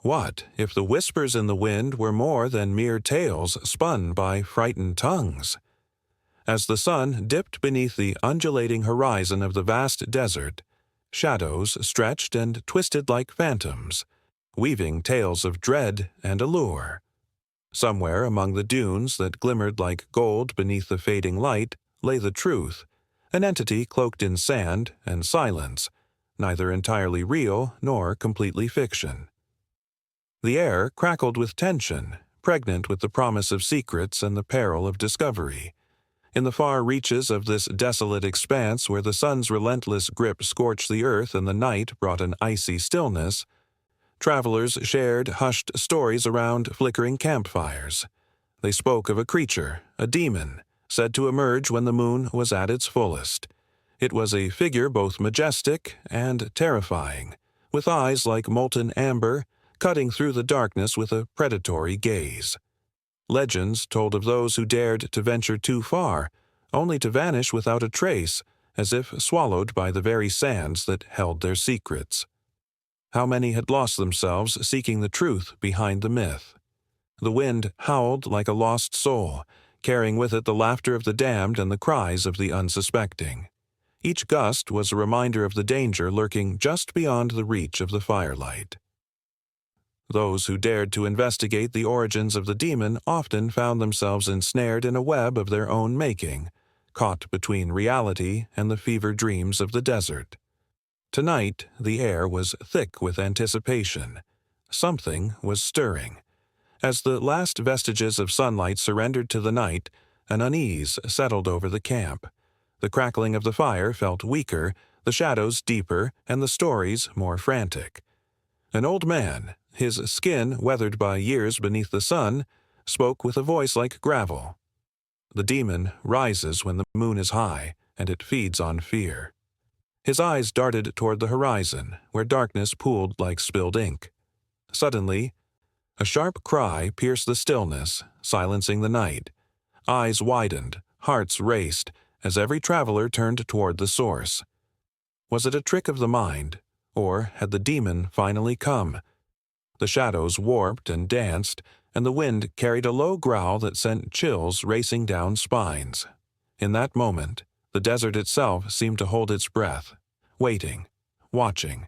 What if the whispers in the wind were more than mere tales spun by frightened tongues? As the sun dipped beneath the undulating horizon of the vast desert, shadows stretched and twisted like phantoms, weaving tales of dread and allure. Somewhere among the dunes that glimmered like gold beneath the fading light lay the truth, an entity cloaked in sand and silence, neither entirely real nor completely fiction. The air crackled with tension, pregnant with the promise of secrets and the peril of discovery. In the far reaches of this desolate expanse where the sun's relentless grip scorched the earth and the night brought an icy stillness, travelers shared hushed stories around flickering campfires. They spoke of a creature, a demon, said to emerge when the moon was at its fullest. It was a figure both majestic and terrifying, with eyes like molten amber, cutting through the darkness with a predatory gaze. Legends told of those who dared to venture too far, only to vanish without a trace, as if swallowed by the very sands that held their secrets. How many had lost themselves seeking the truth behind the myth? The wind howled like a lost soul, carrying with it the laughter of the damned and the cries of the unsuspecting. Each gust was a reminder of the danger lurking just beyond the reach of the firelight. Those who dared to investigate the origins of the demon often found themselves ensnared in a web of their own making, caught between reality and the fever dreams of the desert. Tonight, the air was thick with anticipation. Something was stirring. As the last vestiges of sunlight surrendered to the night, an unease settled over the camp. The crackling of the fire felt weaker, the shadows deeper, and the stories more frantic. An old man, his skin weathered by years beneath the sun, spoke with a voice like gravel. The demon rises when the moon is high, and it feeds on fear. His eyes darted toward the horizon, where darkness pooled like spilled ink. Suddenly, a sharp cry pierced the stillness, silencing the night. Eyes widened, hearts raced, as every traveler turned toward the source. Was it a trick of the mind, or had the demon finally come? The shadows warped and danced, and the wind carried a low growl that sent chills racing down spines. In that moment, the desert itself seemed to hold its breath, waiting, watching.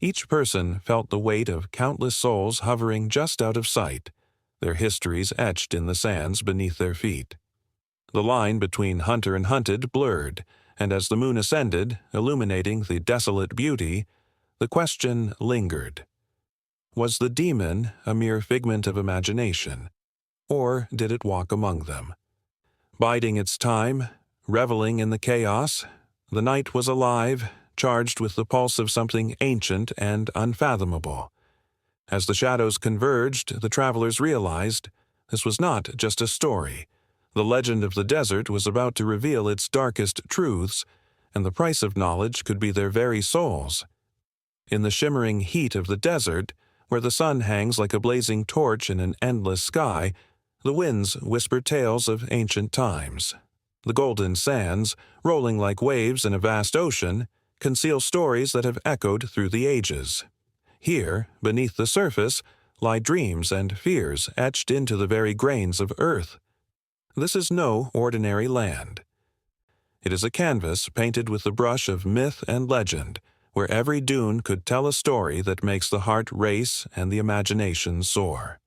Each person felt the weight of countless souls hovering just out of sight, their histories etched in the sands beneath their feet. The line between hunter and hunted blurred, and as the moon ascended, illuminating the desolate beauty, the question lingered. Was the demon a mere figment of imagination, or did it walk among them? Biding its time, reveling in the chaos, the night was alive, charged with the pulse of something ancient and unfathomable. As the shadows converged, the travelers realized this was not just a story. The legend of the desert was about to reveal its darkest truths, and the price of knowledge could be their very souls. In the shimmering heat of the desert, where the sun hangs like a blazing torch in an endless sky, the winds whisper tales of ancient times. The golden sands, rolling like waves in a vast ocean, conceal stories that have echoed through the ages. Here, beneath the surface, lie dreams and fears etched into the very grains of earth. This is no ordinary land. It is a canvas painted with the brush of myth and legend, where every dune could tell a story that makes the heart race and the imagination soar.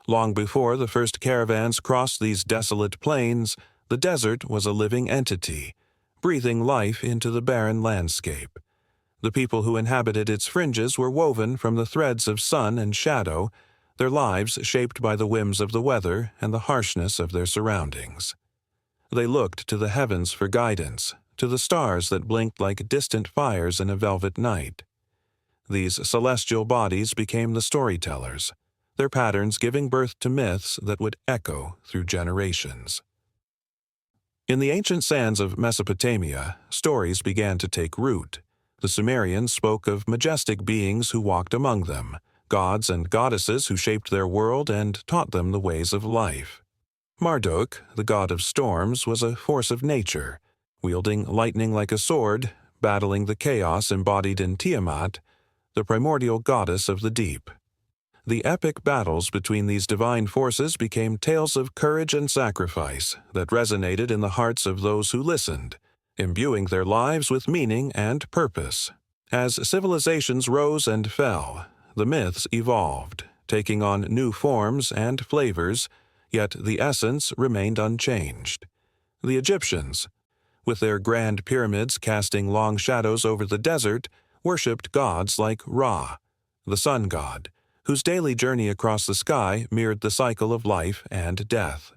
Long before the first caravans crossed these desolate plains, the desert was a living entity, breathing life into the barren landscape. The people who inhabited its fringes were woven from the threads of sun and shadow, their lives shaped by the whims of the weather and the harshness of their surroundings. They looked to the heavens for guidance, to the stars that blinked like distant fires in a velvet night. These celestial bodies became the storytellers, their patterns giving birth to myths that would echo through generations. In the ancient sands of Mesopotamia, stories began to take root. The Sumerians spoke of majestic beings who walked among them, gods and goddesses who shaped their world and taught them the ways of life. Marduk, the god of storms, was a force of nature, wielding lightning like a sword, battling the chaos embodied in Tiamat, the primordial goddess of the deep. The epic battles between these divine forces became tales of courage and sacrifice that resonated in the hearts of those who listened, imbuing their lives with meaning and purpose. As civilizations rose and fell, the myths evolved, taking on new forms and flavors, yet the essence remained unchanged. The Egyptians, with their grand pyramids casting long shadows over the desert, worshipped gods like Ra, the sun god, whose daily journey across the sky mirrored the cycle of life and death.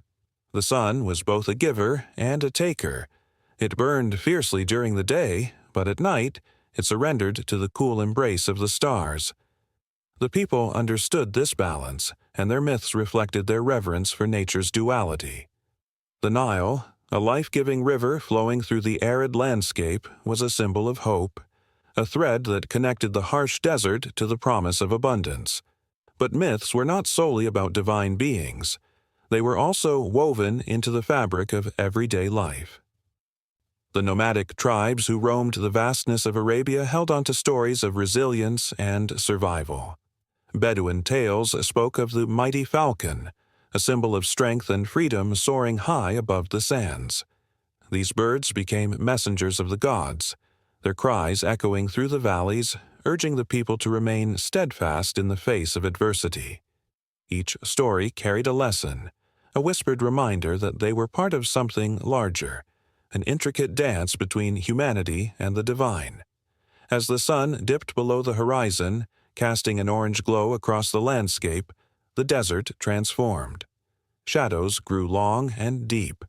The sun was both a giver and a taker. It burned fiercely during the day, but at night it surrendered to the cool embrace of the stars. The people understood this balance, and their myths reflected their reverence for nature's duality. The Nile, a life-giving river flowing through the arid landscape, was a symbol of hope, a thread that connected the harsh desert to the promise of abundance. But myths were not solely about divine beings. They were also woven into the fabric of everyday life. The nomadic tribes who roamed the vastness of Arabia held on to stories of resilience and survival. Bedouin tales spoke of the mighty falcon, a symbol of strength and freedom soaring high above the sands. These birds became messengers of the gods, their cries echoing through the valleys, urging the people to remain steadfast in the face of adversity. Each story carried a lesson, a whispered reminder that they were part of something larger, an intricate dance between humanity and the divine. As the sun dipped below the horizon, casting an orange glow across the landscape, the desert transformed. Shadows grew long and deep,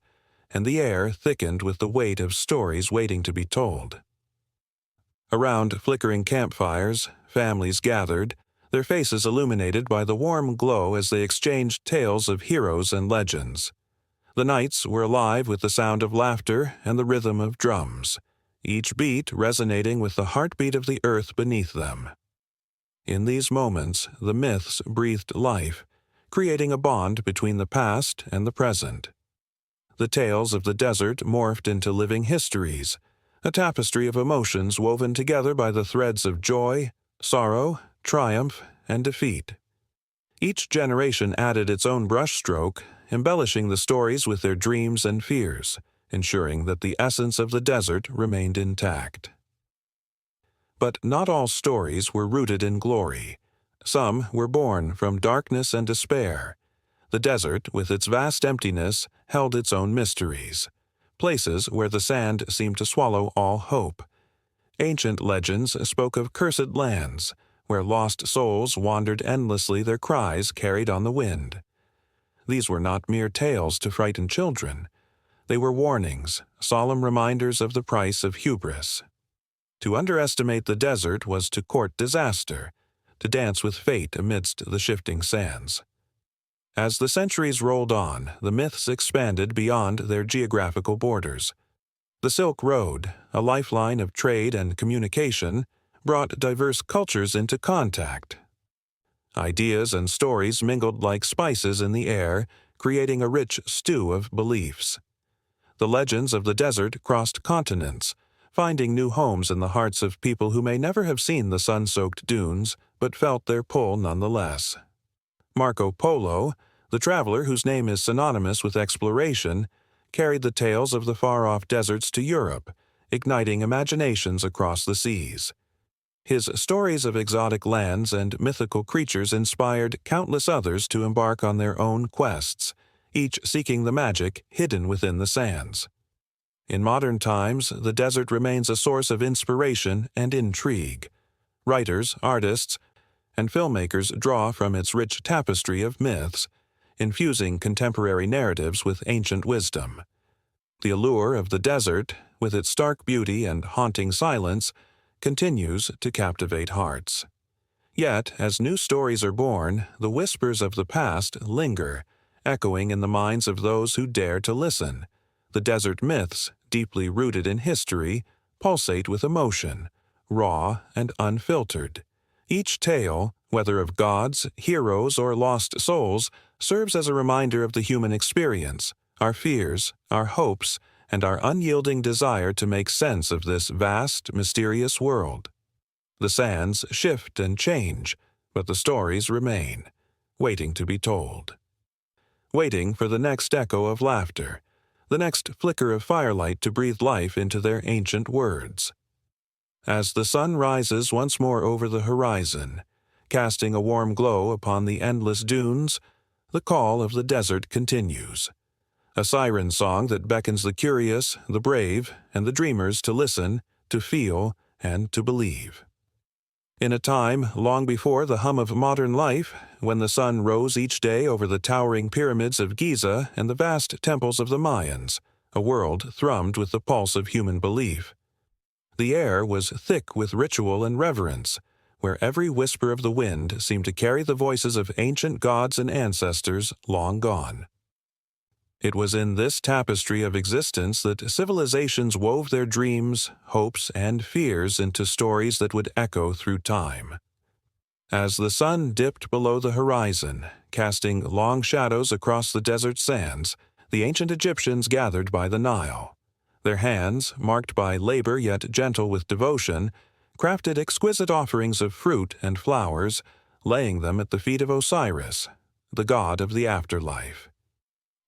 and the air thickened with the weight of stories waiting to be told. Around flickering campfires, families gathered, their faces illuminated by the warm glow as they exchanged tales of heroes and legends. The nights were alive with the sound of laughter and the rhythm of drums, each beat resonating with the heartbeat of the earth beneath them. In these moments, the myths breathed life, creating a bond between the past and the present. The tales of the desert morphed into living histories, a tapestry of emotions woven together by the threads of joy, sorrow, triumph, and defeat. Each generation added its own brushstroke, embellishing the stories with their dreams and fears, ensuring that the essence of the desert remained intact. But not all stories were rooted in glory. Some were born from darkness and despair. The desert, with its vast emptiness, held its own mysteries, places where the sand seemed to swallow all hope. Ancient legends spoke of cursed lands, where lost souls wandered endlessly, their cries carried on the wind. These were not mere tales to frighten children. They were warnings, solemn reminders of the price of hubris. To underestimate the desert was to court disaster, to dance with fate amidst the shifting sands. As the centuries rolled on, the myths expanded beyond their geographical borders. The Silk Road, a lifeline of trade and communication, brought diverse cultures into contact. Ideas and stories mingled like spices in the air, creating a rich stew of beliefs. The legends of the desert crossed continents, finding new homes in the hearts of people who may never have seen the sun-soaked dunes, but felt their pull nonetheless. Marco Polo, the traveler whose name is synonymous with exploration, carried the tales of the far-off deserts to Europe, igniting imaginations across the seas. His stories of exotic lands and mythical creatures inspired countless others to embark on their own quests, each seeking the magic hidden within the sands. In modern times, the desert remains a source of inspiration and intrigue. Writers, artists, and filmmakers draw from its rich tapestry of myths, infusing contemporary narratives with ancient wisdom. The allure of the desert, with its stark beauty and haunting silence, continues to captivate hearts. Yet, as new stories are born, the whispers of the past linger, echoing in the minds of those who dare to listen. The desert myths, deeply rooted in history, pulsate with emotion, raw and unfiltered. Each tale, whether of gods, heroes, or lost souls, serves as a reminder of the human experience, our fears, our hopes, and our unyielding desire to make sense of this vast, mysterious world. The sands shift and change, but the stories remain, waiting to be told. Waiting for the next echo of laughter, the next flicker of firelight to breathe life into their ancient words. As the sun rises once more over the horizon, casting a warm glow upon the endless dunes, the call of the desert continues. A siren song that beckons the curious, the brave, and the dreamers to listen, to feel, and to believe. In a time long before the hum of modern life, when the sun rose each day over the towering pyramids of Giza and the vast temples of the Mayans, a world thrummed with the pulse of human belief. The air was thick with ritual and reverence, where every whisper of the wind seemed to carry the voices of ancient gods and ancestors long gone. It was in this tapestry of existence that civilizations wove their dreams, hopes, and fears into stories that would echo through time. As the sun dipped below the horizon, casting long shadows across the desert sands, the ancient Egyptians gathered by the Nile. Their hands, marked by labor yet gentle with devotion, crafted exquisite offerings of fruit and flowers, laying them at the feet of Osiris, the god of the afterlife.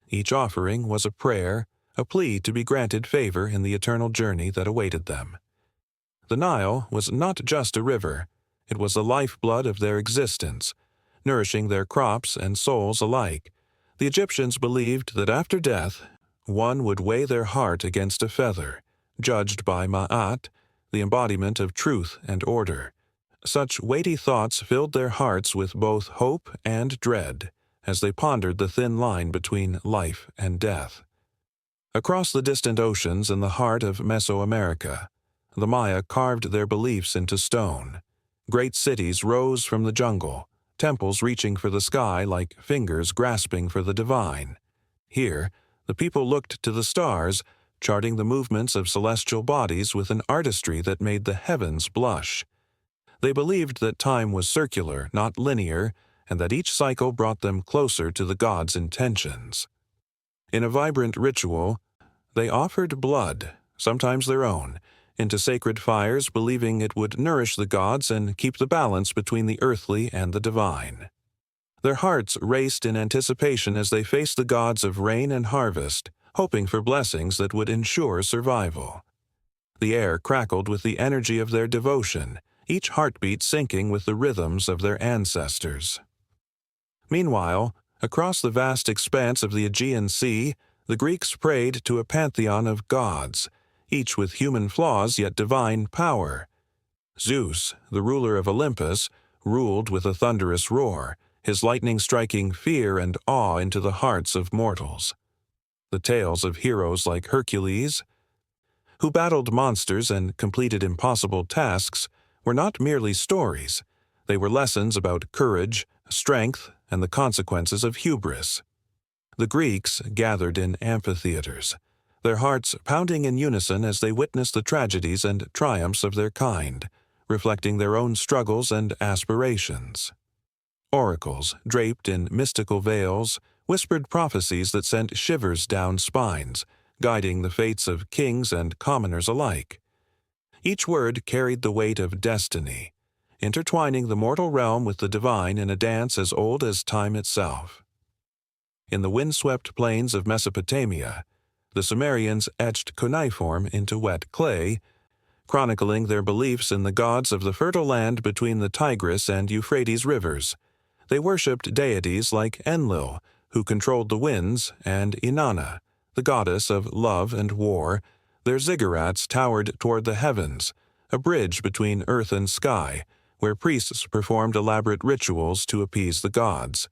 Each offering was a prayer, a plea to be granted favor in the eternal journey that awaited them. The Nile was not just a river, it was the lifeblood of their existence, nourishing their crops and souls alike. The Egyptians believed that after death, one would weigh their heart against a feather, judged by Ma'at, the embodiment of truth and order. Such weighty thoughts filled their hearts with both hope and dread, as they pondered the thin line between life and death. Across the distant oceans in the heart of Mesoamerica, the Maya carved their beliefs into stone. Great cities rose from the jungle, temples reaching for the sky like fingers grasping for the divine. Here, the people looked to the stars, charting the movements of celestial bodies with an artistry that made the heavens blush. They believed that time was circular, not linear, and that each cycle brought them closer to the gods' intentions. In a vibrant ritual, they offered blood, sometimes their own, into sacred fires, believing it would nourish the gods and keep the balance between the earthly and the divine. Their hearts raced in anticipation as they faced the gods of rain and harvest, hoping for blessings that would ensure survival. The air crackled with the energy of their devotion, each heartbeat syncing with the rhythms of their ancestors. Meanwhile, across the vast expanse of the Aegean Sea, the Greeks prayed to a pantheon of gods, each with human flaws yet divine power. Zeus, the ruler of Olympus, ruled with a thunderous roar, his lightning striking fear and awe into the hearts of mortals. The tales of heroes like Hercules, who battled monsters and completed impossible tasks, were not merely stories. They were lessons about courage, strength, and the consequences of hubris. The Greeks gathered in amphitheaters, their hearts pounding in unison as they witnessed the tragedies and triumphs of their kind, reflecting their own struggles and aspirations. Oracles, draped in mystical veils, whispered prophecies that sent shivers down spines, guiding the fates of kings and commoners alike. Each word carried the weight of destiny, intertwining the mortal realm with the divine in a dance as old as time itself. In the windswept plains of Mesopotamia, the Sumerians etched cuneiform into wet clay, chronicling their beliefs in the gods of the fertile land between the Tigris and Euphrates rivers. They worshipped deities like Enlil, who controlled the winds, and Inanna, the goddess of love and war. Their ziggurats towered toward the heavens, a bridge between earth and sky, where priests performed elaborate rituals to appease the gods.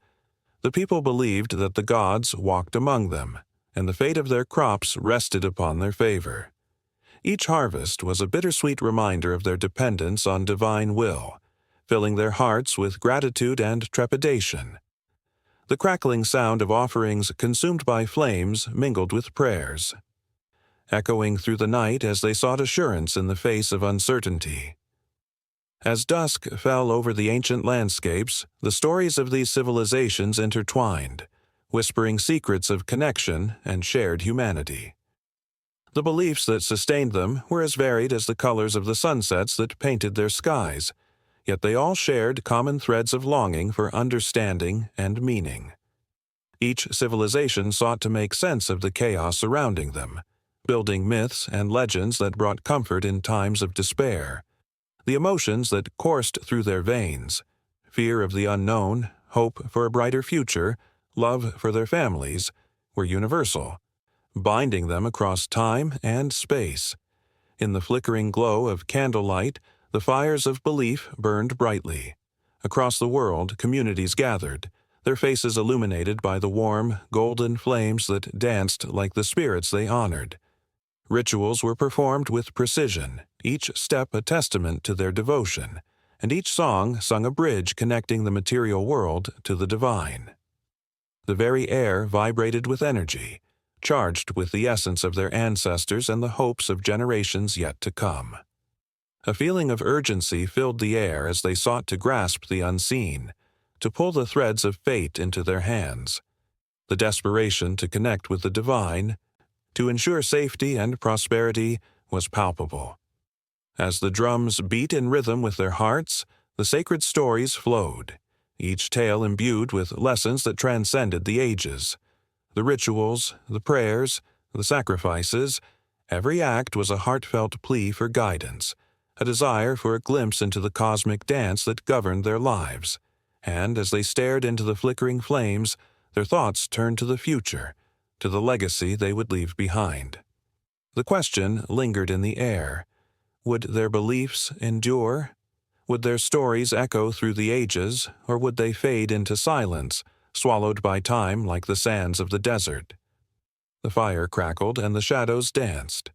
The people believed that the gods walked among them, and the fate of their crops rested upon their favor. Each harvest was a bittersweet reminder of their dependence on divine will, filling their hearts with gratitude and trepidation. The crackling sound of offerings consumed by flames mingled with prayers, echoing through the night as they sought assurance in the face of uncertainty. As dusk fell over the ancient landscapes, the stories of these civilizations intertwined, whispering secrets of connection and shared humanity. The beliefs that sustained them were as varied as the colors of the sunsets that painted their skies, yet they all shared common threads of longing for understanding and meaning. Each civilization sought to make sense of the chaos surrounding them, building myths and legends that brought comfort in times of despair. The emotions that coursed through their veins, fear of the unknown, hope for a brighter future, love for their families, were universal, binding them across time and space. In the flickering glow of candlelight, the fires of belief burned brightly. Across the world, communities gathered, their faces illuminated by the warm, golden flames that danced like the spirits they honored. Rituals were performed with precision, each step a testament to their devotion, and each song sung a bridge connecting the material world to the divine. The very air vibrated with energy, charged with the essence of their ancestors and the hopes of generations yet to come. A feeling of urgency filled the air as they sought to grasp the unseen, to pull the threads of fate into their hands. The desperation to connect with the divine, to ensure safety and prosperity, was palpable. As the drums beat in rhythm with their hearts, the sacred stories flowed, each tale imbued with lessons that transcended the ages. The rituals, the prayers, the sacrifices, every act was a heartfelt plea for guidance, a desire for a glimpse into the cosmic dance that governed their lives. And as they stared into the flickering flames, their thoughts turned to the future, to the legacy they would leave behind. The question lingered in the air. Would their beliefs endure? Would their stories echo through the ages, or would they fade into silence, swallowed by time like the sands of the desert? The fire crackled and the shadows danced,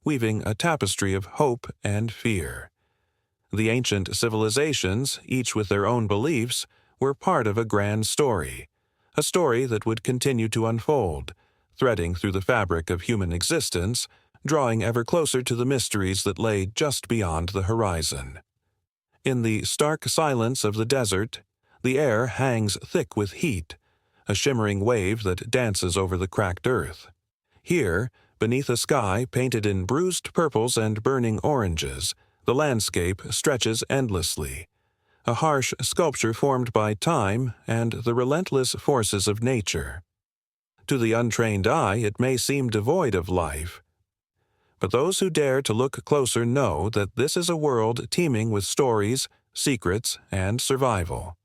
weaving a tapestry of hope and fear. The ancient civilizations, each with their own beliefs, were part of a grand story, a story that would continue to unfold, threading through the fabric of human existence, drawing ever closer to the mysteries that lay just beyond the horizon. In the stark silence of the desert, the air hangs thick with heat, a shimmering wave that dances over the cracked earth. Here, beneath a sky painted in bruised purples and burning oranges, the landscape stretches endlessly, a harsh sculpture formed by time and the relentless forces of nature. To the untrained eye, it may seem devoid of life, but those who dare to look closer know that this is a world teeming with stories, secrets, and survival.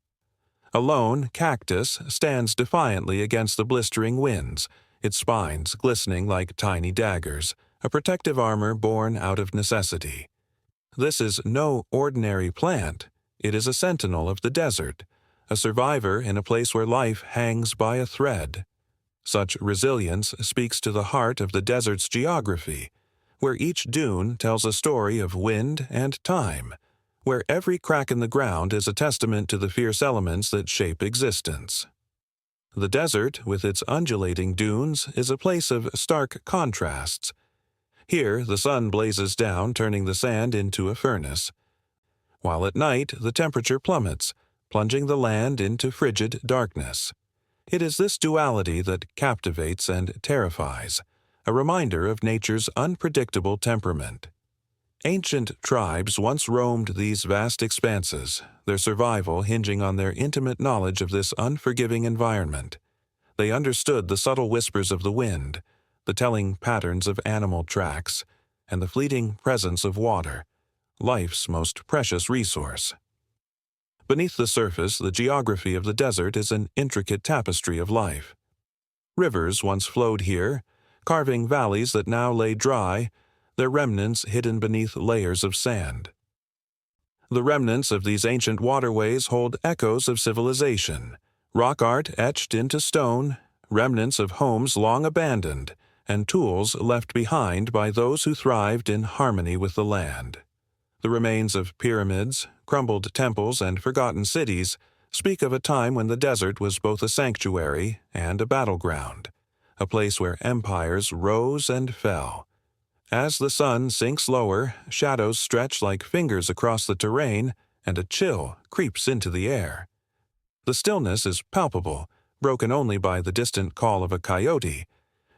A lone cactus stands defiantly against the blistering winds, its spines glistening like tiny daggers, a protective armor born out of necessity. This is no ordinary plant. It is a sentinel of the desert, a survivor in a place where life hangs by a thread. Such resilience speaks to the heart of the desert's geography, where each dune tells a story of wind and time, where every crack in the ground is a testament to the fierce elements that shape existence. The desert, with its undulating dunes, is a place of stark contrasts. Here, the sun blazes down, turning the sand into a furnace, while at night the temperature plummets, plunging the land into frigid darkness. It is this duality that captivates and terrifies, a reminder of nature's unpredictable temperament. Ancient tribes once roamed these vast expanses, their survival hinging on their intimate knowledge of this unforgiving environment. They understood the subtle whispers of the wind, the telling patterns of animal tracks, and the fleeting presence of water, life's most precious resource. Beneath the surface, the geography of the desert is an intricate tapestry of life. Rivers once flowed here, carving valleys that now lay dry, their remnants hidden beneath layers of sand. The remnants of these ancient waterways hold echoes of civilization, rock art etched into stone, remnants of homes long abandoned, and tools left behind by those who thrived in harmony with the land. The remains of pyramids, crumbled temples, and forgotten cities speak of a time when the desert was both a sanctuary and a battleground, a place where empires rose and fell. As the sun sinks lower, shadows stretch like fingers across the terrain, and a chill creeps into the air. The stillness is palpable, broken only by the distant call of a coyote,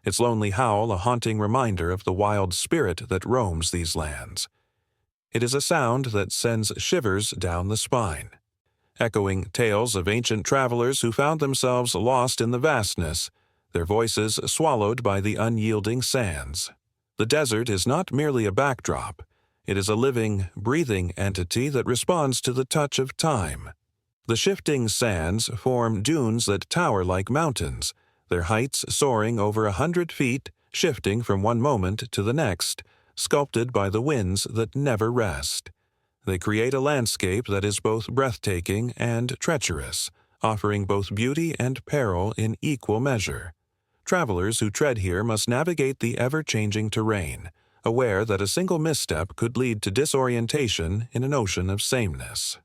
its lonely howl a haunting reminder of the wild spirit that roams these lands. It is a sound that sends shivers down the spine, echoing tales of ancient travelers who found themselves lost in the vastness, their voices swallowed by the unyielding sands. The desert is not merely a backdrop. It is a living, breathing entity that responds to the touch of time. The shifting sands form dunes that tower like mountains, their heights soaring over 100 feet, shifting from one moment to the next, sculpted by the winds that never rest. They create a landscape that is both breathtaking and treacherous, offering both beauty and peril in equal measure. Travelers who tread here must navigate the ever-changing terrain, aware that a single misstep could lead to disorientation in an ocean of sameness.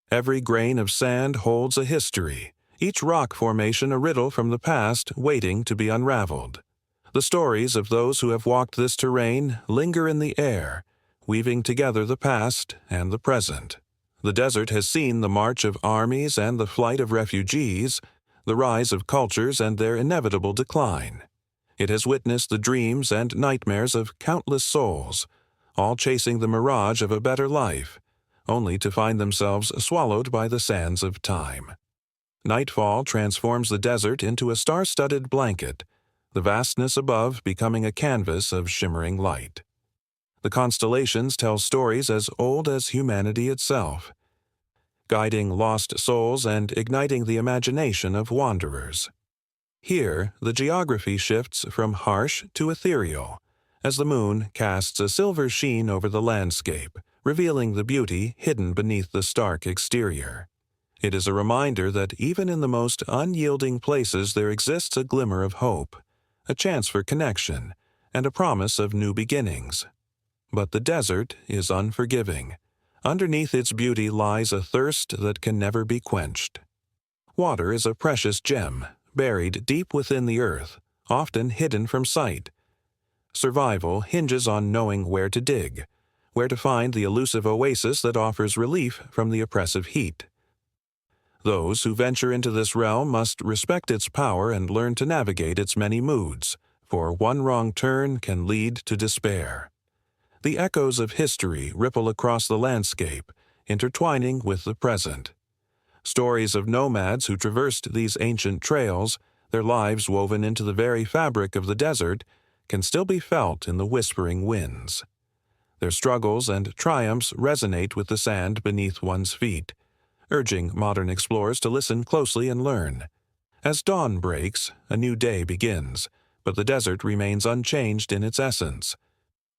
Every grain of sand holds a history, each rock formation a riddle from the past waiting to be unraveled. The stories of those who have walked this terrain linger in the air, weaving together the past and the present. The desert has seen the march of armies and the flight of refugees, the rise of cultures and their inevitable decline. It has witnessed the dreams and nightmares of countless souls, all chasing the mirage of a better life, only to find themselves swallowed by the sands of time. Nightfall transforms the desert into a star-studded blanket, the vastness above becoming a canvas of shimmering light. The constellations tell stories as old as humanity itself, guiding lost souls and igniting the imagination of wanderers. Here, the geography shifts from harsh to ethereal, as the moon casts a silver sheen over the landscape, revealing the beauty hidden beneath the stark exterior. It is a reminder that even in the most unyielding places there exists a glimmer of hope, a chance for connection, and a promise of new beginnings. But the desert is unforgiving. Underneath its beauty lies a thirst that can never be quenched. Water is a precious gem, buried deep within the earth, often hidden from sight. Survival hinges on knowing where to dig, where to find the elusive oasis that offers relief from the oppressive heat. Those who venture into this realm must respect its power and learn to navigate its many moods, for one wrong turn can lead to despair. The echoes of history ripple across the landscape, intertwining with the present. Stories of nomads who traversed these ancient trails, their lives woven into the very fabric of the desert, can still be felt in the whispering winds. Their struggles and triumphs resonate with the sand beneath one's feet, urging modern explorers to listen closely and learn. As dawn breaks, a new day begins, but the desert remains unchanged in its essence.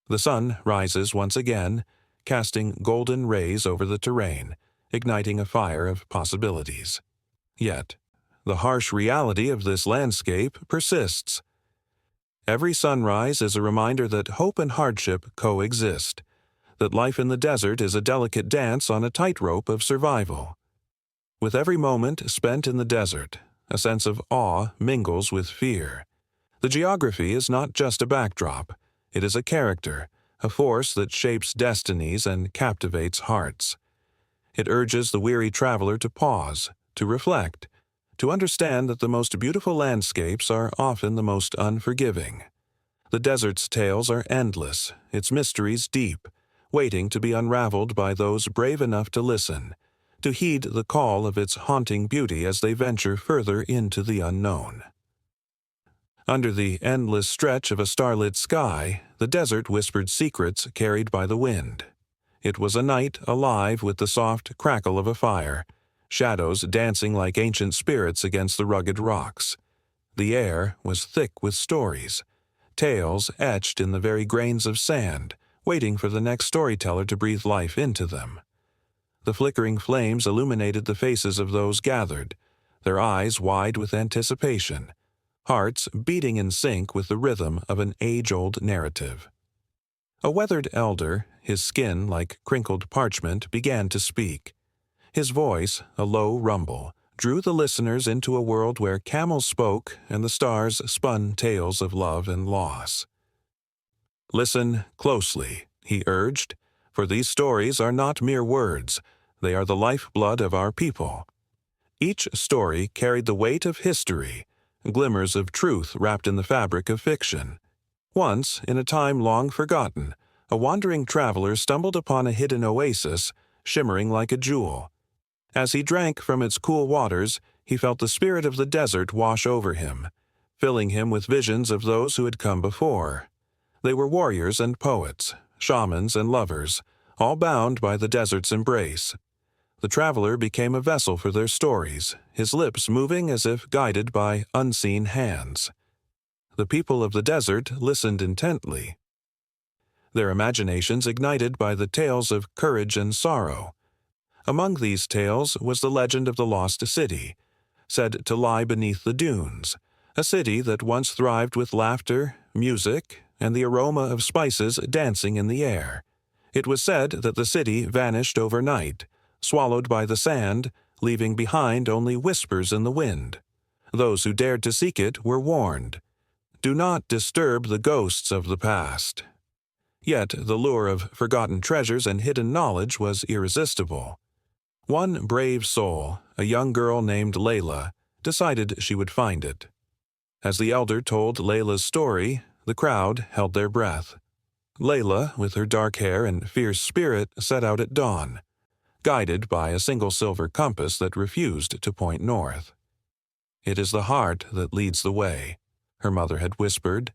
The sun rises once again, casting golden rays over the terrain, igniting a fire of possibilities. Yet, the harsh reality of this landscape persists. Every sunrise is a reminder that hope and hardship coexist, that life in the desert is a delicate dance on a tightrope of survival. With every moment spent in the desert, a sense of awe mingles with fear. The geography is not just a backdrop. It is a character, a force that shapes destinies and captivates hearts. It urges the weary traveler to pause, to reflect, to understand that the most beautiful landscapes are often the most unforgiving. The desert's tales are endless, its mysteries deep, waiting to be unraveled by those brave enough to listen, to heed the call of its haunting beauty as they venture further into the unknown. Under the endless stretch of a starlit sky, the desert whispered secrets carried by the wind. It was a night alive with the soft crackle of a fire, shadows dancing like ancient spirits against the rugged rocks. The air was thick with stories, tales etched in the very grains of sand, waiting for the next storyteller to breathe life into them. The flickering flames illuminated the faces of those gathered, their eyes wide with anticipation, hearts beating in sync with the rhythm of an age-old narrative. A weathered elder, his skin like crinkled parchment, began to speak. His voice, a low rumble, drew the listeners into a world where camels spoke and the stars spun tales of love and loss. "Listen closely," he urged, "for these stories are not mere words. They are the lifeblood of our people." Each story carried the weight of history, glimmers of truth wrapped in the fabric of fiction. Once, in a time long forgotten, a wandering traveler stumbled upon a hidden oasis, shimmering like a jewel. As he drank from its cool waters, he felt the spirit of the desert wash over him, filling him with visions of those who had come before. They were warriors and poets, shamans and lovers, all bound by the desert's embrace. The traveler became a vessel for their stories, his lips moving as if guided by unseen hands. The people of the desert listened intently, their imaginations ignited by the tales of courage and sorrow. Among these tales was the legend of the lost city, said to lie beneath the dunes, a city that once thrived with laughter, music, and the aroma of spices dancing in the air. It was said that the city vanished overnight, swallowed by the sand, leaving behind only whispers in the wind. Those who dared to seek it were warned. Do not disturb the ghosts of the past. Yet the lure of forgotten treasures and hidden knowledge was irresistible. One brave soul, a young girl named Layla, decided she would find it. As the elder told Layla's story, the crowd held their breath. Layla, with her dark hair and fierce spirit, set out at dawn, guided by a single silver compass that refused to point north. "It is the heart that leads the way," her mother had whispered,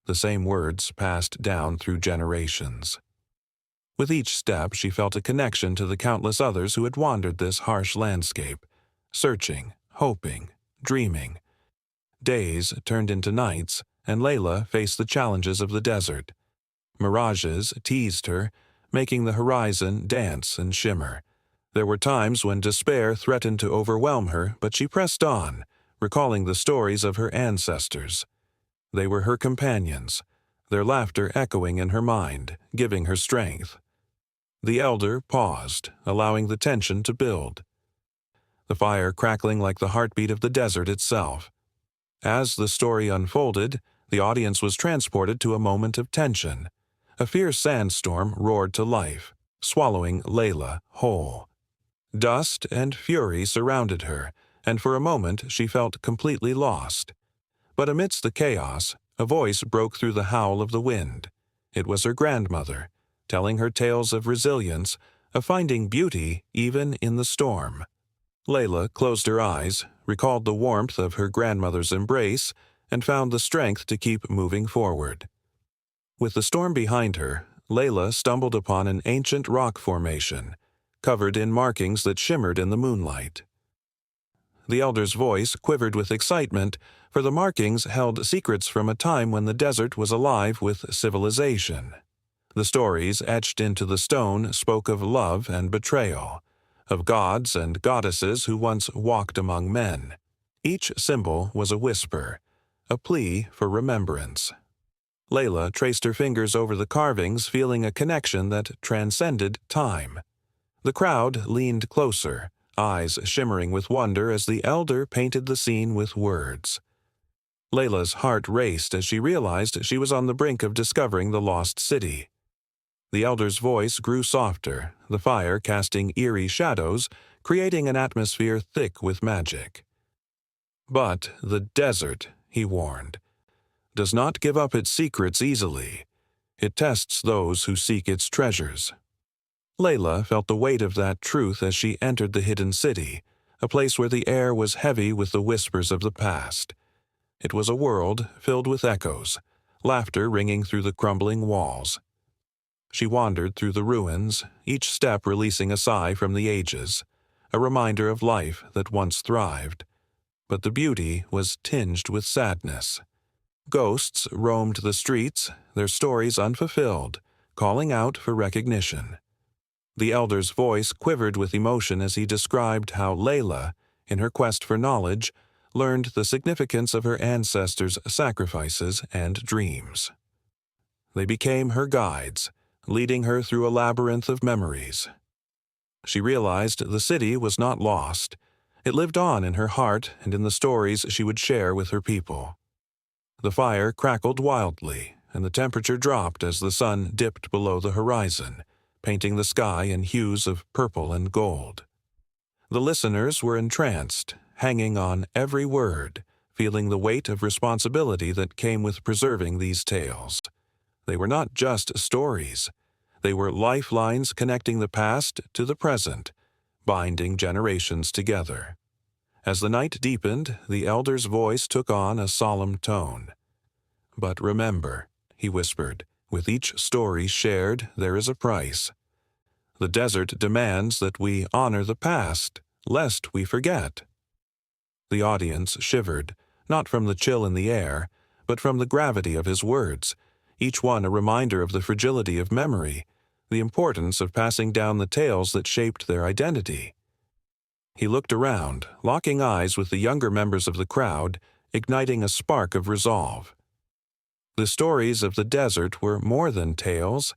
the same words passed down through generations. With each step she felt a connection to the countless others who had wandered this harsh landscape, searching, hoping, dreaming. Days turned into nights, and Layla faced the challenges of the desert. Mirages teased her, making the horizon dance and shimmer. There were times when despair threatened to overwhelm her, but she pressed on, recalling the stories of her ancestors. They were her companions, their laughter echoing in her mind, giving her strength. The elder paused, allowing the tension to build, the fire crackling like the heartbeat of the desert itself. As the story unfolded, the audience was transported to a moment of tension. A fierce sandstorm roared to life, swallowing Layla whole. Dust and fury surrounded her, and for a moment she felt completely lost. But amidst the chaos, a voice broke through the howl of the wind. It was her grandmother, telling her tales of resilience, of finding beauty even in the storm. Layla closed her eyes, recalled the warmth of her grandmother's embrace, and found the strength to keep moving forward. With the storm behind her, Layla stumbled upon an ancient rock formation, covered in markings that shimmered in the moonlight. The elder's voice quivered with excitement, for the markings held secrets from a time when the desert was alive with civilization. The stories etched into the stone spoke of love and betrayal, of gods and goddesses who once walked among men. Each symbol was a whisper, a plea for remembrance. Layla traced her fingers over the carvings, feeling a connection that transcended time. The crowd leaned closer, eyes shimmering with wonder as the elder painted the scene with words. Layla's heart raced as she realized she was on the brink of discovering the lost city. The elder's voice grew softer, the fire casting eerie shadows, creating an atmosphere thick with magic. "But the desert," he warned, "does not give up its secrets easily. It tests those who seek its treasures." Layla felt the weight of that truth as she entered the hidden city, a place where the air was heavy with the whispers of the past. It was a world filled with echoes, laughter ringing through the crumbling walls. She wandered through the ruins, each step releasing a sigh from the ages, a reminder of life that once thrived. But the beauty was tinged with sadness. Ghosts roamed the streets, their stories unfulfilled, calling out for recognition. The elder's voice quivered with emotion as he described how Layla, in her quest for knowledge, learned the significance of her ancestors' sacrifices and dreams. They became her guides, leading her through a labyrinth of memories. She realized the city was not lost. It lived on in her heart and in the stories she would share with her people. The fire crackled wildly, and the temperature dropped as the sun dipped below the horizon, painting the sky in hues of purple and gold. The listeners were entranced, hanging on every word, feeling the weight of responsibility that came with preserving these tales. They were not just stories. They were lifelines connecting the past to the present, binding generations together. As the night deepened, the elder's voice took on a solemn tone. "But remember," he whispered, "with each story shared there is a price. The desert demands that we honor the past, lest we forget." The audience shivered, not from the chill in the air, but from the gravity of his words, each one a reminder of the fragility of memory, the importance of passing down the tales that shaped their identity. He looked around, locking eyes with the younger members of the crowd, igniting a spark of resolve. The stories of the desert were more than tales.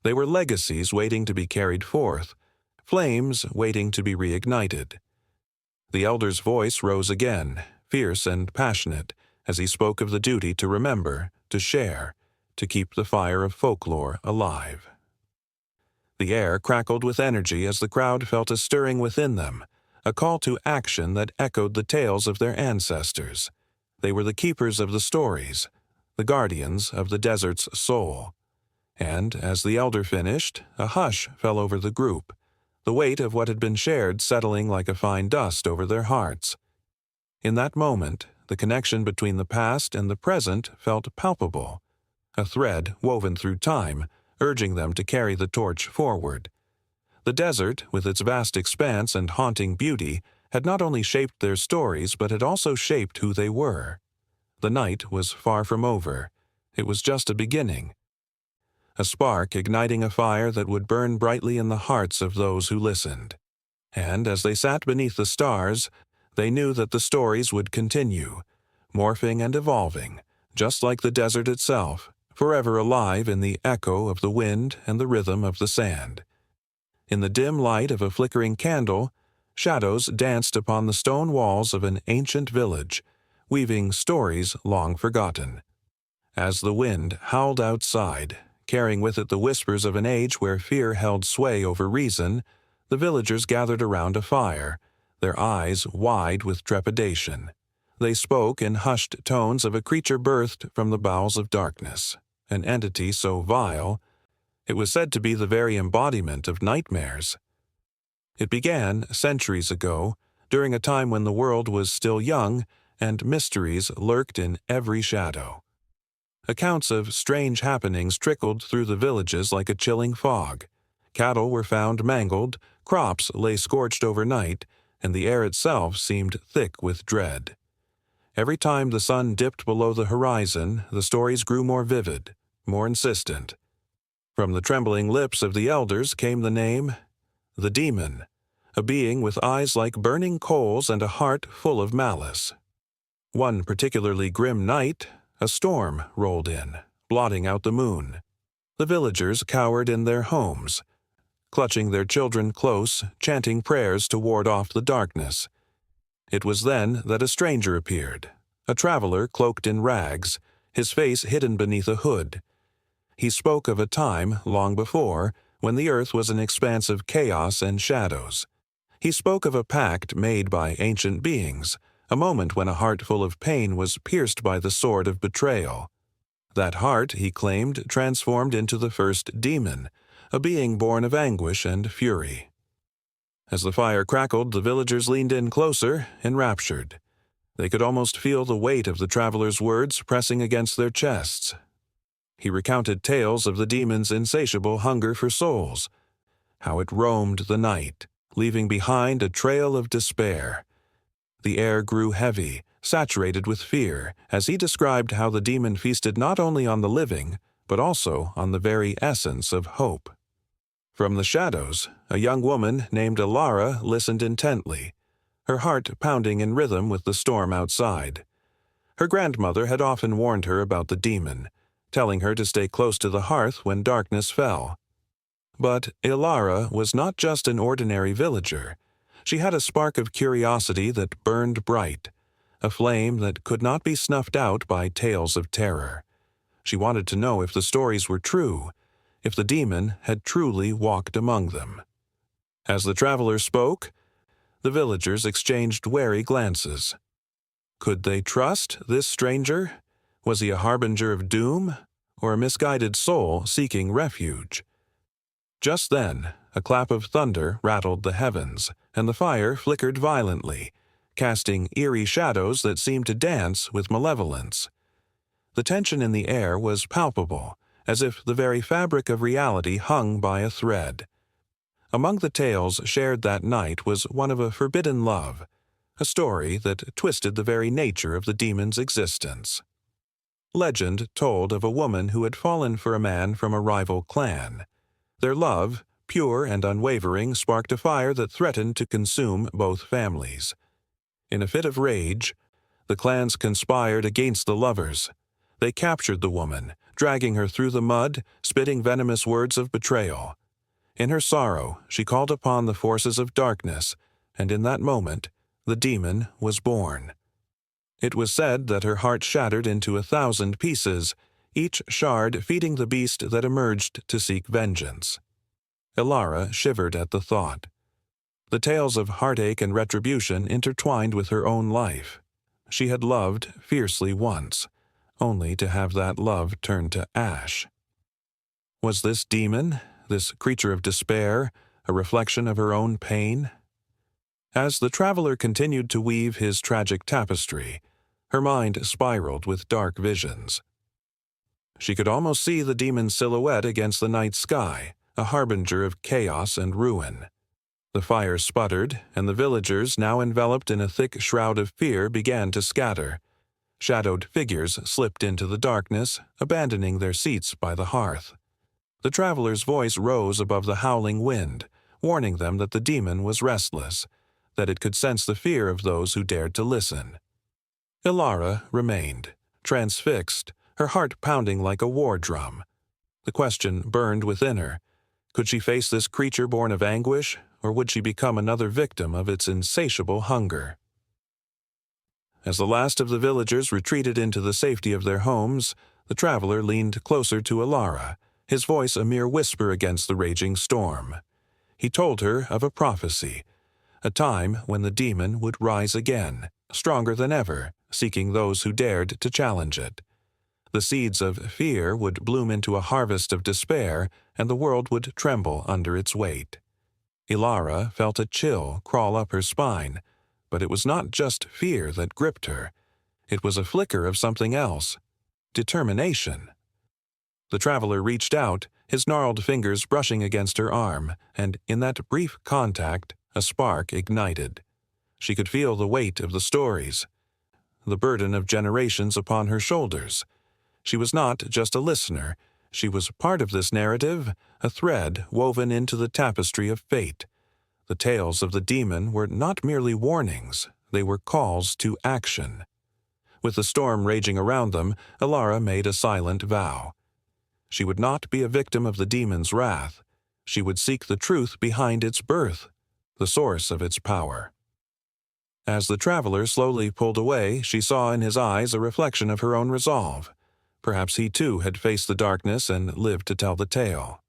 They were legacies waiting to be carried forth, flames waiting to be reignited. The elder's voice rose again, fierce and passionate, as he spoke of the duty to remember, to share, to keep the fire of folklore alive. The air crackled with energy as the crowd felt a stirring within them, a call to action that echoed the tales of their ancestors. They were the keepers of the stories, the guardians of the desert's soul. And, as the elder finished, a hush fell over the group, the weight of what had been shared settling like a fine dust over their hearts. In that moment, the connection between the past and the present felt palpable, a thread woven through time, urging them to carry the torch forward. The desert, with its vast expanse and haunting beauty, had not only shaped their stories but had also shaped who they were. The night was far from over. It was just a beginning. A spark igniting a fire that would burn brightly in the hearts of those who listened. And as they sat beneath the stars, they knew that the stories would continue, morphing and evolving, just like the desert itself, forever alive in the echo of the wind and the rhythm of the sand. In the dim light of a flickering candle, shadows danced upon the stone walls of an ancient village, weaving stories long forgotten. As the wind howled outside, carrying with it the whispers of an age where fear held sway over reason, the villagers gathered around a fire, their eyes wide with trepidation. They spoke in hushed tones of a creature birthed from the bowels of darkness, an entity so vile, it was said to be the very embodiment of nightmares. It began centuries ago, during a time when the world was still young and mysteries lurked in every shadow. Accounts of strange happenings trickled through the villages like a chilling fog. Cattle were found mangled, crops lay scorched overnight, and the air itself seemed thick with dread. Every time the sun dipped below the horizon, the stories grew more vivid, more insistent. From the trembling lips of the elders came the name, the demon, a being with eyes like burning coals and a heart full of malice. One particularly grim night, a storm rolled in, blotting out the moon. The villagers cowered in their homes, clutching their children close, chanting prayers to ward off the darkness. It was then that a stranger appeared, a traveler cloaked in rags, his face hidden beneath a hood. He spoke of a time, long before, when the earth was an expanse of chaos and shadows. He spoke of a pact made by ancient beings, a moment when a heart full of pain was pierced by the sword of betrayal. That heart, he claimed, transformed into the first demon, a being born of anguish and fury. As the fire crackled, the villagers leaned in closer, enraptured. They could almost feel the weight of the traveler's words pressing against their chests. He recounted tales of the demon's insatiable hunger for souls, how it roamed the night, leaving behind a trail of despair. The air grew heavy, saturated with fear, as he described how the demon feasted not only on the living, but also on the very essence of hope. From the shadows, a young woman named Alara listened intently, her heart pounding in rhythm with the storm outside. Her grandmother had often warned her about the demon, telling her to stay close to the hearth when darkness fell. But Ilara was not just an ordinary villager. She had a spark of curiosity that burned bright, a flame that could not be snuffed out by tales of terror. She wanted to know if the stories were true, if the demon had truly walked among them. As the traveler spoke, the villagers exchanged wary glances. Could they trust this stranger? Was he a harbinger of doom, or a misguided soul seeking refuge? Just then, a clap of thunder rattled the heavens, and the fire flickered violently, casting eerie shadows that seemed to dance with malevolence. The tension in the air was palpable, as if the very fabric of reality hung by a thread. Among the tales shared that night was one of a forbidden love, a story that twisted the very nature of the demon's existence. Legend told of a woman who had fallen for a man from a rival clan. Their love, pure and unwavering, sparked a fire that threatened to consume both families. In a fit of rage, the clans conspired against the lovers. They captured the woman, dragging her through the mud, spitting venomous words of betrayal. In her sorrow, she called upon the forces of darkness, and in that moment, the demon was born. It was said that her heart shattered into 1,000 pieces, each shard feeding the beast that emerged to seek vengeance. Ilara shivered at the thought. The tales of heartache and retribution intertwined with her own life. She had loved fiercely once, only to have that love turn to ash. Was this demon, this creature of despair, a reflection of her own pain? As the traveler continued to weave his tragic tapestry, her mind spiraled with dark visions. She could almost see the demon's silhouette against the night sky, a harbinger of chaos and ruin. The fire sputtered, and the villagers, now enveloped in a thick shroud of fear, began to scatter. Shadowed figures slipped into the darkness, abandoning their seats by the hearth. The traveler's voice rose above the howling wind, warning them that the demon was restless, that it could sense the fear of those who dared to listen. Ilara remained, transfixed, her heart pounding like a war drum. The question burned within her. Could she face this creature born of anguish, or would she become another victim of its insatiable hunger? As the last of the villagers retreated into the safety of their homes, the traveler leaned closer to Ilara, his voice a mere whisper against the raging storm. He told her of a prophecy, a time when the demon would rise again, stronger than ever, seeking those who dared to challenge it. The seeds of fear would bloom into a harvest of despair, and the world would tremble under its weight. Ilara felt a chill crawl up her spine, but it was not just fear that gripped her. It was a flicker of something else, determination. The traveler reached out, his gnarled fingers brushing against her arm, and in that brief contact, a spark ignited. She could feel the weight of the stories, the burden of generations upon her shoulders. She was not just a listener. She was part of this narrative, a thread woven into the tapestry of fate. The tales of the demon were not merely warnings, they were calls to action. With the storm raging around them, Ilara made a silent vow. She would not be a victim of the demon's wrath. She would seek the truth behind its birth, the source of its power. As the traveler slowly pulled away, she saw in his eyes a reflection of her own resolve. Perhaps he too had faced the darkness and lived to tell the tale.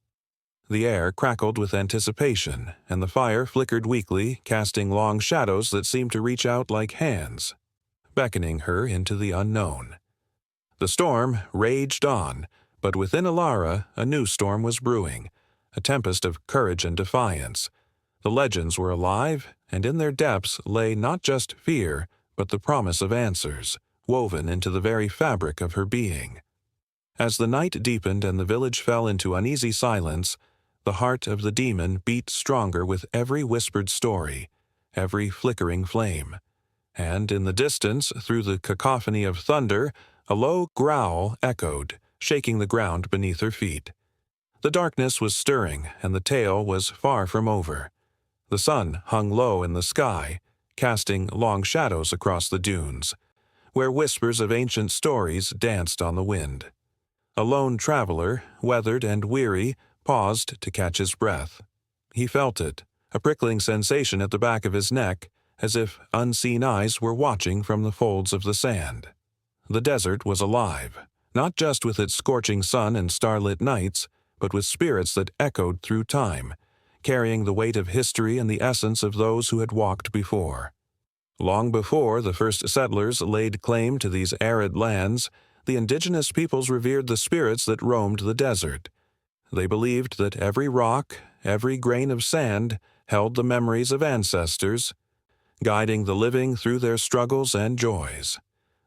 The air crackled with anticipation, and the fire flickered weakly, casting long shadows that seemed to reach out like hands, beckoning her into the unknown. The storm raged on, but within Ilara a new storm was brewing, a tempest of courage and defiance. The legends were alive, and in their depths lay not just fear, but the promise of answers, woven into the very fabric of her being. As the night deepened and the village fell into uneasy silence, the heart of the demon beat stronger with every whispered story, every flickering flame. And in the distance, through the cacophony of thunder, a low growl echoed, shaking the ground beneath her feet. The darkness was stirring, and the tale was far from over. The sun hung low in the sky, casting long shadows across the dunes, where whispers of ancient stories danced on the wind. A lone traveler, weathered and weary, paused to catch his breath. He felt it, a prickling sensation at the back of his neck, as if unseen eyes were watching from the folds of the sand. The desert was alive, not just with its scorching sun and starlit nights, but with spirits that echoed through time, carrying the weight of history and the essence of those who had walked before. Long before the first settlers laid claim to these arid lands, the indigenous peoples revered the spirits that roamed the desert. They believed that every rock, every grain of sand, held the memories of ancestors, guiding the living through their struggles and joys.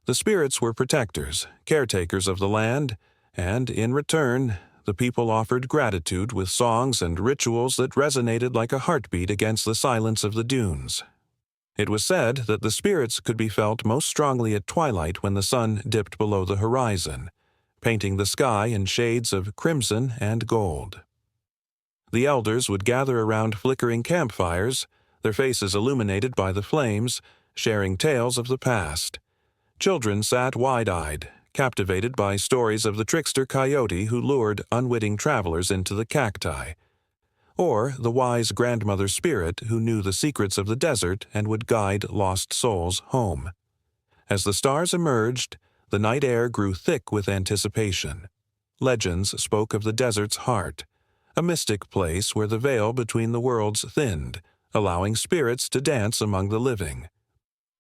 The spirits were protectors, caretakers of the land, and in return, the people offered gratitude with songs and rituals that resonated like a heartbeat against the silence of the dunes. It was said that the spirits could be felt most strongly at twilight when the sun dipped below the horizon, painting the sky in shades of crimson and gold. The elders would gather around flickering campfires, their faces illuminated by the flames, sharing tales of the past. Children sat wide-eyed, captivated by stories of the trickster coyote who lured unwitting travelers into the cacti, or the wise grandmother spirit who knew the secrets of the desert and would guide lost souls home. As the stars emerged, the night air grew thick with anticipation. Legends spoke of the desert's heart, a mystic place where the veil between the worlds thinned, allowing spirits to dance among the living.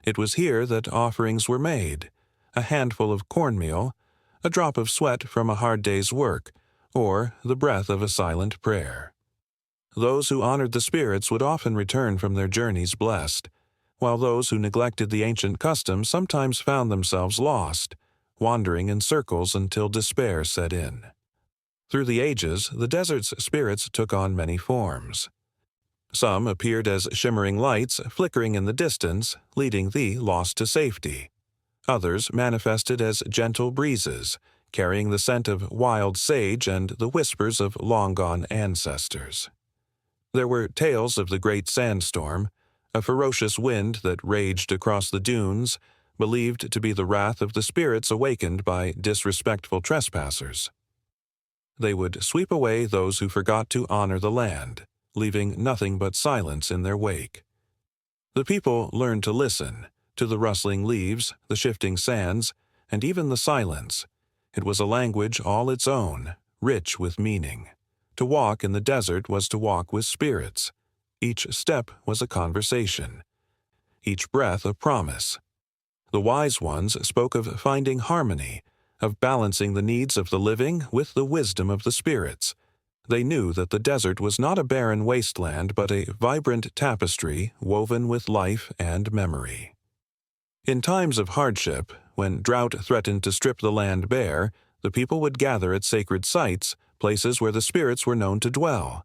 It was here that offerings were made, a handful of cornmeal, a drop of sweat from a hard day's work, or the breath of a silent prayer. Those who honored the spirits would often return from their journeys blessed, while those who neglected the ancient customs sometimes found themselves lost, wandering in circles until despair set in. Through the ages, the desert's spirits took on many forms. Some appeared as shimmering lights flickering in the distance, leading the lost to safety. Others manifested as gentle breezes, carrying the scent of wild sage and the whispers of long-gone ancestors. There were tales of the great sandstorm, a ferocious wind that raged across the dunes, believed to be the wrath of the spirits awakened by disrespectful trespassers. They would sweep away those who forgot to honor the land, leaving nothing but silence in their wake. The people learned to listen, to the rustling leaves, the shifting sands, and even the silence. It was a language all its own, rich with meaning. To walk in the desert was to walk with spirits. Each step was a conversation. Each breath a promise. The wise ones spoke of finding harmony, of balancing the needs of the living with the wisdom of the spirits. They knew that the desert was not a barren wasteland but a vibrant tapestry woven with life and memory. In times of hardship, when drought threatened to strip the land bare, the people would gather at sacred sites, places where the spirits were known to dwell.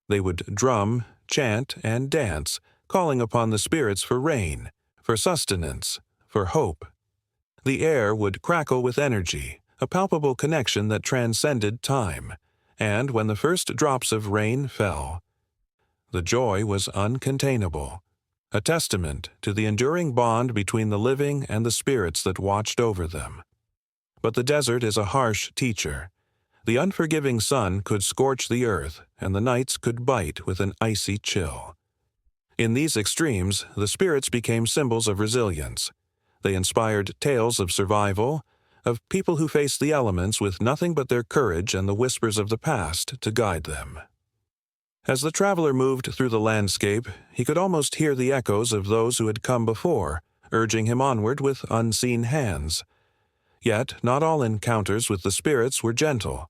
They would drum, chant, and dance, calling upon the spirits for rain, for sustenance, for hope. The air would crackle with energy, a palpable connection that transcended time, and when the first drops of rain fell, the joy was uncontainable, a testament to the enduring bond between the living and the spirits that watched over them. But the desert is a harsh teacher. The unforgiving sun could scorch the earth, and the nights could bite with an icy chill. In these extremes, the spirits became symbols of resilience. They inspired tales of survival, of people who faced the elements with nothing but their courage and the whispers of the past to guide them. As the traveler moved through the landscape, he could almost hear the echoes of those who had come before, urging him onward with unseen hands. Yet not all encounters with the spirits were gentle.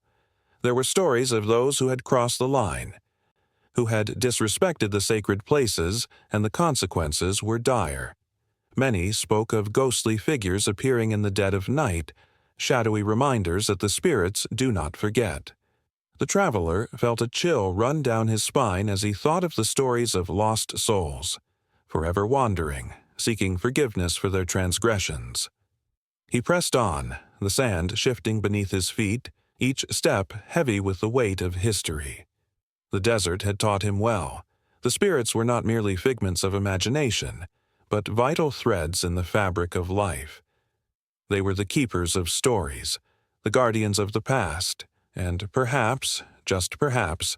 There were stories of those who had crossed the line, who had disrespected the sacred places, and the consequences were dire. Many spoke of ghostly figures appearing in the dead of night, shadowy reminders that the spirits do not forget. The traveler felt a chill run down his spine as he thought of the stories of lost souls, forever wandering, seeking forgiveness for their transgressions. He pressed on, the sand shifting beneath his feet, each step heavy with the weight of history. The desert had taught him well. The spirits were not merely figments of imagination, but vital threads in the fabric of life. They were the keepers of stories, the guardians of the past, and perhaps, just perhaps,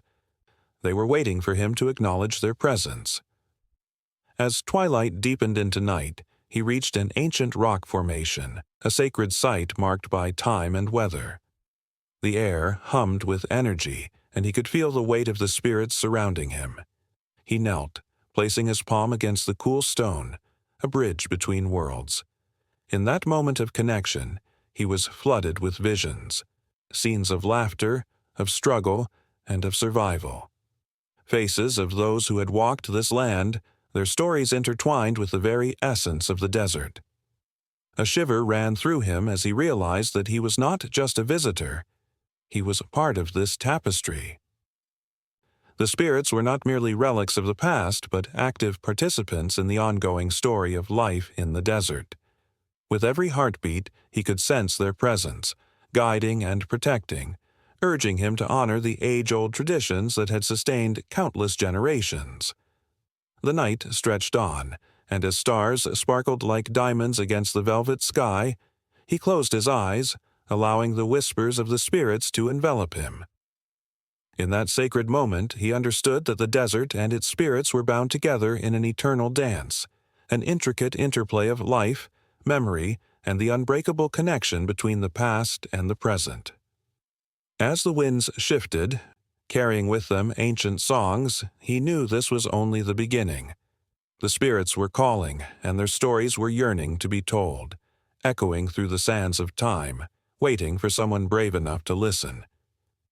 they were waiting for him to acknowledge their presence. As twilight deepened into night, he reached an ancient rock formation, a sacred site marked by time and weather. The air hummed with energy, and he could feel the weight of the spirits surrounding him. He knelt, placing his palm against the cool stone, a bridge between worlds. In that moment of connection, he was flooded with visions, scenes of laughter, of struggle, and of survival. Faces of those who had walked this land, their stories intertwined with the very essence of the desert. A shiver ran through him as he realized that he was not just a visitor, he was a part of this tapestry. The spirits were not merely relics of the past, but active participants in the ongoing story of life in the desert. With every heartbeat, he could sense their presence, guiding and protecting, urging him to honor the age-old traditions that had sustained countless generations. The night stretched on, and as stars sparkled like diamonds against the velvet sky, he closed his eyes, allowing the whispers of the spirits to envelop him. In that sacred moment, he understood that the desert and its spirits were bound together in an eternal dance, an intricate interplay of life, memory, and the unbreakable connection between the past and the present. As the winds shifted, carrying with them ancient songs, he knew this was only the beginning. The spirits were calling, and their stories were yearning to be told, echoing through the sands of time, waiting for someone brave enough to listen.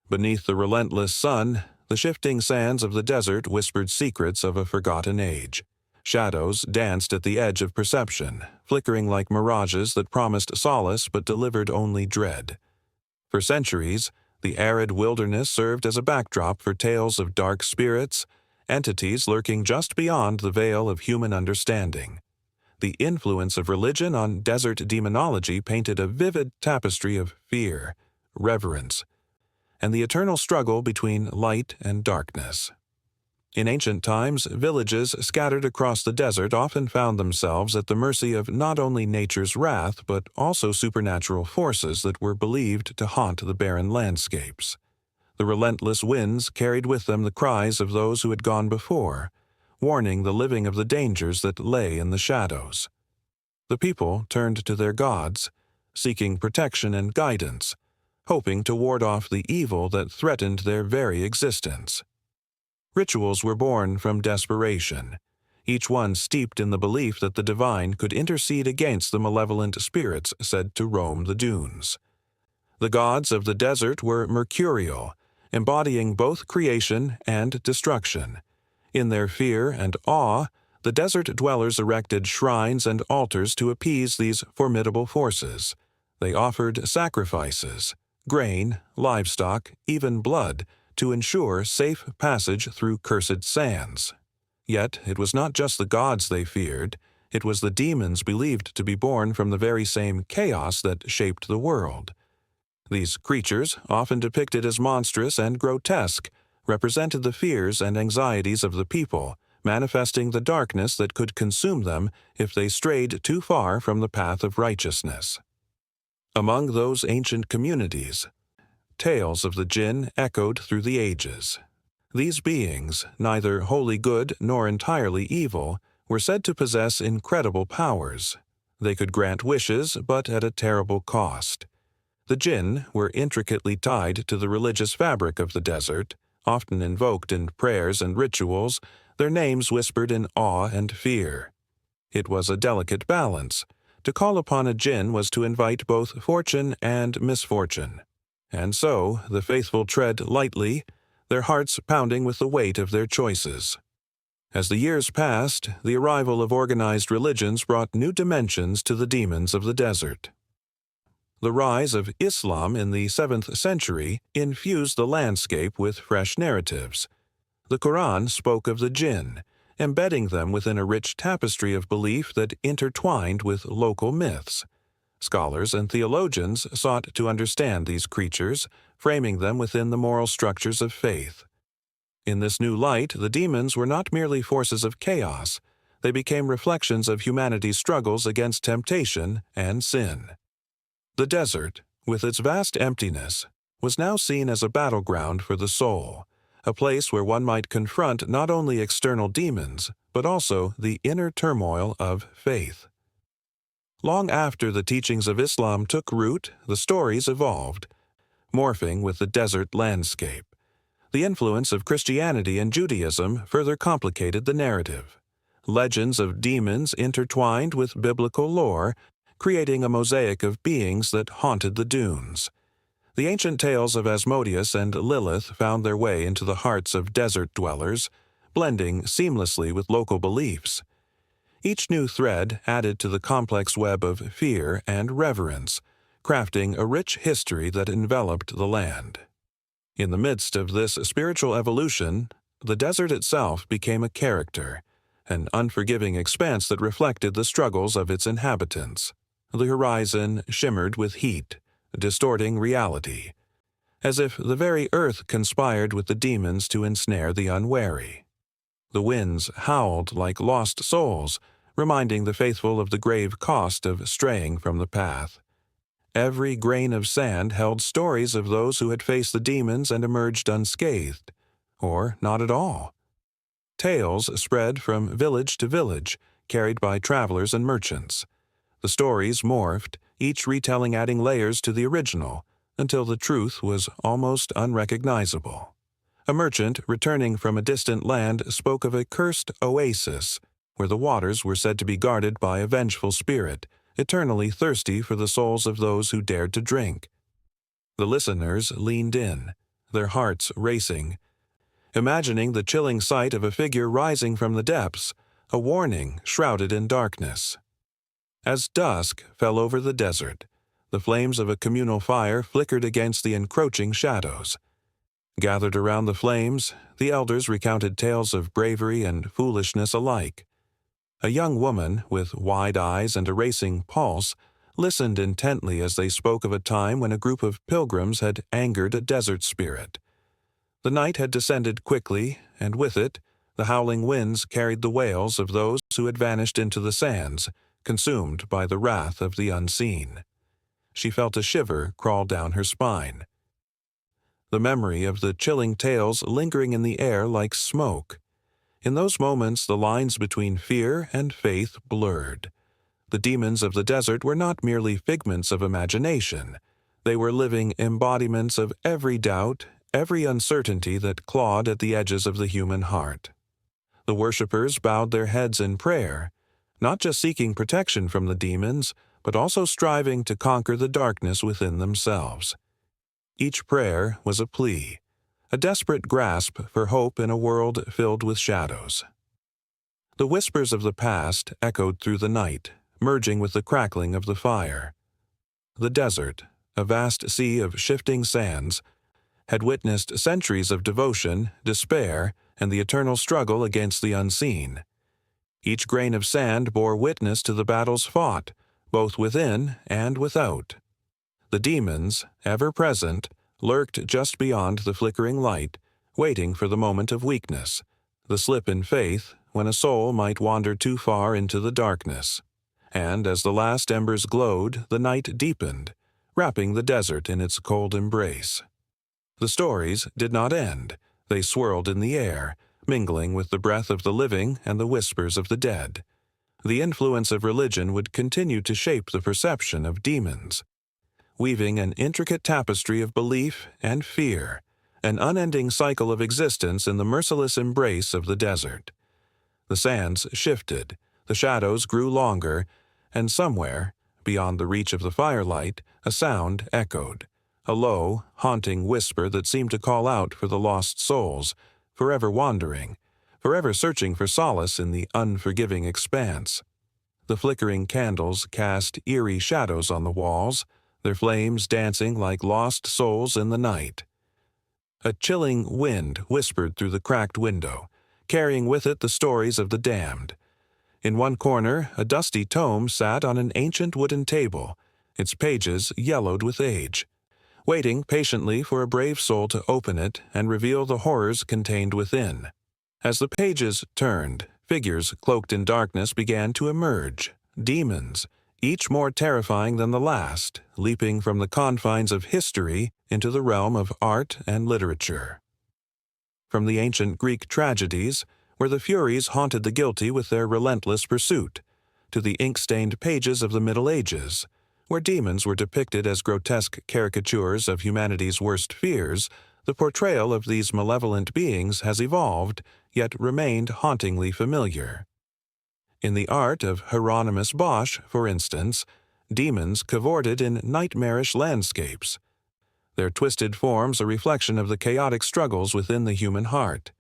Beneath the relentless sun, the shifting sands of the desert whispered secrets of a forgotten age. Shadows danced at the edge of perception, flickering like mirages that promised solace but delivered only dread. For centuries, the arid wilderness served as a backdrop for tales of dark spirits, entities lurking just beyond the veil of human understanding. The influence of religion on desert demonology painted a vivid tapestry of fear, reverence, and the eternal struggle between light and darkness. In ancient times, villages scattered across the desert often found themselves at the mercy of not only nature's wrath but also supernatural forces that were believed to haunt the barren landscapes. The relentless winds carried with them the cries of those who had gone before, warning the living of the dangers that lay in the shadows. The people turned to their gods, seeking protection and guidance, hoping to ward off the evil that threatened their very existence. Rituals were born from desperation, each one steeped in the belief that the divine could intercede against the malevolent spirits said to roam the dunes. The gods of the desert were mercurial, embodying both creation and destruction. In their fear and awe, the desert dwellers erected shrines and altars to appease these formidable forces. They offered sacrifices, grain, livestock, even blood, to ensure safe passage through cursed sands. Yet it was not just the gods they feared, it was the demons believed to be born from the very same chaos that shaped the world. These creatures, often depicted as monstrous and grotesque, represented the fears and anxieties of the people, manifesting the darkness that could consume them if they strayed too far from the path of righteousness. Among those ancient communities, tales of the djinn echoed through the ages. These beings, neither wholly good nor entirely evil, were said to possess incredible powers. They could grant wishes, but at a terrible cost. The djinn were intricately tied to the religious fabric of the desert, often invoked in prayers and rituals, their names whispered in awe and fear. It was a delicate balance. To call upon a djinn was to invite both fortune and misfortune. And so, the faithful tread lightly, their hearts pounding with the weight of their choices. As the years passed, the arrival of organized religions brought new dimensions to the demons of the desert. The rise of Islam in the 7th century infused the landscape with fresh narratives. The Quran spoke of the jinn, embedding them within a rich tapestry of belief that intertwined with local myths. Scholars and theologians sought to understand these creatures, framing them within the moral structures of faith. In this new light, the demons were not merely forces of chaos, they became reflections of humanity's struggles against temptation and sin. The desert, with its vast emptiness, was now seen as a battleground for the soul, a place where one might confront not only external demons, but also the inner turmoil of faith. Long after the teachings of Islam took root, the stories evolved, morphing with the desert landscape. The influence of Christianity and Judaism further complicated the narrative. Legends of demons intertwined with biblical lore, creating a mosaic of beings that haunted the dunes. The ancient tales of Asmodeus and Lilith found their way into the hearts of desert dwellers, blending seamlessly with local beliefs. Each new thread added to the complex web of fear and reverence, crafting a rich history that enveloped the land. In the midst of this spiritual evolution, the desert itself became a character, an unforgiving expanse that reflected the struggles of its inhabitants. The horizon shimmered with heat, distorting reality, as if the very earth conspired with the demons to ensnare the unwary. The winds howled like lost souls, reminding the faithful of the grave cost of straying from the path. Every grain of sand held stories of those who had faced the demons and emerged unscathed, or not at all. Tales spread from village to village, carried by travelers and merchants. The stories morphed, each retelling adding layers to the original, until the truth was almost unrecognizable. A merchant returning from a distant land spoke of a cursed oasis, where the waters were said to be guarded by a vengeful spirit, eternally thirsty for the souls of those who dared to drink. The listeners leaned in, their hearts racing, imagining the chilling sight of a figure rising from the depths, a warning shrouded in darkness. As dusk fell over the desert, the flames of a communal fire flickered against the encroaching shadows. Gathered around the flames, the elders recounted tales of bravery and foolishness alike. A young woman, with wide eyes and a racing pulse, listened intently as they spoke of a time when a group of pilgrims had angered a desert spirit. The night had descended quickly, and with it, the howling winds carried the wails of those who had vanished into the sands, consumed by the wrath of the unseen. She felt a shiver crawl down her spine. The memory of the chilling tales lingering in the air like smoke. In those moments, the lines between fear and faith blurred. The demons of the desert were not merely figments of imagination. They were living embodiments of every doubt, every uncertainty that clawed at the edges of the human heart. The worshippers bowed their heads in prayer, not just seeking protection from the demons, but also striving to conquer the darkness within themselves. Each prayer was a plea, a desperate grasp for hope in a world filled with shadows. The whispers of the past echoed through the night, merging with the crackling of the fire. The desert, a vast sea of shifting sands, had witnessed centuries of devotion, despair, and the eternal struggle against the unseen. Each grain of sand bore witness to the battles fought, both within and without. The demons, ever present, lurked just beyond the flickering light, waiting for the moment of weakness, the slip in faith when a soul might wander too far into the darkness. And as the last embers glowed, the night deepened, wrapping the desert in its cold embrace. The stories did not end. They swirled in the air, mingling with the breath of the living and the whispers of the dead. The influence of religion would continue to shape the perception of demons, weaving an intricate tapestry of belief and fear, an unending cycle of existence in the merciless embrace of the desert. The sands shifted, the shadows grew longer, and somewhere, beyond the reach of the firelight, a sound echoed, a low, haunting whisper that seemed to call out for the lost souls, forever wandering, forever searching for solace in the unforgiving expanse. The flickering candles cast eerie shadows on the walls, their flames dancing like lost souls in the night. A chilling wind whispered through the cracked window, carrying with it the stories of the damned. In one corner, a dusty tome sat on an ancient wooden table, its pages yellowed with age, waiting patiently for a brave soul to open it and reveal the horrors contained within. As the pages turned, figures cloaked in darkness began to emerge, demons, each more terrifying than the last, leaping from the confines of history into the realm of art and literature. From the ancient Greek tragedies, where the Furies haunted the guilty with their relentless pursuit, to the ink-stained pages of the Middle Ages, where demons were depicted as grotesque caricatures of humanity's worst fears, the portrayal of these malevolent beings has evolved, yet remained hauntingly familiar. In the art of Hieronymus Bosch, for instance, demons cavorted in nightmarish landscapes. their twisted forms a reflection of the chaotic struggles within the human heart.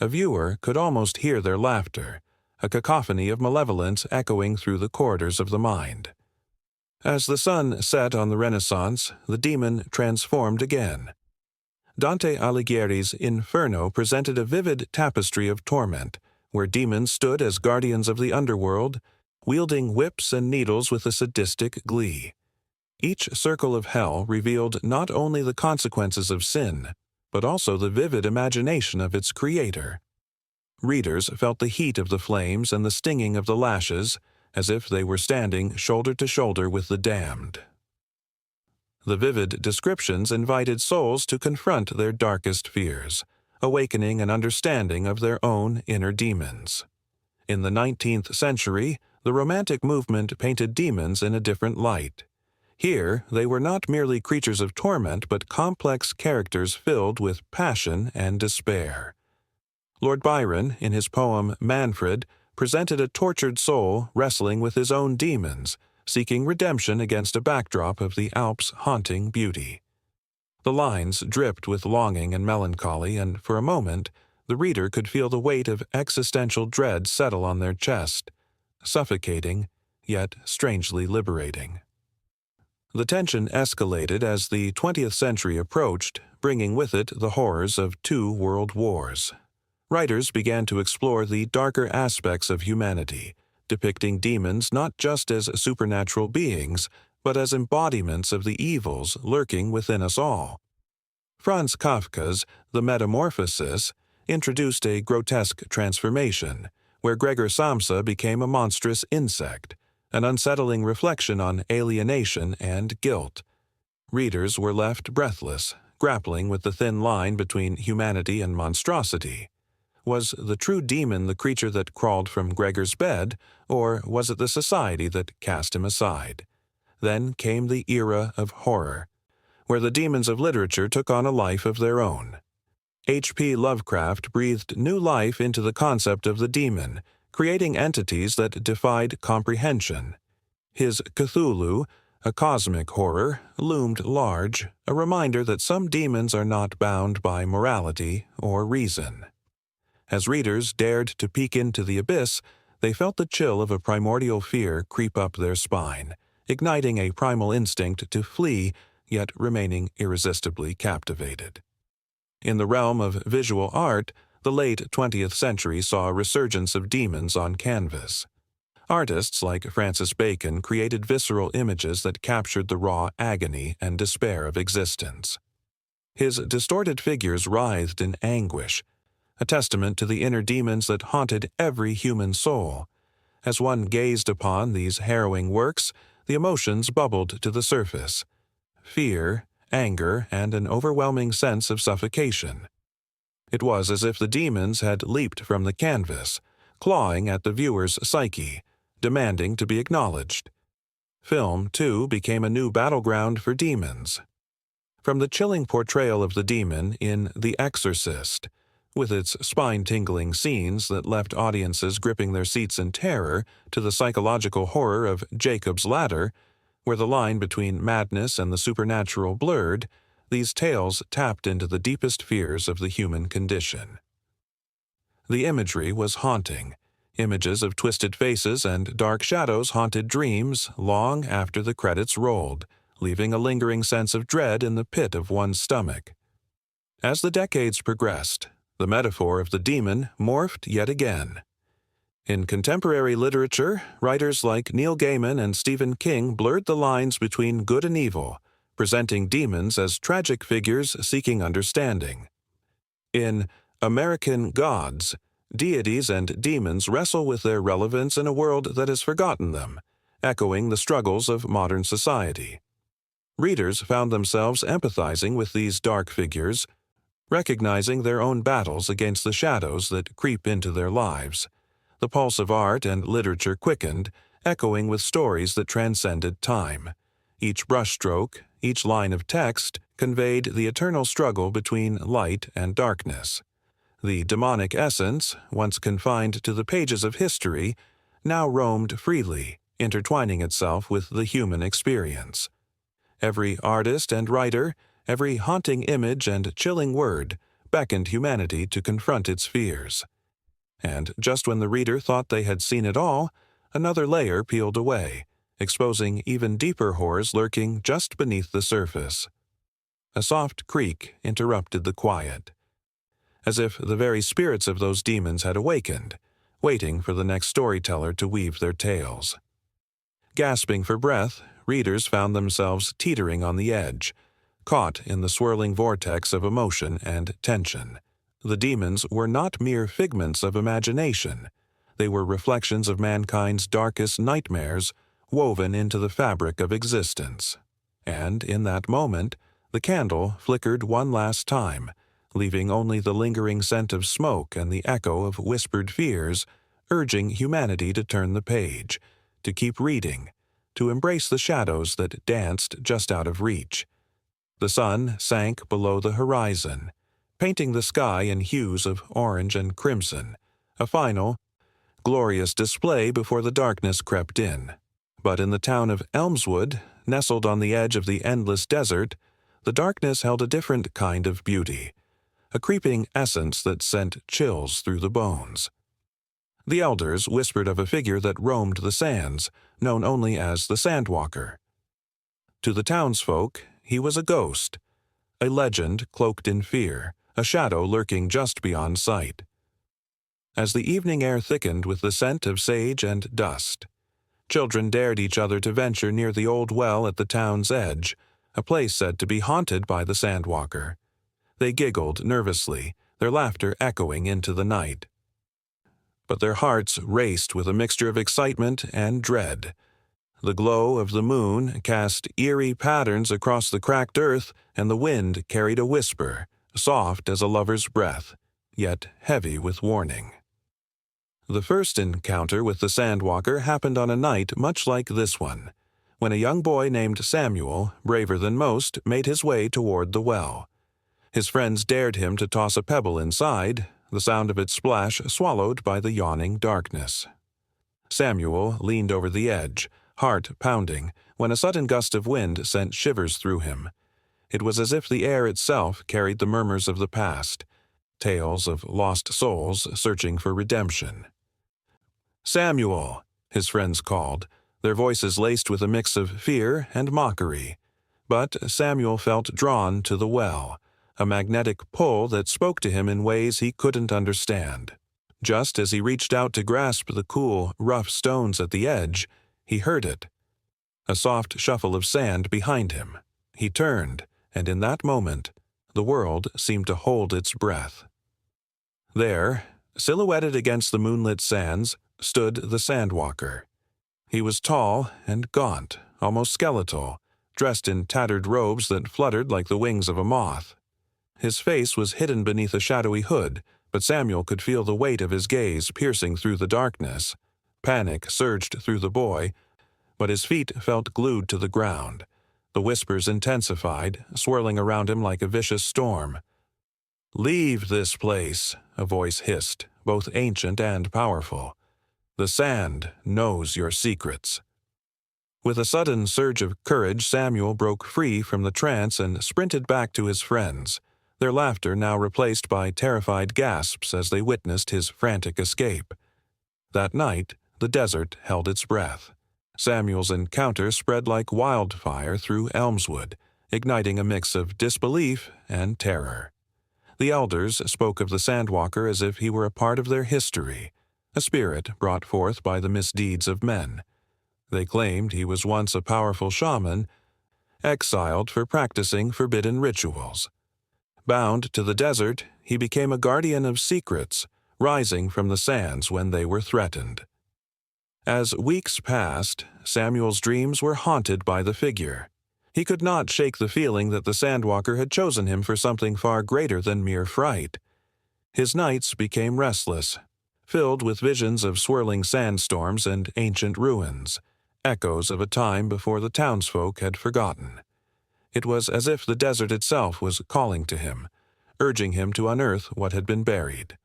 A viewer could almost hear their laughter, a cacophony of malevolence echoing through the corridors of the mind. As the sun set on the Renaissance, the demon transformed again. Dante Alighieri's Inferno presented a vivid tapestry of torment, where demons stood as guardians of the underworld, wielding whips and needles with a sadistic glee. Each circle of hell revealed not only the consequences of sin, but also the vivid imagination of its creator. Readers felt the heat of the flames and the stinging of the lashes, as if they were standing shoulder to shoulder with the damned. The vivid descriptions invited souls to confront their darkest fears, awakening an understanding of their own inner demons. In the 19th century, the Romantic movement painted demons in a different light. Here, they were not merely creatures of torment, but complex characters filled with passion and despair. Lord Byron, in his poem Manfred, presented a tortured soul wrestling with his own demons, seeking redemption against a backdrop of the Alps' haunting beauty. The lines dripped with longing and melancholy, and for a moment, the reader could feel the weight of existential dread settle on their chest, suffocating, yet strangely liberating. The tension escalated as the 20th century approached, bringing with it the horrors of 2 world wars. Writers began to explore the darker aspects of humanity, depicting demons not just as supernatural beings, but as embodiments of the evils lurking within us all. Franz Kafka's The Metamorphosis introduced a grotesque transformation, where Gregor Samsa became a monstrous insect, an unsettling reflection on alienation and guilt. Readers were left breathless, grappling with the thin line between humanity and monstrosity. Was the true demon the creature that crawled from Gregor's bed, or was it the society that cast him aside? Then came the era of horror, where the demons of literature took on a life of their own. H.P. Lovecraft breathed new life into the concept of the demon, creating entities that defied comprehension. His Cthulhu, a cosmic horror, loomed large, a reminder that some demons are not bound by morality or reason. As readers dared to peek into the abyss, they felt the chill of a primordial fear creep up their spine, igniting a primal instinct to flee, yet remaining irresistibly captivated. In the realm of visual art, the late 20th century saw a resurgence of demons on canvas. Artists like Francis Bacon created visceral images that captured the raw agony and despair of existence. His distorted figures writhed in anguish, a testament to the inner demons that haunted every human soul. As one gazed upon these harrowing works, the emotions bubbled to the surface: fear, anger, and an overwhelming sense of suffocation. It was as if the demons had leaped from the canvas, clawing at the viewer's psyche, demanding to be acknowledged. Film, too, became a new battleground for demons. From the chilling portrayal of the demon in The Exorcist, with its spine-tingling scenes that left audiences gripping their seats in terror, to the psychological horror of Jacob's Ladder, where the line between madness and the supernatural blurred, these tales tapped into the deepest fears of the human condition. The imagery was haunting. Images of twisted faces and dark shadows haunted dreams long after the credits rolled, leaving a lingering sense of dread in the pit of one's stomach. As the decades progressed, the metaphor of the demon morphed yet again. In contemporary literature, writers like Neil Gaiman and Stephen King blurred the lines between good and evil, presenting demons as tragic figures seeking understanding. In American Gods, deities and demons wrestle with their relevance in a world that has forgotten them, echoing the struggles of modern society. Readers found themselves empathizing with these dark figures, recognizing their own battles against the shadows that creep into their lives. The pulse of art and literature quickened, echoing with stories that transcended time. Each brushstroke, each line of text, conveyed the eternal struggle between light and darkness. The demonic essence, once confined to the pages of history, now roamed freely, intertwining itself with the human experience. Every artist and writer, Every haunting image and chilling word beckoned humanity to confront its fears. And just when the reader thought they had seen it all, another layer peeled away, exposing even deeper horrors lurking just beneath the surface. A soft creak interrupted the quiet, as if the very spirits of those demons had awakened, waiting for the next storyteller to weave their tales. Gasping for breath, readers found themselves teetering on the edge, caught in the swirling vortex of emotion and tension. The demons were not mere figments of imagination. They were reflections of mankind's darkest nightmares woven into the fabric of existence. And in that moment, the candle flickered one last time, leaving only the lingering scent of smoke and the echo of whispered fears, urging humanity to turn the page, to keep reading, to embrace the shadows that danced just out of reach. The sun sank below the horizon, painting the sky in hues of orange and crimson, a final, glorious display before the darkness crept in. But in the town of Elmswood, nestled on the edge of the endless desert, the darkness held a different kind of beauty, a creeping essence that sent chills through the bones. The elders whispered of a figure that roamed the sands, known only as the Sandwalker. To the townsfolk, he was a ghost, a legend cloaked in fear, a shadow lurking just beyond sight. As the evening air thickened with the scent of sage and dust, children dared each other to venture near the old well at the town's edge, a place said to be haunted by the Sandwalker. They giggled nervously, their laughter echoing into the night. But their hearts raced with a mixture of excitement and dread. The glow of the moon cast eerie patterns across the cracked earth, and the wind carried a whisper, soft as a lover's breath, yet heavy with warning. The first encounter with the Sandwalker happened on a night much like this one, when a young boy named Samuel, braver than most, made his way toward the well. His friends dared him to toss a pebble inside, the sound of its splash swallowed by the yawning darkness. Samuel leaned over the edge, heart pounding, when a sudden gust of wind sent shivers through him. It was as if the air itself carried the murmurs of the past, tales of lost souls searching for redemption. "Samuel," his friends called, their voices laced with a mix of fear and mockery. But Samuel felt drawn to the well, a magnetic pull that spoke to him in ways he couldn't understand. Just as he reached out to grasp the cool, rough stones at the edge, he heard it. A soft shuffle of sand behind him. He turned, and in that moment, the world seemed to hold its breath. There, silhouetted against the moonlit sands, stood the Sandwalker. He was tall and gaunt, almost skeletal, dressed in tattered robes that fluttered like the wings of a moth. His face was hidden beneath a shadowy hood, but Samuel could feel the weight of his gaze piercing through the darkness. Panic surged through the boy, but his feet felt glued to the ground. The whispers intensified, swirling around him like a vicious storm. "Leave this place," a voice hissed, both ancient and powerful. "The sand knows your secrets." With a sudden surge of courage, Samuel broke free from the trance and sprinted back to his friends, their laughter now replaced by terrified gasps as they witnessed his frantic escape. That night, the desert held its breath. Samuel's encounter spread like wildfire through Elmswood, igniting a mix of disbelief and terror. The elders spoke of the Sandwalker as if he were a part of their history, a spirit brought forth by the misdeeds of men. They claimed he was once a powerful shaman, exiled for practicing forbidden rituals. Bound to the desert, he became a guardian of secrets, rising from the sands when they were threatened. As weeks passed, Samuel's dreams were haunted by the figure. He could not shake the feeling that the Sandwalker had chosen him for something far greater than mere fright. His nights became restless, filled with visions of swirling sandstorms and ancient ruins, echoes of a time before the townsfolk had forgotten. It was as if the desert itself was calling to him, urging him to unearth what had been buried.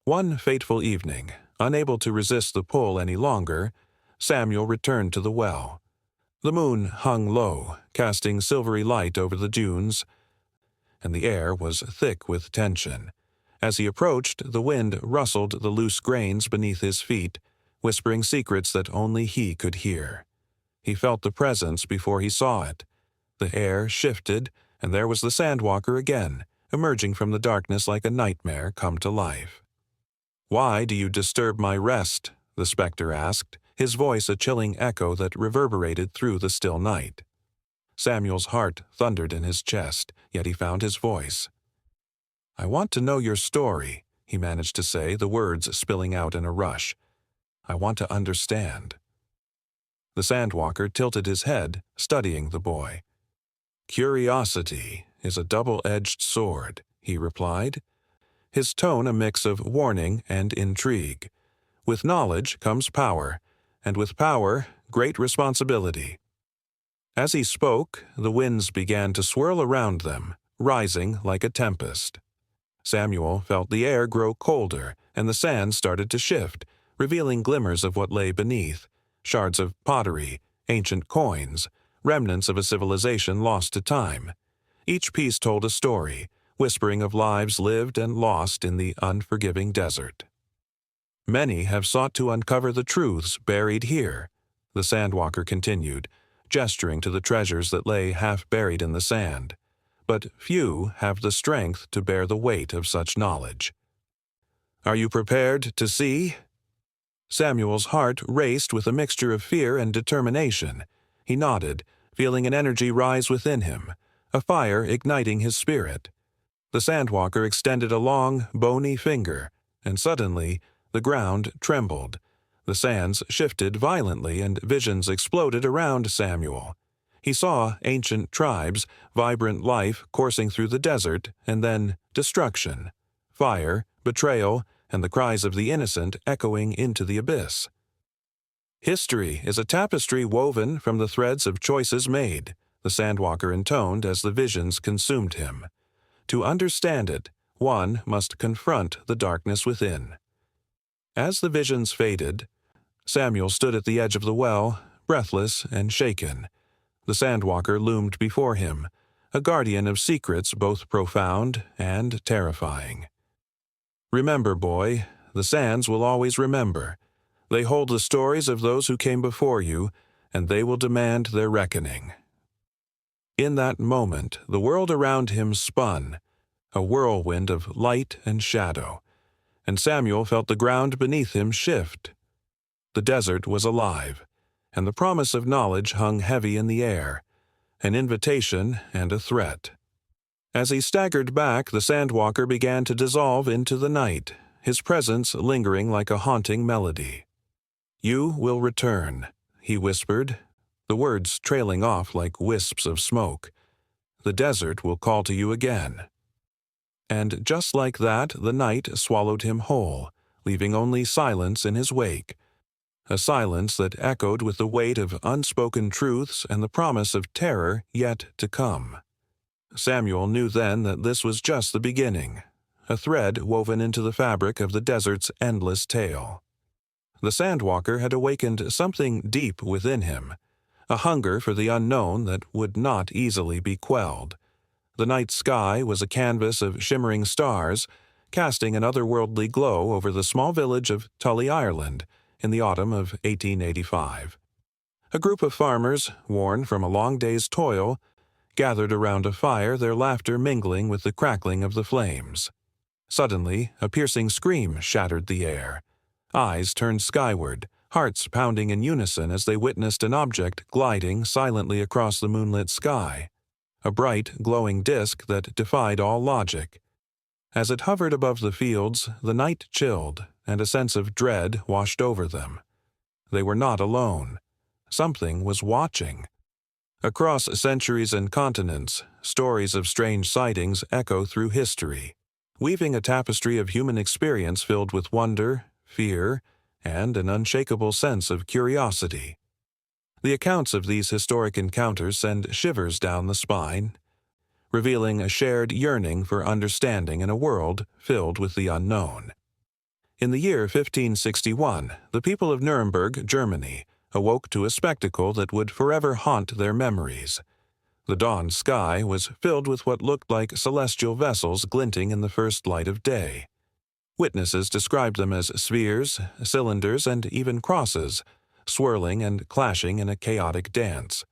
One fateful evening, unable to resist the pull any longer, Samuel returned to the well. The moon hung low, casting silvery light over the dunes, and the air was thick with tension. As he approached, the wind rustled the loose grains beneath his feet, whispering secrets that only he could hear. He felt the presence before he saw it. The air shifted, and there was the Sandwalker again, emerging from the darkness like a nightmare come to life. "Why do you disturb my rest?" the specter asked, his voice a chilling echo that reverberated through the still night. Samuel's heart thundered in his chest, yet he found his voice. "I want to know your story," he managed to say, the words spilling out in a rush. "I want to understand." The Sandwalker tilted his head, studying the boy. "Curiosity is a double-edged sword," he replied, his tone a mix of warning and intrigue. "With knowledge comes power, and with power, great responsibility." As he spoke, the winds began to swirl around them, rising like a tempest. Samuel felt the air grow colder, and the sand started to shift, revealing glimmers of what lay beneath, shards of pottery, ancient coins, remnants of a civilization lost to time. Each piece told a story, whispering of lives lived and lost in the unforgiving desert. "Many have sought to uncover the truths buried here," the Sandwalker continued, gesturing to the treasures that lay half-buried in the sand. "But few have the strength to bear the weight of such knowledge. Are you prepared to see?" Samuel's heart raced with a mixture of fear and determination. He nodded, feeling an energy rise within him, a fire igniting his spirit. The Sandwalker extended a long, bony finger, and suddenly the ground trembled. The sands shifted violently and visions exploded around Samuel. He saw ancient tribes, vibrant life coursing through the desert, and then destruction, fire, betrayal, and the cries of the innocent echoing into the abyss. "History is a tapestry woven from the threads of choices made," the Sandwalker intoned as the visions consumed him. "To understand it, one must confront the darkness within." As the visions faded, Samuel stood at the edge of the well, breathless and shaken. The Sandwalker loomed before him, a guardian of secrets both profound and terrifying. "Remember, boy, the sands will always remember. They hold the stories of those who came before you, and they will demand their reckoning." In that moment, the world around him spun, a whirlwind of light and shadow, and Samuel felt the ground beneath him shift. The desert was alive, and the promise of knowledge hung heavy in the air, an invitation and a threat. As he staggered back, the Sandwalker began to dissolve into the night, his presence lingering like a haunting melody. "You will return," he whispered, the words trailing off like wisps of smoke. "The desert will call to you again." And just like that, the night swallowed him whole, leaving only silence in his wake, a silence that echoed with the weight of unspoken truths and the promise of terror yet to come. Samuel knew then that this was just the beginning, a thread woven into the fabric of the desert's endless tale. The Sandwalker had awakened something deep within him, a hunger for the unknown that would not easily be quelled. The night sky was a canvas of shimmering stars, casting an otherworldly glow over the small village of Tully, Ireland, in the autumn of 1885. A group of farmers, worn from a long day's toil, gathered around a fire, their laughter mingling with the crackling of the flames. Suddenly, a piercing scream shattered the air. Eyes turned skyward, hearts pounding in unison as they witnessed an object gliding silently across the moonlit sky, a bright, glowing disk that defied all logic. As it hovered above the fields, the night chilled, and a sense of dread washed over them. They were not alone. Something was watching. Across centuries and continents, stories of strange sightings echo through history, weaving a tapestry of human experience filled with wonder, fear, and an unshakable sense of curiosity. The accounts of these historic encounters send shivers down the spine, revealing a shared yearning for understanding in a world filled with the unknown. In the year 1561, the people of Nuremberg, Germany, awoke to a spectacle that would forever haunt their memories. The dawn sky was filled with what looked like celestial vessels glinting in the first light of day. Witnesses described them as spheres, cylinders, and even crosses, swirling and clashing in a chaotic dance.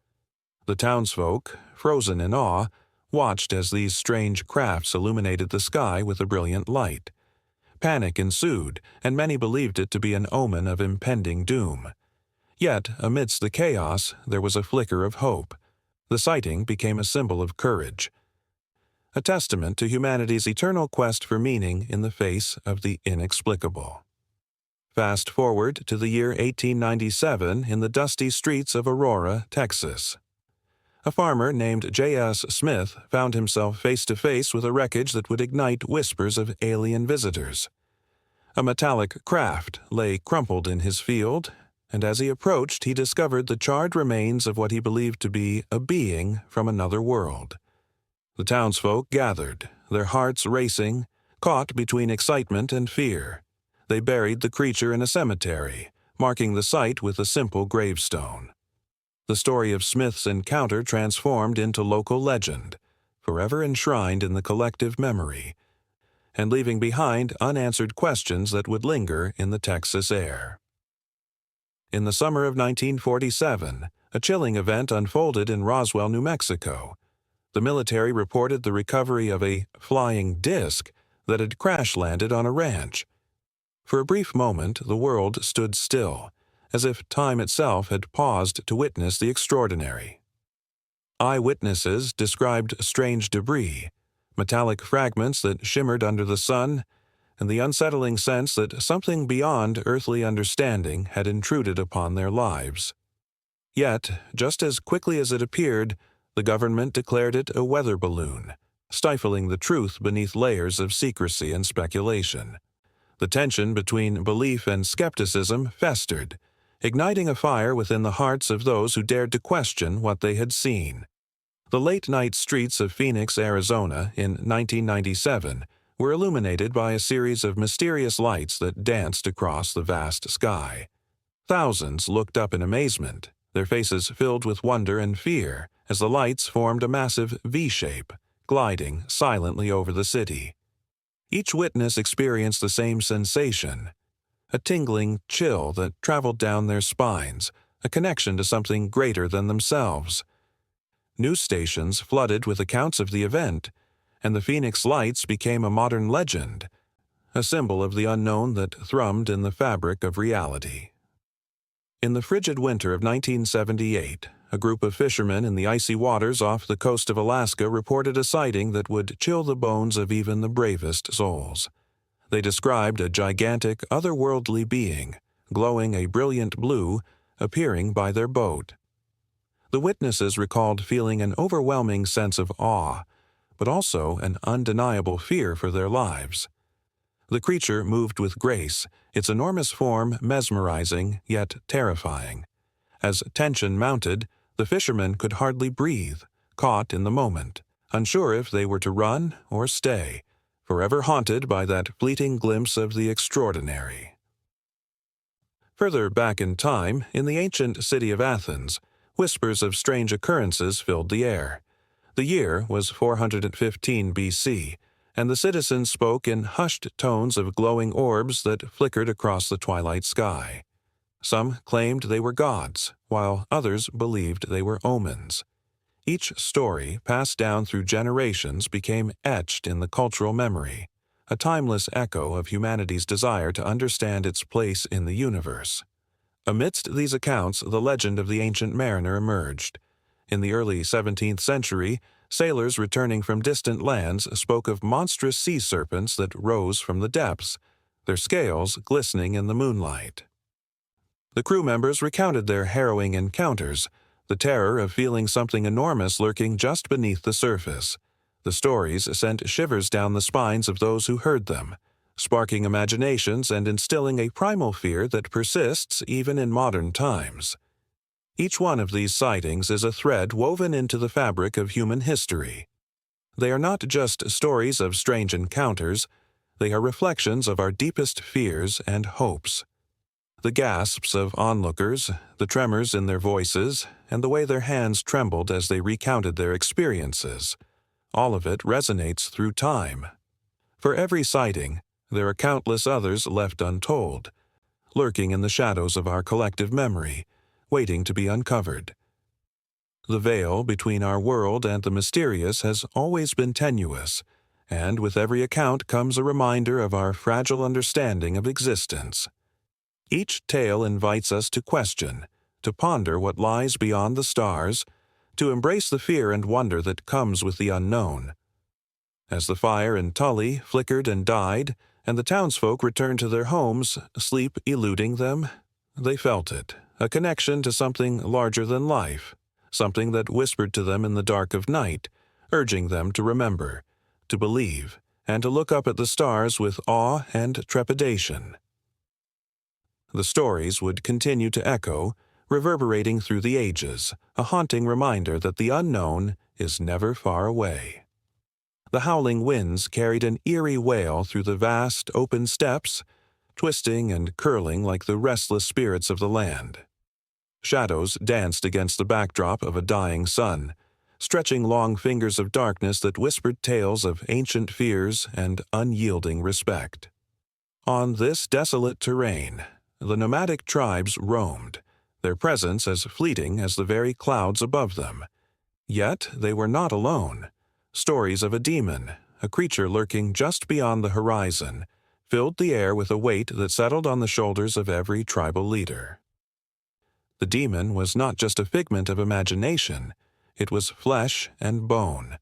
The townsfolk, frozen in awe, watched as these strange crafts illuminated the sky with a brilliant light. Panic ensued, and many believed it to be an omen of impending doom. Yet, amidst the chaos, there was a flicker of hope. The sighting became a symbol of courage, a testament to humanity's eternal quest for meaning in the face of the inexplicable. Fast forward to the year 1897 in the dusty streets of Aurora, Texas. A farmer named J.S. Smith found himself face to face with a wreckage that would ignite whispers of alien visitors. A metallic craft lay crumpled in his field, and as he approached, he discovered the charred remains of what he believed to be a being from another world. The townsfolk gathered, their hearts racing, caught between excitement and fear. They buried the creature in a cemetery, marking the site with a simple gravestone. The story of Smith's encounter transformed into local legend, forever enshrined in the collective memory, and leaving behind unanswered questions that would linger in the Texas air. In the summer of 1947, a chilling event unfolded in Roswell, New Mexico. The military reported the recovery of a flying disc that had crash-landed on a ranch. For a brief moment, the world stood still, as if time itself had paused to witness the extraordinary. Eyewitnesses described strange debris, metallic fragments that shimmered under the sun, and the unsettling sense that something beyond earthly understanding had intruded upon their lives. Yet, just as quickly as it appeared, the government declared it a weather balloon, stifling the truth beneath layers of secrecy and speculation. The tension between belief and skepticism festered, igniting a fire within the hearts of those who dared to question what they had seen. The late-night streets of Phoenix, Arizona, in 1997 were illuminated by a series of mysterious lights that danced across the vast sky. Thousands looked up in amazement, their faces filled with wonder and fear, as the lights formed a massive V-shape, gliding silently over the city. Each witness experienced the same sensation, a tingling chill that traveled down their spines, a connection to something greater than themselves. News stations flooded with accounts of the event, and the Phoenix Lights became a modern legend, a symbol of the unknown that thrummed in the fabric of reality. In the frigid winter of 1978, a group of fishermen in the icy waters off the coast of Alaska reported a sighting that would chill the bones of even the bravest souls. They described a gigantic, otherworldly being, glowing a brilliant blue, appearing by their boat. The witnesses recalled feeling an overwhelming sense of awe, but also an undeniable fear for their lives. The creature moved with grace, its enormous form mesmerizing yet terrifying. As tension mounted, the fishermen could hardly breathe, caught in the moment, unsure if they were to run or stay, forever haunted by that fleeting glimpse of the extraordinary. Further back in time, in the ancient city of Athens, whispers of strange occurrences filled the air. The year was 415 B.C., and the citizens spoke in hushed tones of glowing orbs that flickered across the twilight sky. Some claimed they were gods, while others believed they were omens. Each story, passed down through generations, became etched in the cultural memory, a timeless echo of humanity's desire to understand its place in the universe. Amidst these accounts, the legend of the ancient mariner emerged. In the early 17th century, sailors returning from distant lands spoke of monstrous sea serpents that rose from the depths, their scales glistening in the moonlight. The crew members recounted their harrowing encounters, the terror of feeling something enormous lurking just beneath the surface. The stories sent shivers down the spines of those who heard them, sparking imaginations and instilling a primal fear that persists even in modern times. Each one of these sightings is a thread woven into the fabric of human history. They are not just stories of strange encounters, they are reflections of our deepest fears and hopes. The gasps of onlookers, the tremors in their voices, and the way their hands trembled as they recounted their experiences, all of it resonates through time. For every sighting, there are countless others left untold, lurking in the shadows of our collective memory, waiting to be uncovered. The veil between our world and the mysterious has always been tenuous, and with every account comes a reminder of our fragile understanding of existence. Each tale invites us to question, to ponder what lies beyond the stars, to embrace the fear and wonder that comes with the unknown. As the fire in Tully flickered and died, and the townsfolk returned to their homes, sleep eluding them, they felt it, a connection to something larger than life, something that whispered to them in the dark of night, urging them to remember, to believe, and to look up at the stars with awe and trepidation. The stories would continue to echo, reverberating through the ages, a haunting reminder that the unknown is never far away. The howling winds carried an eerie wail through the vast, open steppes, twisting and curling like the restless spirits of the land. Shadows danced against the backdrop of a dying sun, stretching long fingers of darkness that whispered tales of ancient fears and unyielding respect. On this desolate terrain, the nomadic tribes roamed, their presence as fleeting as the very clouds above them. Yet they were not alone. Stories of a demon, a creature lurking just beyond the horizon, filled the air with a weight that settled on the shoulders of every tribal leader. The demon was not just a figment of imagination, it was flesh and bone,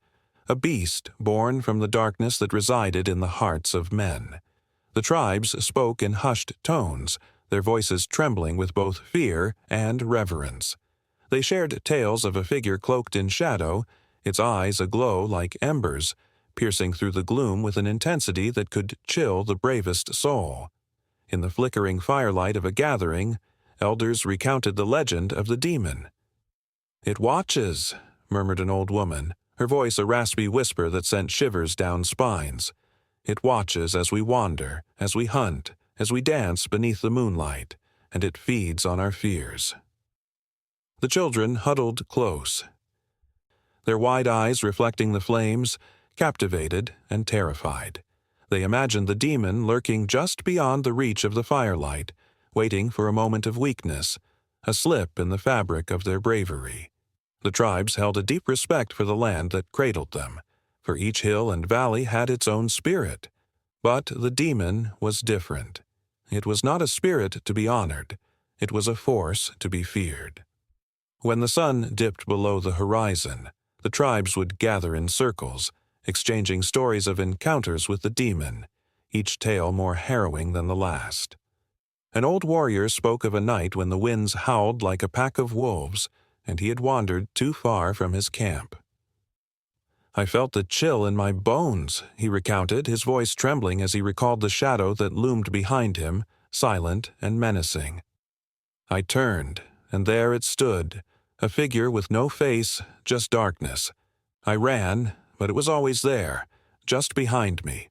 a beast born from the darkness that resided in the hearts of men. The tribes spoke in hushed tones, their voices trembling with both fear and reverence. They shared tales of a figure cloaked in shadow, its eyes aglow like embers, piercing through the gloom with an intensity that could chill the bravest soul. In the flickering firelight of a gathering, elders recounted the legend of the demon. "It watches," murmured an old woman, her voice a raspy whisper that sent shivers down spines. "It watches as we wander, as we hunt, as we dance beneath the moonlight, and it feeds on our fears." The children huddled close, their wide eyes reflecting the flames, captivated and terrified. They imagined the demon lurking just beyond the reach of the firelight, waiting for a moment of weakness, a slip in the fabric of their bravery. The tribes held a deep respect for the land that cradled them, for each hill and valley had its own spirit. But the demon was different. It was not a spirit to be honored. It was a force to be feared. When the sun dipped below the horizon, the tribes would gather in circles, exchanging stories of encounters with the demon, each tale more harrowing than the last. An old warrior spoke of a night when the winds howled like a pack of wolves, and he had wandered too far from his camp. "I felt the chill in my bones," he recounted, his voice trembling as he recalled the shadow that loomed behind him, silent and menacing. "I turned, and there it stood, a figure with no face, just darkness. I ran, but it was always there, just behind me."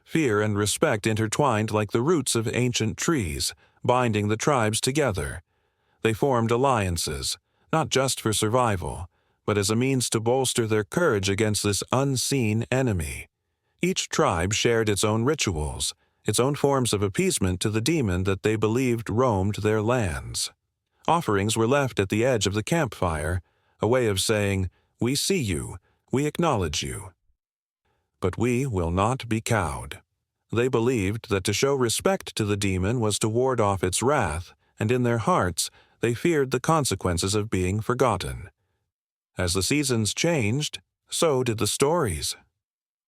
Fear and respect intertwined like the roots of ancient trees, binding the tribes together. They formed alliances, not just for survival, but as a means to bolster their courage against this unseen enemy. Each tribe shared its own rituals, its own forms of appeasement to the demon that they believed roamed their lands. Offerings were left at the edge of the campfire, a way of saying, "We see you, we acknowledge you. But we will not be cowed." They believed that to show respect to the demon was to ward off its wrath, and in their hearts they feared the consequences of being forgotten. As the seasons changed, so did the stories.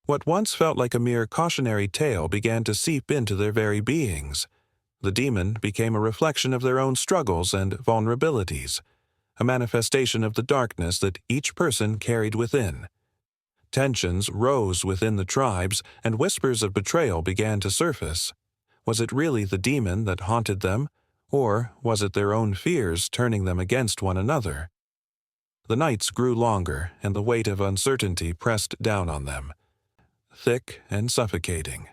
What once felt like a mere cautionary tale began to seep into their very beings. The demon became a reflection of their own struggles and vulnerabilities, a manifestation of the darkness that each person carried within. Tensions rose within the tribes, and whispers of betrayal began to surface. Was it really the demon that haunted them, or was it their own fears turning them against one another? The nights grew longer, and the weight of uncertainty pressed down on them, thick and suffocating.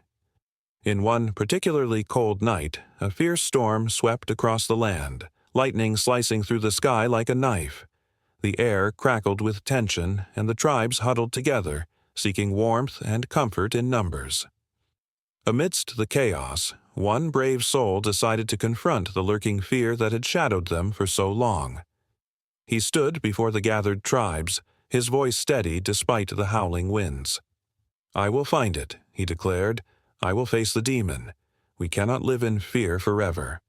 In one particularly cold night, a fierce storm swept across the land, lightning slicing through the sky like a knife. The air crackled with tension, and the tribes huddled together, seeking warmth and comfort in numbers. Amidst the chaos, one brave soul decided to confront the lurking fear that had shadowed them for so long. He stood before the gathered tribes, his voice steady despite the howling winds. "I will find it," he declared. "I will face the demon. We cannot live in fear forever."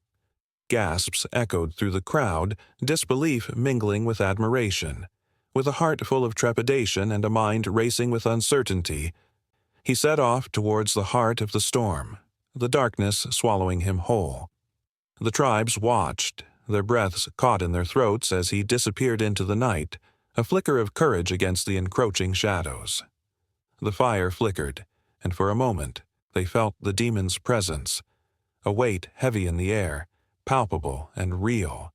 Gasps echoed through the crowd, disbelief mingling with admiration. With a heart full of trepidation and a mind racing with uncertainty, he set off towards the heart of the storm, the darkness swallowing him whole. The tribes watched, their breaths caught in their throats as he disappeared into the night, a flicker of courage against the encroaching shadows. The fire flickered, and for a moment they felt the demon's presence, a weight heavy in the air, palpable and real.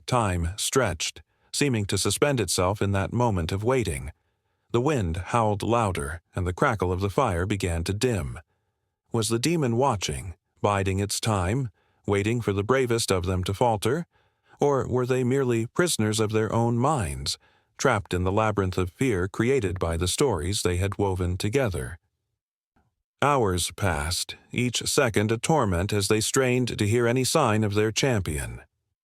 Time stretched, seeming to suspend itself in that moment of waiting. The wind howled louder, and the crackle of the fire began to dim. Was the demon watching, biding its time, waiting for the bravest of them to falter? Or were they merely prisoners of their own minds, trapped in the labyrinth of fear created by the stories they had woven together? Hours passed, each second a torment as they strained to hear any sign of their champion.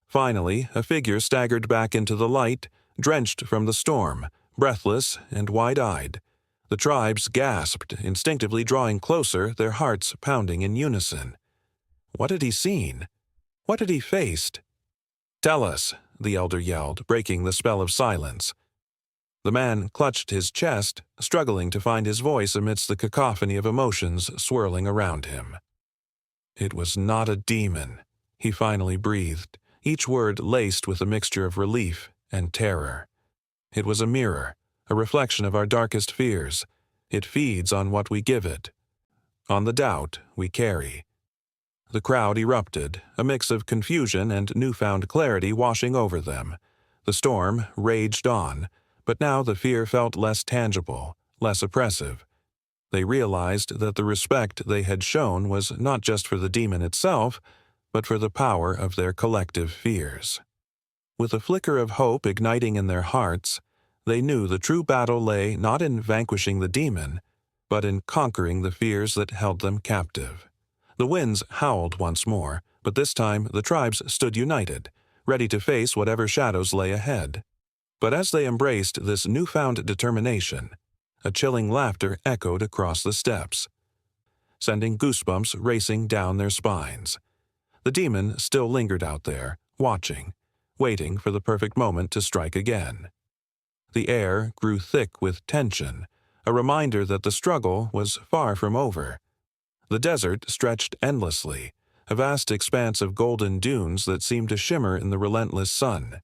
Finally, a figure staggered back into the light, drenched from the storm, breathless and wide-eyed. The tribes gasped, instinctively drawing closer, their hearts pounding in unison. What had he seen? What had he faced? "Tell us," the elder yelled, breaking the spell of silence. The man clutched his chest, struggling to find his voice amidst the cacophony of emotions swirling around him. "It was not a demon," he finally breathed, each word laced with a mixture of relief and terror. "It was a mirror, a reflection of our darkest fears. It feeds on what we give it, on the doubt we carry." The crowd erupted, a mix of confusion and newfound clarity washing over them. The storm raged on, but now the fear felt less tangible, less oppressive. They realized that the respect they had shown was not just for the demon itself, but for the power of their collective fears. With a flicker of hope igniting in their hearts, they knew the true battle lay not in vanquishing the demon, but in conquering the fears that held them captive. The winds howled once more, but this time the tribes stood united, ready to face whatever shadows lay ahead. But as they embraced this newfound determination, a chilling laughter echoed across the steppes, sending goosebumps racing down their spines. The demon still lingered out there, watching, waiting for the perfect moment to strike again. The air grew thick with tension, a reminder that the struggle was far from over. The desert stretched endlessly, a vast expanse of golden dunes that seemed to shimmer in the relentless sun.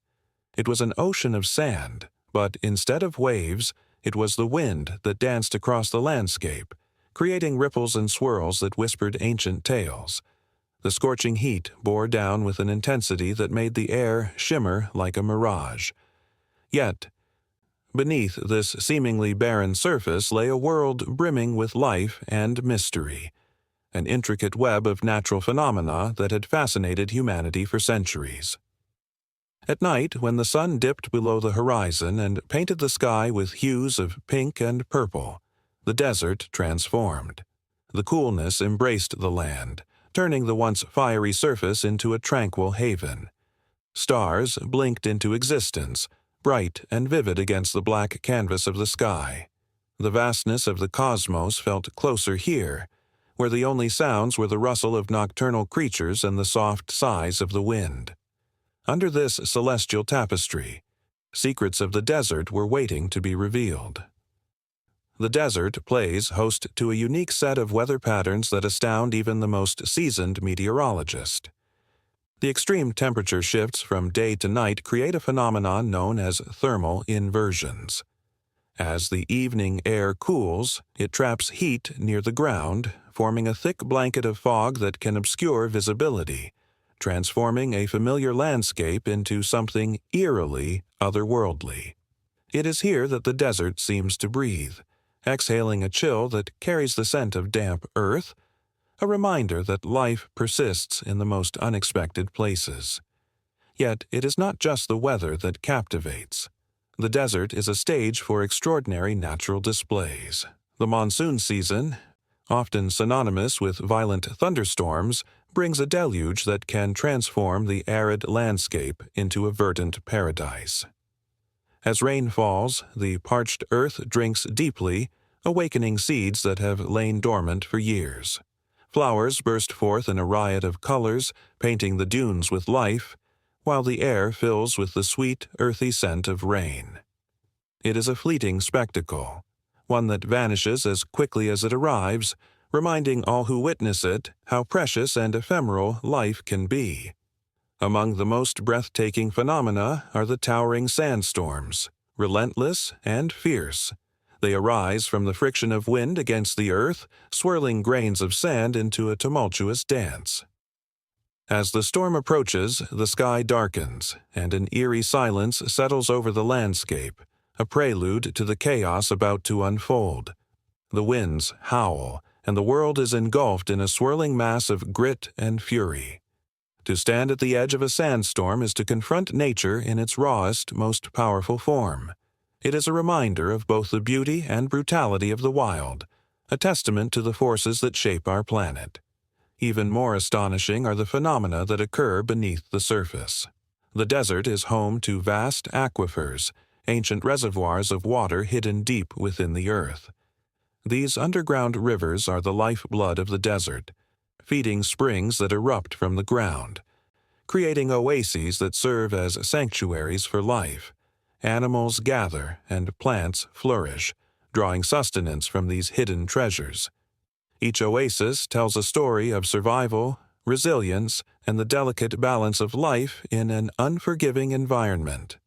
It was an ocean of sand, but instead of waves, it was the wind that danced across the landscape, creating ripples and swirls that whispered ancient tales. The scorching heat bore down with an intensity that made the air shimmer like a mirage. Yet, beneath this seemingly barren surface lay a world brimming with life and mystery, an intricate web of natural phenomena that had fascinated humanity for centuries. At night, when the sun dipped below the horizon and painted the sky with hues of pink and purple, the desert transformed. The coolness embraced the land, turning the once fiery surface into a tranquil haven. Stars blinked into existence, bright and vivid against the black canvas of the sky. The vastness of the cosmos felt closer here, where the only sounds were the rustle of nocturnal creatures and the soft sighs of the wind. Under this celestial tapestry, secrets of the desert were waiting to be revealed. The desert plays host to a unique set of weather patterns that astound even the most seasoned meteorologist. The extreme temperature shifts from day to night create a phenomenon known as thermal inversions. As the evening air cools, it traps heat near the ground, forming a thick blanket of fog that can obscure visibility, transforming a familiar landscape into something eerily otherworldly. It is here that the desert seems to breathe, exhaling a chill that carries the scent of damp earth, a reminder that life persists in the most unexpected places. Yet it is not just the weather that captivates. The desert is a stage for extraordinary natural displays. The monsoon season, often synonymous with violent thunderstorms, brings a deluge that can transform the arid landscape into a verdant paradise. As rain falls, the parched earth drinks deeply, awakening seeds that have lain dormant for years. Flowers burst forth in a riot of colors, painting the dunes with life, while the air fills with the sweet, earthy scent of rain. It is a fleeting spectacle, one that vanishes as quickly as it arrives, reminding all who witness it how precious and ephemeral life can be. Among the most breathtaking phenomena are the towering sandstorms, relentless and fierce. They arise from the friction of wind against the earth, swirling grains of sand into a tumultuous dance. As the storm approaches, the sky darkens, and an eerie silence settles over the landscape, a prelude to the chaos about to unfold. The winds howl, and the world is engulfed in a swirling mass of grit and fury. To stand at the edge of a sandstorm is to confront nature in its rawest, most powerful form. It is a reminder of both the beauty and brutality of the wild, a testament to the forces that shape our planet. Even more astonishing are the phenomena that occur beneath the surface. The desert is home to vast aquifers, ancient reservoirs of water hidden deep within the earth. These underground rivers are the lifeblood of the desert, feeding springs that erupt from the ground, creating oases that serve as sanctuaries for life. Animals gather and plants flourish, drawing sustenance from these hidden treasures. Each oasis tells a story of survival, resilience, and the delicate balance of life in an unforgiving environment.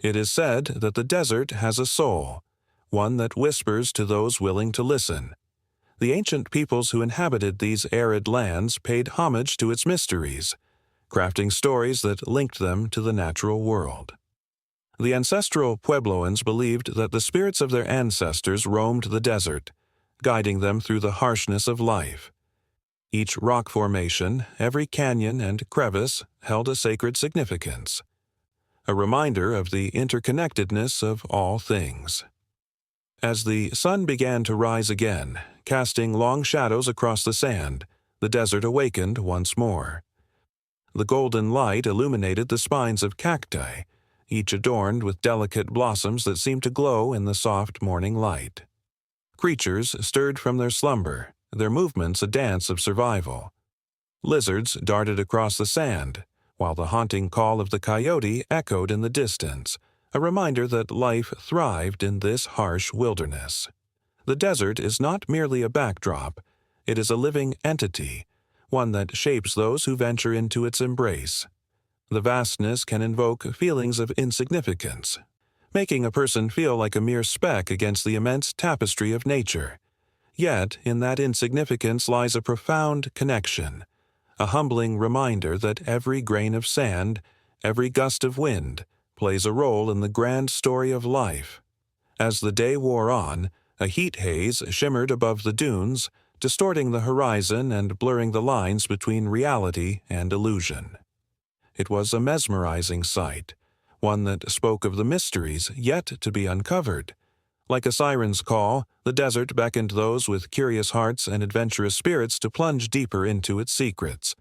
It is said that the desert has a soul, one that whispers to those willing to listen. The ancient peoples who inhabited these arid lands paid homage to its mysteries, crafting stories that linked them to the natural world. The ancestral Puebloans believed that the spirits of their ancestors roamed the desert, guiding them through the harshness of life. Each rock formation, every canyon and crevice held a sacred significance, a reminder of the interconnectedness of all things. As the sun began to rise again, casting long shadows across the sand, the desert awakened once more. The golden light illuminated the spines of cacti, each adorned with delicate blossoms that seemed to glow in the soft morning light. Creatures stirred from their slumber, their movements a dance of survival. Lizards darted across the sand, while the haunting call of the coyote echoed in the distance, a reminder that life thrived in this harsh wilderness. The desert is not merely a backdrop, it is a living entity, one that shapes those who venture into its embrace. The vastness can invoke feelings of insignificance, making a person feel like a mere speck against the immense tapestry of nature. Yet, in that insignificance lies a profound connection, a humbling reminder that every grain of sand, every gust of wind, plays a role in the grand story of life. As the day wore on, a heat haze shimmered above the dunes, distorting the horizon and blurring the lines between reality and illusion. It was a mesmerizing sight, one that spoke of the mysteries yet to be uncovered. Like a siren's call, the desert beckoned those with curious hearts and adventurous spirits to plunge deeper into its secrets.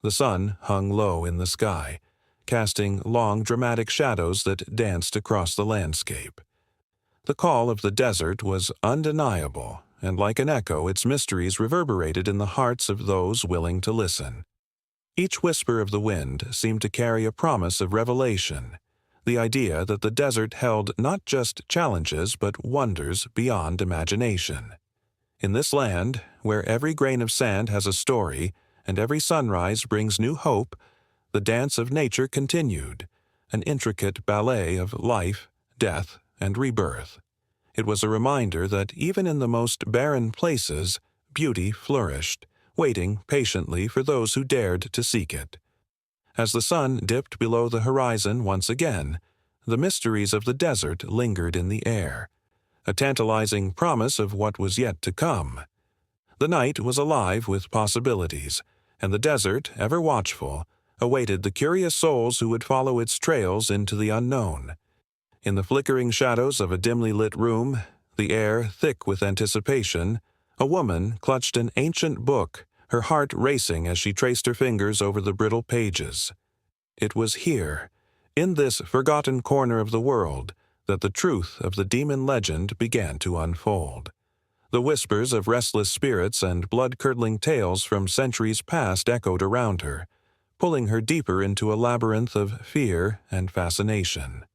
The sun hung low in the sky, casting long, dramatic shadows that danced across the landscape. The call of the desert was undeniable, and like an echo, its mysteries reverberated in the hearts of those willing to listen. Each whisper of the wind seemed to carry a promise of revelation, the idea that the desert held not just challenges but wonders beyond imagination. In this land, where every grain of sand has a story and every sunrise brings new hope, the dance of nature continued, an intricate ballet of life, death, and rebirth. It was a reminder that even in the most barren places, beauty flourished, waiting patiently for those who dared to seek it. As the sun dipped below the horizon once again, the mysteries of the desert lingered in the air, a tantalizing promise of what was yet to come. The night was alive with possibilities, and the desert, ever watchful, awaited the curious souls who would follow its trails into the unknown. In the flickering shadows of a dimly lit room, the air thick with anticipation, a woman clutched an ancient book, her heart racing as she traced her fingers over the brittle pages. It was here, in this forgotten corner of the world, that the truth of the demon legend began to unfold. The whispers of restless spirits and blood-curdling tales from centuries past echoed around her, pulling her deeper into a labyrinth of fear and fascination.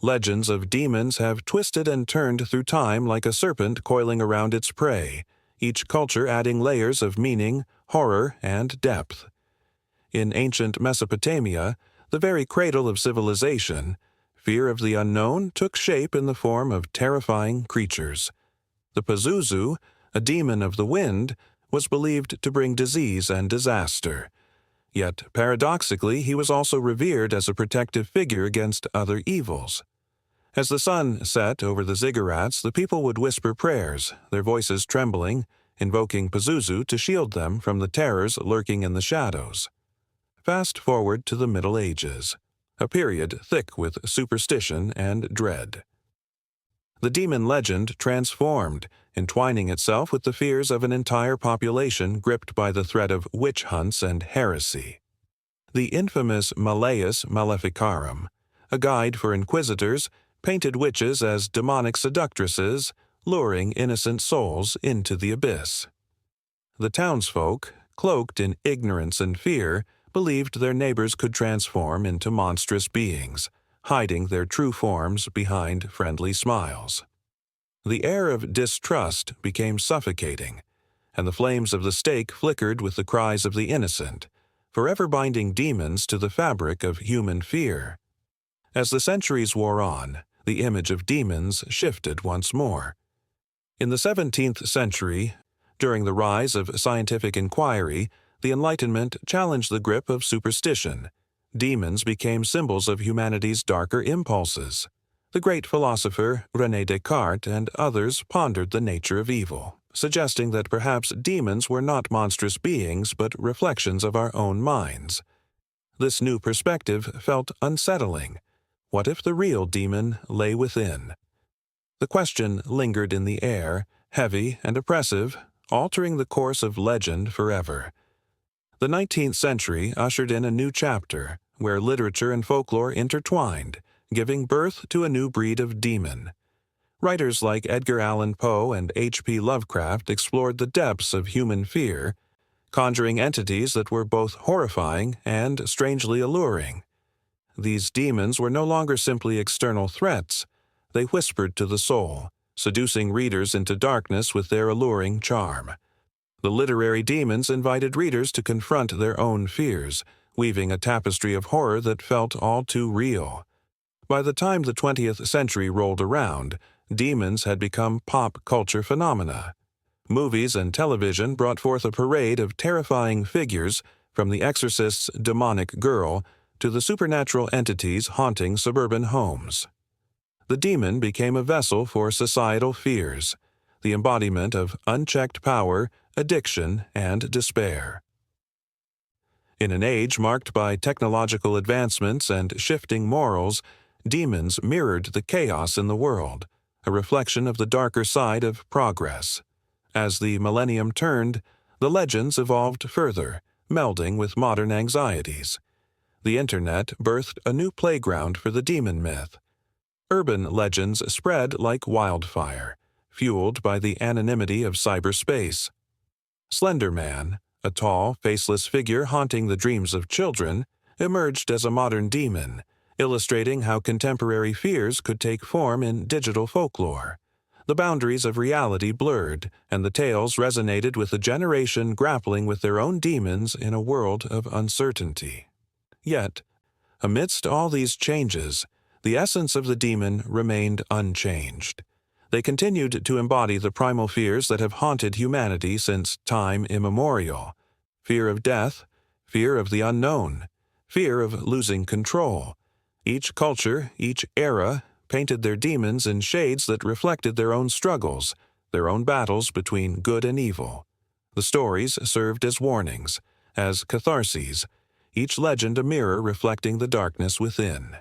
Legends of demons have twisted and turned through time like a serpent coiling around its prey, each culture adding layers of meaning, horror, and depth. In ancient Mesopotamia, the very cradle of civilization, fear of the unknown took shape in the form of terrifying creatures. The Pazuzu, a demon of the wind, was believed to bring disease and disaster. Yet, paradoxically, he was also revered as a protective figure against other evils. As the sun set over the ziggurats, the people would whisper prayers, their voices trembling, invoking Pazuzu to shield them from the terrors lurking in the shadows. Fast forward to the Middle Ages, a period thick with superstition and dread. The demon legend transformed, entwining itself with the fears of an entire population gripped by the threat of witch hunts and heresy. The infamous Malleus Maleficarum, a guide for inquisitors, painted witches as demonic seductresses, luring innocent souls into the abyss. The townsfolk, cloaked in ignorance and fear, believed their neighbors could transform into monstrous beings, hiding their true forms behind friendly smiles. The air of distrust became suffocating, and the flames of the stake flickered with the cries of the innocent, forever binding demons to the fabric of human fear. As the centuries wore on, the image of demons shifted once more. In the 17th century, during the rise of scientific inquiry, the Enlightenment challenged the grip of superstition. Demons became symbols of humanity's darker impulses. The great philosopher René Descartes and others pondered the nature of evil, suggesting that perhaps demons were not monstrous beings but reflections of our own minds. This new perspective felt unsettling. What if the real demon lay within? The question lingered in the air, heavy and oppressive, altering the course of legend forever. The 19th century ushered in a new chapter, where literature and folklore intertwined, giving birth to a new breed of demon. Writers like Edgar Allan Poe and H.P. Lovecraft explored the depths of human fear, conjuring entities that were both horrifying and strangely alluring. These demons were no longer simply external threats. They whispered to the soul, seducing readers into darkness with their alluring charm. The literary demons invited readers to confront their own fears, weaving a tapestry of horror that felt all too real. By the time the 20th century rolled around, demons had become pop culture phenomena. Movies and television brought forth a parade of terrifying figures, from The Exorcist's demonic girl to the supernatural entities haunting suburban homes. The demon became a vessel for societal fears, the embodiment of unchecked power, addiction, and despair. In an age marked by technological advancements and shifting morals, demons mirrored the chaos in the world, a reflection of the darker side of progress. As the millennium turned, the legends evolved further, melding with modern anxieties. The Internet birthed a new playground for the demon myth. Urban legends spread like wildfire, fueled by the anonymity of cyberspace. Slender Man, a tall, faceless figure haunting the dreams of children, emerged as a modern demon, illustrating how contemporary fears could take form in digital folklore. The boundaries of reality blurred, and the tales resonated with a generation grappling with their own demons in a world of uncertainty. Yet, amidst all these changes, the essence of the demon remained unchanged. They continued to embody the primal fears that have haunted humanity since time immemorial: fear of death, fear of the unknown, fear of losing control. Each culture, each era, painted their demons in shades that reflected their own struggles, their own battles between good and evil. The stories served as warnings, as catharses, each legend a mirror reflecting the darkness within.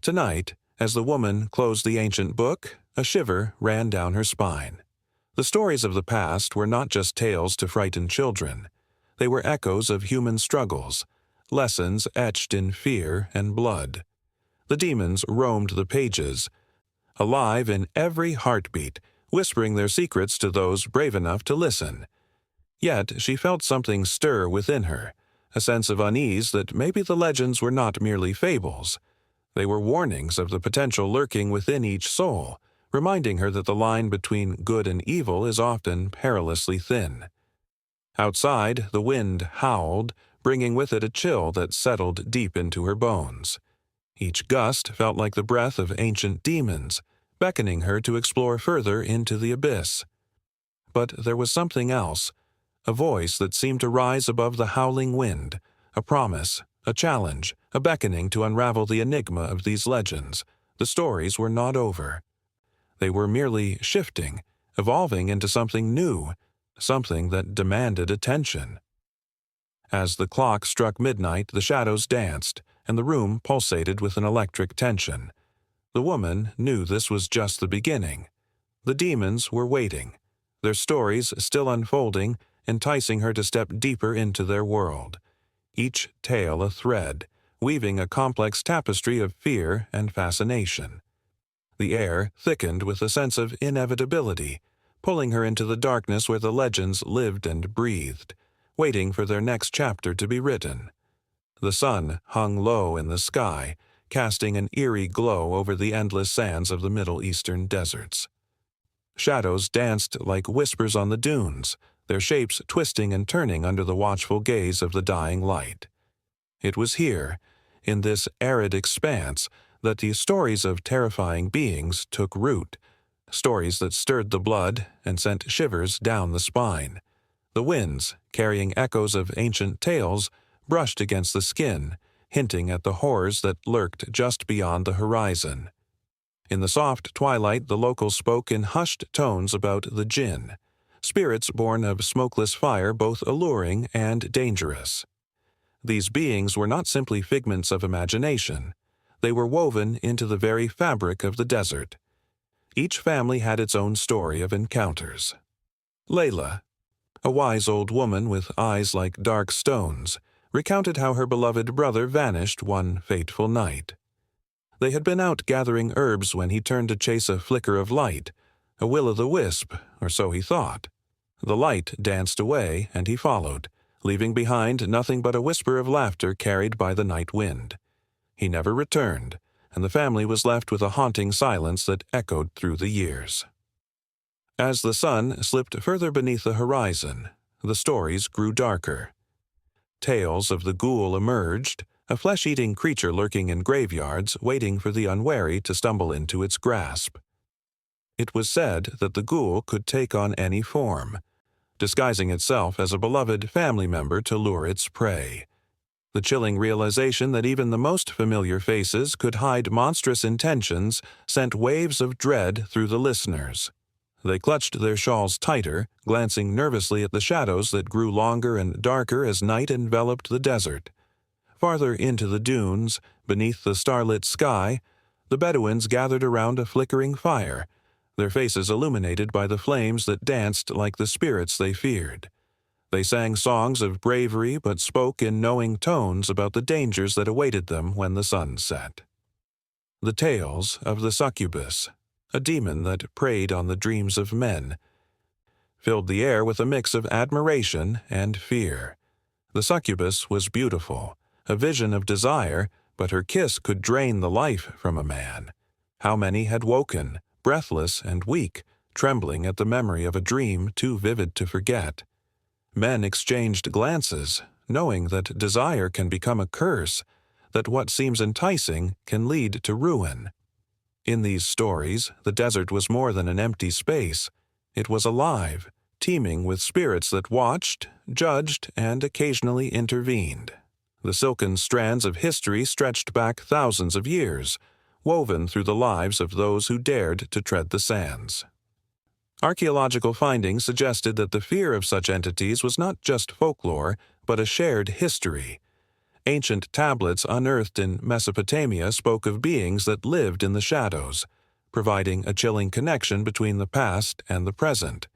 Tonight, as the woman closed the ancient book, a shiver ran down her spine. The stories of the past were not just tales to frighten children. They were echoes of human struggles, lessons etched in fear and blood. The demons roamed the pages, alive in every heartbeat, whispering their secrets to those brave enough to listen. Yet she felt something stir within her, a sense of unease that maybe the legends were not merely fables. They were warnings of the potential lurking within each soul, reminding her that the line between good and evil is often perilously thin. Outside, the wind howled, bringing with it a chill that settled deep into her bones. Each gust felt like the breath of ancient demons, beckoning her to explore further into the abyss. But there was something else, a voice that seemed to rise above the howling wind, a promise, a challenge, a beckoning to unravel the enigma of these legends. The stories were not over. They were merely shifting, evolving into something new, something that demanded attention. As the clock struck midnight, the shadows danced, and the room pulsated with an electric tension. The woman knew this was just the beginning. The demons were waiting, their stories still unfolding, enticing her to step deeper into their world. Each tale a thread, weaving a complex tapestry of fear and fascination. The air thickened with a sense of inevitability, pulling her into the darkness where the legends lived and breathed, waiting for their next chapter to be written. The sun hung low in the sky, casting an eerie glow over the endless sands of the Middle Eastern deserts. Shadows danced like whispers on the dunes, their shapes twisting and turning under the watchful gaze of the dying light. It was here, in this arid expanse, that the stories of terrifying beings took root, stories that stirred the blood and sent shivers down the spine. The winds, carrying echoes of ancient tales, brushed against the skin, hinting at the horrors that lurked just beyond the horizon. In the soft twilight, the locals spoke in hushed tones about the djinn, spirits born of smokeless fire both alluring and dangerous. These beings were not simply figments of imagination. They were woven into the very fabric of the desert. Each family had its own story of encounters. Layla, a wise old woman with eyes like dark stones, recounted how her beloved brother vanished one fateful night. They had been out gathering herbs when he turned to chase a flicker of light, a will-o'-the-wisp, or so he thought. The light danced away, and he followed, leaving behind nothing but a whisper of laughter carried by the night wind. He never returned, and the family was left with a haunting silence that echoed through the years. As the sun slipped further beneath the horizon, the stories grew darker. Tales of the ghoul emerged, a flesh-eating creature lurking in graveyards, waiting for the unwary to stumble into its grasp. It was said that the ghoul could take on any form, disguising itself as a beloved family member to lure its prey. The chilling realization that even the most familiar faces could hide monstrous intentions sent waves of dread through the listeners. They clutched their shawls tighter, glancing nervously at the shadows that grew longer and darker as night enveloped the desert. Farther into the dunes, beneath the starlit sky, the Bedouins gathered around a flickering fire, their faces illuminated by the flames that danced like the spirits they feared. They sang songs of bravery but spoke in knowing tones about the dangers that awaited them when the sun set. The tales of the succubus, a demon that preyed on the dreams of men, filled the air with a mix of admiration and fear. The succubus was beautiful, a vision of desire, but her kiss could drain the life from a man. How many had woken, breathless and weak, trembling at the memory of a dream too vivid to forget? Men exchanged glances, knowing that desire can become a curse, that what seems enticing can lead to ruin. In these stories, the desert was more than an empty space. It was alive, teeming with spirits that watched, judged, and occasionally intervened. The silken strands of history stretched back thousands of years, woven through the lives of those who dared to tread the sands. Archaeological findings suggested that the fear of such entities was not just folklore, but a shared history. Ancient tablets unearthed in Mesopotamia spoke of beings that lived in the shadows, providing a chilling connection between the past and the present.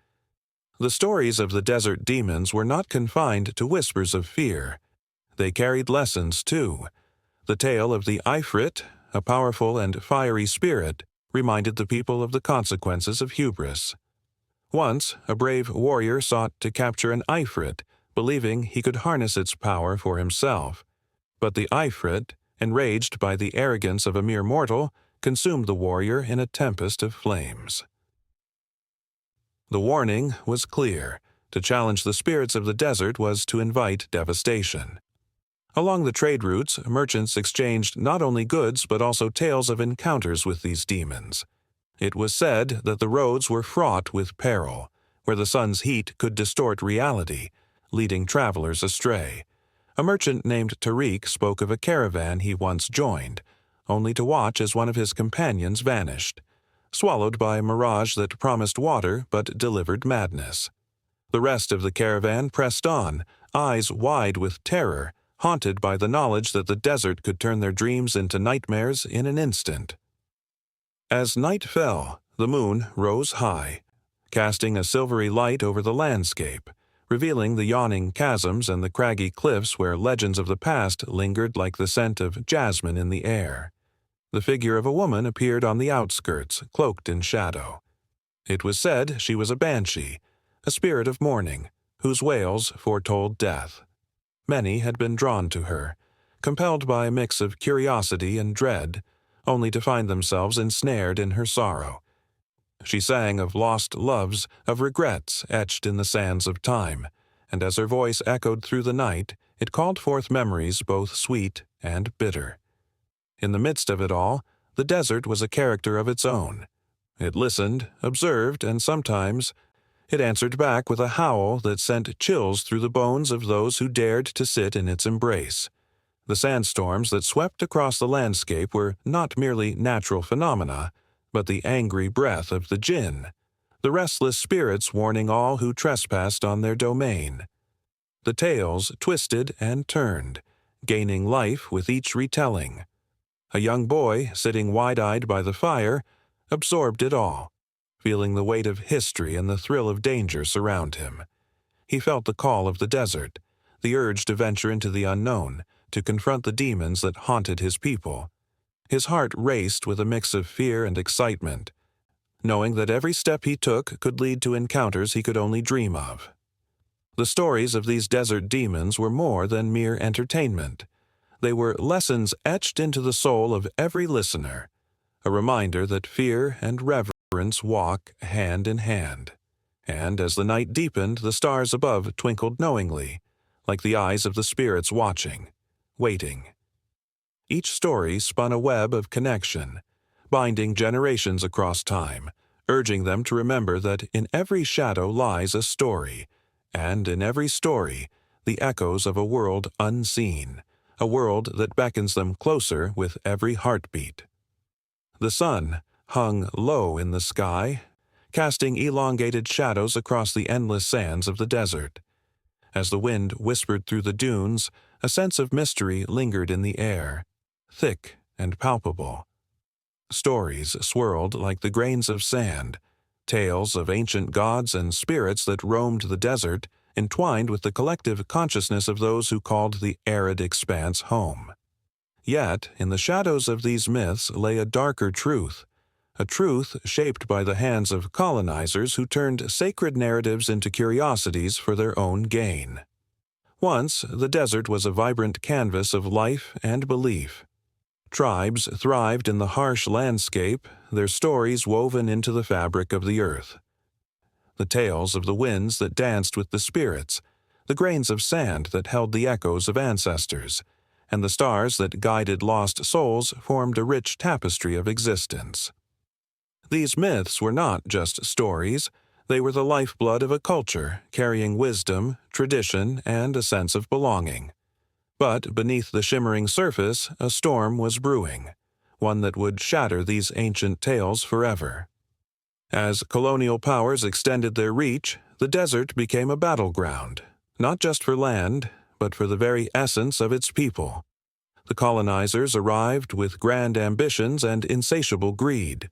The stories of the desert demons were not confined to whispers of fear. They carried lessons, too. The tale of the Ifrit, a powerful and fiery spirit, reminded the people of the consequences of hubris. Once, a brave warrior sought to capture an Ifrit, believing he could harness its power for himself. But the Ifrit, enraged by the arrogance of a mere mortal, consumed the warrior in a tempest of flames. The warning was clear. To challenge the spirits of the desert was to invite devastation. Along the trade routes, merchants exchanged not only goods but also tales of encounters with these demons. It was said that the roads were fraught with peril, where the sun's heat could distort reality, leading travelers astray. A merchant named Tariq spoke of a caravan he once joined, only to watch as one of his companions vanished, swallowed by a mirage that promised water but delivered madness. The rest of the caravan pressed on, eyes wide with terror, haunted by the knowledge that the desert could turn their dreams into nightmares in an instant. As night fell, the moon rose high, casting a silvery light over the landscape, revealing the yawning chasms and the craggy cliffs where legends of the past lingered like the scent of jasmine in the air. The figure of a woman appeared on the outskirts, cloaked in shadow. It was said she was a banshee, a spirit of mourning, whose wails foretold death. Many had been drawn to her, compelled by a mix of curiosity and dread, only to find themselves ensnared in her sorrow. She sang of lost loves, of regrets etched in the sands of time, and as her voice echoed through the night, it called forth memories both sweet and bitter. In the midst of it all, the desert was a character of its own. It listened, observed, and sometimes it answered back with a howl that sent chills through the bones of those who dared to sit in its embrace. The sandstorms that swept across the landscape were not merely natural phenomena, but the angry breath of the djinn, the restless spirits warning all who trespassed on their domain. The tales twisted and turned, gaining life with each retelling. A young boy, sitting wide-eyed by the fire, absorbed it all, feeling the weight of history and the thrill of danger surround him. He felt the call of the desert, the urge to venture into the unknown, to confront the demons that haunted his people. His heart raced with a mix of fear and excitement, knowing that every step he took could lead to encounters he could only dream of. The stories of these desert demons were more than mere entertainment. They were lessons etched into the soul of every listener, a reminder that fear and reverence walk hand in hand. And as the night deepened, the stars above twinkled knowingly, like the eyes of the spirits watching, waiting. Each story spun a web of connection, binding generations across time, urging them to remember that in every shadow lies a story, and in every story, the echoes of a world unseen, a world that beckons them closer with every heartbeat. The sun hung low in the sky, casting elongated shadows across the endless sands of the desert. As the wind whispered through the dunes, a sense of mystery lingered in the air, thick and palpable. Stories swirled like the grains of sand, tales of ancient gods and spirits that roamed the desert, entwined with the collective consciousness of those who called the arid expanse home. Yet, in the shadows of these myths lay a darker truth, a truth shaped by the hands of colonizers who turned sacred narratives into curiosities for their own gain. Once, the desert was a vibrant canvas of life and belief. Tribes thrived in the harsh landscape, their stories woven into the fabric of the earth. The tales of the winds that danced with the spirits, the grains of sand that held the echoes of ancestors, and the stars that guided lost souls formed a rich tapestry of existence. These myths were not just stories, they were the lifeblood of a culture carrying wisdom, tradition, and a sense of belonging. But beneath the shimmering surface, a storm was brewing, one that would shatter these ancient tales forever. As colonial powers extended their reach, the desert became a battleground, not just for land, but for the very essence of its people. The colonizers arrived with grand ambitions and insatiable greed,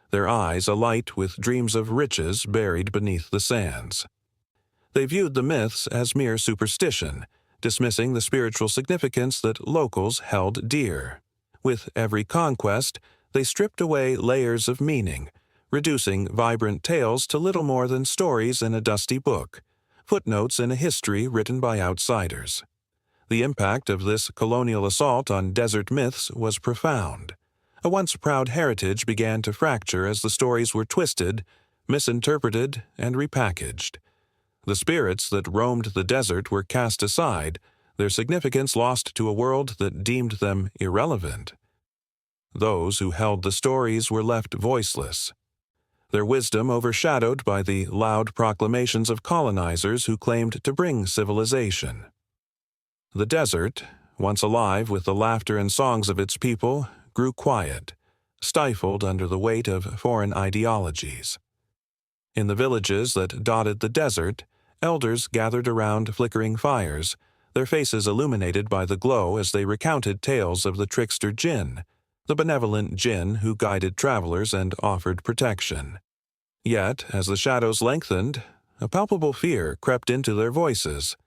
their eyes alight with dreams of riches buried beneath the sands. They viewed the myths as mere superstition, dismissing the spiritual significance that locals held dear. With every conquest, they stripped away layers of meaning, reducing vibrant tales to little more than stories in a dusty book, footnotes in a history written by outsiders. The impact of this colonial assault on desert myths was profound. A once proud heritage began to fracture as the stories were twisted, misinterpreted, and repackaged. The spirits that roamed the desert were cast aside, their significance lost to a world that deemed them irrelevant. Those who held the stories were left voiceless, their wisdom overshadowed by the loud proclamations of colonizers who claimed to bring civilization. The desert, once alive with the laughter and songs of its people, grew quiet, stifled under the weight of foreign ideologies. In the villages that dotted the desert, elders gathered around flickering fires, their faces illuminated by the glow as they recounted tales of the trickster djinn, the benevolent djinn who guided travelers and offered protection. Yet, as the shadows lengthened, a palpable fear crept into their voices.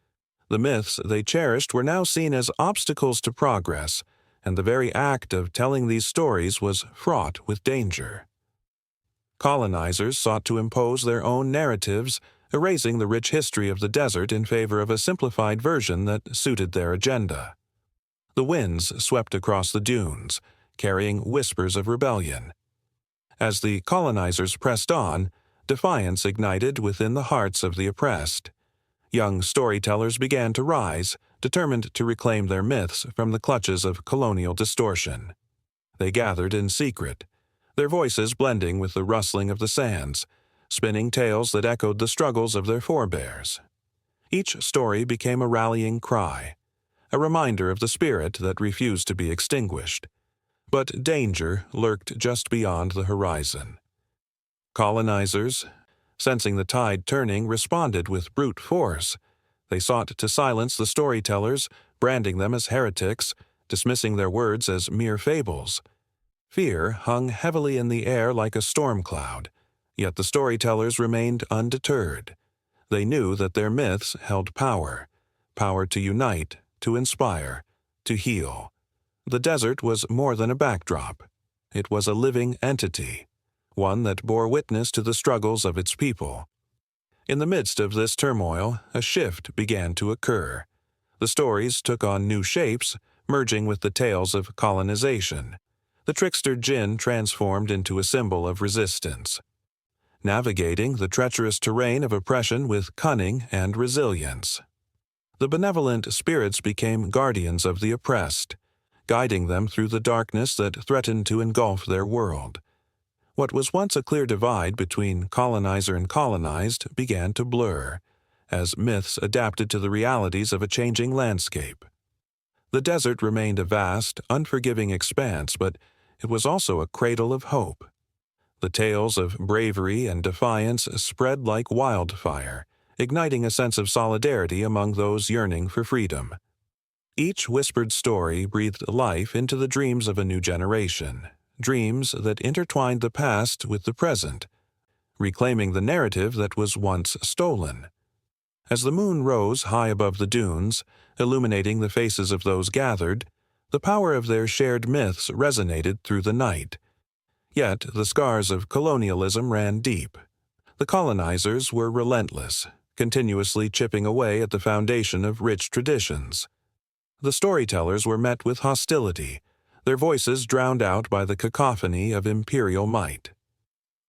The myths they cherished were now seen as obstacles to progress, and the very act of telling these stories was fraught with danger. Colonizers sought to impose their own narratives, erasing the rich history of the desert in favor of a simplified version that suited their agenda. The winds swept across the dunes, carrying whispers of rebellion. As the colonizers pressed on, defiance ignited within the hearts of the oppressed. Young storytellers began to rise, determined to reclaim their myths from the clutches of colonial distortion. They gathered in secret, their voices blending with the rustling of the sands, spinning tales that echoed the struggles of their forebears. Each story became a rallying cry, a reminder of the spirit that refused to be extinguished. But danger lurked just beyond the horizon. Colonizers, sensing the tide turning, responded with brute force. They sought to silence the storytellers, branding them as heretics, dismissing their words as mere fables. Fear hung heavily in the air like a storm cloud, yet the storytellers remained undeterred. They knew that their myths held power to unite, to inspire, to heal. The desert was more than a backdrop. It was a living entity, one that bore witness to the struggles of its people. In the midst of this turmoil, a shift began to occur. The stories took on new shapes, merging with the tales of colonization. The trickster djinn transformed into a symbol of resistance, navigating the treacherous terrain of oppression with cunning and resilience. The benevolent spirits became guardians of the oppressed, guiding them through the darkness that threatened to engulf their world. What was once a clear divide between colonizer and colonized began to blur, as myths adapted to the realities of a changing landscape. The desert remained a vast, unforgiving expanse, but it was also a cradle of hope. The tales of bravery and defiance spread like wildfire, igniting a sense of solidarity among those yearning for freedom. Each whispered story breathed life into the dreams of a new generation, dreams that intertwined the past with the present, reclaiming the narrative that was once stolen. As the moon rose high above the dunes, illuminating the faces of those gathered, the power of their shared myths resonated through the night. Yet the scars of colonialism ran deep. The colonizers were relentless, continuously chipping away at the foundation of rich traditions. The storytellers were met with hostility, their voices drowned out by the cacophony of imperial might.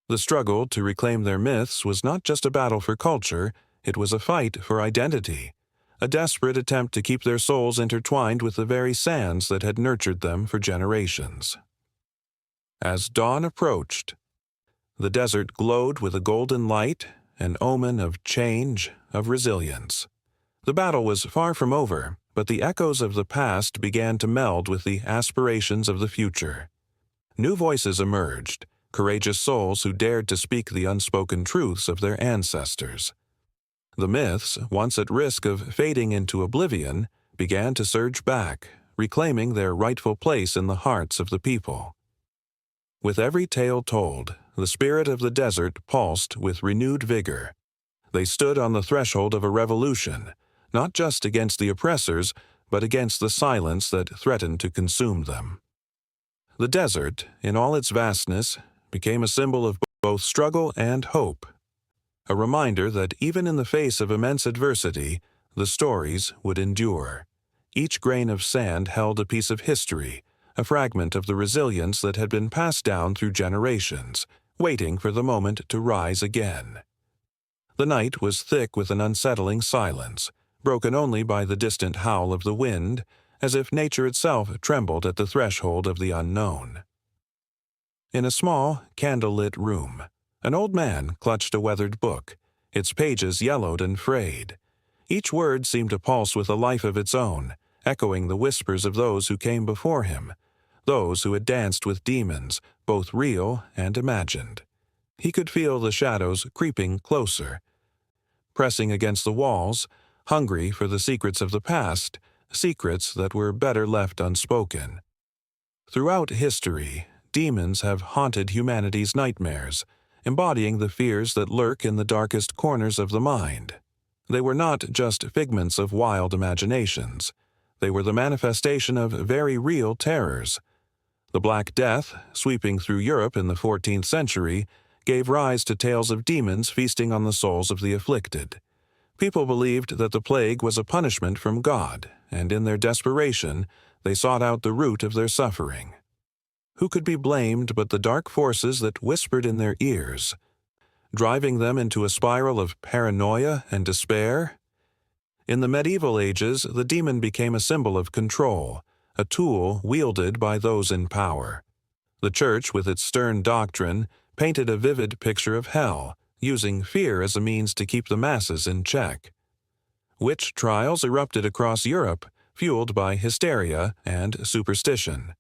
The struggle to reclaim their myths was not just a battle for culture, it was a fight for identity, a desperate attempt to keep their souls intertwined with the very sands that had nurtured them for generations. As dawn approached, the desert glowed with a golden light, an omen of change, of resilience. The battle was far from over, but the echoes of the past began to meld with the aspirations of the future. New voices emerged, courageous souls who dared to speak the unspoken truths of their ancestors. The myths, once at risk of fading into oblivion, began to surge back, reclaiming their rightful place in the hearts of the people. With every tale told, the spirit of the desert pulsed with renewed vigor. They stood on the threshold of a revolution, not just against the oppressors, but against the silence that threatened to consume them. The desert, in all its vastness, became a symbol of both struggle and hope, a reminder that even in the face of immense adversity, the stories would endure. Each grain of sand held a piece of history, a fragment of the resilience that had been passed down through generations, waiting for the moment to rise again. The night was thick with an unsettling silence, broken only by the distant howl of the wind, as if nature itself trembled at the threshold of the unknown. In a small, candle-lit room, an old man clutched a weathered book, its pages yellowed and frayed. Each word seemed to pulse with a life of its own, echoing the whispers of those who came before him, those who had danced with demons, both real and imagined. He could feel the shadows creeping closer, pressing against the walls, hungry for the secrets of the past, secrets that were better left unspoken. Throughout history, demons have haunted humanity's nightmares, embodying the fears that lurk in the darkest corners of the mind. They were not just figments of wild imaginations. They were the manifestation of very real terrors. The Black Death, sweeping through Europe in the 14th century, gave rise to tales of demons feasting on the souls of the afflicted. People believed that the plague was a punishment from God, and in their desperation, they sought out the root of their suffering. Who could be blamed but the dark forces that whispered in their ears, driving them into a spiral of paranoia and despair? In the medieval ages, the demon became a symbol of control, a tool wielded by those in power. The Church, with its stern doctrine, painted a vivid picture of hell, using fear as a means to keep the masses in check. Witch trials erupted across Europe, fueled by hysteria and superstition.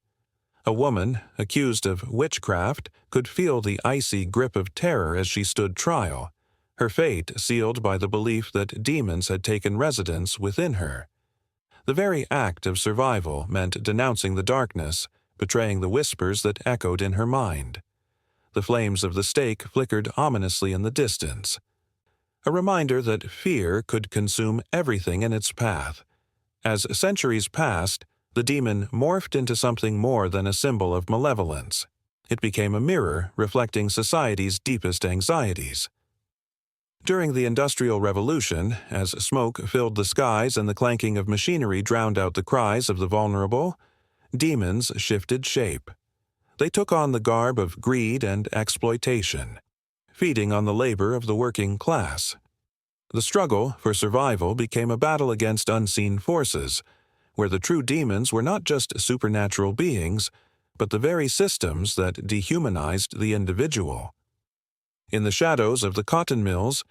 A woman, accused of witchcraft, could feel the icy grip of terror as she stood trial, her fate sealed by the belief that demons had taken residence within her. The very act of survival meant denouncing the darkness, betraying the whispers that echoed in her mind. The flames of the stake flickered ominously in the distance, a reminder that fear could consume everything in its path. As centuries passed, the demon morphed into something more than a symbol of malevolence. It became a mirror reflecting society's deepest anxieties. During the Industrial Revolution, as smoke filled the skies and the clanking of machinery drowned out the cries of the vulnerable, demons shifted shape. They took on the garb of greed and exploitation, feeding on the labor of the working class. The struggle for survival became a battle against unseen forces, where the true demons were not just supernatural beings, but the very systems that dehumanized the individual. In the shadows of the cotton mills,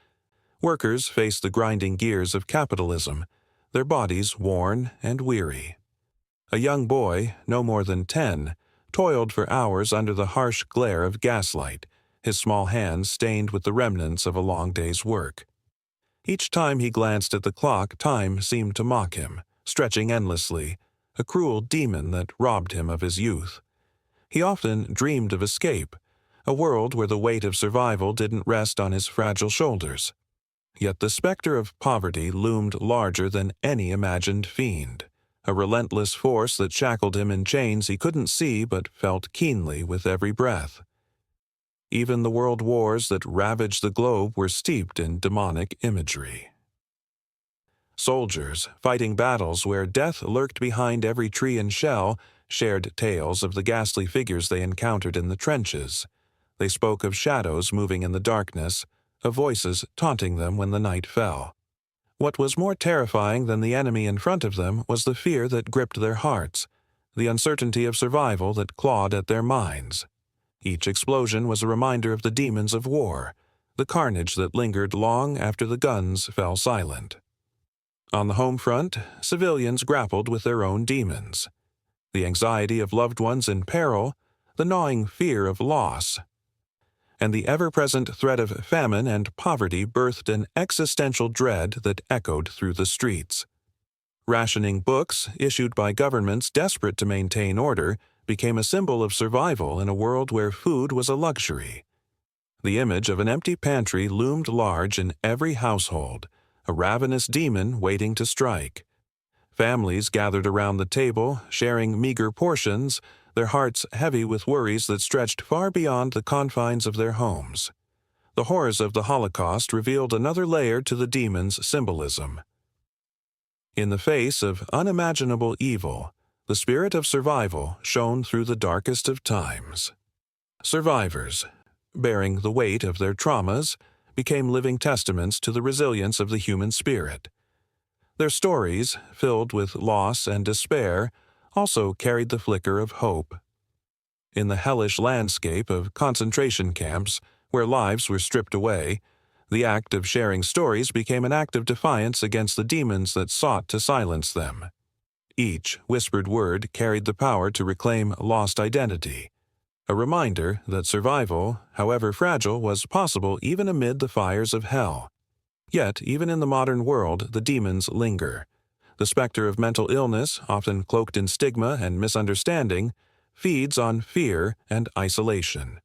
workers faced the grinding gears of capitalism, their bodies worn and weary. A young boy, no more than 10, toiled for hours under the harsh glare of gaslight, his small hands stained with the remnants of a long day's work. Each time he glanced at the clock, time seemed to mock him, stretching endlessly, a cruel demon that robbed him of his youth. He often dreamed of escape, a world where the weight of survival didn't rest on his fragile shoulders. Yet the specter of poverty loomed larger than any imagined fiend, a relentless force that shackled him in chains he couldn't see but felt keenly with every breath. Even the world wars that ravaged the globe were steeped in demonic imagery. Soldiers, fighting battles where death lurked behind every tree and shell, shared tales of the ghastly figures they encountered in the trenches. They spoke of shadows moving in the darkness, of voices taunting them when the night fell. What was more terrifying than the enemy in front of them was the fear that gripped their hearts, the uncertainty of survival that clawed at their minds. Each explosion was a reminder of the demons of war, the carnage that lingered long after the guns fell silent. On the home front, civilians grappled with their own demons. The anxiety of loved ones in peril, the gnawing fear of loss, and the ever-present threat of famine and poverty birthed an existential dread that echoed through the streets. Rationing books, issued by governments desperate to maintain order, became a symbol of survival in a world where food was a luxury. The image of an empty pantry loomed large in every household, a ravenous demon waiting to strike. Families gathered around the table, sharing meager portions, their hearts heavy with worries that stretched far beyond the confines of their homes. The horrors of the Holocaust revealed another layer to the demon's symbolism. In the face of unimaginable evil, the spirit of survival shone through the darkest of times. Survivors, bearing the weight of their traumas, became living testaments to the resilience of the human spirit. Their stories, filled with loss and despair, also carried the flicker of hope. In the hellish landscape of concentration camps, where lives were stripped away, the act of sharing stories became an act of defiance against the demons that sought to silence them. Each whispered word carried the power to reclaim lost identity, a reminder that survival, however fragile, was possible even amid the fires of hell. Yet, even in the modern world, the demons linger. The specter of mental illness, often cloaked in stigma and misunderstanding, feeds on fear and isolation.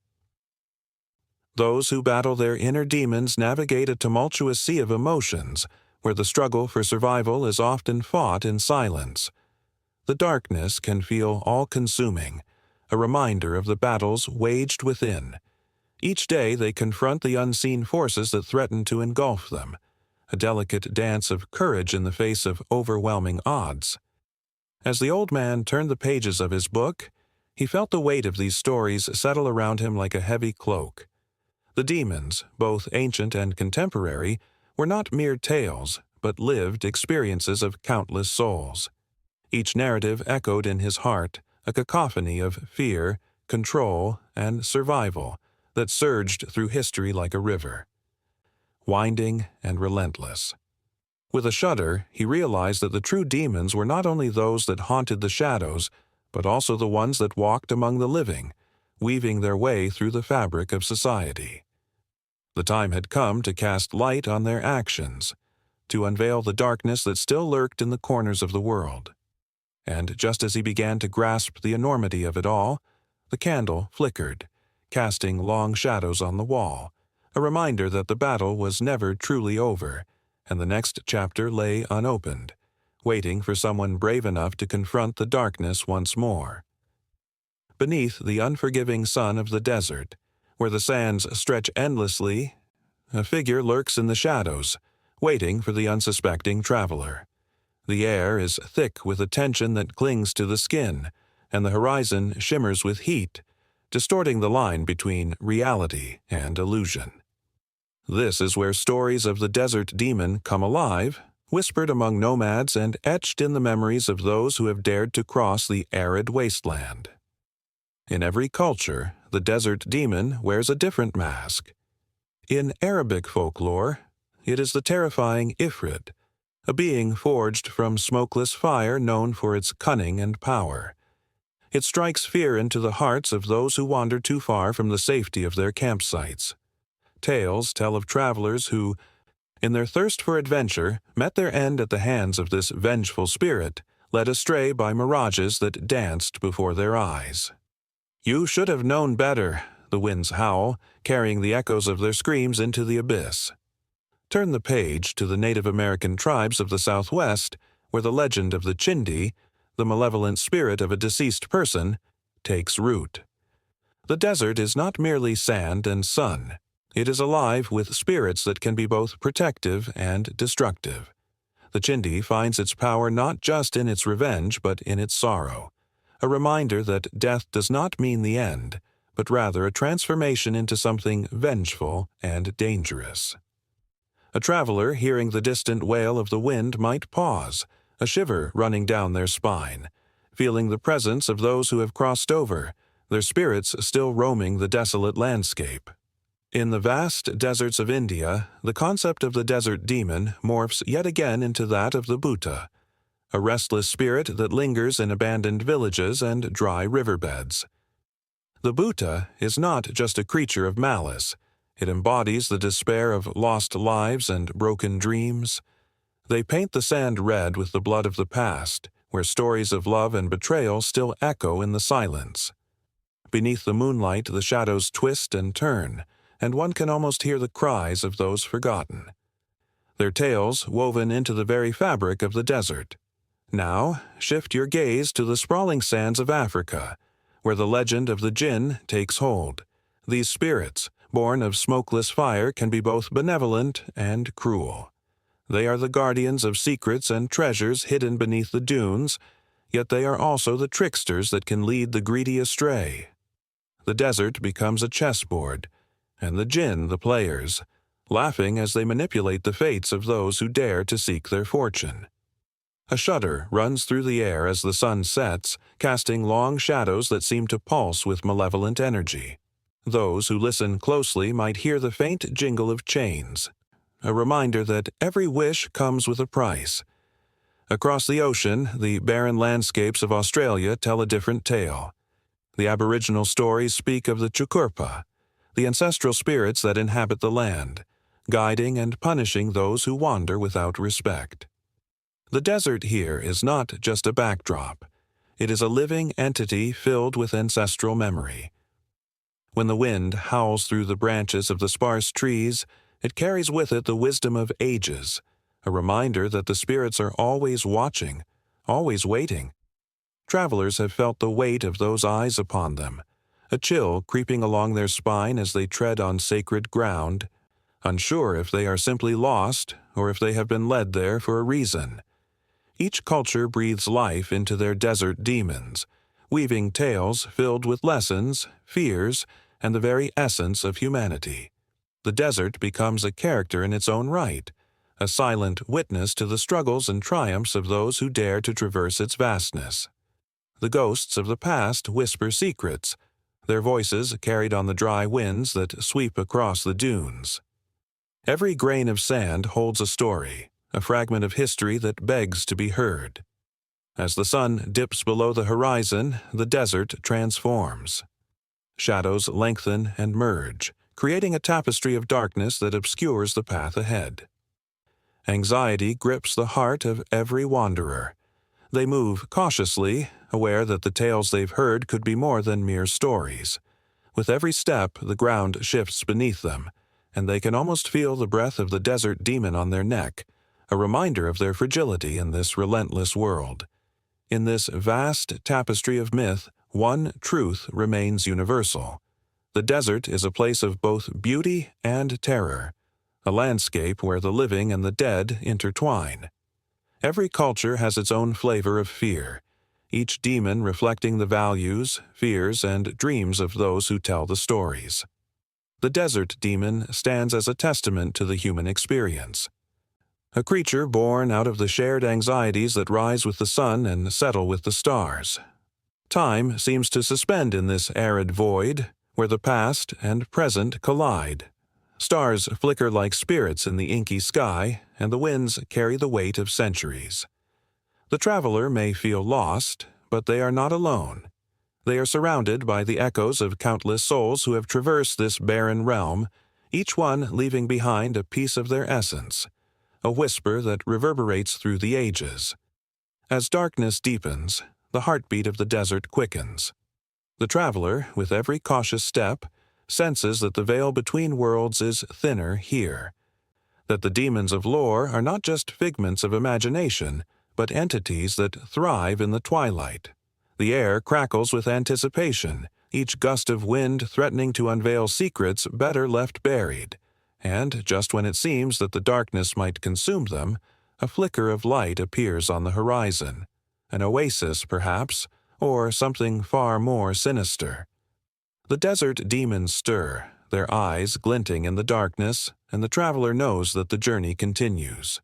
Those who battle their inner demons navigate a tumultuous sea of emotions, where the struggle for survival is often fought in silence. The darkness can feel all-consuming, a reminder of the battles waged within. Each day they confront the unseen forces that threaten to engulf them, a delicate dance of courage in the face of overwhelming odds. As the old man turned the pages of his book, he felt the weight of these stories settle around him like a heavy cloak. The demons, both ancient and contemporary, were not mere tales, but lived experiences of countless souls. Each narrative echoed in his heart, a cacophony of fear, control, and survival that surged through history like a river. Winding and relentless. With a shudder, he realized that the true demons were not only those that haunted the shadows, but also the ones that walked among the living, weaving their way through the fabric of society. The time had come to cast light on their actions, to unveil the darkness that still lurked in the corners of the world. And just as he began to grasp the enormity of it all, the candle flickered, casting long shadows on the wall, a reminder that the battle was never truly over, and the next chapter lay unopened, waiting for someone brave enough to confront the darkness once more. Beneath the unforgiving sun of the desert, where the sands stretch endlessly, a figure lurks in the shadows, waiting for the unsuspecting traveler. The air is thick with a tension that clings to the skin, and the horizon shimmers with heat, distorting the line between reality and illusion. This is where stories of the desert demon come alive, whispered among nomads and etched in the memories of those who have dared to cross the arid wasteland. In every culture, the desert demon wears a different mask. In Arabic folklore, it is the terrifying Ifrit, a being forged from smokeless fire known for its cunning and power. It strikes fear into the hearts of those who wander too far from the safety of their campsites. Tales tell of travelers who, in their thirst for adventure, met their end at the hands of this vengeful spirit, led astray by mirages that danced before their eyes. "You should have known better," the winds howl, carrying the echoes of their screams into the abyss. Turn the page to the Native American tribes of the Southwest, where the legend of the Chindi, the malevolent spirit of a deceased person, takes root. The desert is not merely sand and sun. It is alive with spirits that can be both protective and destructive. The Chindi finds its power not just in its revenge, but in its sorrow, a reminder that death does not mean the end, but rather a transformation into something vengeful and dangerous. A traveler hearing the distant wail of the wind might pause, a shiver running down their spine, feeling the presence of those who have crossed over, their spirits still roaming the desolate landscape. In the vast deserts of India, the concept of the desert demon morphs yet again into that of the Bhuta, a restless spirit that lingers in abandoned villages and dry riverbeds. The Bhuta is not just a creature of malice. It embodies the despair of lost lives and broken dreams. They paint the sand red with the blood of the past, where stories of love and betrayal still echo in the silence. Beneath the moonlight, the shadows twist and turn, and one can almost hear the cries of those forgotten. Their tales woven into the very fabric of the desert. Now, shift your gaze to the sprawling sands of Africa, where the legend of the djinn takes hold. These spirits, born of smokeless fire, can be both benevolent and cruel. They are the guardians of secrets and treasures hidden beneath the dunes, yet they are also the tricksters that can lead the greedy astray. The desert becomes a chessboard, and the djinn the players, laughing as they manipulate the fates of those who dare to seek their fortune. A shudder runs through the air as the sun sets, casting long shadows that seem to pulse with malevolent energy. Those who listen closely might hear the faint jingle of chains, a reminder that every wish comes with a price. Across the ocean, the barren landscapes of Australia tell a different tale. The Aboriginal stories speak of the Chukurpa, the ancestral spirits that inhabit the land, guiding and punishing those who wander without respect. The desert here is not just a backdrop. It is a living entity filled with ancestral memory. When the wind howls through the branches of the sparse trees, it carries with it the wisdom of ages, a reminder that the spirits are always watching, always waiting. Travelers have felt the weight of those eyes upon them, a chill creeping along their spine as they tread on sacred ground, unsure if they are simply lost or if they have been led there for a reason. Each culture breathes life into their desert demons, weaving tales filled with lessons, fears, and the very essence of humanity. The desert becomes a character in its own right, a silent witness to the struggles and triumphs of those who dare to traverse its vastness. The ghosts of the past whisper secrets, their voices carried on the dry winds that sweep across the dunes. Every grain of sand holds a story, a fragment of history that begs to be heard. As the sun dips below the horizon, the desert transforms. Shadows lengthen and merge, creating a tapestry of darkness that obscures the path ahead. Anxiety grips the heart of every wanderer. They move cautiously, aware that the tales they've heard could be more than mere stories. With every step, the ground shifts beneath them, and they can almost feel the breath of the desert demon on their neck, a reminder of their fragility in this relentless world. In this vast tapestry of myth, one truth remains universal. The desert is a place of both beauty and terror, a landscape where the living and the dead intertwine. Every culture has its own flavor of fear, each demon reflecting the values, fears, and dreams of those who tell the stories. The desert demon stands as a testament to the human experience. A creature born out of the shared anxieties that rise with the sun and settle with the stars. Time seems to suspend in this arid void, where the past and present collide. Stars flicker like spirits in the inky sky, and the winds carry the weight of centuries. The traveler may feel lost, but they are not alone. They are surrounded by the echoes of countless souls who have traversed this barren realm, each one leaving behind a piece of their essence, a whisper that reverberates through the ages. As darkness deepens, the heartbeat of the desert quickens. The traveler, with every cautious step, senses that the veil between worlds is thinner here, that the demons of lore are not just figments of imagination, but entities that thrive in the twilight. The air crackles with anticipation, each gust of wind threatening to unveil secrets better left buried, and just when it seems that the darkness might consume them, a flicker of light appears on the horizon, an oasis perhaps, or something far more sinister. The desert demons stir, their eyes glinting in the darkness, and the traveler knows that the journey continues.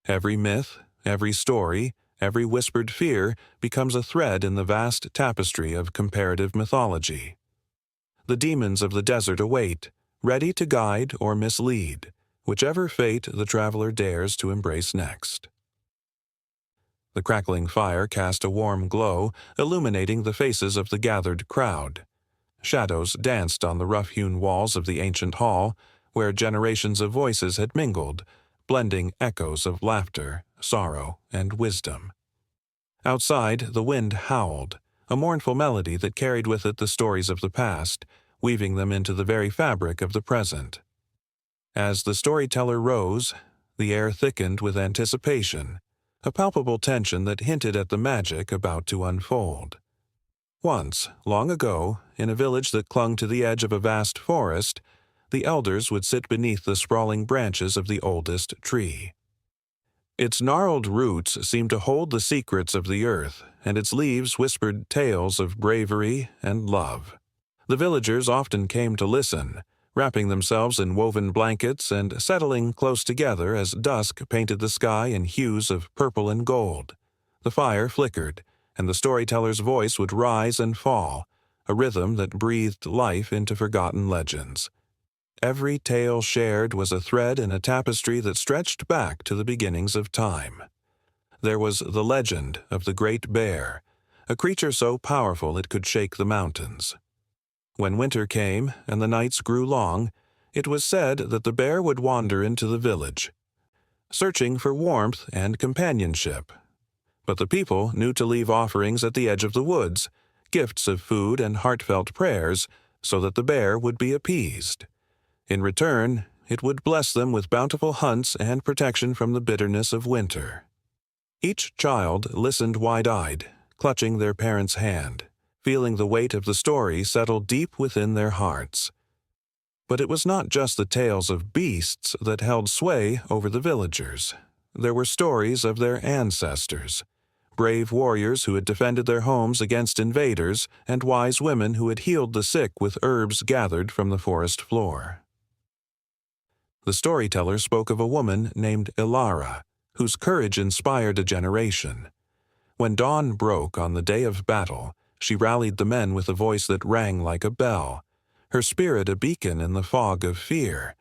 Every myth, every story, every whispered fear becomes a thread in the vast tapestry of comparative mythology. The demons of the desert await, ready to guide or mislead, whichever fate the traveler dares to embrace next. The crackling fire cast a warm glow, illuminating the faces of the gathered crowd. Shadows danced on the rough-hewn walls of the ancient hall, where generations of voices had mingled, blending echoes of laughter, sorrow, and wisdom. Outside, the wind howled, a mournful melody that carried with it the stories of the past, weaving them into the very fabric of the present. As the storyteller rose, the air thickened with anticipation, a palpable tension that hinted at the magic about to unfold. Once, long ago, in a village that clung to the edge of a vast forest, the elders would sit beneath the sprawling branches of the oldest tree. Its gnarled roots seemed to hold the secrets of the earth, and its leaves whispered tales of bravery and love. The villagers often came to listen, wrapping themselves in woven blankets and settling close together as dusk painted the sky in hues of purple and gold. The fire flickered, and the storyteller's voice would rise and fall, a rhythm that breathed life into forgotten legends. Every tale shared was a thread in a tapestry that stretched back to the beginnings of time. There was the legend of the Great Bear, a creature so powerful it could shake the mountains. When winter came and the nights grew long, it was said that the bear would wander into the village, searching for warmth and companionship. But the people knew to leave offerings at the edge of the woods, gifts of food and heartfelt prayers, so that the bear would be appeased. In return, it would bless them with bountiful hunts and protection from the bitterness of winter. Each child listened wide-eyed, clutching their parents' hand, feeling the weight of the story settle deep within their hearts. But it was not just the tales of beasts that held sway over the villagers. There were stories of their ancestors, brave warriors who had defended their homes against invaders, and wise women who had healed the sick with herbs gathered from the forest floor. The storyteller spoke of a woman named Ilara, whose courage inspired a generation. When dawn broke on the day of battle, she rallied the men with a voice that rang like a bell, her spirit a beacon in the fog of fear.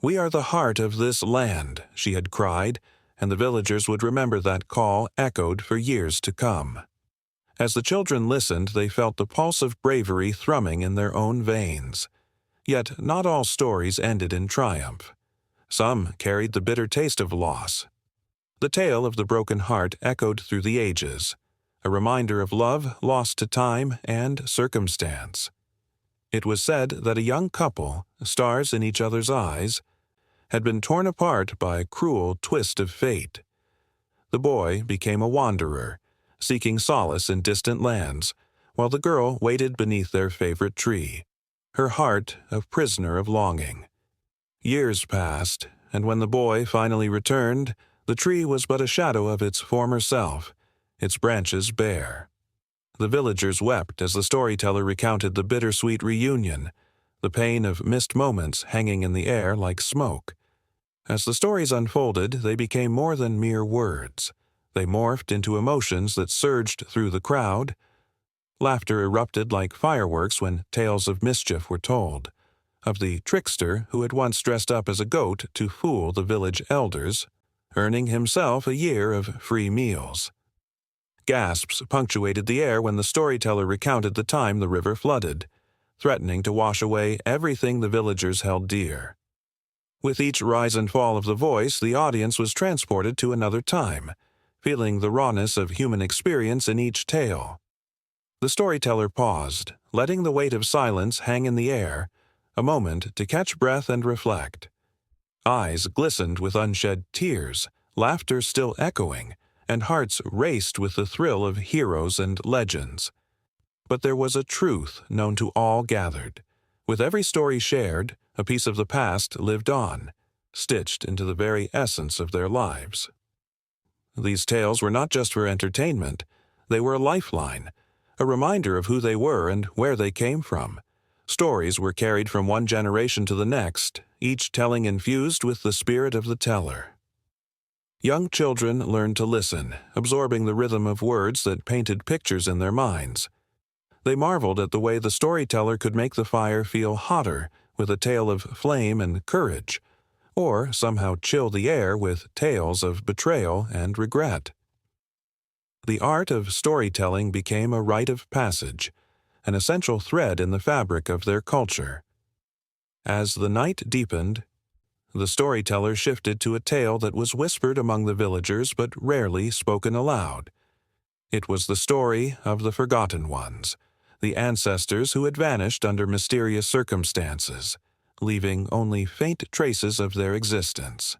"We are the heart of this land," she had cried, and the villagers would remember that call echoed for years to come. As the children listened, they felt the pulse of bravery thrumming in their own veins. Yet not all stories ended in triumph. Some carried the bitter taste of loss. The tale of the broken heart echoed through the ages, a reminder of love lost to time and circumstance. It was said that a young couple, stars in each other's eyes, had been torn apart by a cruel twist of fate. The boy became a wanderer, seeking solace in distant lands, while the girl waited beneath their favorite tree, her heart a prisoner of longing. Years passed, and when the boy finally returned, the tree was but a shadow of its former self, its branches bare. The villagers wept as the storyteller recounted the bittersweet reunion, the pain of missed moments hanging in the air like smoke. As the stories unfolded, they became more than mere words. They morphed into emotions that surged through the crowd. Laughter erupted like fireworks when tales of mischief were told, of the trickster who had once dressed up as a goat to fool the village elders, earning himself a year of free meals. Gasps punctuated the air when the storyteller recounted the time the river flooded, threatening to wash away everything the villagers held dear. With each rise and fall of the voice, the audience was transported to another time, feeling the rawness of human experience in each tale. The storyteller paused, letting the weight of silence hang in the air, a moment to catch breath and reflect. Eyes glistened with unshed tears, laughter still echoing, and hearts raced with the thrill of heroes and legends. But there was a truth known to all gathered. With every story shared, a piece of the past lived on, stitched into the very essence of their lives. These tales were not just for entertainment. They were a lifeline, a reminder of who they were and where they came from. Stories were carried from one generation to the next, each telling infused with the spirit of the teller. Young children learned to listen, absorbing the rhythm of words that painted pictures in their minds. They marveled at the way the storyteller could make the fire feel hotter with a tale of flame and courage, or somehow chill the air with tales of betrayal and regret. The art of storytelling became a rite of passage, an essential thread in the fabric of their culture. As the night deepened, the storyteller shifted to a tale that was whispered among the villagers but rarely spoken aloud. It was the story of the forgotten ones, the ancestors who had vanished under mysterious circumstances, leaving only faint traces of their existence.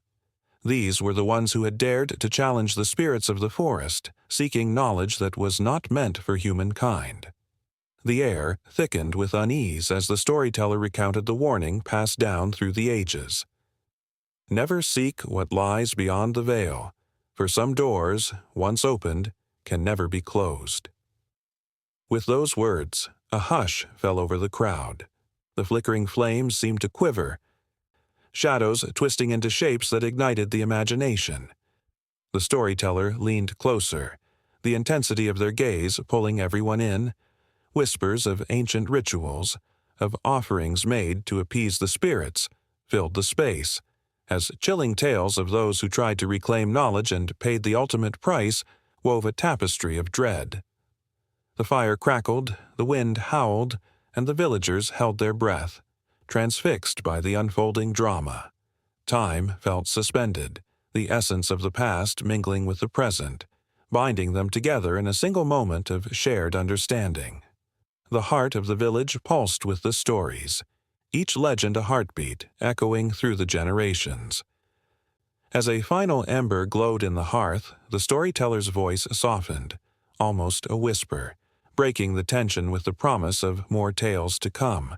These were the ones who had dared to challenge the spirits of the forest, seeking knowledge that was not meant for humankind. The air thickened with unease as the storyteller recounted the warning passed down through the ages. Never seek what lies beyond the veil, for some doors, once opened, can never be closed. With those words, a hush fell over the crowd. The flickering flames seemed to quiver, shadows twisting into shapes that ignited the imagination. The storyteller leaned closer, the intensity of their gaze pulling everyone in. Whispers of ancient rituals, of offerings made to appease the spirits, filled the space, as chilling tales of those who tried to reclaim knowledge and paid the ultimate price wove a tapestry of dread. The fire crackled, the wind howled, and the villagers held their breath, transfixed by the unfolding drama. Time felt suspended, the essence of the past mingling with the present, binding them together in a single moment of shared understanding. The heart of the village pulsed with the stories, each legend a heartbeat echoing through the generations. As a final ember glowed in the hearth, the storyteller's voice softened, almost a whisper, breaking the tension with the promise of more tales to come.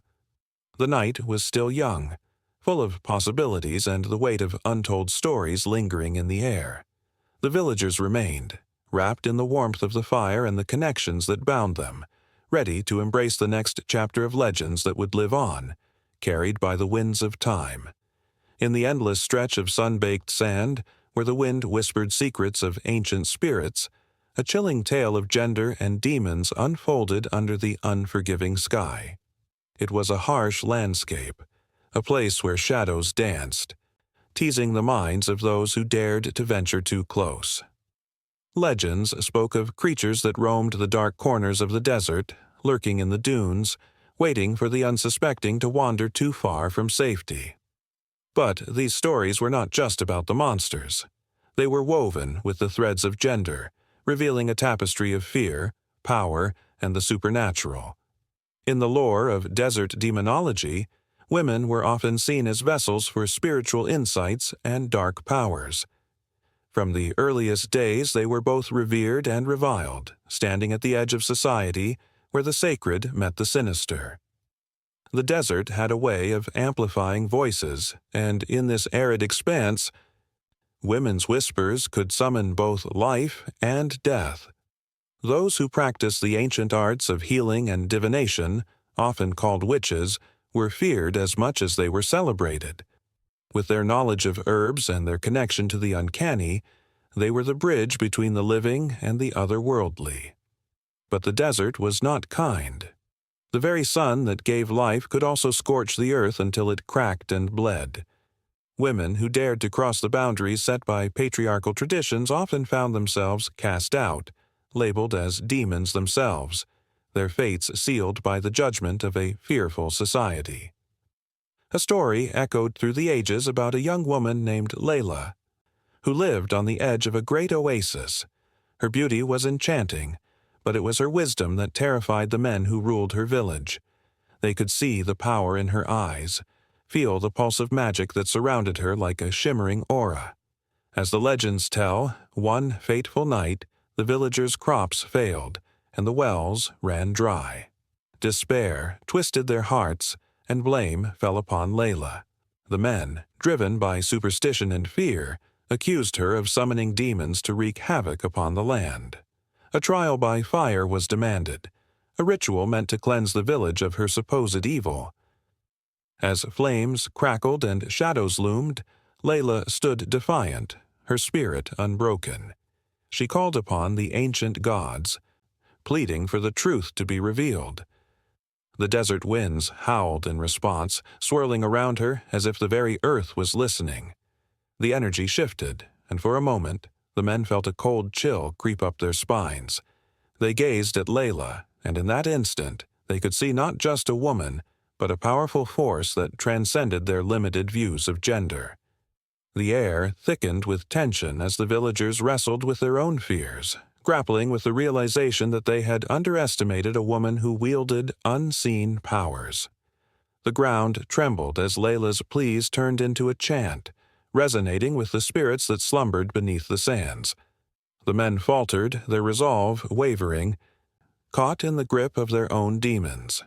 The night was still young, full of possibilities and the weight of untold stories lingering in the air. The villagers remained, wrapped in the warmth of the fire and the connections that bound them, ready to embrace the next chapter of legends that would live on, carried by the winds of time. In the endless stretch of sun-baked sand, where the wind whispered secrets of ancient spirits, a chilling tale of gender and demons unfolded under the unforgiving sky. It was a harsh landscape, a place where shadows danced, teasing the minds of those who dared to venture too close. Legends spoke of creatures that roamed the dark corners of the desert, lurking in the dunes, waiting for the unsuspecting to wander too far from safety. But these stories were not just about the monsters. They were woven with the threads of gender, revealing a tapestry of fear, power, and the supernatural. In the lore of desert demonology, women were often seen as vessels for spiritual insights and dark powers. From the earliest days, they were both revered and reviled, standing at the edge of society where the sacred met the sinister. The desert had a way of amplifying voices, and in this arid expanse, women's whispers could summon both life and death. Those who practiced the ancient arts of healing and divination, often called witches, were feared as much as they were celebrated. With their knowledge of herbs and their connection to the uncanny, they were the bridge between the living and the otherworldly. But the desert was not kind. The very sun that gave life could also scorch the earth until it cracked and bled. Women who dared to cross the boundaries set by patriarchal traditions often found themselves cast out, labeled as demons themselves, their fates sealed by the judgment of a fearful society. A story echoed through the ages about a young woman named Layla, who lived on the edge of a great oasis. Her beauty was enchanting, but it was her wisdom that terrified the men who ruled her village. They could see the power in her eyes, feel the pulse of magic that surrounded her like a shimmering aura. As the legends tell, one fateful night, the villagers' crops failed, and the wells ran dry. Despair twisted their hearts, and blame fell upon Layla. The men, driven by superstition and fear, accused her of summoning demons to wreak havoc upon the land. A trial by fire was demanded, a ritual meant to cleanse the village of her supposed evil. As flames crackled and shadows loomed, Layla stood defiant, her spirit unbroken. She called upon the ancient gods, pleading for the truth to be revealed. The desert winds howled in response, swirling around her as if the very earth was listening. The energy shifted, and for a moment, the men felt a cold chill creep up their spines. They gazed at Layla, and in that instant, They could see not just a woman, but a powerful force that transcended their limited views of gender. The air thickened with tension as the villagers wrestled with their own fears, grappling with the realization that they had underestimated a woman who wielded unseen powers. The ground trembled as Layla's pleas turned into a chant, resonating with the spirits that slumbered beneath the sands. The men faltered, their resolve wavering, caught in the grip of their own demons.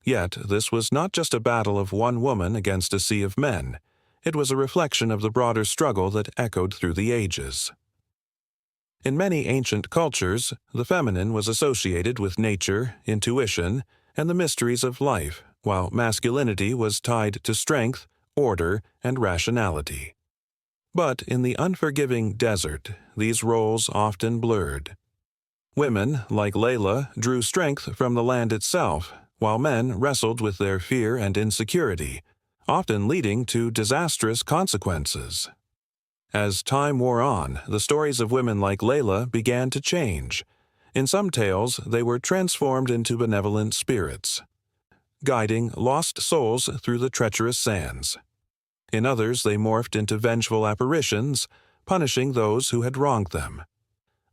Yet this was not just a battle of one woman against a sea of men. It was a reflection of the broader struggle that echoed through the ages. In many ancient cultures, the feminine was associated with nature, intuition, and the mysteries of life, while masculinity was tied to strength, order, and rationality. But in the unforgiving desert, these roles often blurred. Women, like Layla, drew strength from the land itself, while men wrestled with their fear and insecurity, often leading to disastrous consequences. As time wore on, the stories of women like Layla began to change. In some tales, they were transformed into benevolent spirits, guiding lost souls through the treacherous sands. In others, they morphed into vengeful apparitions, punishing those who had wronged them.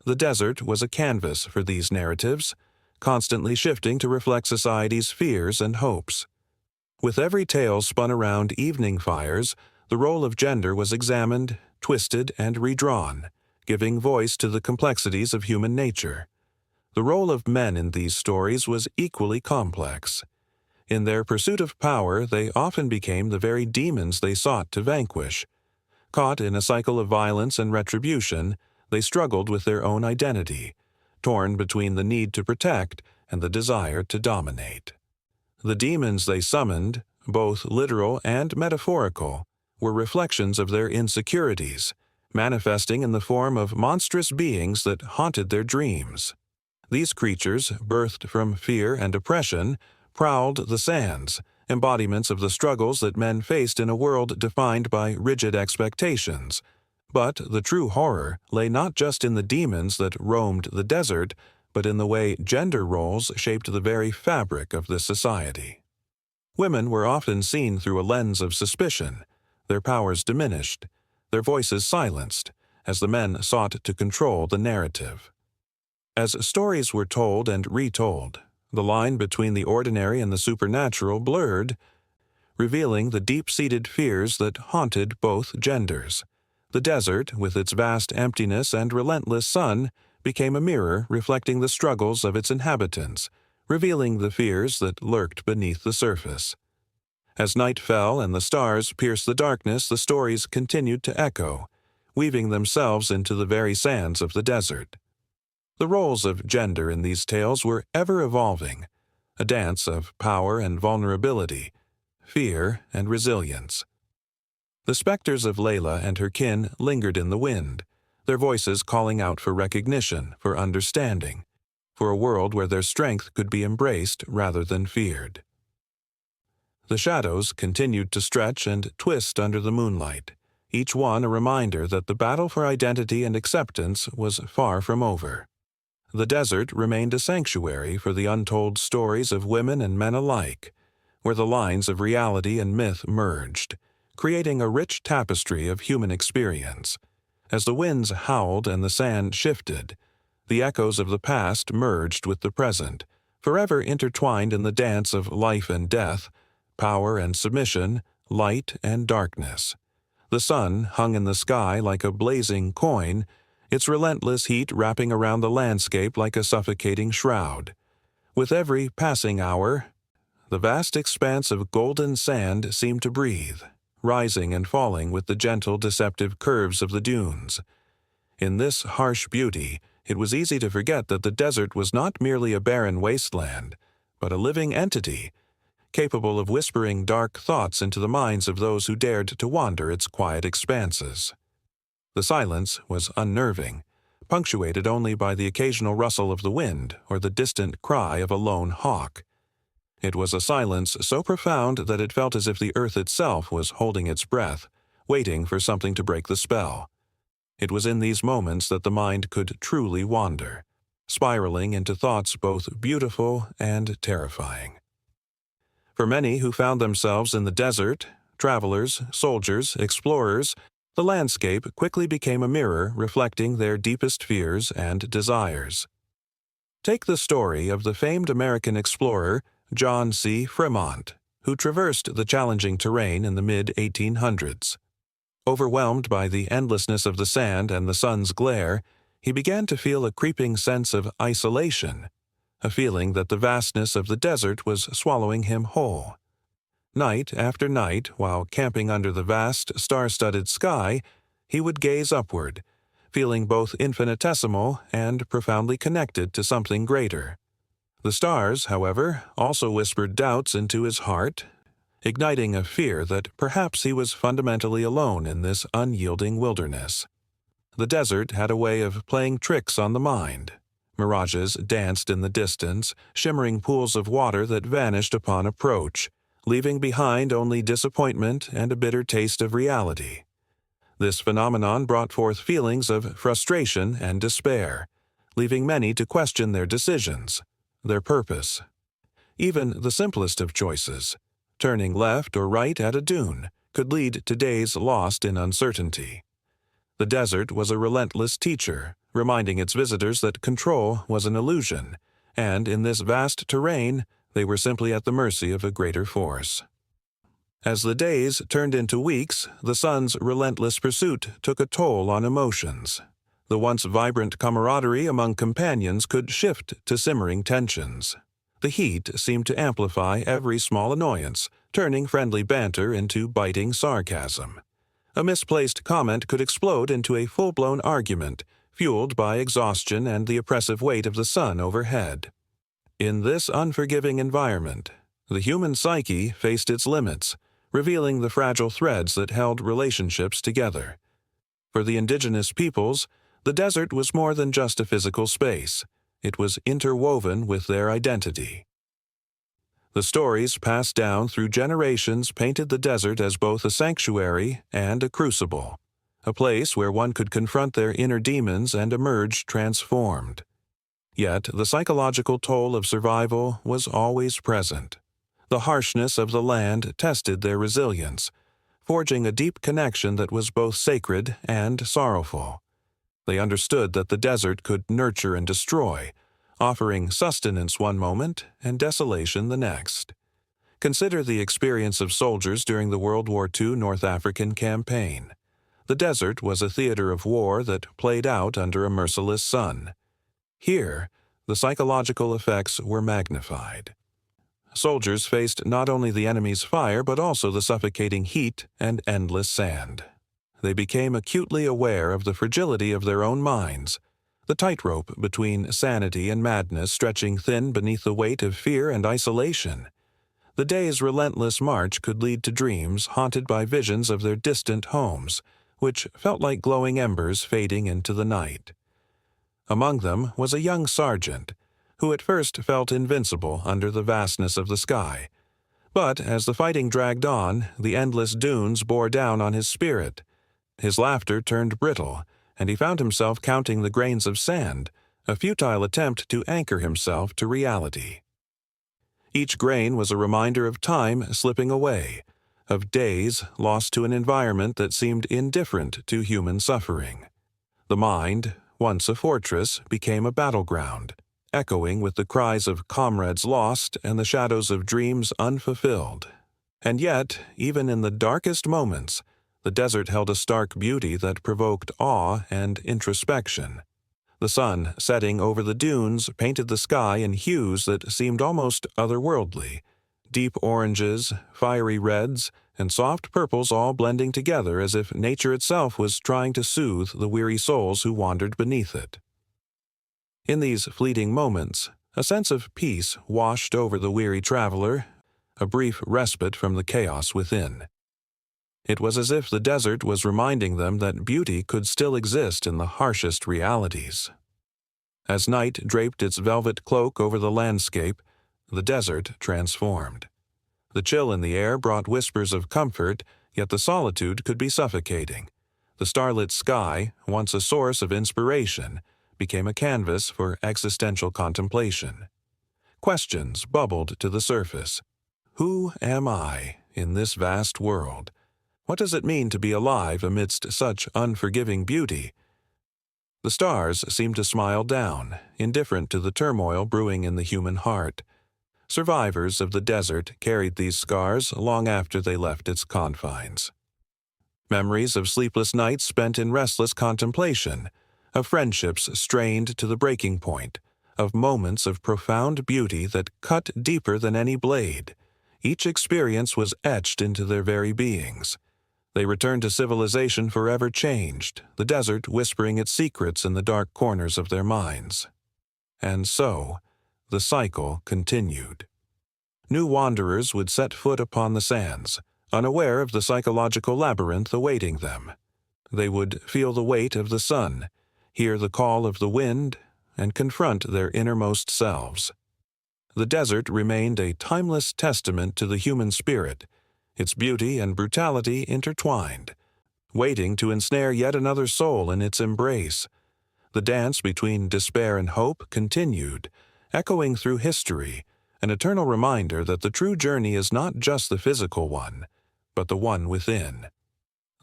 The desert was a canvas for these narratives, constantly shifting to reflect society's fears and hopes. With every tale spun around evening fires, the role of gender was examined, twisted, and redrawn, giving voice to the complexities of human nature. The role of men in these stories was equally complex. In their pursuit of power, they often became the very demons they sought to vanquish. Caught in a cycle of violence and retribution, they struggled with their own identity, torn between the need to protect and the desire to dominate. The demons they summoned, both literal and metaphorical, were reflections of their insecurities, manifesting in the form of monstrous beings that haunted their dreams. These creatures, birthed from fear and oppression, prowled the sands, embodiments of the struggles that men faced in a world defined by rigid expectations. But the true horror lay not just in the demons that roamed the desert, but in the way gender roles shaped the very fabric of this society. Women were often seen through a lens of suspicion, their powers diminished, their voices silenced, as the men sought to control the narrative. As stories were told and retold, the line between the ordinary and the supernatural blurred, revealing the deep-seated fears that haunted both genders. The desert, with its vast emptiness and relentless sun, became a mirror reflecting the struggles of its inhabitants, revealing the fears that lurked beneath the surface. As night fell and the stars pierced the darkness, the stories continued to echo, weaving themselves into the very sands of the desert. The roles of gender in these tales were ever evolving, a dance of power and vulnerability, fear and resilience. The specters of Layla and her kin lingered in the wind, their voices calling out for recognition, for understanding, for a world where their strength could be embraced rather than feared. The shadows continued to stretch and twist under the moonlight, each one a reminder that the battle for identity and acceptance was far from over. The desert remained a sanctuary for the untold stories of women and men alike, where the lines of reality and myth merged, creating a rich tapestry of human experience. As the winds howled and the sand shifted, the echoes of the past merged with the present, forever intertwined in the dance of life and death, power and submission, light and darkness. The sun hung in the sky like a blazing coin, its relentless heat wrapping around the landscape like a suffocating shroud. With every passing hour, the vast expanse of golden sand seemed to breathe, rising and falling with the gentle, deceptive curves of the dunes. In this harsh beauty, it was easy to forget that the desert was not merely a barren wasteland, but a living entity, capable of whispering dark thoughts into the minds of those who dared to wander its quiet expanses. The silence was unnerving, punctuated only by the occasional rustle of the wind or the distant cry of a lone hawk. It was a silence so profound that it felt as if the earth itself was holding its breath, waiting for something to break the spell. It was in these moments that the mind could truly wander, spiraling into thoughts both beautiful and terrifying. For many who found themselves in the desert, travelers, soldiers, explorers, the landscape quickly became a mirror reflecting their deepest fears and desires. Take the story of the famed American explorer John C. Fremont, who traversed the challenging terrain in the mid-1800s. Overwhelmed by the endlessness of the sand and the sun's glare, he began to feel a creeping sense of isolation, a feeling that the vastness of the desert was swallowing him whole. Night after night, while camping under the vast, star-studded sky, he would gaze upward, feeling both infinitesimal and profoundly connected to something greater. The stars, however, also whispered doubts into his heart, igniting a fear that perhaps he was fundamentally alone in this unyielding wilderness. The desert had a way of playing tricks on the mind. Mirages danced in the distance, shimmering pools of water that vanished upon approach, leaving behind only disappointment and a bitter taste of reality. This phenomenon brought forth feelings of frustration and despair, leaving many to question their decisions, their purpose. Even the simplest of choices, turning left or right at a dune, could lead to days lost in uncertainty. The desert was a relentless teacher, reminding its visitors that control was an illusion, and in this vast terrain, they were simply at the mercy of a greater force. As the days turned into weeks, the sun's relentless pursuit took a toll on emotions. The once vibrant camaraderie among companions could shift to simmering tensions. The heat seemed to amplify every small annoyance, turning friendly banter into biting sarcasm. A misplaced comment could explode into a full-blown argument, fueled by exhaustion and the oppressive weight of the sun overhead. In this unforgiving environment, the human psyche faced its limits, revealing the fragile threads that held relationships together. For the indigenous peoples, the desert was more than just a physical space. It was interwoven with their identity. The stories passed down through generations painted the desert as both a sanctuary and a crucible, a place where one could confront their inner demons and emerge transformed. Yet the psychological toll of survival was always present. The harshness of the land tested their resilience, forging a deep connection that was both sacred and sorrowful. They understood that the desert could nurture and destroy, offering sustenance one moment and desolation the next. Consider the experience of soldiers during the World War II North African campaign. The desert was a theater of war that played out under a merciless sun. Here, the psychological effects were magnified. Soldiers faced not only the enemy's fire but also the suffocating heat and endless sand. They became acutely aware of the fragility of their own minds, the tightrope between sanity and madness stretching thin beneath the weight of fear and isolation. The day's relentless march could lead to dreams haunted by visions of their distant homes, which felt like glowing embers fading into the night. Among them was a young sergeant, who at first felt invincible under the vastness of the sky. But as the fighting dragged on, the endless dunes bore down on his spirit. His laughter turned brittle, and he found himself counting the grains of sand, a futile attempt to anchor himself to reality. Each grain was a reminder of time slipping away, of days lost to an environment that seemed indifferent to human suffering. The mind, once a fortress, became a battleground, echoing with the cries of comrades lost and the shadows of dreams unfulfilled. And yet, even in the darkest moments, the desert held a stark beauty that provoked awe and introspection. The sun, setting over the dunes, painted the sky in hues that seemed almost otherworldly, deep oranges, fiery reds, and soft purples all blending together as if nature itself was trying to soothe the weary souls who wandered beneath it. In these fleeting moments, a sense of peace washed over the weary traveler, a brief respite from the chaos within. It was as if the desert was reminding them that beauty could still exist in the harshest realities. As night draped its velvet cloak over the landscape, the desert transformed. The chill in the air brought whispers of comfort, yet the solitude could be suffocating. The starlit sky, once a source of inspiration, became a canvas for existential contemplation. Questions bubbled to the surface. Who am I in this vast world? What does it mean to be alive amidst such unforgiving beauty? The stars seemed to smile down, indifferent to the turmoil brewing in the human heart. Survivors of the desert carried these scars long after they left its confines. Memories of sleepless nights spent in restless contemplation, of friendships strained to the breaking point, of moments of profound beauty that cut deeper than any blade. Each experience was etched into their very beings. They returned to civilization forever changed, the desert whispering its secrets in the dark corners of their minds. And so, the cycle continued. New wanderers would set foot upon the sands, unaware of the psychological labyrinth awaiting them. They would feel the weight of the sun, hear the call of the wind, and confront their innermost selves. The desert remained a timeless testament to the human spirit, its beauty and brutality intertwined, waiting to ensnare yet another soul in its embrace. The dance between despair and hope continued, echoing through history, an eternal reminder that the true journey is not just the physical one, but the one within.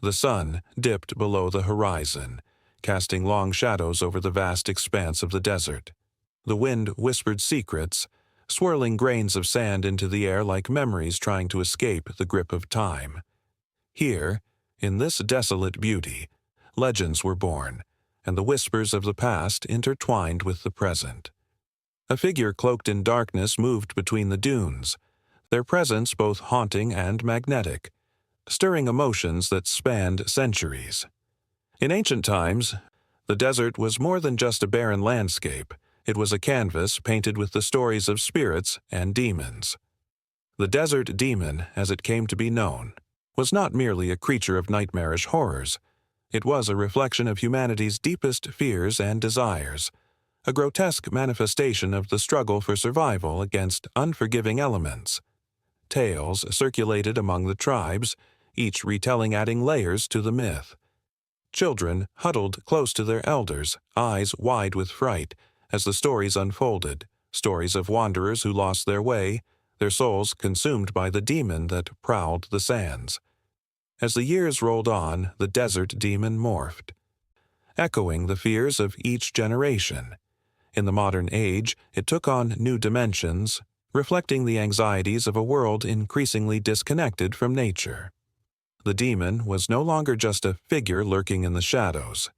The sun dipped below the horizon, casting long shadows over the vast expanse of the desert. The wind whispered secrets, swirling grains of sand into the air like memories trying to escape the grip of time. Here, in this desolate beauty, legends were born, and the whispers of the past intertwined with the present. A figure cloaked in darkness moved between the dunes, their presence both haunting and magnetic, stirring emotions that spanned centuries. In ancient times, the desert was more than just a barren landscape. It was a canvas painted with the stories of spirits and demons. The desert demon, as it came to be known, was not merely a creature of nightmarish horrors. It was a reflection of humanity's deepest fears and desires, a grotesque manifestation of the struggle for survival against unforgiving elements. Tales circulated among the tribes, each retelling adding layers to the myth. Children huddled close to their elders, eyes wide with fright, as the stories unfolded, stories of wanderers who lost their way, their souls consumed by the demon that prowled the sands. As the years rolled on, the desert demon morphed, echoing the fears of each generation. In the modern age, it took on new dimensions, reflecting the anxieties of a world increasingly disconnected from nature. The demon was no longer just a figure lurking in the shadows.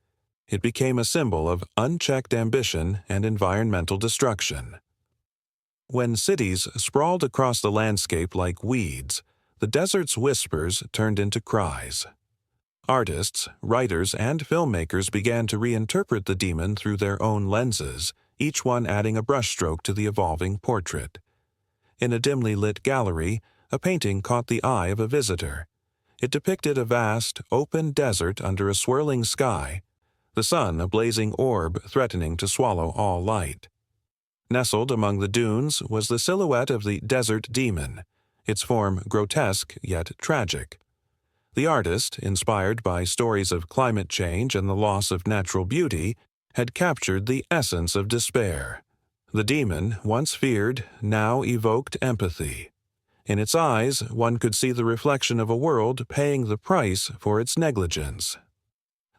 It became a symbol of unchecked ambition and environmental destruction. When cities sprawled across the landscape like weeds, the desert's whispers turned into cries. Artists, writers, and filmmakers began to reinterpret the demon through their own lenses, each one adding a brushstroke to the evolving portrait. In a dimly lit gallery, a painting caught the eye of a visitor. It depicted a vast, open desert under a swirling sky, the sun a blazing orb threatening to swallow all light. Nestled among the dunes was the silhouette of the desert demon, its form grotesque yet tragic. The artist, inspired by stories of climate change and the loss of natural beauty, had captured the essence of despair. The demon, once feared, now evoked empathy. In its eyes, one could see the reflection of a world paying the price for its negligence.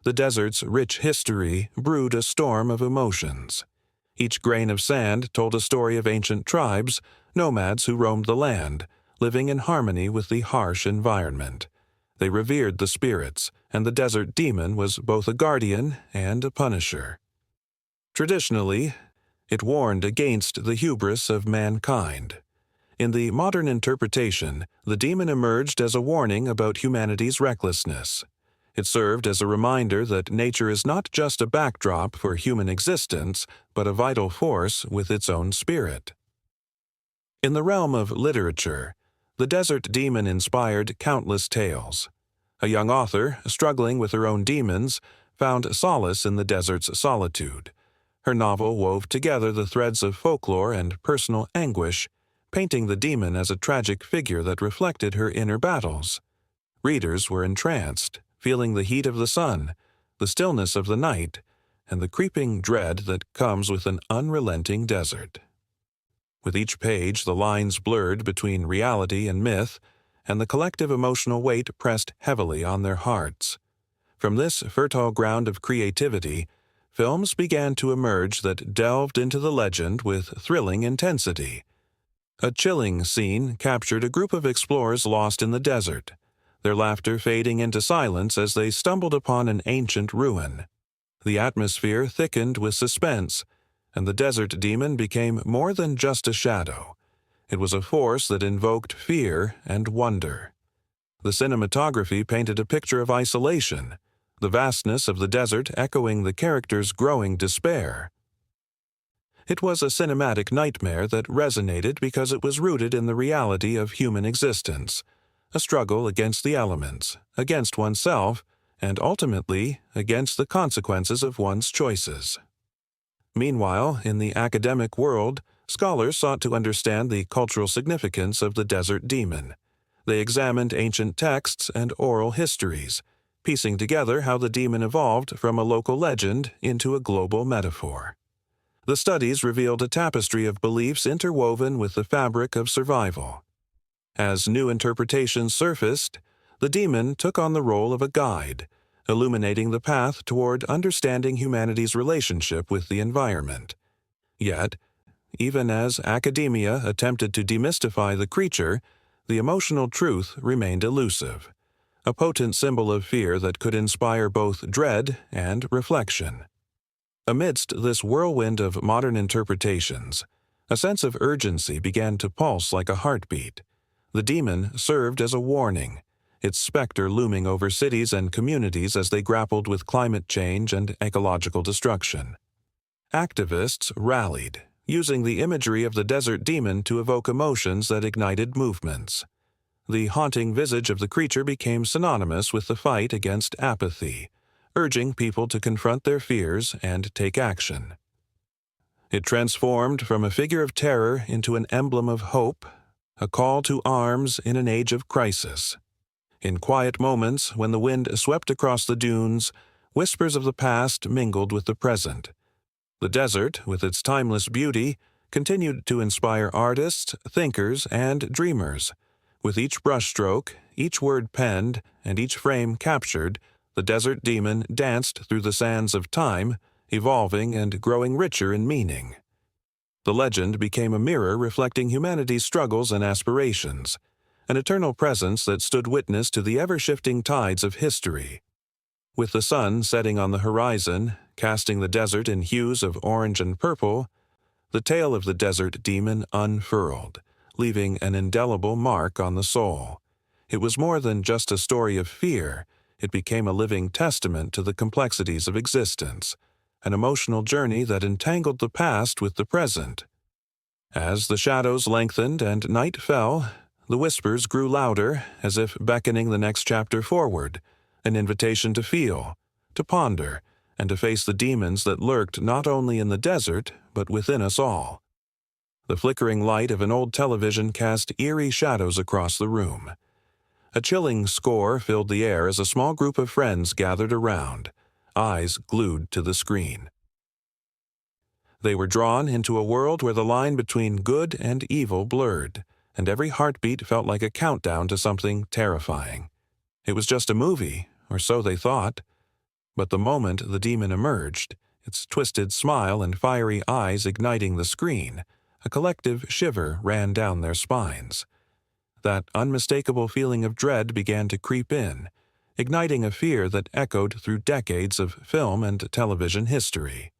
The desert's rich history brewed a storm of emotions. Each grain of sand told a story of ancient tribes, nomads who roamed the land, living in harmony with the harsh environment. They revered the spirits, and the desert demon was both a guardian and a punisher. Traditionally, it warned against the hubris of mankind. In the modern interpretation, the demon emerged as a warning about humanity's recklessness. It served as a reminder that nature is not just a backdrop for human existence, but a vital force with its own spirit. In the realm of literature, the desert demon inspired countless tales. A young author, struggling with her own demons, found solace in the desert's solitude. Her novel wove together the threads of folklore and personal anguish, painting the demon as a tragic figure that reflected her inner battles. Readers were entranced, feeling the heat of the sun, the stillness of the night, and the creeping dread that comes with an unrelenting desert. With each page, the lines blurred between reality and myth, and the collective emotional weight pressed heavily on their hearts. From this fertile ground of creativity, films began to emerge that delved into the legend with thrilling intensity. A chilling scene captured a group of explorers lost in the desert, their laughter fading into silence as they stumbled upon an ancient ruin. The atmosphere thickened with suspense, and the desert demon became more than just a shadow. It was a force that invoked fear and wonder. The cinematography painted a picture of isolation, the vastness of the desert echoing the characters' growing despair. It was a cinematic nightmare that resonated because it was rooted in the reality of human existence, a struggle against the elements, against oneself, and ultimately against the consequences of one's choices. Meanwhile, in the academic world, scholars sought to understand the cultural significance of the desert demon. They examined ancient texts and oral histories, piecing together how the demon evolved from a local legend into a global metaphor. The studies revealed a tapestry of beliefs interwoven with the fabric of survival. As new interpretations surfaced, the demon took on the role of a guide, illuminating the path toward understanding humanity's relationship with the environment. Yet, even as academia attempted to demystify the creature, the emotional truth remained elusive, a potent symbol of fear that could inspire both dread and reflection. Amidst this whirlwind of modern interpretations, a sense of urgency began to pulse like a heartbeat. The demon served as a warning, its specter looming over cities and communities as they grappled with climate change and ecological destruction. Activists rallied, using the imagery of the desert demon to evoke emotions that ignited movements. The haunting visage of the creature became synonymous with the fight against apathy, urging people to confront their fears and take action. It transformed from a figure of terror into an emblem of hope, a call to arms in an age of crisis. In quiet moments, when the wind swept across the dunes, whispers of the past mingled with the present. The desert, with its timeless beauty, continued to inspire artists, thinkers, and dreamers. With each brushstroke, each word penned, and each frame captured, the desert demon danced through the sands of time, evolving and growing richer in meaning. The legend became a mirror reflecting humanity's struggles and aspirations, an eternal presence that stood witness to the ever-shifting tides of history. With the sun setting on the horizon, casting the desert in hues of orange and purple, the tale of the desert demon unfurled, leaving an indelible mark on the soul. It was more than just a story of fear. It became a living testament to the complexities of existence, an emotional journey that entangled the past with the present. As the shadows lengthened and night fell, the whispers grew louder, as if beckoning the next chapter forward, an invitation to feel, to ponder, and to face the demons that lurked not only in the desert, but within us all. The flickering light of an old television cast eerie shadows across the room. A chilling score filled the air as a small group of friends gathered around, eyes glued to the screen. They were drawn into a world where the line between good and evil blurred, and every heartbeat felt like a countdown to something terrifying. It was just a movie, or so they thought. But the moment the demon emerged, its twisted smile and fiery eyes igniting the screen, a collective shiver ran down their spines. That unmistakable feeling of dread began to creep in, igniting a fear that echoed through decades of film and television history.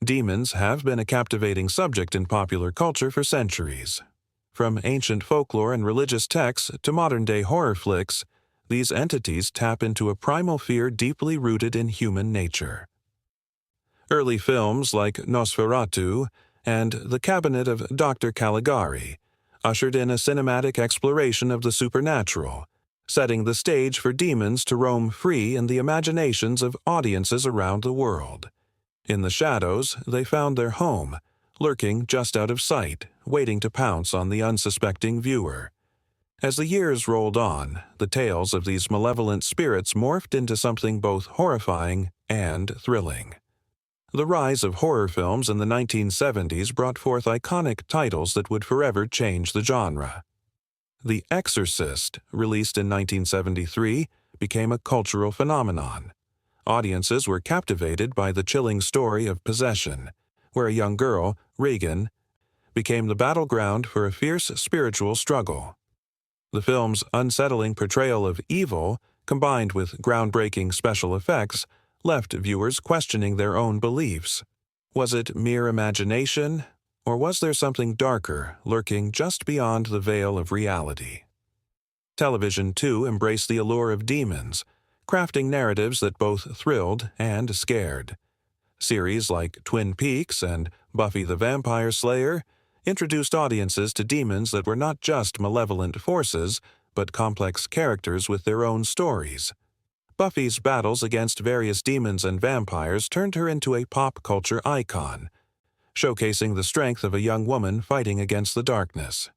Demons have been a captivating subject in popular culture for centuries. From ancient folklore and religious texts to modern-day horror flicks, these entities tap into a primal fear deeply rooted in human nature. Early films like Nosferatu and The Cabinet of Dr. Caligari ushered in a cinematic exploration of the supernatural, setting the stage for demons to roam free in the imaginations of audiences around the world. In the shadows, they found their home, lurking just out of sight, waiting to pounce on the unsuspecting viewer. As the years rolled on, the tales of these malevolent spirits morphed into something both horrifying and thrilling. The rise of horror films in the 1970s brought forth iconic titles that would forever change the genre. The Exorcist, released in 1973, became a cultural phenomenon. Audiences were captivated by the chilling story of possession, where a young girl, Regan, became the battleground for a fierce spiritual struggle. The film's unsettling portrayal of evil, combined with groundbreaking special effects, left viewers questioning their own beliefs. Was it mere imagination, or was there something darker lurking just beyond the veil of reality? Television, too, embraced the allure of demons, crafting narratives that both thrilled and scared. Series like Twin Peaks and Buffy the Vampire Slayer introduced audiences to demons that were not just malevolent forces, but complex characters with their own stories. Buffy's battles against various demons and vampires turned her into a pop culture icon, showcasing the strength of a young woman fighting against the darkness.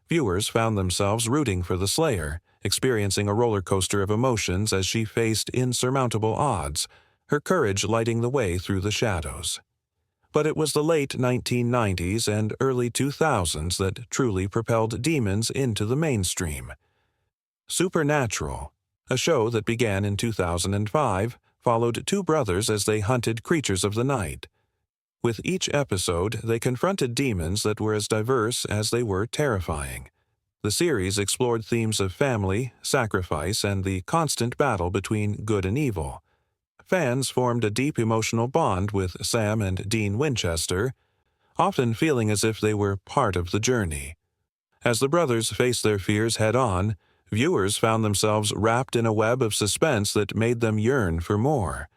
Viewers found themselves rooting for the Slayer, experiencing a roller coaster of emotions as she faced insurmountable odds, her courage lighting the way through the shadows. But it was the late 1990s and early 2000s that truly propelled demons into the mainstream. Supernatural, a show that began in 2005, followed two brothers as they hunted creatures of the night. With each episode, they confronted demons that were as diverse as they were terrifying. The series explored themes of family, sacrifice, and the constant battle between good and evil. Fans formed a deep emotional bond with Sam and Dean Winchester, often feeling as if they were part of the journey. As the brothers faced their fears head-on, viewers found themselves wrapped in a web of suspense that made them yearn for more.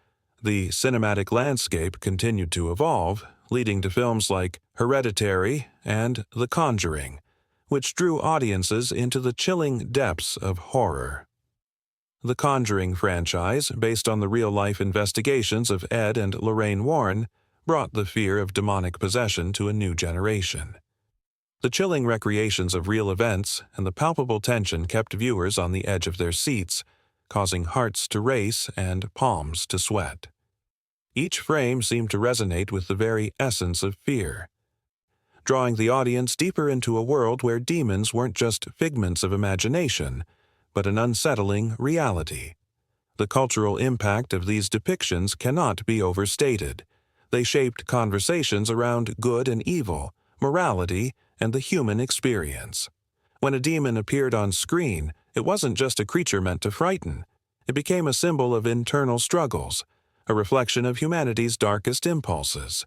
The cinematic landscape continued to evolve, leading to films like Hereditary and The Conjuring, which drew audiences into the chilling depths of horror. The Conjuring franchise, based on the real-life investigations of Ed and Lorraine Warren, brought the fear of demonic possession to a new generation. The chilling recreations of real events and the palpable tension kept viewers on the edge of their seats, causing hearts to race and palms to sweat. Each frame seemed to resonate with the very essence of fear, drawing the audience deeper into a world where demons weren't just figments of imagination, but an unsettling reality. The cultural impact of these depictions cannot be overstated. They shaped conversations around good and evil, morality, and the human experience. When a demon appeared on screen, it wasn't just a creature meant to frighten. It became a symbol of internal struggles, a reflection of humanity's darkest impulses.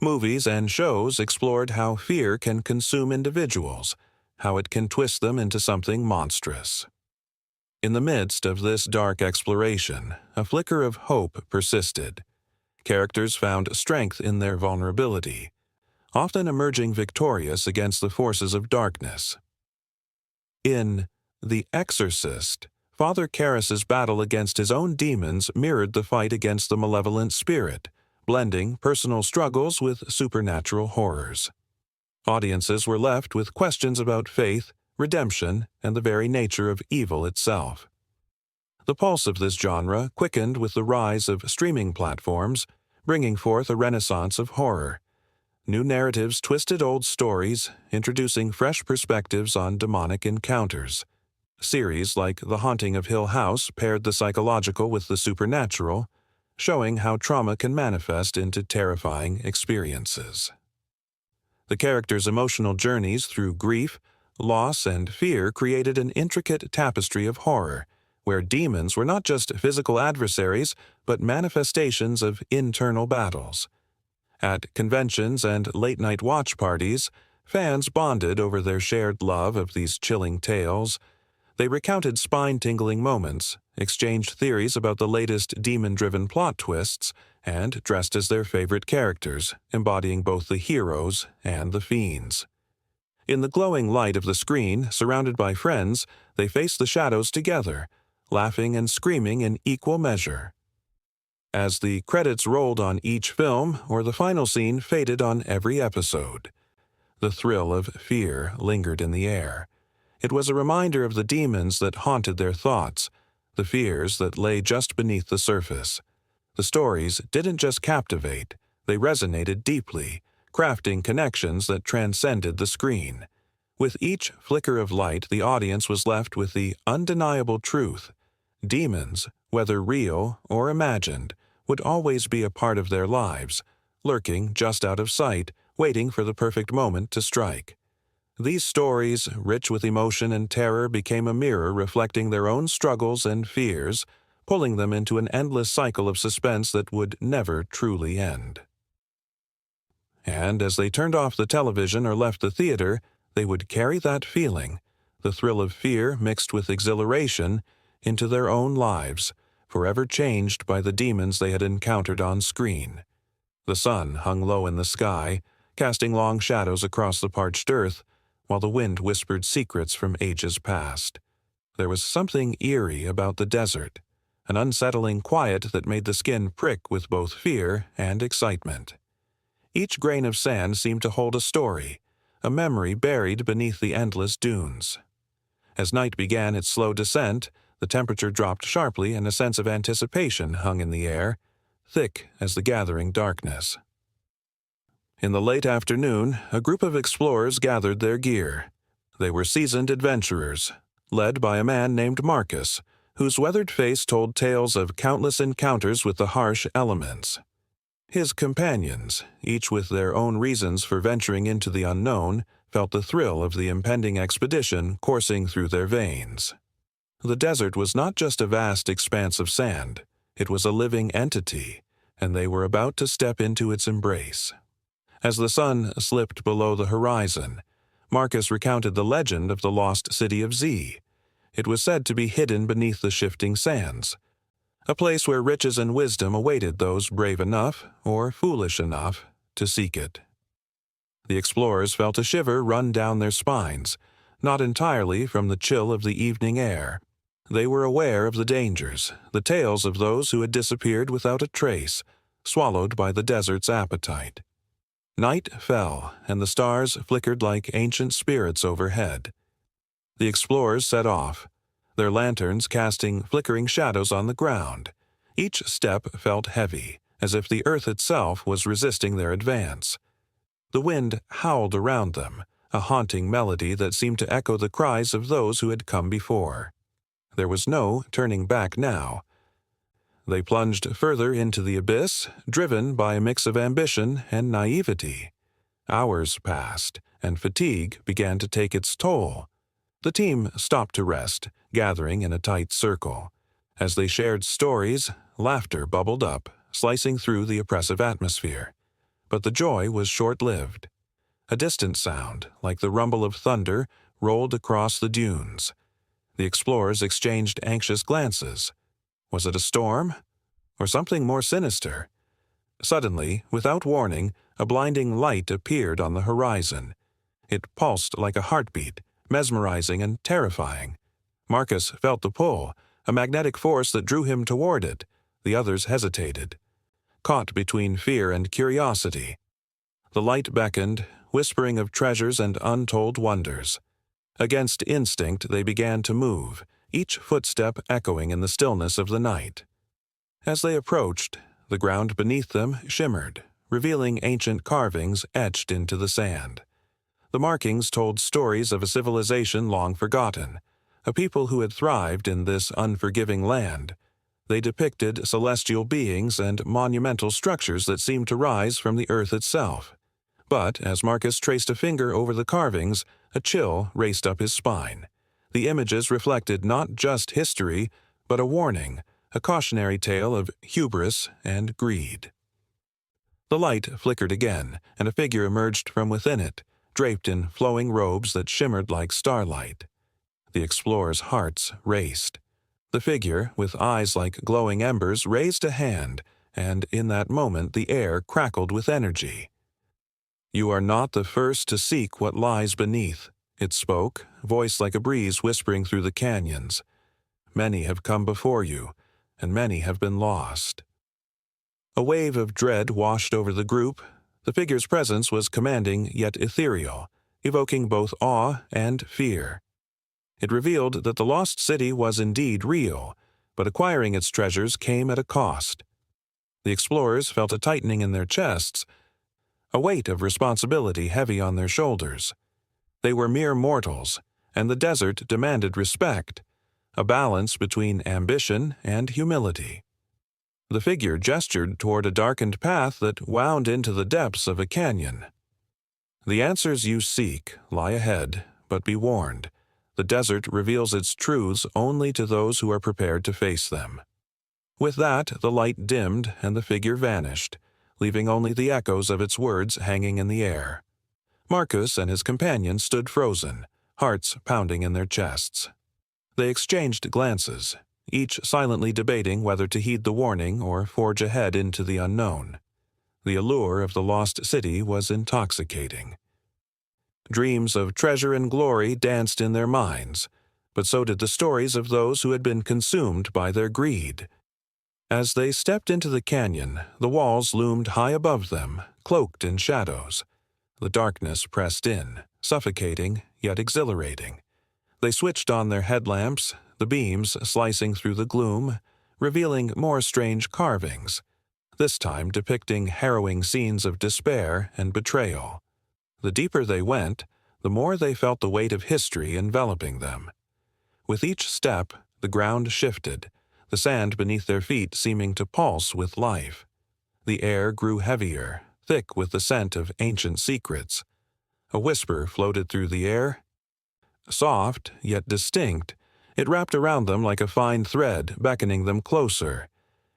Movies and shows explored how fear can consume individuals, how it can twist them into something monstrous. In the midst of this dark exploration, a flicker of hope persisted. Characters found strength in their vulnerability, often emerging victorious against the forces of darkness. In The Exorcist, Father Karras's battle against his own demons mirrored the fight against the malevolent spirit, blending personal struggles with supernatural horrors. Audiences were left with questions about faith, redemption, and the very nature of evil itself. The pulse of this genre quickened with the rise of streaming platforms, bringing forth a renaissance of horror. New narratives twisted old stories, introducing fresh perspectives on demonic encounters. Series like The Haunting of Hill House paired the psychological with the supernatural, showing how trauma can manifest into terrifying experiences. The characters' emotional journeys through grief, loss, and fear created an intricate tapestry of horror, where demons were not just physical adversaries, but manifestations of internal battles. At conventions and late-night watch parties, fans bonded over their shared love of these chilling tales. They recounted spine-tingling moments, exchanged theories about the latest demon-driven plot twists, and dressed as their favorite characters, embodying both the heroes and the fiends. In the glowing light of the screen, surrounded by friends, they faced the shadows together, laughing and screaming in equal measure. As the credits rolled on each film, or the final scene faded on every episode, the thrill of fear lingered in the air. It was a reminder of the demons that haunted their thoughts, the fears that lay just beneath the surface. The stories didn't just captivate, They resonated deeply, crafting connections that transcended the screen. With each flicker of light, the audience was left with the undeniable truth. Demons, whether real or imagined, would always be a part of their lives, lurking just out of sight, waiting for the perfect moment to strike. These stories, rich with emotion and terror, became a mirror reflecting their own struggles and fears, pulling them into an endless cycle of suspense that would never truly end. And as they turned off the television or left the theater, they would carry that feeling, the thrill of fear mixed with exhilaration, into their own lives, forever changed by the demons they had encountered on screen. The sun hung low in the sky, casting long shadows across the parched earth, while the wind whispered secrets from ages past. There was something eerie about the desert, an unsettling quiet that made the skin prick with both fear and excitement. Each grain of sand seemed to hold a story, a memory buried beneath the endless dunes. As night began its slow descent, the temperature dropped sharply and a sense of anticipation hung in the air, thick as the gathering darkness. In the late afternoon, a group of explorers gathered their gear. They were seasoned adventurers, led by a man named Marcus, whose weathered face told tales of countless encounters with the harsh elements. His companions, each with their own reasons for venturing into the unknown, felt the thrill of the impending expedition coursing through their veins. The desert was not just a vast expanse of sand. It was a living entity, and they were about to step into its embrace. As the sun slipped below the horizon, Marcus recounted the legend of the lost city of Z. It was said to be hidden beneath the shifting sands, a place where riches and wisdom awaited those brave enough, or foolish enough, to seek it. The explorers felt a shiver run down their spines, not entirely from the chill of the evening air. They were aware of the dangers, the tales of those who had disappeared without a trace, swallowed by the desert's appetite. Night fell, and the stars flickered like ancient spirits overhead. The explorers set off, their lanterns casting flickering shadows on the ground. Each step felt heavy, as if the earth itself was resisting their advance. The wind howled around them, a haunting melody that seemed to echo the cries of those who had come before. There was no turning back now. They plunged further into the abyss, driven by a mix of ambition and naivety. Hours passed, and fatigue began to take its toll. The team stopped to rest, gathering in a tight circle. As they shared stories, laughter bubbled up, slicing through the oppressive atmosphere. But the joy was short-lived. A distant sound, like the rumble of thunder, rolled across the dunes. The explorers exchanged anxious glances. Was it a storm? Or something more sinister? Suddenly, without warning, a blinding light appeared on the horizon. It pulsed like a heartbeat, mesmerizing and terrifying. Marcus felt the pull, a magnetic force that drew him toward it. The others hesitated, caught between fear and curiosity. The light beckoned, whispering of treasures and untold wonders. Against instinct, they began to move, each footstep echoing in the stillness of the night. As they approached, the ground beneath them shimmered, revealing ancient carvings etched into the sand. The markings told stories of a civilization long forgotten, a people who had thrived in this unforgiving land. They depicted celestial beings and monumental structures that seemed to rise from the earth itself. But as Marcus traced a finger over the carvings, a chill raced up his spine. The images reflected not just history, but a warning, a cautionary tale of hubris and greed. The light flickered again, and a figure emerged from within it, draped in flowing robes that shimmered like starlight. The explorers' hearts raced. The figure, with eyes like glowing embers, raised a hand, and in that moment the air crackled with energy. "You are not the first to seek what lies beneath," it spoke, voice like a breeze whispering through the canyons. "Many have come before you, and many have been lost." A wave of dread washed over the group. The figure's presence was commanding yet ethereal, evoking both awe and fear. It revealed that the lost city was indeed real, but acquiring its treasures came at a cost. The explorers felt a tightening in their chests, a weight of responsibility heavy on their shoulders. They were mere mortals, and the desert demanded respect, a balance between ambition and humility. The figure gestured toward a darkened path that wound into the depths of a canyon. The answers you seek lie ahead, but be warned. The desert reveals its truths only to those who are prepared to face them. With that, the light dimmed and the figure vanished, leaving only the echoes of its words hanging in the air. Marcus and his companion stood frozen, hearts pounding in their chests. They exchanged glances, each silently debating whether to heed the warning or forge ahead into the unknown. The allure of the lost city was intoxicating. Dreams of treasure and glory danced in their minds, but so did the stories of those who had been consumed by their greed. As they stepped into the canyon, the walls loomed high above them, cloaked in shadows. The darkness pressed in, suffocating yet exhilarating. They switched on their headlamps, the beams slicing through the gloom, revealing more strange carvings, this time depicting harrowing scenes of despair and betrayal. The deeper they went, the more they felt the weight of history enveloping them. With each step, the ground shifted, the sand beneath their feet seeming to pulse with life. The air grew heavier, thick with the scent of ancient secrets. A whisper floated through the air. Soft, yet distinct, it wrapped around them like a fine thread, beckoning them closer.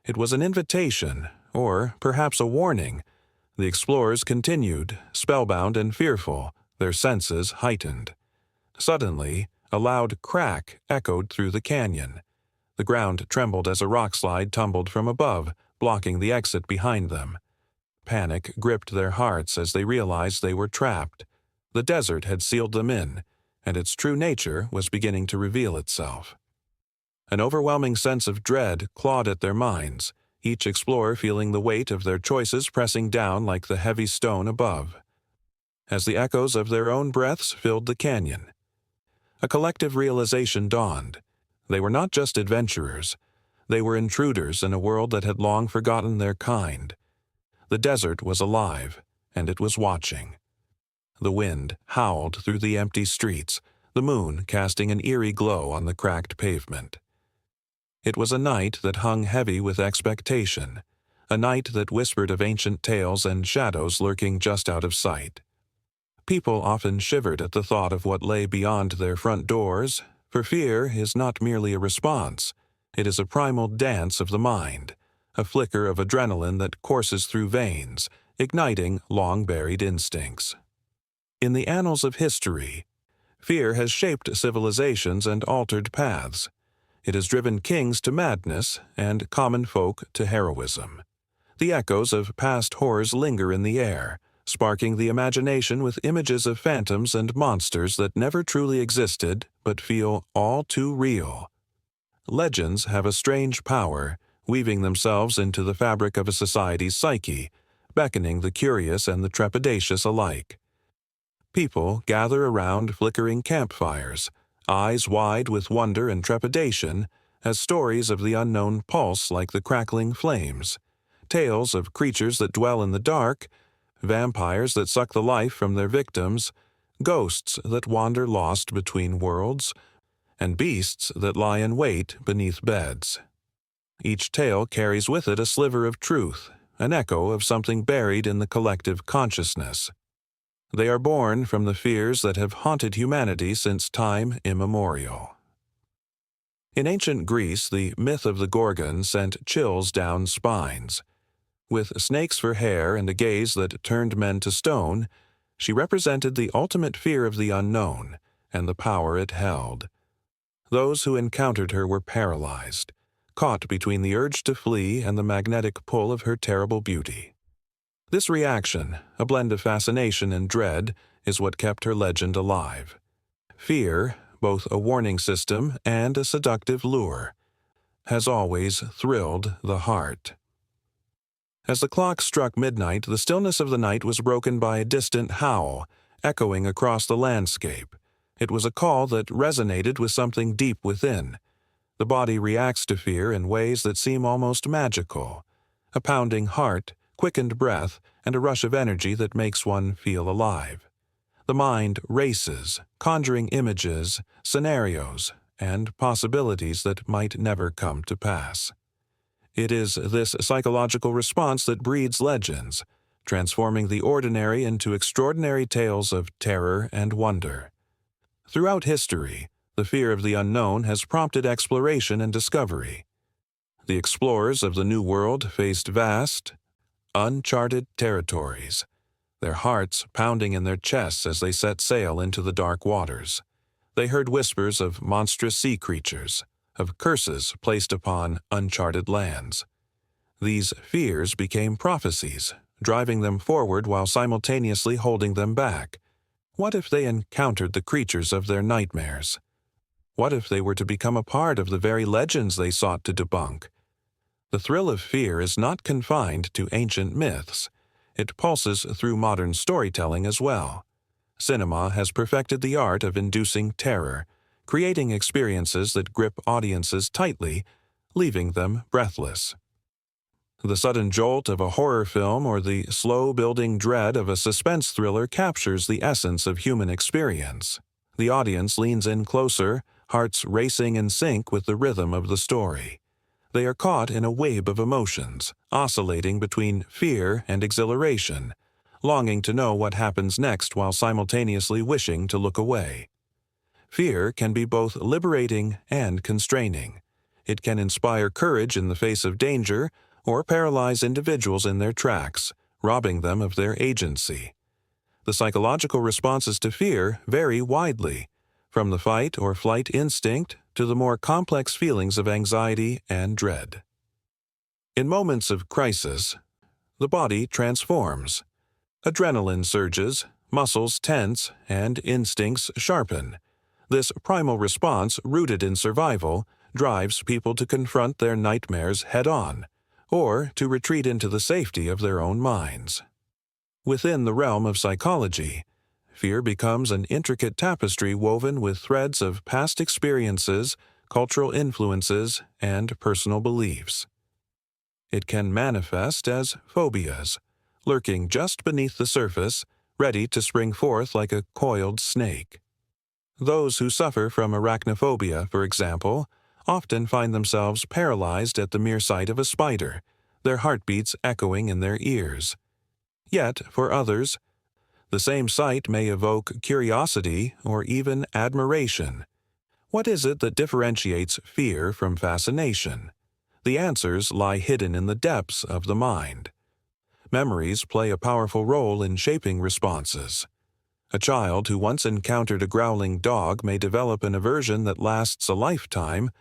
It was an invitation, or perhaps a warning. The explorers continued, spellbound and fearful, their senses heightened. Suddenly, a loud crack echoed through the canyon. The ground trembled as a rockslide tumbled from above, blocking the exit behind them. Panic gripped their hearts as they realized they were trapped. The desert had sealed them in, and its true nature was beginning to reveal itself. An overwhelming sense of dread clawed at their minds, each explorer feeling the weight of their choices pressing down like the heavy stone above. As the echoes of their own breaths filled the canyon, a collective realization dawned. They were not just adventurers. They were intruders in a world that had long forgotten their kind. The desert was alive, and it was watching. The wind howled through the empty streets, the moon casting an eerie glow on the cracked pavement. It was a night that hung heavy with expectation, a night that whispered of ancient tales and shadows lurking just out of sight. People often shivered at the thought of what lay beyond their front doors, for fear is not merely a response, it is a primal dance of the mind, a flicker of adrenaline that courses through veins, igniting long-buried instincts. In the annals of history, fear has shaped civilizations and altered paths. It has driven kings to madness and common folk to heroism. The echoes of past horrors linger in the air, sparking the imagination with images of phantoms and monsters that never truly existed but feel all too real. Legends have a strange power, weaving themselves into the fabric of a society's psyche, beckoning the curious and the trepidatious alike. People gather around flickering campfires, eyes wide with wonder and trepidation, as stories of the unknown pulse like the crackling flames, tales of creatures that dwell in the dark, vampires that suck the life from their victims, ghosts that wander lost between worlds, and beasts that lie in wait beneath beds. Each tale carries with it a sliver of truth, an echo of something buried in the collective consciousness. They are born from the fears that have haunted humanity since time immemorial. In ancient Greece, the myth of the Gorgon sent chills down spines. With snakes for hair and a gaze that turned men to stone, she represented the ultimate fear of the unknown and the power it held. Those who encountered her were paralyzed, caught between the urge to flee and the magnetic pull of her terrible beauty. This reaction, a blend of fascination and dread, is what kept her legend alive. Fear, both a warning system and a seductive lure, has always thrilled the heart. As the clock struck midnight, the stillness of the night was broken by a distant howl, echoing across the landscape. It was a call that resonated with something deep within. The body reacts to fear in ways that seem almost magical. a pounding heart, quickened breath, and a rush of energy that makes one feel alive. The mind races, conjuring images, scenarios, and possibilities that might never come to pass. It is this psychological response that breeds legends, transforming the ordinary into extraordinary tales of terror and wonder. Throughout history, the fear of the unknown has prompted exploration and discovery. The explorers of the New World faced vast, uncharted territories, their hearts pounding in their chests as they set sail into the dark waters. They heard whispers of monstrous sea creatures, of curses placed upon uncharted lands. These fears became prophecies, driving them forward while simultaneously holding them back. What if they encountered the creatures of their nightmares? What if they were to become a part of the very legends they sought to debunk? The thrill of fear is not confined to ancient myths. It pulses through modern storytelling as well. Cinema has perfected the art of inducing terror, creating experiences that grip audiences tightly, leaving them breathless. The sudden jolt of a horror film or the slow-building dread of a suspense thriller captures the essence of human experience. The audience leans in closer, hearts racing in sync with the rhythm of the story. They are caught in a wave of emotions, oscillating between fear and exhilaration, longing to know what happens next while simultaneously wishing to look away. Fear can be both liberating and constraining. It can inspire courage in the face of danger or paralyze individuals in their tracks, robbing them of their agency. The psychological responses to fear vary widely, from the fight or flight instinct to the more complex feelings of anxiety and dread. In moments of crisis, the body transforms. Adrenaline surges, muscles tense, and instincts sharpen. This primal response, rooted in survival, drives people to confront their nightmares head-on, or to retreat into the safety of their own minds. Within the realm of psychology, fear becomes an intricate tapestry woven with threads of past experiences, cultural influences, and personal beliefs. It can manifest as phobias, lurking just beneath the surface, ready to spring forth like a coiled snake. Those who suffer from arachnophobia, for example, often find themselves paralyzed at the mere sight of a spider, their heartbeats echoing in their ears. Yet, for others, the same sight may evoke curiosity or even admiration. What is it that differentiates fear from fascination? The answers lie hidden in the depths of the mind. Memories play a powerful role in shaping responses. A child who once encountered a growling dog may develop an aversion that lasts a lifetime,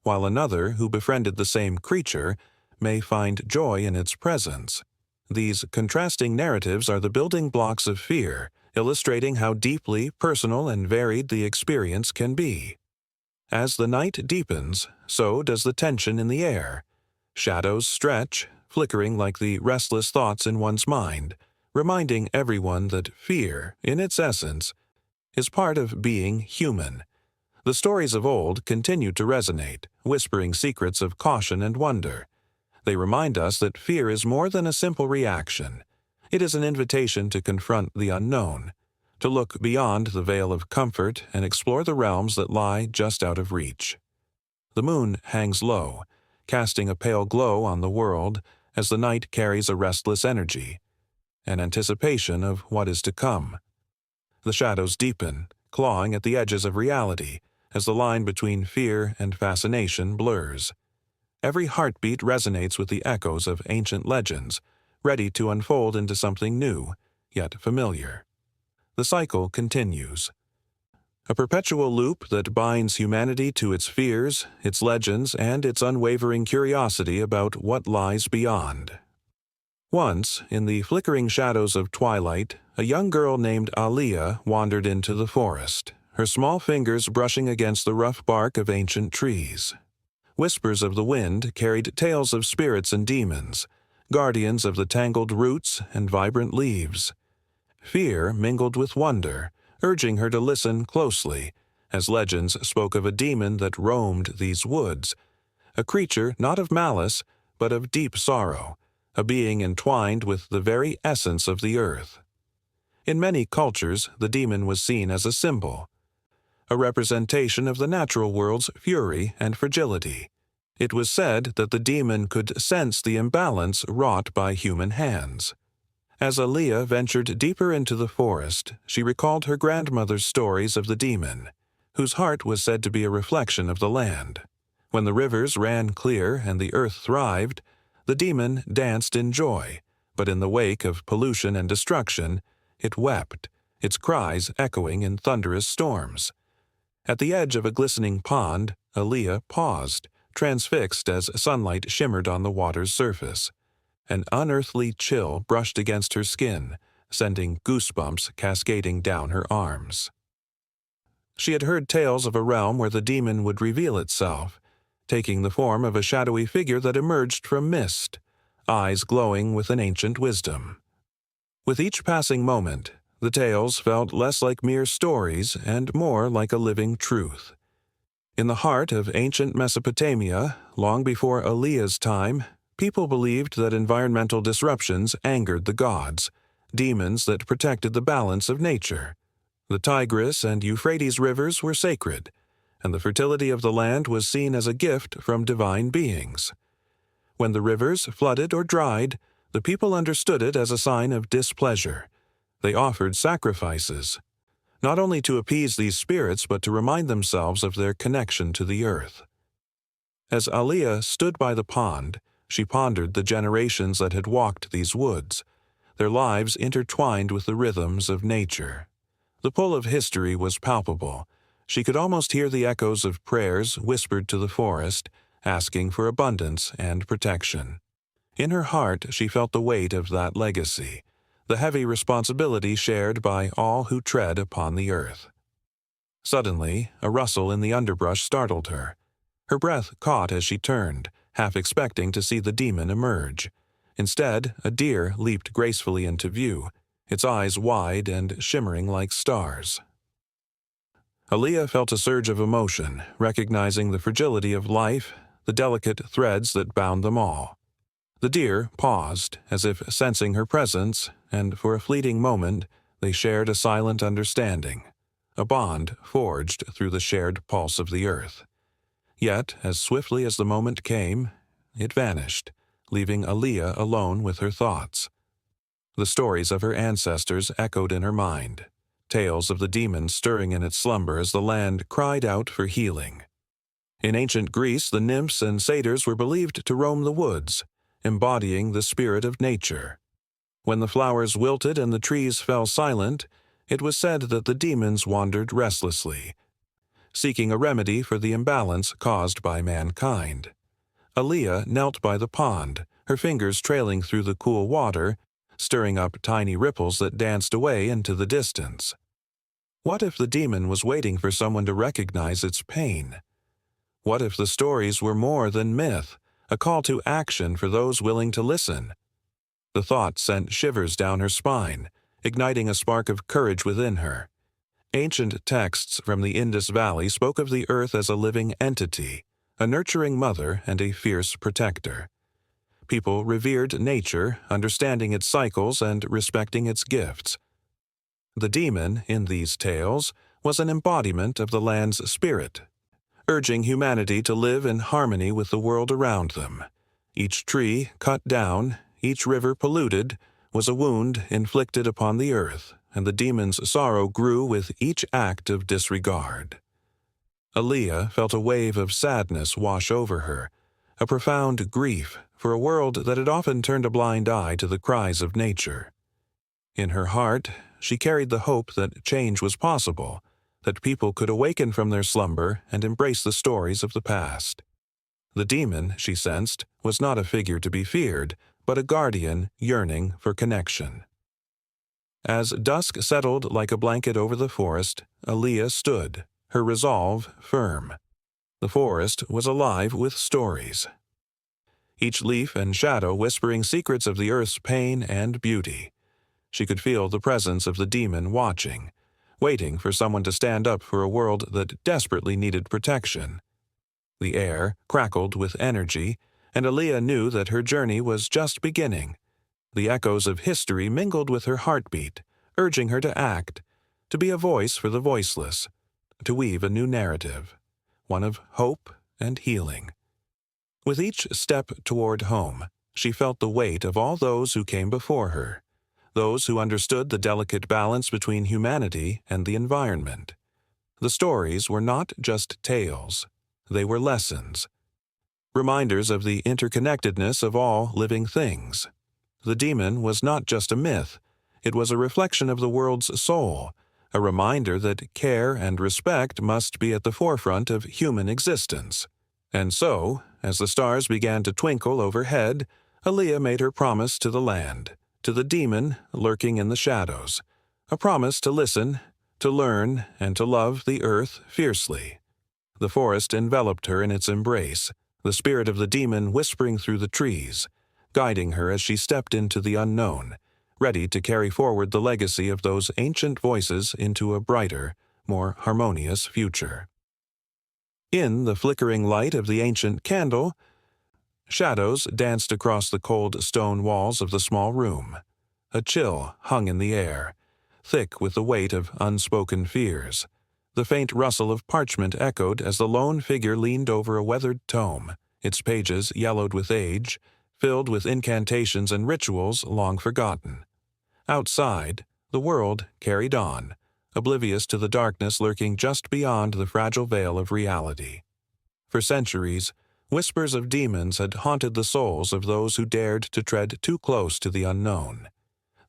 while another who befriended the same creature may find joy in its presence. These contrasting narratives are the building blocks of fear, illustrating how deeply personal and varied the experience can be. As the night deepens, so does the tension in the air. Shadows stretch, flickering like the restless thoughts in one's mind, reminding everyone that fear, in its essence, is part of being human. The stories of old continue to resonate, whispering secrets of caution and wonder. They remind us that fear is more than a simple reaction. It is an invitation to confront the unknown, to look beyond the veil of comfort and explore the realms that lie just out of reach. The moon hangs low, casting a pale glow on the world as the night carries a restless energy, an anticipation of what is to come. The shadows deepen, clawing at the edges of reality, as the line between fear and fascination blurs. Every heartbeat resonates with the echoes of ancient legends, ready to unfold into something new, yet familiar. The cycle continues. A perpetual loop that binds humanity to its fears, its legends, and its unwavering curiosity about what lies beyond. Once, in the flickering shadows of twilight, a young girl named Aliyah wandered into the forest, her small fingers brushing against the rough bark of ancient trees. Whispers of the wind carried tales of spirits and demons, guardians of the tangled roots and vibrant leaves. Fear mingled with wonder, urging her to listen closely, as legends spoke of a demon that roamed these woods, a creature not of malice, but of deep sorrow, a being entwined with the very essence of the earth. In many cultures, the demon was seen as a symbol, a representation of the natural world's fury and fragility. It was said that the demon could sense the imbalance wrought by human hands. As Aaliyah ventured deeper into the forest, she recalled her grandmother's stories of the demon, whose heart was said to be a reflection of the land. When the rivers ran clear and the earth thrived, the demon danced in joy, but in the wake of pollution and destruction, it wept, its cries echoing in thunderous storms. At the edge of a glistening pond, Aaliyah paused, transfixed as sunlight shimmered on the water's surface. An unearthly chill brushed against her skin, sending goosebumps cascading down her arms. She had heard tales of a realm where the demon would reveal itself, taking the form of a shadowy figure that emerged from mist, eyes glowing with an ancient wisdom. With each passing moment, the tales felt less like mere stories and more like a living truth. In the heart of ancient Mesopotamia, long before Aaliyah's time, people believed that environmental disruptions angered the gods, demons that protected the balance of nature. The Tigris and Euphrates rivers were sacred, and the fertility of the land was seen as a gift from divine beings. When the rivers flooded or dried, the people understood it as a sign of displeasure. They offered sacrifices, not only to appease these spirits but to remind themselves of their connection to the earth. As Aaliyah stood by the pond, she pondered the generations that had walked these woods, their lives intertwined with the rhythms of nature. The pull of history was palpable. She could almost hear the echoes of prayers whispered to the forest, asking for abundance and protection. In her heart, she felt the weight of that legacy, the heavy responsibility shared by all who tread upon the earth. Suddenly, a rustle in the underbrush startled her. Her breath caught as she turned, half expecting to see the demon emerge. Instead, a deer leaped gracefully into view, its eyes wide and shimmering like stars. Aaliyah felt a surge of emotion, recognizing the fragility of life, the delicate threads that bound them all. The deer paused, as if sensing her presence, and for a fleeting moment they shared a silent understanding, a bond forged through the shared pulse of the earth. Yet, as swiftly as the moment came, it vanished, leaving Aaliyah alone with her thoughts. The stories of her ancestors echoed in her mind, tales of the demon stirring in its slumber as the land cried out for healing. In ancient Greece, the nymphs and satyrs were believed to roam the woods, embodying the spirit of nature. When the flowers wilted and the trees fell silent, it was said that the demons wandered restlessly, seeking a remedy for the imbalance caused by mankind. Aaliyah knelt by the pond, her fingers trailing through the cool water, stirring up tiny ripples that danced away into the distance. What if the demon was waiting for someone to recognize its pain? What if the stories were more than myth, a call to action for those willing to listen? The thought sent shivers down her spine, igniting a spark of courage within her. Ancient texts from the Indus Valley spoke of the earth as a living entity, a nurturing mother and a fierce protector. People revered nature, understanding its cycles and respecting its gifts. The demon, in these tales, was an embodiment of the land's spirit, urging humanity to live in harmony with the world around them. Each tree cut down, each river polluted, was a wound inflicted upon the earth, and the demon's sorrow grew with each act of disregard. Aaliyah felt a wave of sadness wash over her, a profound grief for a world that had often turned a blind eye to the cries of nature. In her heart, she carried the hope that change was possible, that people could awaken from their slumber and embrace the stories of the past. The demon, she sensed, was not a figure to be feared, but a guardian yearning for connection. As dusk settled like a blanket over the forest, Aaliyah stood, her resolve firm. The forest was alive with stories, each leaf and shadow whispering secrets of the earth's pain and beauty. She could feel the presence of the demon watching, waiting for someone to stand up for a world that desperately needed protection. The air crackled with energy, and Aaliyah knew that her journey was just beginning. The echoes of history mingled with her heartbeat, urging her to act, to be a voice for the voiceless, to weave a new narrative, one of hope and healing. With each step toward home, she felt the weight of all those who came before her, those who understood the delicate balance between humanity and the environment. The stories were not just tales, they were lessons, reminders of the interconnectedness of all living things. The demon was not just a myth, it was a reflection of the world's soul, a reminder that care and respect must be at the forefront of human existence. And so, as the stars began to twinkle overhead, Aaliyah made her promise to the land, to the demon lurking in the shadows, a promise to listen, to learn, and to love the earth fiercely. The forest enveloped her in its embrace, the spirit of the demon whispering through the trees, guiding her as she stepped into the unknown, ready to carry forward the legacy of those ancient voices into a brighter, more harmonious future. In the flickering light of the ancient candle, shadows danced across the cold stone walls of the small room. A chill hung in the air, thick with the weight of unspoken fears. The faint rustle of parchment echoed as the lone figure leaned over a weathered tome, its pages yellowed with age, filled with incantations and rituals long forgotten. Outside, the world carried on, oblivious to the darkness lurking just beyond the fragile veil of reality. For centuries, whispers of demons had haunted the souls of those who dared to tread too close to the unknown.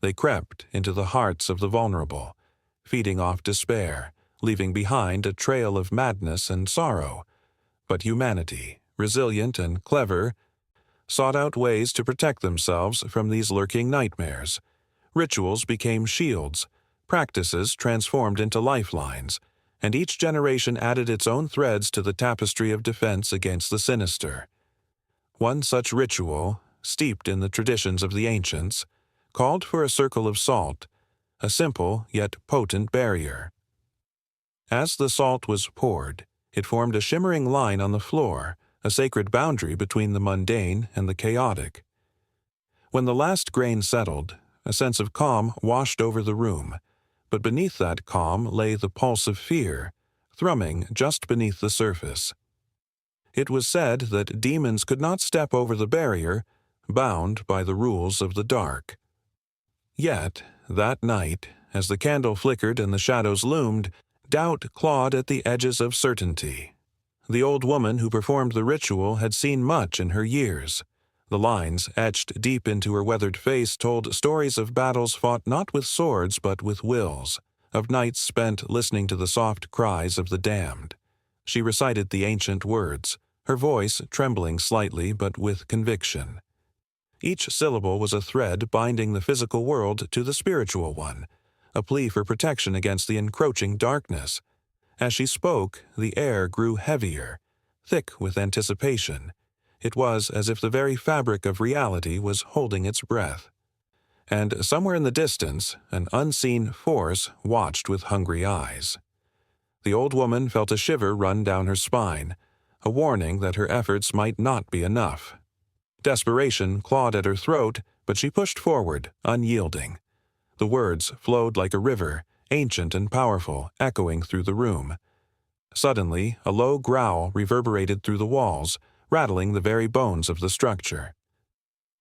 They crept into the hearts of the vulnerable, feeding off despair, leaving behind a trail of madness and sorrow. But humanity, resilient and clever, sought out ways to protect themselves from these lurking nightmares. Rituals became shields, practices transformed into lifelines, and each generation added its own threads to the tapestry of defense against the sinister. One such ritual, steeped in the traditions of the ancients, called for a circle of salt, a simple yet potent barrier. As the salt was poured, it formed a shimmering line on the floor, a sacred boundary between the mundane and the chaotic. When the last grain settled, a sense of calm washed over the room, but beneath that calm lay the pulse of fear, thrumming just beneath the surface. It was said that demons could not step over the barrier, bound by the rules of the dark. Yet, that night, as the candle flickered and the shadows loomed, doubt clawed at the edges of certainty. The old woman who performed the ritual had seen much in her years. The lines etched deep into her weathered face told stories of battles fought not with swords but with wills, of nights spent listening to the soft cries of the damned. She recited the ancient words, her voice trembling slightly but with conviction. Each syllable was a thread binding the physical world to the spiritual one, a plea for protection against the encroaching darkness. As she spoke, the air grew heavier, thick with anticipation. It was as if the very fabric of reality was holding its breath. And somewhere in the distance, an unseen force watched with hungry eyes. The old woman felt a shiver run down her spine, a warning that her efforts might not be enough. Desperation clawed at her throat, but she pushed forward, unyielding. The words flowed like a river, ancient and powerful, echoing through the room. Suddenly, a low growl reverberated through the walls, rattling the very bones of the structure.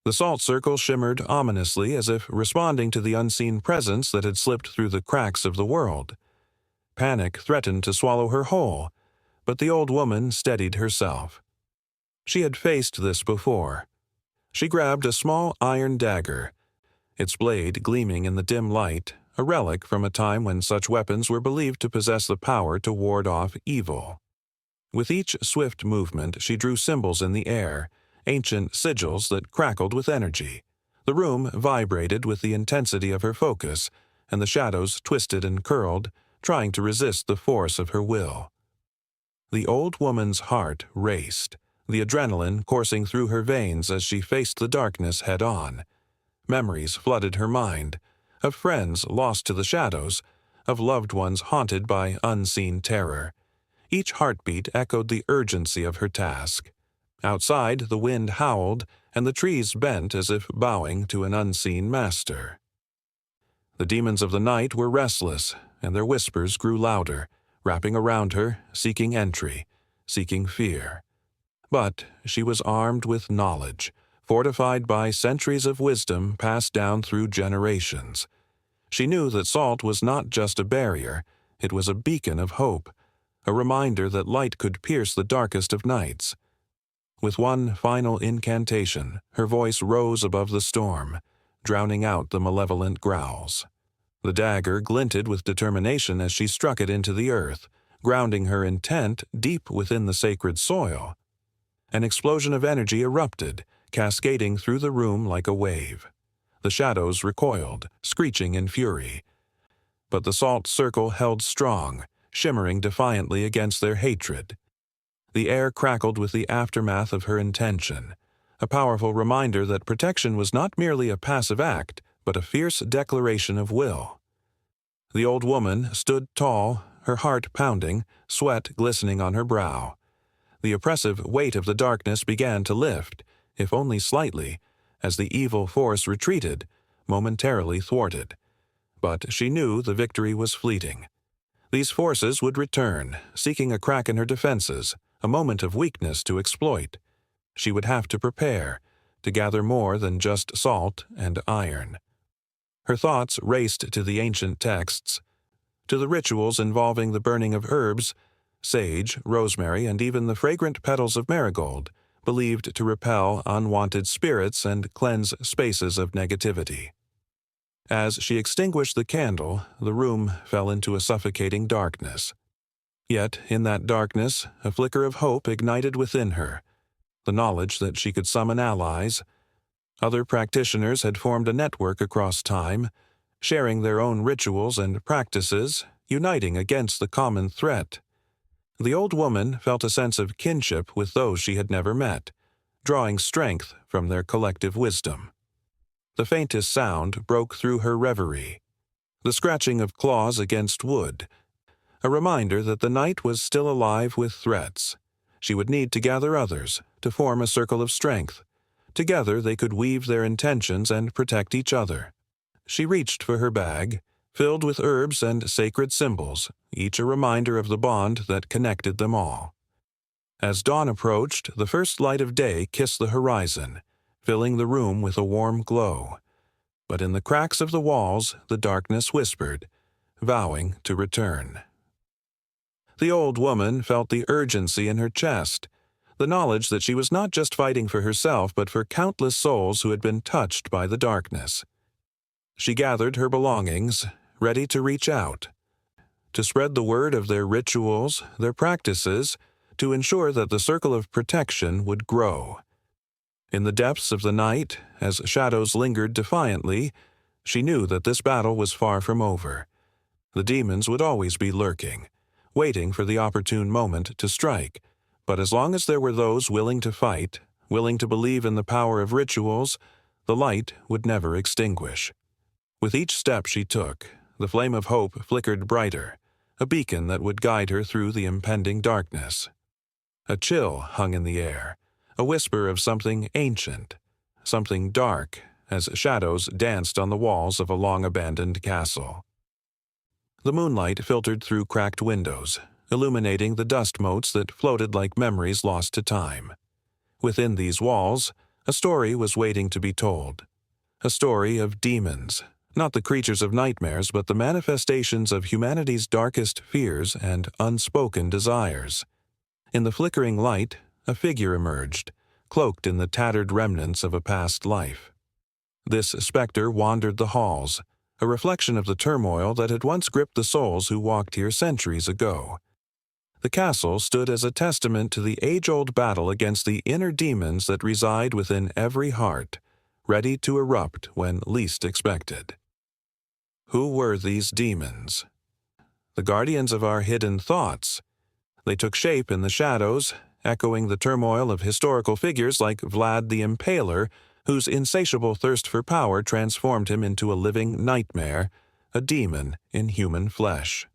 The salt circle shimmered ominously as if responding to the unseen presence that had slipped through the cracks of the world. Panic threatened to swallow her whole, but the old woman steadied herself. She had faced this before. She grabbed a small iron dagger, its blade gleaming in the dim light, a relic from a time when such weapons were believed to possess the power to ward off evil. With each swift movement, she drew symbols in the air, ancient sigils that crackled with energy. The room vibrated with the intensity of her focus, and the shadows twisted and curled, trying to resist the force of her will. The old woman's heart raced, the adrenaline coursing through her veins as she faced the darkness head-on. Memories flooded her mind, of friends lost to the shadows, of loved ones haunted by unseen terror. Each heartbeat echoed the urgency of her task. Outside, the wind howled, and the trees bent as if bowing to an unseen master. The demons of the night were restless, and their whispers grew louder, wrapping around her, seeking entry, seeking fear. But she was armed with knowledge, fortified by centuries of wisdom passed down through generations. She knew that salt was not just a barrier, it was a beacon of hope, a reminder that light could pierce the darkest of nights. With one final incantation, her voice rose above the storm, drowning out the malevolent growls. The dagger glinted with determination as she struck it into the earth, grounding her intent deep within the sacred soil. An explosion of energy erupted, cascading through the room like a wave. The shadows recoiled, screeching in fury. But the salt circle held strong, shimmering defiantly against their hatred. The air crackled with the aftermath of her intention, a powerful reminder that protection was not merely a passive act, but a fierce declaration of will. The old woman stood tall, her heart pounding, sweat glistening on her brow. The oppressive weight of the darkness began to lift, if only slightly, as the evil force retreated, momentarily thwarted. But she knew the victory was fleeting. These forces would return, seeking a crack in her defenses, a moment of weakness to exploit. She would have to prepare, to gather more than just salt and iron. Her thoughts raced to the ancient texts, to the rituals involving the burning of herbs, sage, rosemary, and even the fragrant petals of marigold, believed to repel unwanted spirits and cleanse spaces of negativity. As she extinguished the candle, the room fell into a suffocating darkness. Yet, in that darkness, a flicker of hope ignited within her, the knowledge that she could summon allies. Other practitioners had formed a network across time, sharing their own rituals and practices, uniting against the common threat. The old woman felt a sense of kinship with those she had never met, drawing strength from their collective wisdom. The faintest sound broke through her reverie, the scratching of claws against wood, a reminder that the night was still alive with threats. She would need to gather others, to form a circle of strength. Together they could weave their intentions and protect each other. She reached for her bag, filled with herbs and sacred symbols, each a reminder of the bond that connected them all. As dawn approached, the first light of day kissed the horizon, filling the room with a warm glow. But in the cracks of the walls, the darkness whispered, vowing to return. The old woman felt the urgency in her chest, the knowledge that she was not just fighting for herself but for countless souls who had been touched by the darkness. She gathered her belongings, ready to reach out, to spread the word of their rituals, their practices, to ensure that the circle of protection would grow. In the depths of the night, as shadows lingered defiantly, she knew that this battle was far from over. The demons would always be lurking, waiting for the opportune moment to strike, but as long as there were those willing to fight, willing to believe in the power of rituals, the light would never extinguish. With each step she took, the flame of hope flickered brighter, a beacon that would guide her through the impending darkness. A chill hung in the air, a whisper of something ancient, something dark, as shadows danced on the walls of a long-abandoned castle. The moonlight filtered through cracked windows, illuminating the dust motes that floated like memories lost to time. Within these walls, a story was waiting to be told. A story of demons, not the creatures of nightmares but the manifestations of humanity's darkest fears and unspoken desires. In the flickering light, a figure emerged, cloaked in the tattered remnants of a past life. This specter wandered the halls, a reflection of the turmoil that had once gripped the souls who walked here centuries ago. The castle stood as a testament to the age-old battle against the inner demons that reside within every heart, ready to erupt when least expected. Who were these demons? The guardians of our hidden thoughts. They took shape in the shadows, echoing the turmoil of historical figures like Vlad the Impaler, whose insatiable thirst for power transformed him into a living nightmare, a demon in human flesh.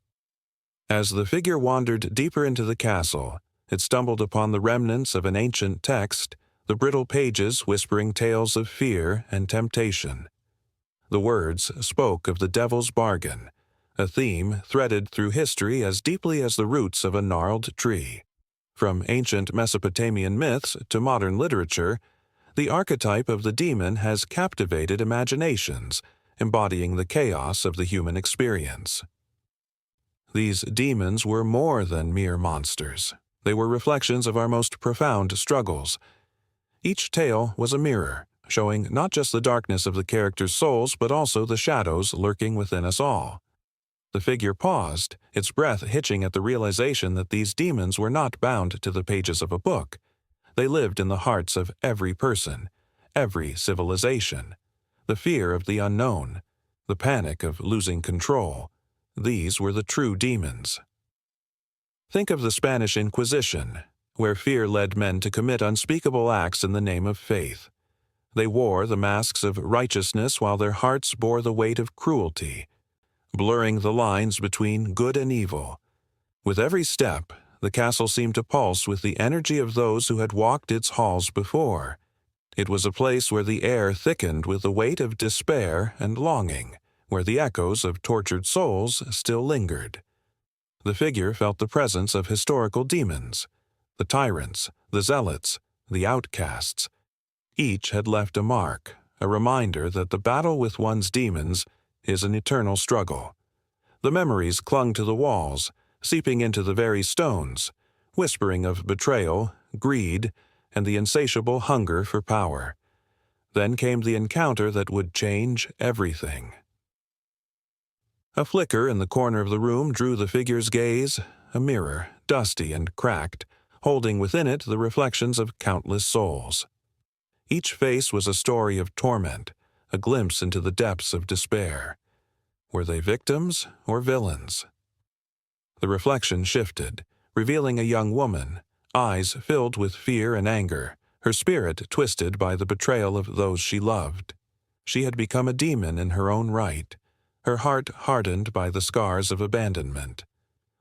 As the figure wandered deeper into the castle, It stumbled upon the remnants of an ancient text, the brittle pages whispering tales of fear and temptation. The words spoke of the devil's bargain, a theme threaded through history as deeply as the roots of a gnarled tree. From ancient Mesopotamian myths to modern literature, the archetype of the demon has captivated imaginations, embodying the chaos of the human experience. These demons were more than mere monsters. They were reflections of our most profound struggles. Each tale was a mirror, showing not just the darkness of the characters' souls, but also the shadows lurking within us all. The figure paused, its breath hitching at the realization that these demons were not bound to the pages of a book. They lived in the hearts of every person, every civilization. The fear of the unknown, the panic of losing control. These were the true demons. Think of the Spanish Inquisition, where fear led men to commit unspeakable acts in the name of faith. They wore the masks of righteousness while their hearts bore the weight of cruelty, blurring the lines between good and evil. With every step, the castle seemed to pulse with the energy of those who had walked its halls before. It was a place where the air thickened with the weight of despair and longing, where the echoes of tortured souls still lingered. The figure felt the presence of historical demons, the tyrants, the zealots, the outcasts. Each had left a mark, a reminder that the battle with one's demons is an eternal struggle. The memories clung to the walls, seeping into the very stones, whispering of betrayal, greed, and the insatiable hunger for power. Then came the encounter that would change everything. A flicker in the corner of the room drew the figure's gaze, a mirror, dusty and cracked, holding within it the reflections of countless souls. Each face was a story of torment, a glimpse into the depths of despair. Were they victims or villains? The reflection shifted, revealing a young woman, eyes filled with fear and anger, her spirit twisted by the betrayal of those she loved. She had become a demon in her own right, her heart hardened by the scars of abandonment.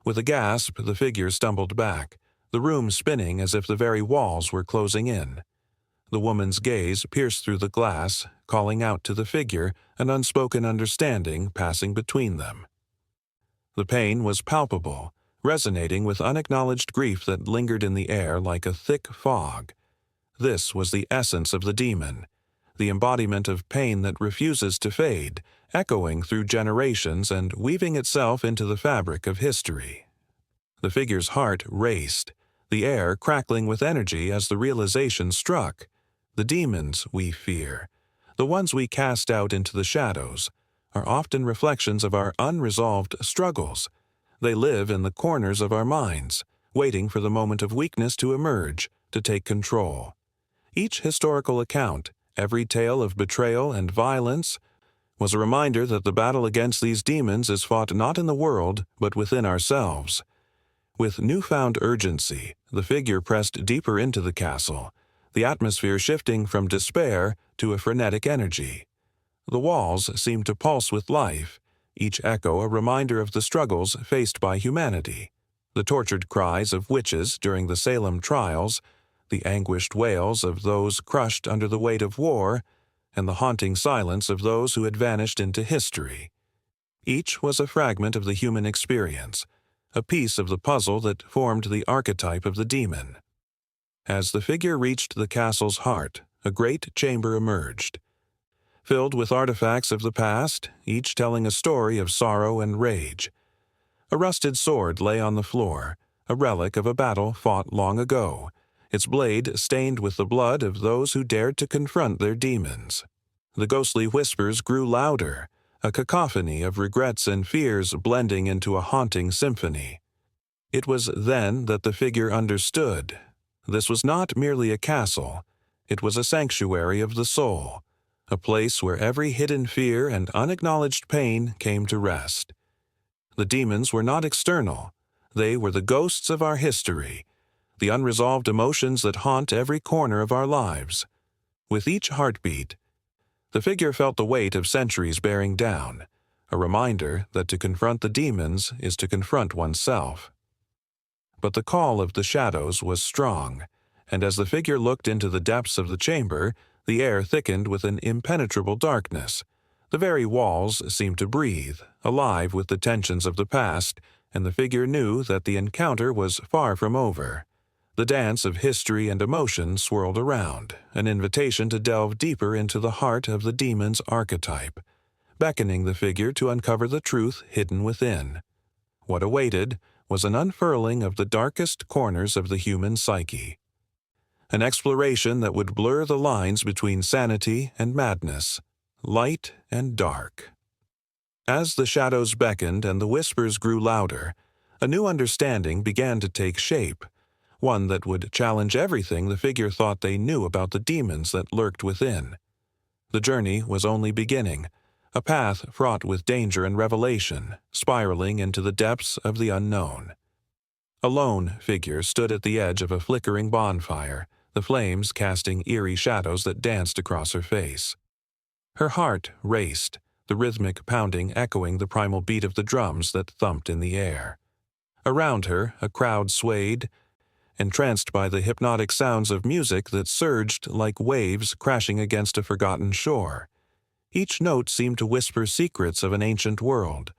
With a gasp, the figure stumbled back, the room spinning as if the very walls were closing in. The woman's gaze pierced through the glass, calling out to the figure, an unspoken understanding passing between them. The pain was palpable, resonating with unacknowledged grief that lingered in the air like a thick fog. This was the essence of the demon, the embodiment of pain that refuses to fade, echoing through generations and weaving itself into the fabric of history. The figure's heart raced, the air crackling with energy as the realization struck. The demons we fear, the ones we cast out into the shadows, are often reflections of our unresolved struggles. They live in the corners of our minds, waiting for the moment of weakness to emerge, to take control. Each historical account, every tale of betrayal and violence, was a reminder that the battle against these demons is fought not in the world, but within ourselves. With newfound urgency, the figure pressed deeper into the castle, the atmosphere shifting from despair to a frenetic energy. The walls seemed to pulse with life, each echo a reminder of the struggles faced by humanity. The tortured cries of witches during the Salem trials, the anguished wails of those crushed under the weight of war, and the haunting silence of those who had vanished into history. Each was a fragment of the human experience, a piece of the puzzle that formed the archetype of the demon. As the figure reached the castle's heart, a great chamber emerged. Filled with artifacts of the past, each telling a story of sorrow and rage. A rusted sword lay on the floor, a relic of a battle fought long ago, its blade stained with the blood of those who dared to confront their demons. The ghostly whispers grew louder, a cacophony of regrets and fears blending into a haunting symphony. It was then that the figure understood. This was not merely a castle, it was a sanctuary of the soul, a place where every hidden fear and unacknowledged pain came to rest. The demons were not external, they were the ghosts of our history, the unresolved emotions that haunt every corner of our lives. With each heartbeat, the figure felt the weight of centuries bearing down, a reminder that to confront the demons is to confront oneself. But the call of the shadows was strong, and as the figure looked into the depths of the chamber, the air thickened with an impenetrable darkness. The very walls seemed to breathe, alive with the tensions of the past, and the figure knew that the encounter was far from over. The dance of history and emotion swirled around, an invitation to delve deeper into the heart of the demon's archetype, beckoning the figure to uncover the truth hidden within. What awaited was an unfurling of the darkest corners of the human psyche, an exploration that would blur the lines between sanity and madness, light and dark. As the shadows beckoned and the whispers grew louder, a new understanding began to take shape, one that would challenge everything the figure thought they knew about the demons that lurked within. The journey was only beginning, a path fraught with danger and revelation, spiraling into the depths of the unknown. A lone figure stood at the edge of a flickering bonfire, the flames casting eerie shadows that danced across her face. Her heart raced, the rhythmic pounding echoing the primal beat of the drums that thumped in the air. Around her, a crowd swayed, entranced by the hypnotic sounds of music that surged like waves crashing against a forgotten shore. Each note seemed to whisper secrets of an ancient world,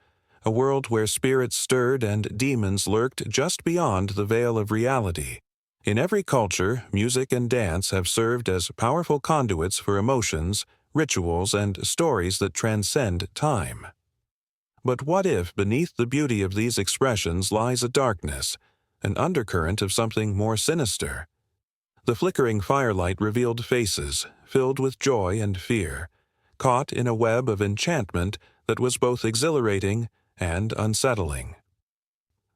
a world where spirits stirred and demons lurked just beyond the veil of reality. In every culture, music and dance have served as powerful conduits for emotions, rituals, and stories that transcend time. But what if beneath the beauty of these expressions lies a darkness, an undercurrent of something more sinister? The flickering firelight revealed faces, filled with joy and fear, caught in a web of enchantment that was both exhilarating and unsettling.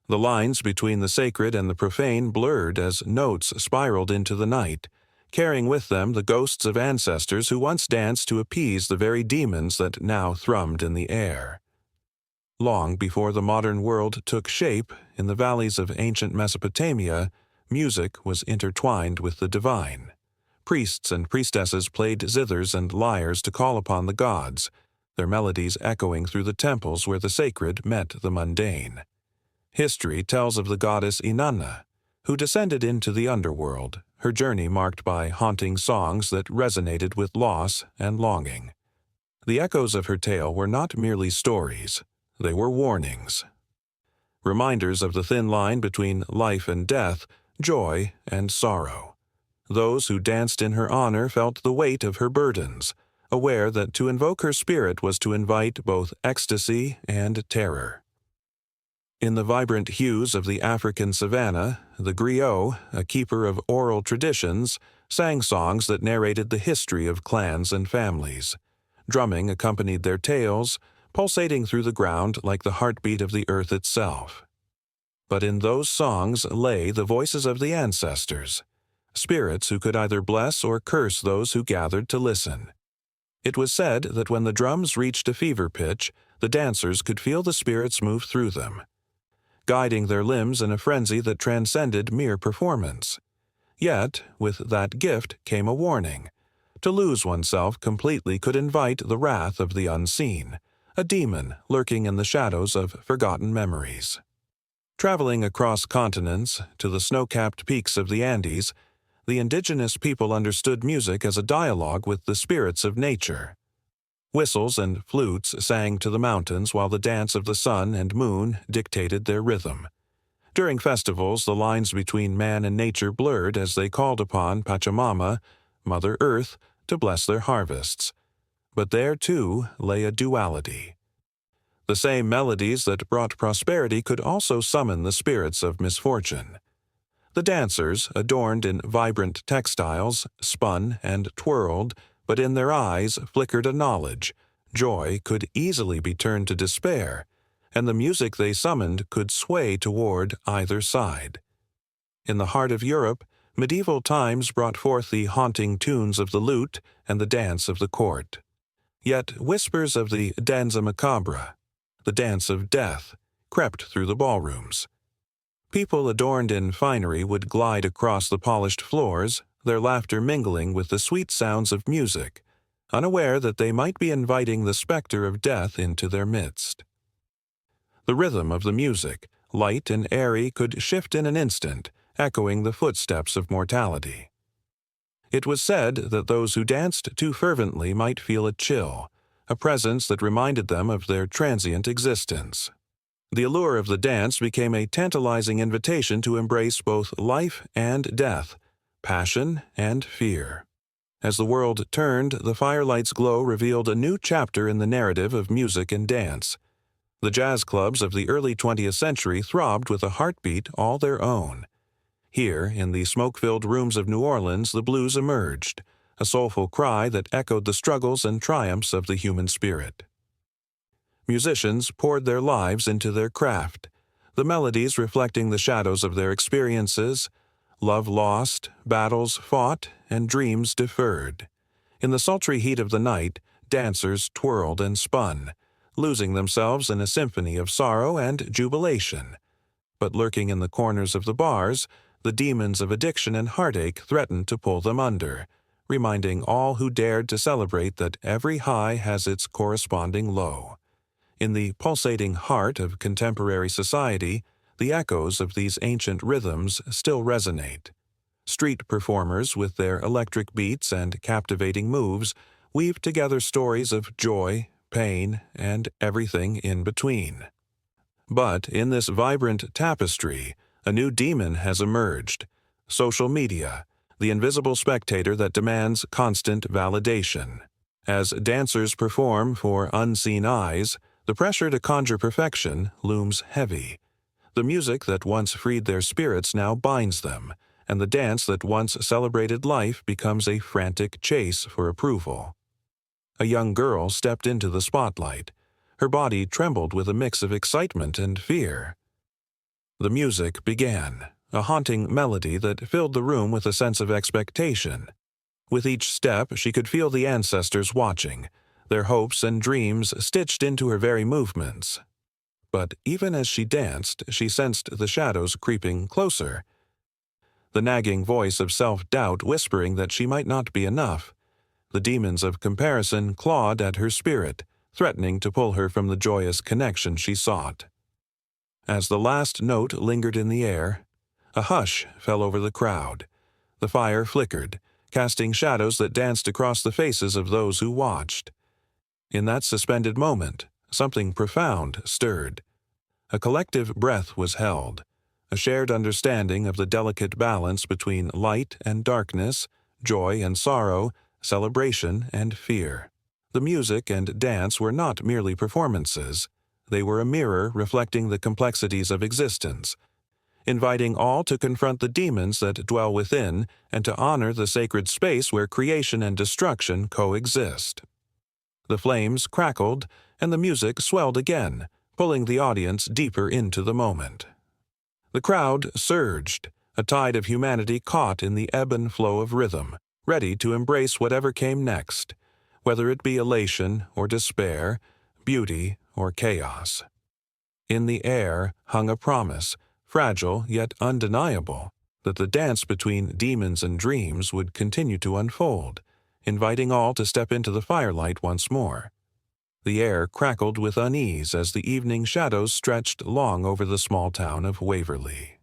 The lines between the sacred and the profane blurred as notes spiraled into the night, carrying with them the ghosts of ancestors who once danced to appease the very demons that now thrummed in the air. Long before the modern world took shape, in the valleys of ancient Mesopotamia, music was intertwined with the divine. Priests and priestesses played zithers and lyres to call upon the gods, their melodies echoing through the temples where the sacred met the mundane. History tells of the goddess Inanna, who descended into the underworld, her journey marked by haunting songs that resonated with loss and longing. The echoes of her tale were not merely stories, they were warnings. Reminders of the thin line between life and death, joy and sorrow. Those who danced in her honor felt the weight of her burdens, aware that to invoke her spirit was to invite both ecstasy and terror. In the vibrant hues of the African savanna, the griot, a keeper of oral traditions, sang songs that narrated the history of clans and families. Drumming accompanied their tales, pulsating through the ground like the heartbeat of the earth itself. But in those songs lay the voices of the ancestors, spirits who could either bless or curse those who gathered to listen. It was said that when the drums reached a fever pitch, the dancers could feel the spirits move through them, guiding their limbs in a frenzy that transcended mere performance. Yet, with that gift came a warning. To lose oneself completely could invite the wrath of the unseen, a demon lurking in the shadows of forgotten memories. Traveling across continents to the snow-capped peaks of the Andes, the indigenous people understood music as a dialogue with the spirits of nature. Whistles and flutes sang to the mountains while the dance of the sun and moon dictated their rhythm. During festivals, the lines between man and nature blurred as they called upon Pachamama, Mother Earth, to bless their harvests. But there, too, lay a duality. The same melodies that brought prosperity could also summon the spirits of misfortune. The dancers, adorned in vibrant textiles, spun and twirled, but in their eyes flickered a knowledge. Joy could easily be turned to despair, and the music they summoned could sway toward either side. In the heart of Europe, medieval times brought forth the haunting tunes of the lute and the dance of the court. Yet whispers of the danza macabre, the dance of death, crept through the ballrooms. People adorned in finery would glide across the polished floors, their laughter mingling with the sweet sounds of music, unaware that they might be inviting the specter of death into their midst. The rhythm of the music, light and airy, could shift in an instant, echoing the footsteps of mortality. It was said that those who danced too fervently might feel a chill, a presence that reminded them of their transient existence. The allure of the dance became a tantalizing invitation to embrace both life and death, passion and fear. As the world turned, the firelight's glow revealed a new chapter in the narrative of music and dance. The jazz clubs of the early 20th century throbbed with a heartbeat all their own. Here, in the smoke-filled rooms of New Orleans, the blues emerged, a soulful cry that echoed the struggles and triumphs of the human spirit. Musicians poured their lives into their craft, the melodies reflecting the shadows of their experiences, love lost, battles fought, and dreams deferred. In the sultry heat of the night, dancers twirled and spun, losing themselves in a symphony of sorrow and jubilation. But lurking in the corners of the bars, the demons of addiction and heartache threatened to pull them under, reminding all who dared to celebrate that every high has its corresponding low. In the pulsating heart of contemporary society, the echoes of these ancient rhythms still resonate. Street performers, with their electric beats and captivating moves, weave together stories of joy, pain, and everything in between. But in this vibrant tapestry, a new demon has emerged: social media, the invisible spectator that demands constant validation. As dancers perform for unseen eyes, the pressure to conjure perfection looms heavy. The music that once freed their spirits now binds them, and the dance that once celebrated life becomes a frantic chase for approval. A young girl stepped into the spotlight. Her body trembled with a mix of excitement and fear. The music began, a haunting melody that filled the room with a sense of expectation. With each step, she could feel the ancestors watching, their hopes and dreams stitched into her very movements. But even as she danced, she sensed the shadows creeping closer. The nagging voice of self-doubt whispering that she might not be enough. The demons of comparison clawed at her spirit, threatening to pull her from the joyous connection she sought. As the last note lingered in the air, a hush fell over the crowd. The fire flickered, casting shadows that danced across the faces of those who watched. In that suspended moment, something profound stirred. A collective breath was held, a shared understanding of the delicate balance between light and darkness, joy and sorrow, celebration and fear. The music and dance were not merely performances. They were a mirror reflecting the complexities of existence, inviting all to confront the demons that dwell within and to honor the sacred space where creation and destruction coexist. The flames crackled, and the music swelled again, pulling the audience deeper into the moment. The crowd surged, a tide of humanity caught in the ebb and flow of rhythm, ready to embrace whatever came next, whether it be elation or despair, beauty or chaos. In the air hung a promise, fragile yet undeniable, that the dance between demons and dreams would continue to unfold, inviting all to step into the firelight once more. The air crackled with unease as the evening shadows stretched long over the small town of Waverly.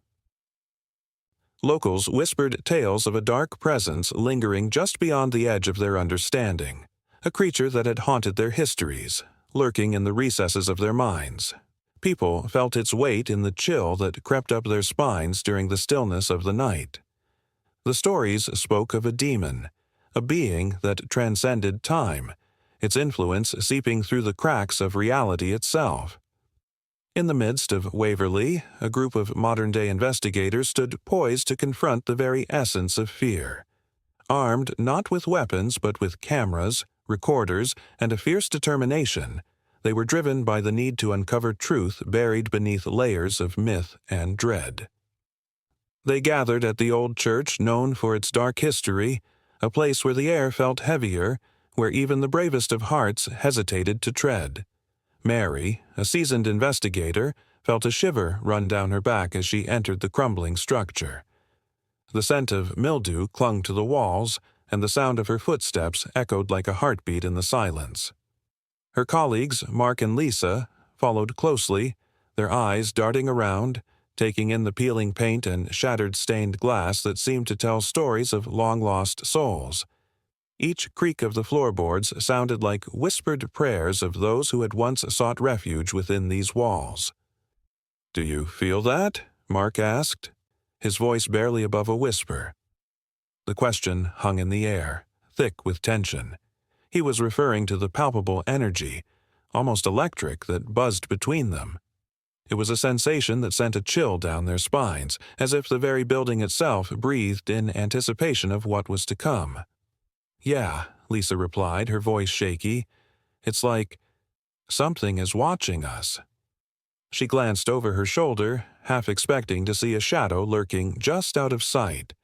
Locals whispered tales of a dark presence lingering just beyond the edge of their understanding, a creature that had haunted their histories, lurking in the recesses of their minds. People felt its weight in the chill that crept up their spines during the stillness of the night. The stories spoke of a demon, a being that transcended time, its influence seeping through the cracks of reality itself. In the midst of Waverly, a group of modern-day investigators stood poised to confront the very essence of fear. Armed not with weapons but with cameras, recorders, and a fierce determination, they were driven by the need to uncover truth buried beneath layers of myth and dread. They gathered at the old church known for its dark history, a place where the air felt heavier, where even the bravest of hearts hesitated to tread. Mary, a seasoned investigator, felt a shiver run down her back as she entered the crumbling structure. The scent of mildew clung to the walls, and the sound of her footsteps echoed like a heartbeat in the silence. Her colleagues, Mark and Lisa, followed closely, their eyes darting around, taking in the peeling paint and shattered stained glass that seemed to tell stories of long-lost souls. Each creak of the floorboards sounded like whispered prayers of those who had once sought refuge within these walls. "Do you feel that?" Mark asked, his voice barely above a whisper. The question hung in the air, thick with tension. He was referring to the palpable energy, almost electric, that buzzed between them. It was a sensation that sent a chill down their spines, as if the very building itself breathed in anticipation of what was to come. "Yeah," Lisa replied, her voice shaky. "It's like something is watching us." She glanced over her shoulder, half expecting to see a shadow lurking just out of sight.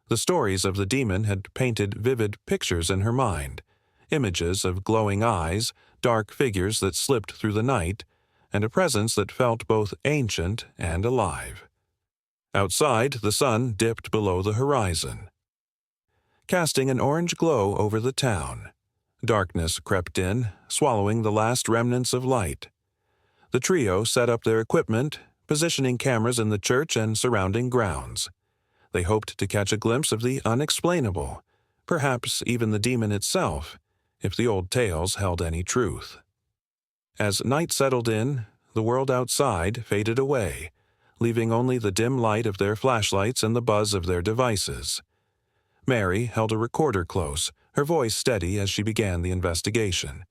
The stories of the demon had painted vivid pictures in her mind, images of glowing eyes, dark figures that slipped through the night, and a presence that felt both ancient and alive. Outside, the sun dipped below the horizon, casting an orange glow over the town. Darkness crept in, swallowing the last remnants of light. The trio set up their equipment, positioning cameras in the church and surrounding grounds. They hoped to catch a glimpse of the unexplainable, perhaps even the demon itself, if the old tales held any truth. As night settled in, the world outside faded away, leaving only the dim light of their flashlights and the buzz of their devices. Mary held a recorder close, her voice steady as she began the investigation.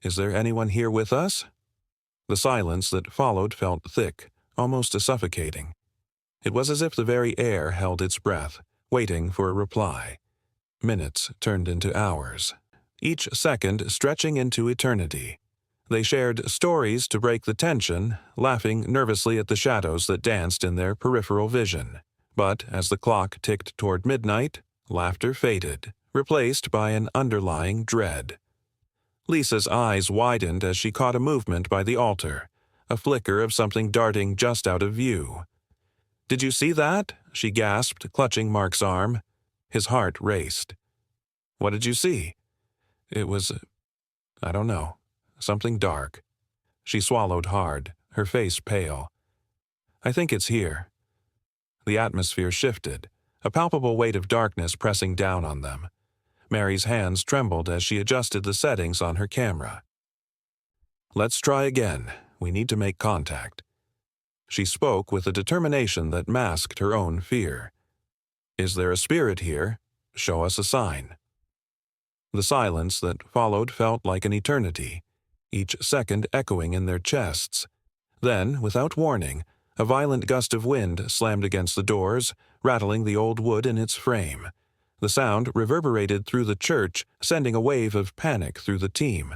"Is there anyone here with us?" The silence that followed felt thick, almost suffocating. It was as if the very air held its breath, waiting for a reply. Minutes turned into hours, each second stretching into eternity. They shared stories to break the tension, laughing nervously at the shadows that danced in their peripheral vision. But as the clock ticked toward midnight, laughter faded, replaced by an underlying dread. Lisa's eyes widened as she caught a movement by the altar, a flicker of something darting just out of view. "Did you see that?" she gasped, clutching Mark's arm. His heart raced. "What did you see?" "It was, I don't know, something dark." She swallowed hard, her face pale. "I think it's here." The atmosphere shifted, a palpable weight of darkness pressing down on them. Mary's hands trembled as she adjusted the settings on her camera. "Let's try again. We need to make contact." She spoke with a determination that masked her own fear. "Is there a spirit here? Show us a sign." The silence that followed felt like an eternity, each second echoing in their chests. Then, without warning, a violent gust of wind slammed against the doors, rattling the old wood in its frame. The sound reverberated through the church, sending a wave of panic through the team.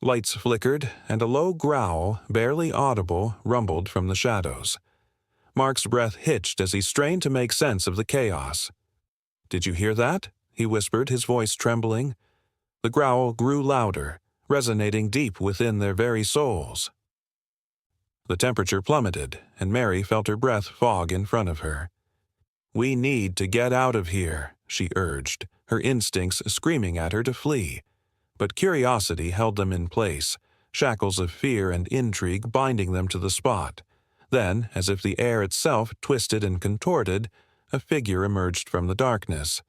Lights flickered, and a low growl, barely audible, rumbled from the shadows. Mark's breath hitched as he strained to make sense of the chaos. "Did you hear that?" he whispered, his voice trembling. The growl grew louder, resonating deep within their very souls. The temperature plummeted, and Mary felt her breath fog in front of her. "We need to get out of here," she urged, her instincts screaming at her to flee. But curiosity held them in place, shackles of fear and intrigue binding them to the spot. Then, as if the air itself twisted and contorted, a figure emerged from the darkness.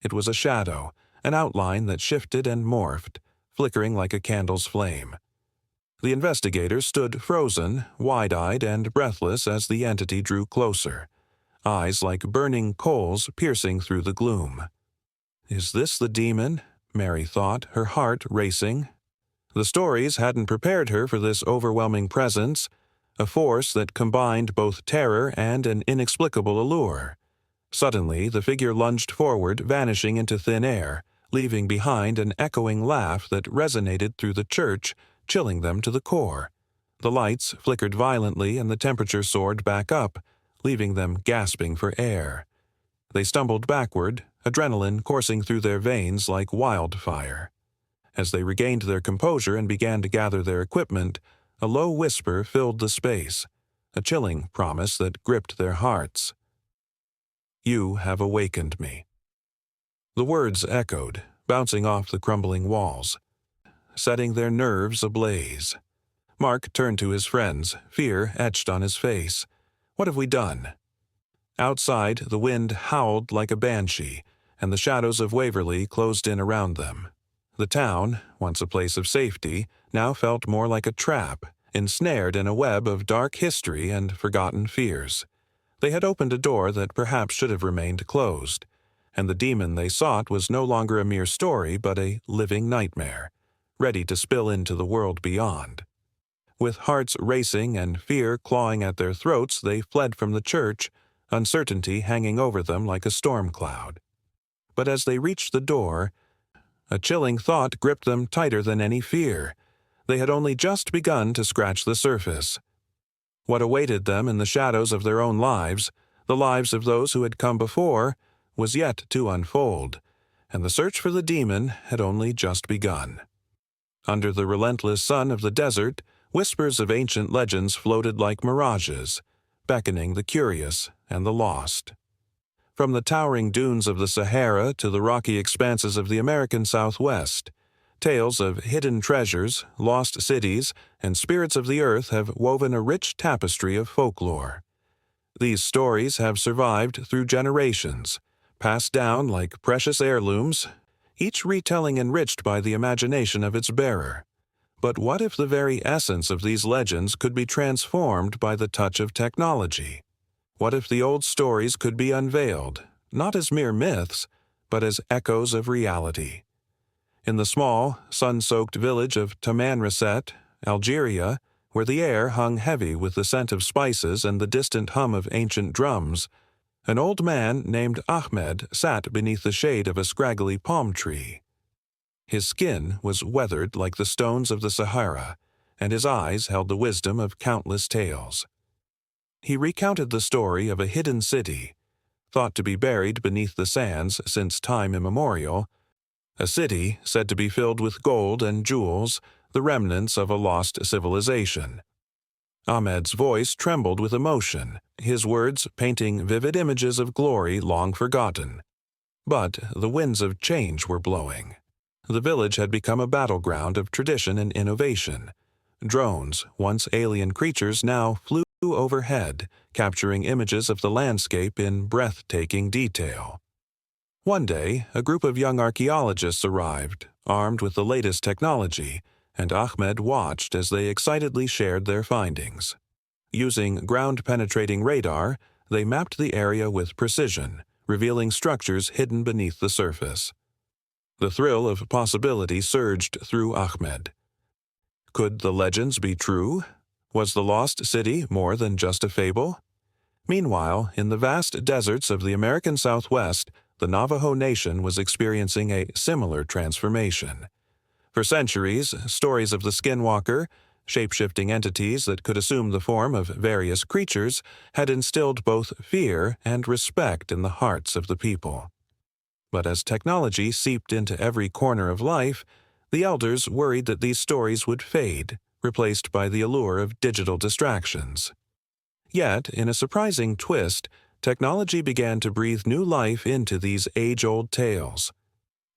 It was a shadow, an outline that shifted and morphed, flickering like a candle's flame. The investigators stood frozen, wide-eyed and breathless as the entity drew closer, eyes like burning coals piercing through the gloom. "Is this the demon?" Mary thought, her heart racing. The stories hadn't prepared her for this overwhelming presence, a force that combined both terror and an inexplicable allure. Suddenly, the figure lunged forward, vanishing into thin air, leaving behind an echoing laugh that resonated through the church, chilling them to the core. The lights flickered violently and the temperature soared back up, leaving them gasping for air. They stumbled backward, adrenaline coursing through their veins like wildfire. As they regained their composure and began to gather their equipment, a low whisper filled the space, a chilling promise that gripped their hearts. "You have awakened me." The words echoed, bouncing off the crumbling walls, setting their nerves ablaze. Mark turned to his friends, fear etched on his face. "What have we done?" Outside, the wind howled like a banshee, and the shadows of Waverly closed in around them. The town, once a place of safety, now felt more like a trap, ensnared in a web of dark history and forgotten fears. They had opened a door that perhaps should have remained closed, and the demon they sought was no longer a mere story but a living nightmare, ready to spill into the world beyond. With hearts racing and fear clawing at their throats, they fled from the church, uncertainty hanging over them like a storm cloud. But as they reached the door, a chilling thought gripped them tighter than any fear. They had only just begun to scratch the surface. What awaited them in the shadows of their own lives, the lives of those who had come before, was yet to unfold, and the search for the demon had only just begun. Under the relentless sun of the desert, whispers of ancient legends floated like mirages, beckoning the curious and the lost. From the towering dunes of the Sahara to the rocky expanses of the American Southwest, tales of hidden treasures, lost cities, and spirits of the earth have woven a rich tapestry of folklore. These stories have survived through generations, passed down like precious heirlooms, each retelling enriched by the imagination of its bearer. But what if the very essence of these legends could be transformed by the touch of technology? What if the old stories could be unveiled, not as mere myths, but as echoes of reality? In the small, sun-soaked village of Tamanrasset, Algeria, where the air hung heavy with the scent of spices and the distant hum of ancient drums, an old man named Ahmed sat beneath the shade of a scraggly palm tree. His skin was weathered like the stones of the Sahara, and his eyes held the wisdom of countless tales. He recounted the story of a hidden city, thought to be buried beneath the sands since time immemorial, a city said to be filled with gold and jewels, the remnants of a lost civilization. Ahmed's voice trembled with emotion, his words painting vivid images of glory long forgotten. But the winds of change were blowing. The village had become a battleground of tradition and innovation. Drones, once alien creatures, now flew overhead, capturing images of the landscape in breathtaking detail. One day, a group of young archaeologists arrived, armed with the latest technology, and Ahmed watched as they excitedly shared their findings. Using ground-penetrating radar, they mapped the area with precision, revealing structures hidden beneath the surface. The thrill of possibility surged through Ahmed. Could the legends be true? Was the lost city more than just a fable? Meanwhile, in the vast deserts of the American Southwest, the Navajo Nation was experiencing a similar transformation. For centuries, stories of the skinwalker, shape-shifting entities that could assume the form of various creatures, had instilled both fear and respect in the hearts of the people. But as technology seeped into every corner of life, the elders worried that these stories would fade, replaced by the allure of digital distractions. Yet, in a surprising twist, technology began to breathe new life into these age-old tales.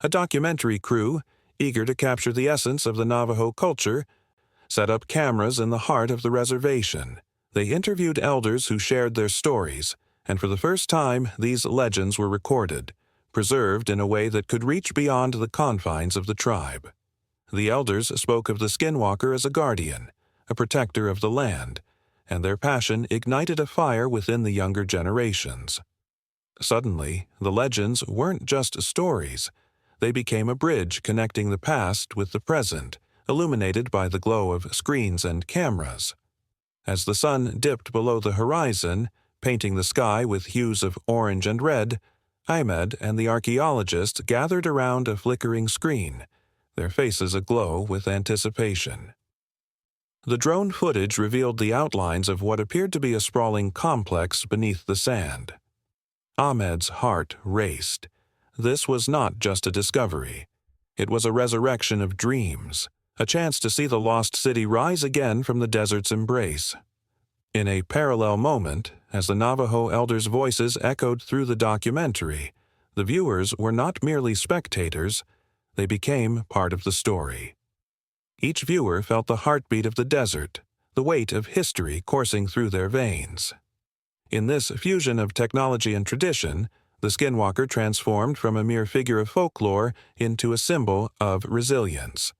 A documentary crew, eager to capture the essence of the Navajo culture, set up cameras in the heart of the reservation. They interviewed elders who shared their stories, and for the first time these legends were recorded, preserved in a way that could reach beyond the confines of the tribe. The elders spoke of the skinwalker as a guardian, a protector of the land, and their passion ignited a fire within the younger generations. Suddenly, the legends weren't just stories. They became a bridge connecting the past with the present, illuminated by the glow of screens and cameras. As the sun dipped below the horizon, painting the sky with hues of orange and red, Ahmed and the archaeologist gathered around a flickering screen, their faces aglow with anticipation. The drone footage revealed the outlines of what appeared to be a sprawling complex beneath the sand. Ahmed's heart raced. This was not just a discovery. It was a resurrection of dreams, a chance to see the lost city rise again from the desert's embrace. In a parallel moment, as the Navajo elders' voices echoed through the documentary, the viewers were not merely spectators, they became part of the story. Each viewer felt the heartbeat of the desert, the weight of history coursing through their veins. In this fusion of technology and tradition, the skinwalker transformed from a mere figure of folklore into a symbol of resilience.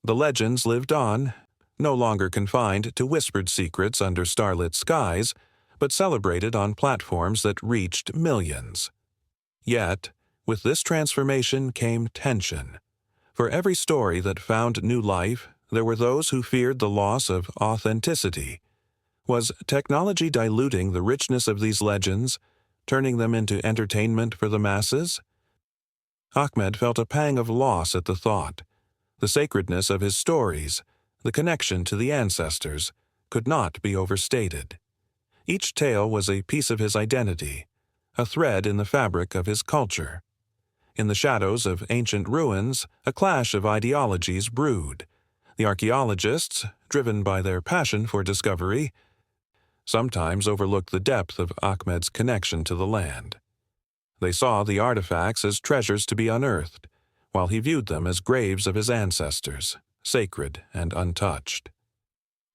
The legends lived on, no longer confined to whispered secrets under starlit skies, but celebrated on platforms that reached millions. Yet, with this transformation came tension. For every story that found new life, there were those who feared the loss of authenticity. Was technology diluting the richness of these legends, turning them into entertainment for the masses? Ahmed felt a pang of loss at the thought. The sacredness of his stories, the connection to the ancestors, could not be overstated. Each tale was a piece of his identity, a thread in the fabric of his culture. In the shadows of ancient ruins, a clash of ideologies brewed. The archaeologists, driven by their passion for discovery, sometimes overlooked the depth of Ahmed's connection to the land. They saw the artifacts as treasures to be unearthed, while he viewed them as graves of his ancestors, sacred and untouched.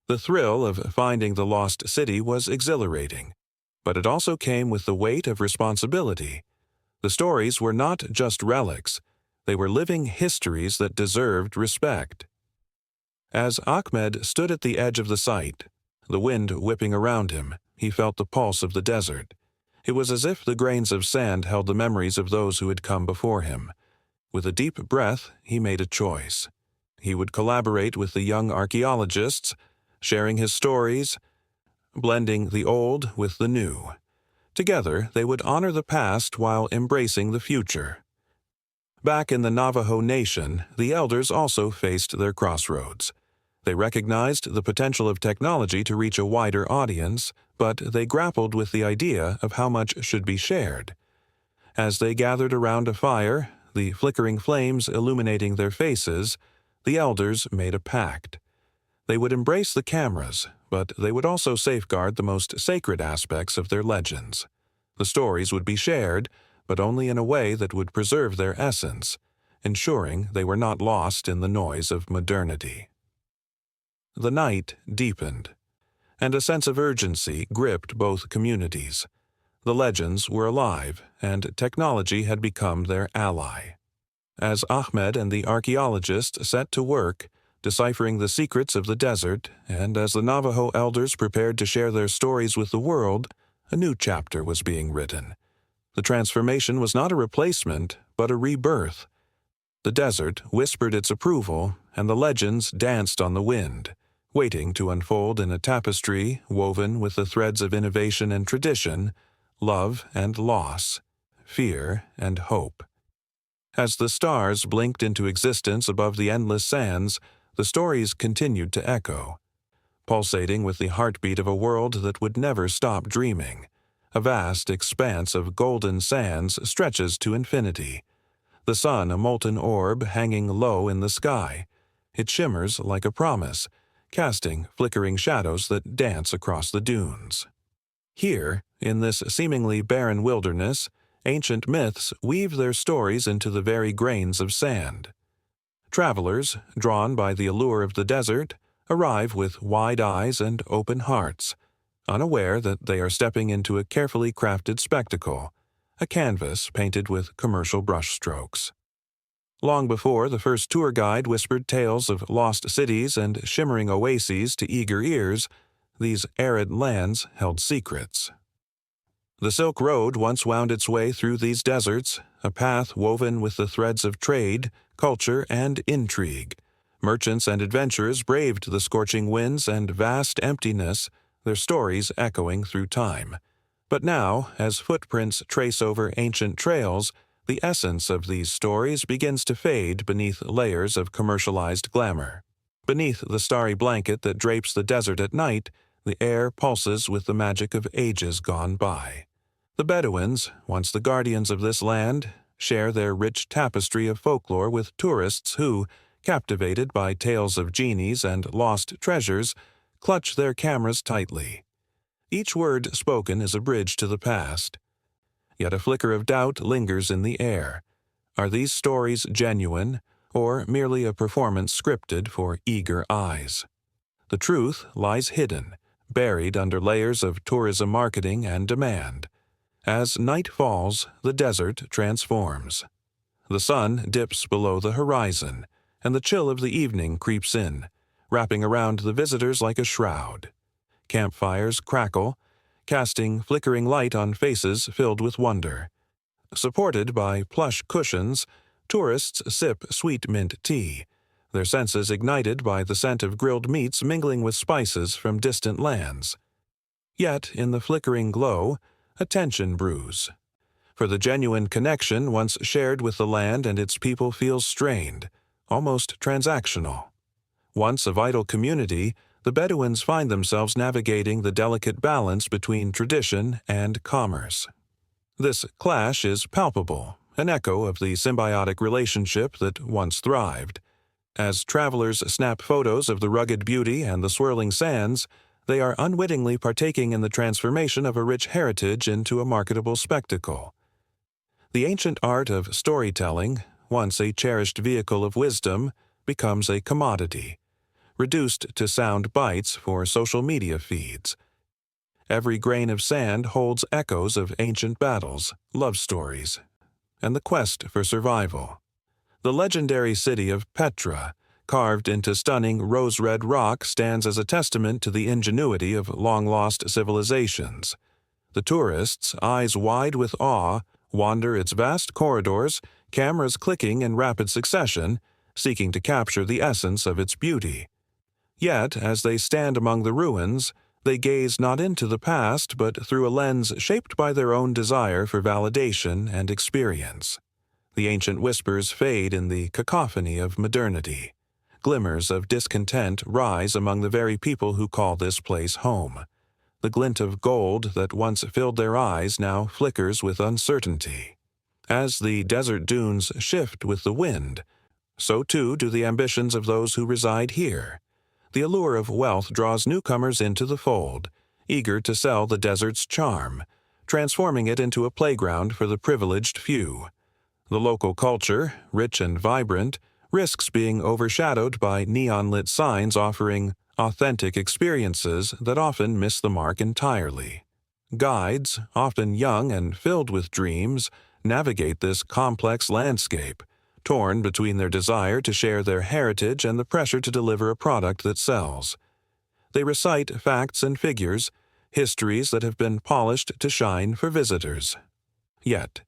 The thrill of finding the lost city was exhilarating, but it also came with the weight of responsibility. The stories were not just relics, they were living histories that deserved respect. As Ahmed stood at the edge of the site, the wind whipping around him, he felt the pulse of the desert. It was as if the grains of sand held the memories of those who had come before him. With a deep breath, he made a choice. He would collaborate with the young archaeologists, sharing his stories, blending the old with the new. Together, they would honor the past while embracing the future. Back in the Navajo Nation, the elders also faced their crossroads. They recognized the potential of technology to reach a wider audience, but they grappled with the idea of how much should be shared. As they gathered around a fire, the flickering flames illuminating their faces, the elders made a pact. They would embrace the cameras, but they would also safeguard the most sacred aspects of their legends. The stories would be shared, but only in a way that would preserve their essence, ensuring they were not lost in the noise of modernity. The night deepened, and a sense of urgency gripped both communities. The legends were alive, and technology had become their ally. As Ahmed and the archaeologist set to work, deciphering the secrets of the desert, and as the Navajo elders prepared to share their stories with the world, a new chapter was being written. The transformation was not a replacement, but a rebirth. The desert whispered its approval, and the legends danced on the wind, waiting to unfold in a tapestry woven with the threads of innovation and tradition, love and loss, fear and hope. As the stars blinked into existence above the endless sands, the stories continued to echo, pulsating with the heartbeat of a world that would never stop dreaming. A vast expanse of golden sands stretches to infinity. The sun a molten orb hanging low in the sky. It shimmers like a promise, casting flickering shadows that dance across the dunes. Here, in this seemingly barren wilderness, ancient myths weave their stories into the very grains of sand. Travelers, drawn by the allure of the desert, arrive with wide eyes and open hearts, unaware that they are stepping into a carefully crafted spectacle, a canvas painted with commercial brushstrokes. Long before the first tour guide whispered tales of lost cities and shimmering oases to eager ears, these arid lands held secrets. The Silk Road once wound its way through these deserts, a path woven with the threads of trade, culture, and intrigue. Merchants and adventurers braved the scorching winds and vast emptiness, their stories echoing through time. But now, as footprints trace over ancient trails, the essence of these stories begins to fade beneath layers of commercialized glamour. Beneath the starry blanket that drapes the desert at night, the air pulses with the magic of ages gone by. The Bedouins, once the guardians of this land, share their rich tapestry of folklore with tourists who, captivated by tales of genies and lost treasures, clutch their cameras tightly. Each word spoken is a bridge to the past. Yet a flicker of doubt lingers in the air. Are these stories genuine, or merely a performance scripted for eager eyes. The truth lies hidden, buried under layers of tourism marketing and demand. As night falls, the desert transforms. The sun dips below the horizon, and the chill of the evening creeps in, wrapping around the visitors like a shroud. Campfires crackle, casting flickering light on faces filled with wonder. Supported by plush cushions, tourists sip sweet mint tea, their senses ignited by the scent of grilled meats mingling with spices from distant lands. Yet, in the flickering glow, a tension brews. For the genuine connection once shared with the land and its people feels strained, almost transactional. Once a vital community, the Bedouins find themselves navigating the delicate balance between tradition and commerce. This clash is palpable, an echo of the symbiotic relationship that once thrived. As travelers snap photos of the rugged beauty and the swirling sands, they are unwittingly partaking in the transformation of a rich heritage into a marketable spectacle. The ancient art of storytelling, once a cherished vehicle of wisdom, becomes a commodity, reduced to sound bites for social media feeds. Every grain of sand holds echoes of ancient battles, love stories, and the quest for survival. The legendary city of Petra, carved into stunning rose-red rock, stands as a testament to the ingenuity of long-lost civilizations. The tourists, eyes wide with awe, wander its vast corridors, cameras clicking in rapid succession, seeking to capture the essence of its beauty. Yet, as they stand among the ruins, they gaze not into the past but through a lens shaped by their own desire for validation and experience. The ancient whispers fade in the cacophony of modernity. Glimmers of discontent rise among the very people who call this place home. The glint of gold that once filled their eyes now flickers with uncertainty. As the desert dunes shift with the wind, so too do the ambitions of those who reside here. The allure of wealth draws newcomers into the fold, eager to sell the desert's charm, transforming it into a playground for the privileged few. The local culture, rich and vibrant, risks being overshadowed by neon-lit signs offering authentic experiences that often miss the mark entirely. Guides, often young and filled with dreams, navigate this complex landscape, torn between their desire to share their heritage and the pressure to deliver a product that sells. They recite facts and figures, histories that have been polished to shine for visitors. Yet,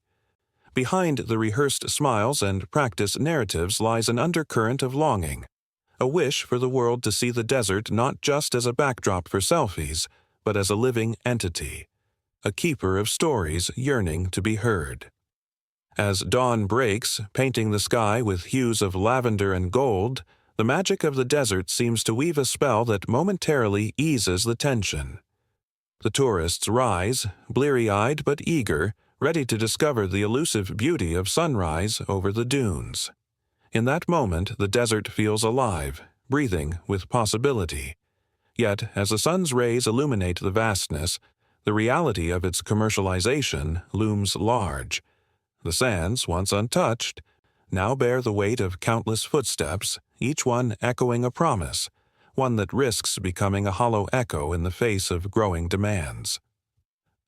behind the rehearsed smiles and practiced narratives lies an undercurrent of longing, a wish for the world to see the desert not just as a backdrop for selfies, but as a living entity, a keeper of stories yearning to be heard. As dawn breaks, painting the sky with hues of lavender and gold, the magic of the desert seems to weave a spell that momentarily eases the tension. The tourists rise, bleary-eyed but eager, ready to discover the elusive beauty of sunrise over the dunes. In that moment, the desert feels alive, breathing with possibility. Yet, as the sun's rays illuminate the vastness, the reality of its commercialization looms large. The sands, once untouched, now bear the weight of countless footsteps, each one echoing a promise, one that risks becoming a hollow echo in the face of growing demands.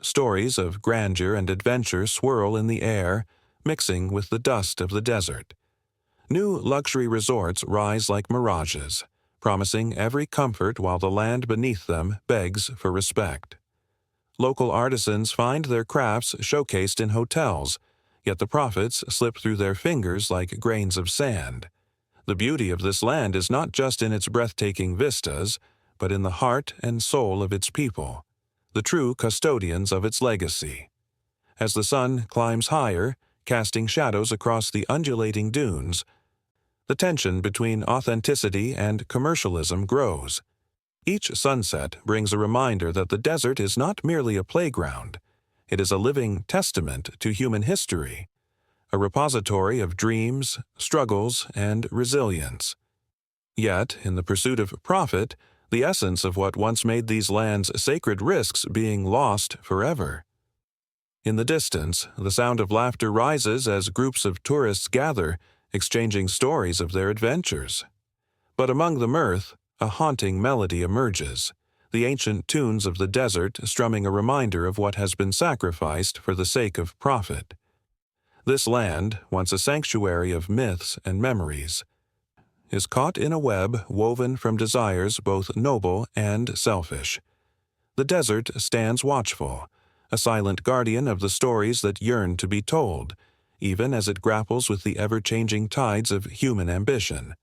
Stories of grandeur and adventure swirl in the air, mixing with the dust of the desert. New luxury resorts rise like mirages, promising every comfort while the land beneath them begs for respect. Local artisans find their crafts showcased in hotels, yet the profits slip through their fingers like grains of sand. The beauty of this land is not just in its breathtaking vistas, but in the heart and soul of its people, the true custodians of its legacy. As the sun climbs higher, casting shadows across the undulating dunes, the tension between authenticity and commercialism grows. Each sunset brings a reminder that the desert is not merely a playground. It is a living testament to human history, a repository of dreams, struggles, and resilience. Yet, in the pursuit of profit, the essence of what once made these lands sacred risks being lost forever. In the distance, the sound of laughter rises as groups of tourists gather, exchanging stories of their adventures. But among the mirth, a haunting melody emerges, the ancient tunes of the desert strumming a reminder of what has been sacrificed for the sake of profit. This land, once a sanctuary of myths and memories, is caught in a web woven from desires both noble and selfish. The desert stands watchful, a silent guardian of the stories that yearn to be told, even as it grapples with the ever-changing tides of human ambition.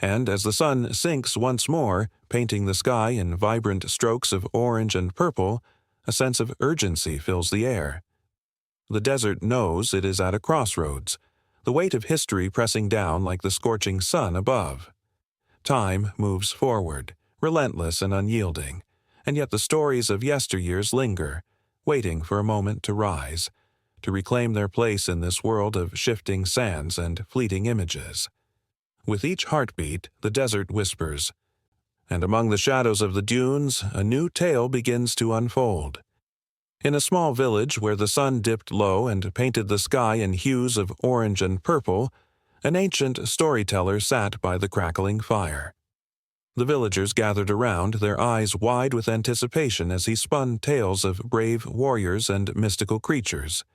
And as the sun sinks once more, painting the sky in vibrant strokes of orange and purple, a sense of urgency fills the air. The desert knows it is at a crossroads, the weight of history pressing down like the scorching sun above. Time moves forward, relentless and unyielding, and yet the stories of yesteryears linger, waiting for a moment to rise, to reclaim their place in this world of shifting sands and fleeting images. With each heartbeat, the desert whispers, and among the shadows of the dunes, a new tale begins to unfold. In a small village where the sun dipped low and painted the sky in hues of orange and purple, an ancient storyteller sat by the crackling fire. The villagers gathered around, their eyes wide with anticipation as he spun tales of brave warriors and mystical creatures.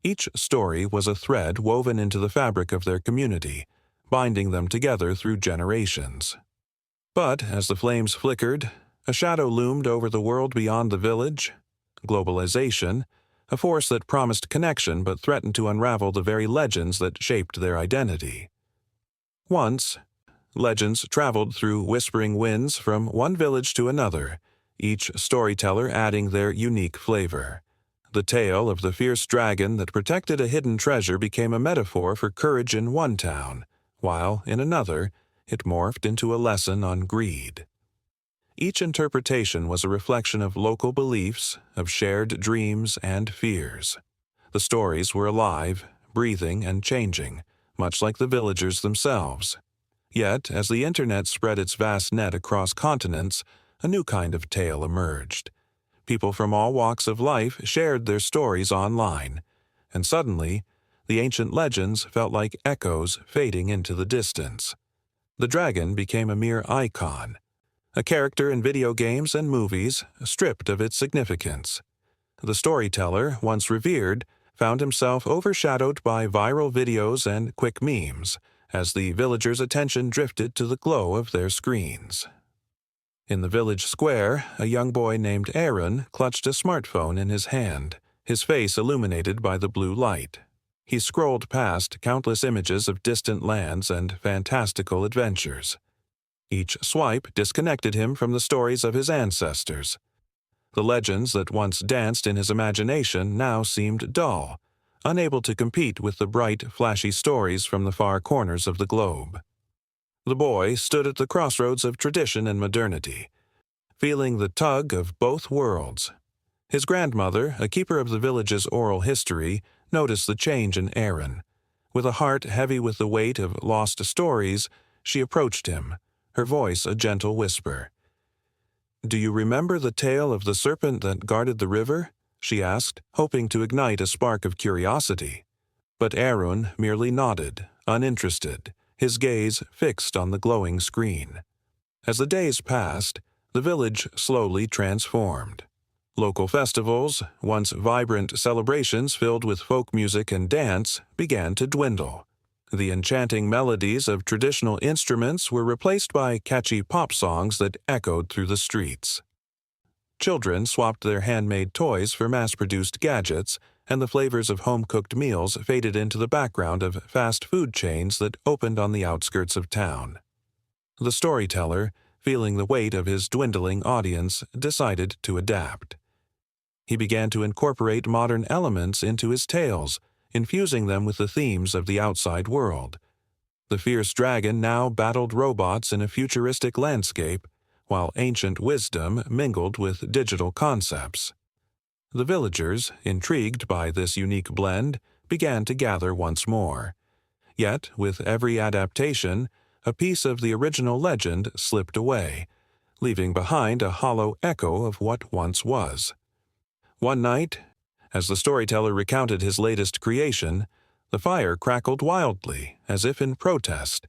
Each story was a thread woven into the fabric of their community, binding them together through generations. But as the flames flickered, a shadow loomed over the world beyond the village. Globalization, a force that promised connection but threatened to unravel the very legends that shaped their identity. Once, legends traveled through whispering winds from one village to another, each storyteller adding their unique flavor. The tale of the fierce dragon that protected a hidden treasure became a metaphor for courage in one town, while in another, it morphed into a lesson on greed. Each interpretation was a reflection of local beliefs, of shared dreams and fears. The stories were alive, breathing, and changing, much like the villagers themselves. Yet, as the internet spread its vast net across continents, a new kind of tale emerged. People from all walks of life shared their stories online, and suddenly, the ancient legends felt like echoes fading into the distance. The dragon became a mere icon, a character in video games and movies, stripped of its significance. The storyteller, once revered, found himself overshadowed by viral videos and quick memes, as the villagers' attention drifted to the glow of their screens. In the village square, a young boy named Aaron clutched a smartphone in his hand, his face illuminated by the blue light. He scrolled past countless images of distant lands and fantastical adventures. Each swipe disconnected him from the stories of his ancestors. The legends that once danced in his imagination now seemed dull, unable to compete with the bright, flashy stories from the far corners of the globe. The boy stood at the crossroads of tradition and modernity, feeling the tug of both worlds. His grandmother, a keeper of the village's oral history, noticed the change in Aaron. With a heart heavy with the weight of lost stories, she approached him, her voice a gentle whisper. "Do you remember the tale of the serpent that guarded the river?" she asked, hoping to ignite a spark of curiosity. But Aaron merely nodded, uninterested, his gaze fixed on the glowing screen. As the days passed, the village slowly transformed. Local festivals, once vibrant celebrations filled with folk music and dance, began to dwindle. The enchanting melodies of traditional instruments were replaced by catchy pop songs that echoed through the streets. Children swapped their handmade toys for mass-produced gadgets, and the flavors of home-cooked meals faded into the background of fast food chains that opened on the outskirts of town. The storyteller, feeling the weight of his dwindling audience, decided to adapt. He began to incorporate modern elements into his tales, infusing them with the themes of the outside world. The fierce dragon now battled robots in a futuristic landscape, while ancient wisdom mingled with digital concepts. The villagers, intrigued by this unique blend, began to gather once more. Yet, with every adaptation, a piece of the original legend slipped away, leaving behind a hollow echo of what once was. One night, as the storyteller recounted his latest creation, The fire crackled wildly, as if in protest.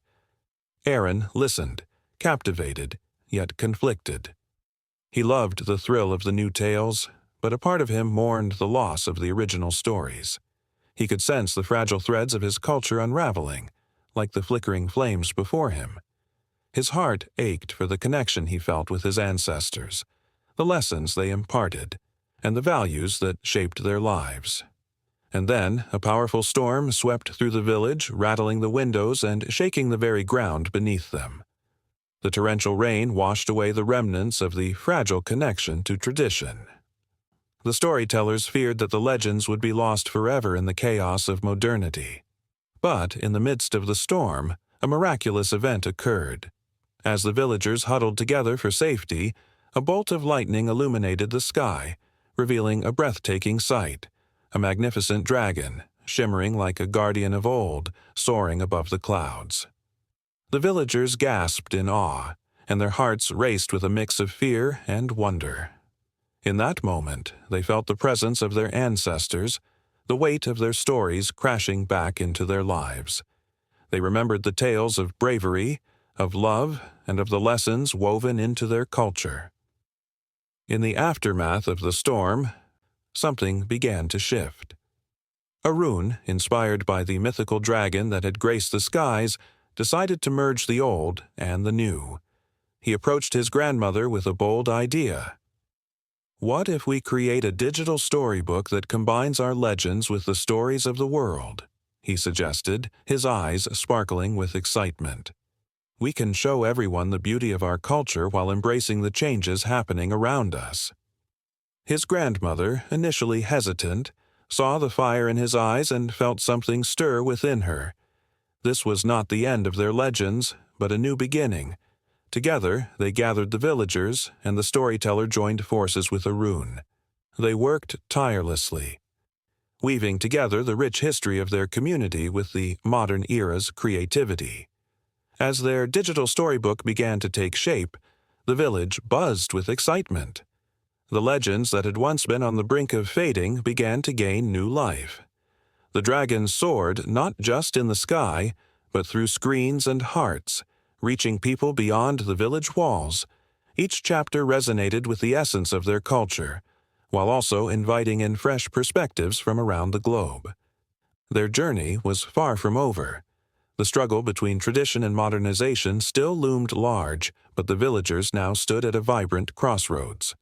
Aaron listened, captivated, yet conflicted. He loved the thrill of the new tales, but a part of him mourned the loss of the original stories. He could sense the fragile threads of his culture unraveling, like the flickering flames before him. His heart ached for the connection he felt with his ancestors, the lessons they imparted, and the values that shaped their lives. And then a powerful storm swept through the village, rattling the windows and shaking the very ground beneath them. The torrential rain washed away the remnants of the fragile connection to tradition. The storytellers feared that the legends would be lost forever in the chaos of modernity. But in the midst of the storm, a miraculous event occurred. As the villagers huddled together for safety, a bolt of lightning illuminated the sky, revealing a breathtaking sight, a magnificent dragon, shimmering like a guardian of old, soaring above the clouds. The villagers gasped in awe, and their hearts raced with a mix of fear and wonder. In that moment, they felt the presence of their ancestors, the weight of their stories crashing back into their lives. They remembered the tales of bravery, of love, and of the lessons woven into their culture. In the aftermath of the storm, something began to shift. Arun, inspired by the mythical dragon that had graced the skies, decided to merge the old and the new. He approached his grandmother with a bold idea. What if we create a digital storybook that combines our legends with the stories of the world? He suggested, his eyes sparkling with excitement. We can show everyone the beauty of our culture while embracing the changes happening around us. His grandmother, initially hesitant, saw the fire in his eyes and felt something stir within her. This was not the end of their legends, but a new beginning. Together, they gathered the villagers, and the storyteller joined forces with Arun. They worked tirelessly, weaving together the rich history of their community with the modern era's creativity. As their digital storybook began to take shape, the village buzzed with excitement. The legends that had once been on the brink of fading began to gain new life. The dragon soared not just in the sky, but through screens and hearts, reaching people beyond the village walls. Each chapter resonated with the essence of their culture, while also inviting in fresh perspectives from around the globe. Their journey was far from over. The struggle between tradition and modernization still loomed large, but the villagers now stood at a vibrant crossroads.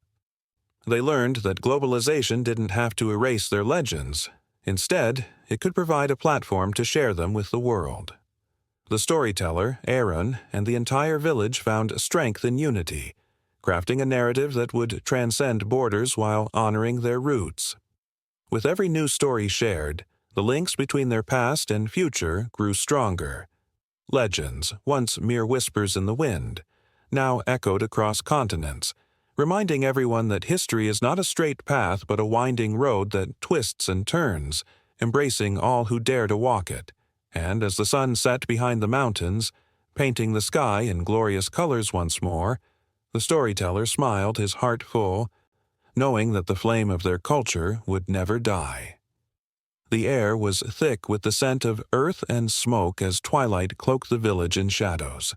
They learned that globalization didn't have to erase their legends. Instead, it could provide a platform to share them with the world. The storyteller, Aaron, and the entire village found strength in unity, crafting a narrative that would transcend borders while honoring their roots. With every new story shared, the links between their past and future grew stronger. Legends, once mere whispers in the wind, now echoed across continents, reminding everyone that history is not a straight path but a winding road that twists and turns, embracing all who dare to walk it. And as the sun set behind the mountains, painting the sky in glorious colors once more, the storyteller smiled, his heart full, knowing that the flame of their culture would never die. The air was thick with the scent of earth and smoke as twilight cloaked the village in shadows.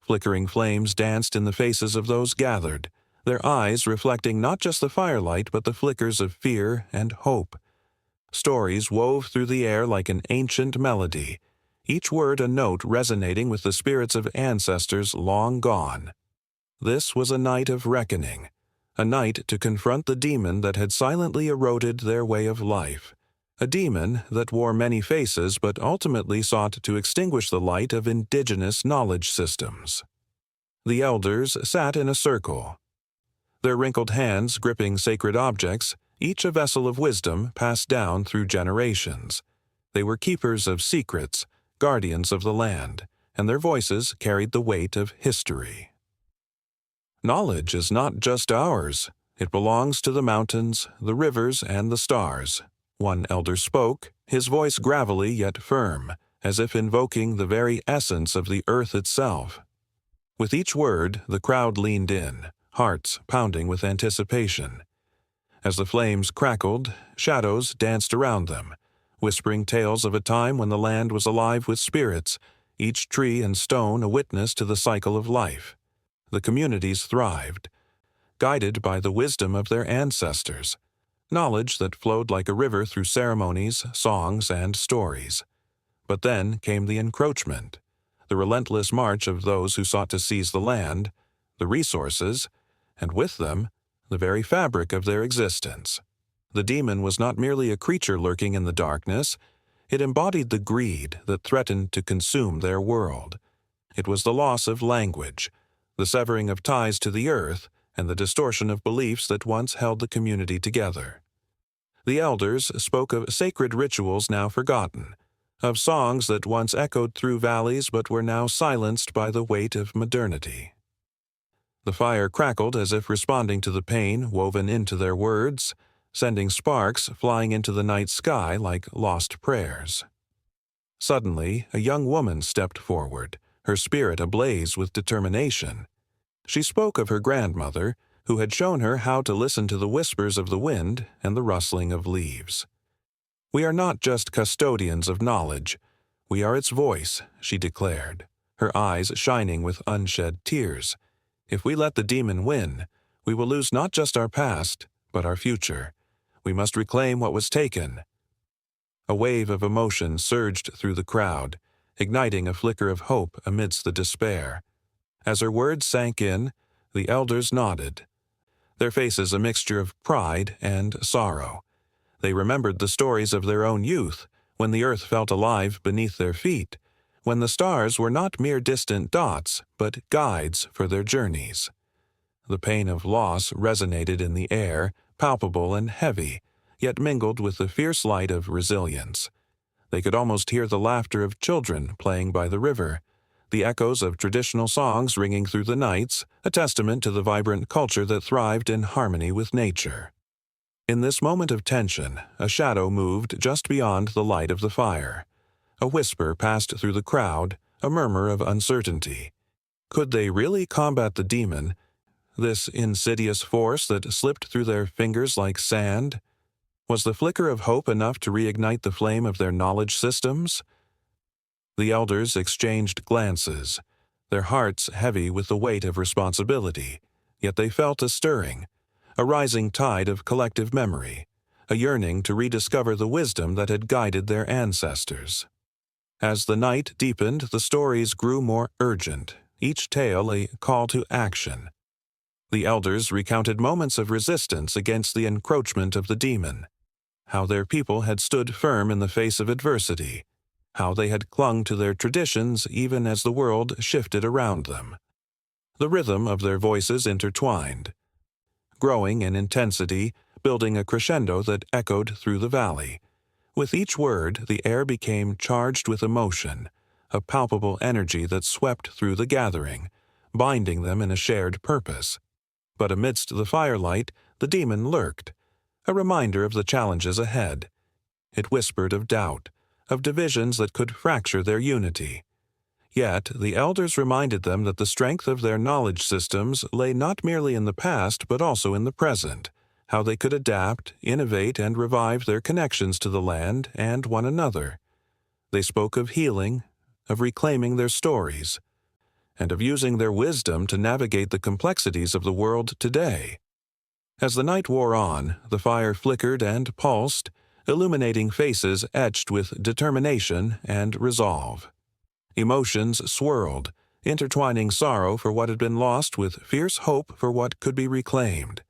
Flickering flames danced in the faces of those gathered, their eyes reflecting not just the firelight but the flickers of fear and hope. Stories wove through the air like an ancient melody, each word a note resonating with the spirits of ancestors long gone. This was a night of reckoning, a night to confront the demon that had silently eroded their way of life, a demon that wore many faces but ultimately sought to extinguish the light of indigenous knowledge systems. The elders sat in a circle, their wrinkled hands gripping sacred objects, each a vessel of wisdom passed down through generations. They were keepers of secrets, guardians of the land, and their voices carried the weight of history. Knowledge is not just ours. It belongs to the mountains, the rivers, and the stars. One elder spoke, his voice gravelly yet firm, as if invoking the very essence of the earth itself. With each word, the crowd leaned in, hearts pounding with anticipation. As the flames crackled, shadows danced around them, whispering tales of a time when the land was alive with spirits, each tree and stone a witness to the cycle of life. The communities thrived, guided by the wisdom of their ancestors, knowledge that flowed like a river through ceremonies, songs, and stories. But then came the encroachment, the relentless march of those who sought to seize the land, the resources, and with them, the very fabric of their existence. The demon was not merely a creature lurking in the darkness, it embodied the greed that threatened to consume their world. It was the loss of language, the severing of ties to the earth, and the distortion of beliefs that once held the community together. The elders spoke of sacred rituals now forgotten, of songs that once echoed through valleys but were now silenced by the weight of modernity. The fire crackled as if responding to the pain woven into their words, sending sparks flying into the night sky like lost prayers. Suddenly, a young woman stepped forward, her spirit ablaze with determination. She spoke of her grandmother, who had shown her how to listen to the whispers of the wind and the rustling of leaves. "We are not just custodians of knowledge. We are its voice," she declared, her eyes shining with unshed tears. "If we let the demon win, we will lose not just our past, but our future. We must reclaim what was taken." A wave of emotion surged through the crowd, igniting a flicker of hope amidst the despair. As her words sank in, the elders nodded, their faces a mixture of pride and sorrow. They remembered the stories of their own youth, when the earth felt alive beneath their feet, when the stars were not mere distant dots, but guides for their journeys. The pain of loss resonated in the air, palpable and heavy, yet mingled with the fierce light of resilience. They could almost hear the laughter of children playing by the river, the echoes of traditional songs ringing through the nights, a testament to the vibrant culture that thrived in harmony with nature. In this moment of tension, a shadow moved just beyond the light of the fire. A whisper passed through the crowd, a murmur of uncertainty. Could they really combat the demon, this insidious force that slipped through their fingers like sand? Was the flicker of hope enough to reignite the flame of their knowledge systems? The elders exchanged glances, their hearts heavy with the weight of responsibility, yet they felt a stirring, a rising tide of collective memory, a yearning to rediscover the wisdom that had guided their ancestors. As the night deepened, the stories grew more urgent, each tale a call to action. The elders recounted moments of resistance against the encroachment of the demon, how their people had stood firm in the face of adversity, how they had clung to their traditions even as the world shifted around them. The rhythm of their voices intertwined, growing in intensity, building a crescendo that echoed through the valley. With each word, the air became charged with emotion, a palpable energy that swept through the gathering, binding them in a shared purpose. But amidst the firelight, the demon lurked, a reminder of the challenges ahead. It whispered of doubt, of divisions that could fracture their unity. Yet the elders reminded them that the strength of their knowledge systems lay not merely in the past but also in the present, how they could adapt, innovate, and revive their connections to the land and one another. They spoke of healing, of reclaiming their stories, and of using their wisdom to navigate the complexities of the world today. As the night wore on, the fire flickered and pulsed, illuminating faces etched with determination and resolve. Emotions swirled, intertwining sorrow for what had been lost with fierce hope for what could be reclaimed.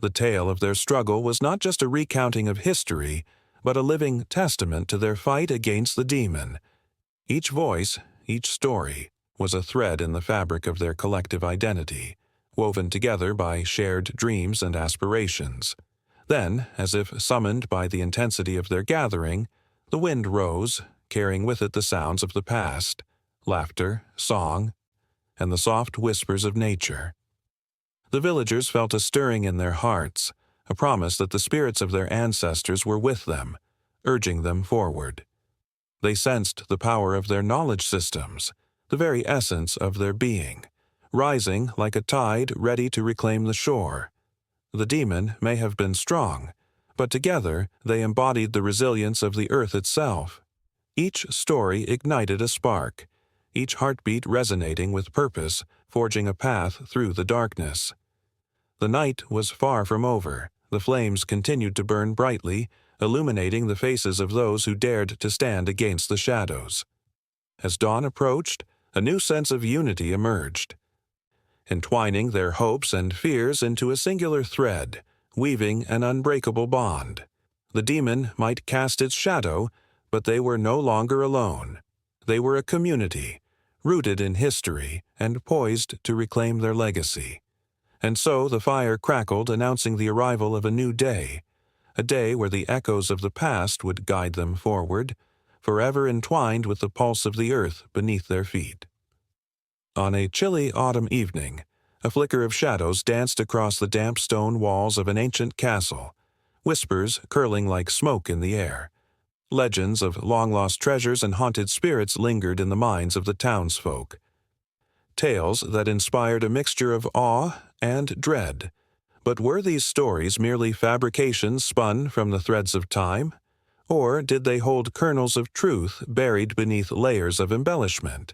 The tale of their struggle was not just a recounting of history, but a living testament to their fight against the demon. Each voice, each story, was a thread in the fabric of their collective identity, woven together by shared dreams and aspirations. Then, as if summoned by the intensity of their gathering, the wind rose, carrying with it the sounds of the past, laughter, song, and the soft whispers of nature. The villagers felt a stirring in their hearts, a promise that the spirits of their ancestors were with them, urging them forward. They sensed the power of their knowledge systems, the very essence of their being, rising like a tide ready to reclaim the shore. The demon may have been strong, but together they embodied the resilience of the earth itself. Each story ignited a spark, each heartbeat resonating with purpose, forging a path through the darkness. The night was far from over. The flames continued to burn brightly, illuminating the faces of those who dared to stand against the shadows. As dawn approached, a new sense of unity emerged, entwining their hopes and fears into a singular thread, weaving an unbreakable bond. The demon might cast its shadow, but they were no longer alone. They were a community, rooted in history and poised to reclaim their legacy. And so the fire crackled, announcing the arrival of a new day, a day where the echoes of the past would guide them forward, forever entwined with the pulse of the earth beneath their feet. On a chilly autumn evening, a flicker of shadows danced across the damp stone walls of an ancient castle, whispers curling like smoke in the air. Legends of long-lost treasures and haunted spirits lingered in the minds of the townsfolk. Tales that inspired a mixture of awe and dread. But were these stories merely fabrications spun from the threads of time? Or did they hold kernels of truth buried beneath layers of embellishment?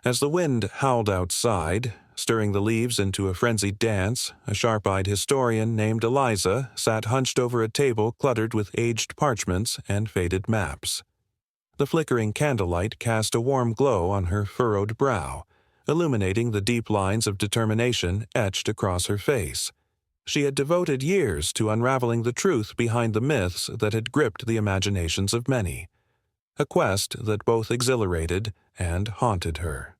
As the wind howled outside, stirring the leaves into a frenzied dance, a sharp-eyed historian named Eliza sat hunched over a table cluttered with aged parchments and faded maps. The flickering candlelight cast a warm glow on her furrowed brow, illuminating the deep lines of determination etched across her face. She had devoted years to unraveling the truth behind the myths that had gripped the imaginations of many, a quest that both exhilarated and haunted her.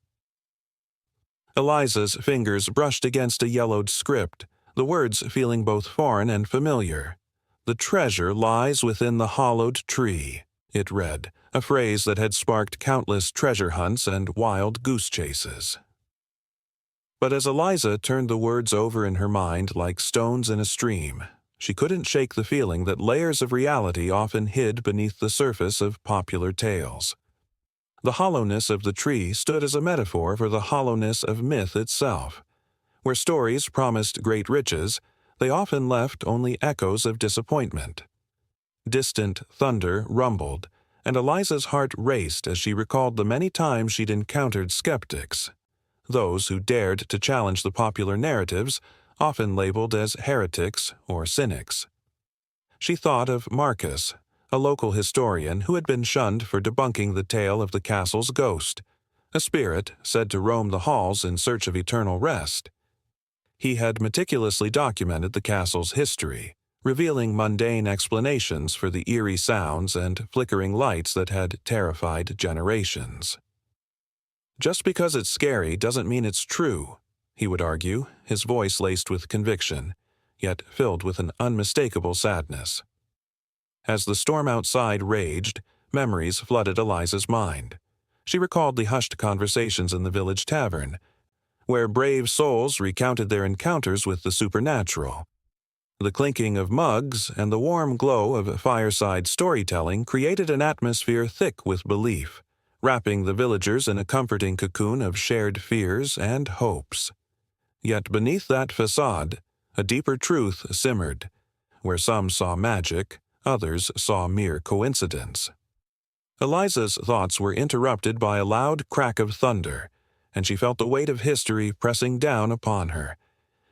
Eliza's fingers brushed against a yellowed script, the words feeling both foreign and familiar. "The treasure lies within the hollowed tree," it read, a phrase that had sparked countless treasure hunts and wild goose chases. But as Eliza turned the words over in her mind like stones in a stream, she couldn't shake the feeling that layers of reality often hid beneath the surface of popular tales. The hollowness of the tree stood as a metaphor for the hollowness of myth itself. Where stories promised great riches, they often left only echoes of disappointment. Distant thunder rumbled, and Eliza's heart raced as she recalled the many times she'd encountered skeptics, those who dared to challenge the popular narratives, often labeled as heretics or cynics. She thought of Marcus, a local historian who had been shunned for debunking the tale of the castle's ghost, a spirit said to roam the halls in search of eternal rest. He had meticulously documented the castle's history, revealing mundane explanations for the eerie sounds and flickering lights that had terrified generations. "Just because it's scary doesn't mean it's true," he would argue, his voice laced with conviction, yet filled with an unmistakable sadness. As the storm outside raged, memories flooded Eliza's mind. She recalled the hushed conversations in the village tavern, where brave souls recounted their encounters with the supernatural. The clinking of mugs and the warm glow of fireside storytelling created an atmosphere thick with belief, wrapping the villagers in a comforting cocoon of shared fears and hopes. Yet beneath that facade, a deeper truth simmered, where some saw magic, others saw mere coincidence. Eliza's thoughts were interrupted by a loud crack of thunder, and she felt the weight of history pressing down upon her.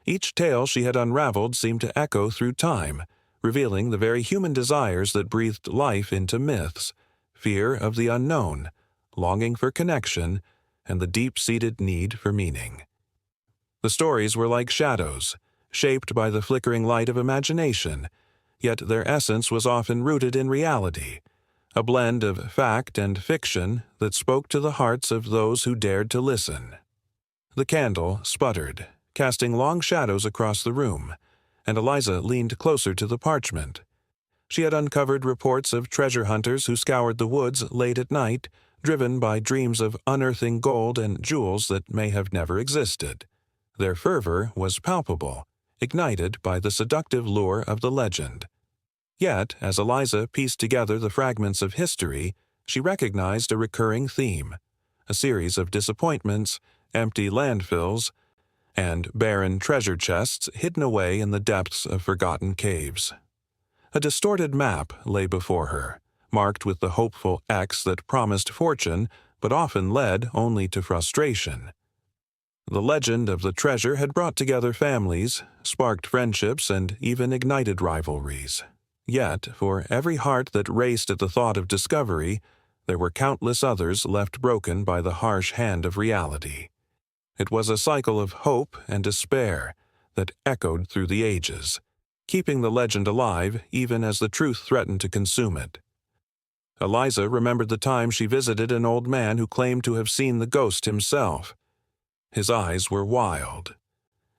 Each tale she had unraveled seemed to echo through time, revealing the very human desires that breathed life into myths, fear of the unknown, longing for connection, and the deep-seated need for meaning. The stories were like shadows, shaped by the flickering light of imagination, yet their essence was often rooted in reality, a blend of fact and fiction that spoke to the hearts of those who dared to listen. The candle sputtered, casting long shadows across the room, and Eliza leaned closer to the parchment. She had uncovered reports of treasure hunters who scoured the woods late at night, driven by dreams of unearthing gold and jewels that may have never existed. Their fervor was palpable, ignited by the seductive lure of the legend. Yet, as Eliza pieced together the fragments of history, she recognized a recurring theme, a series of disappointments, empty landfills, and barren treasure chests hidden away in the depths of forgotten caves. A distorted map lay before her, marked with the hopeful X that promised fortune but often led only to frustration. The legend of the treasure had brought together families, sparked friendships, and even ignited rivalries. Yet, for every heart that raced at the thought of discovery, there were countless others left broken by the harsh hand of reality. It was a cycle of hope and despair that echoed through the ages, keeping the legend alive even as the truth threatened to consume it. Eliza remembered the time she visited an old man who claimed to have seen the ghost himself. His eyes were wild,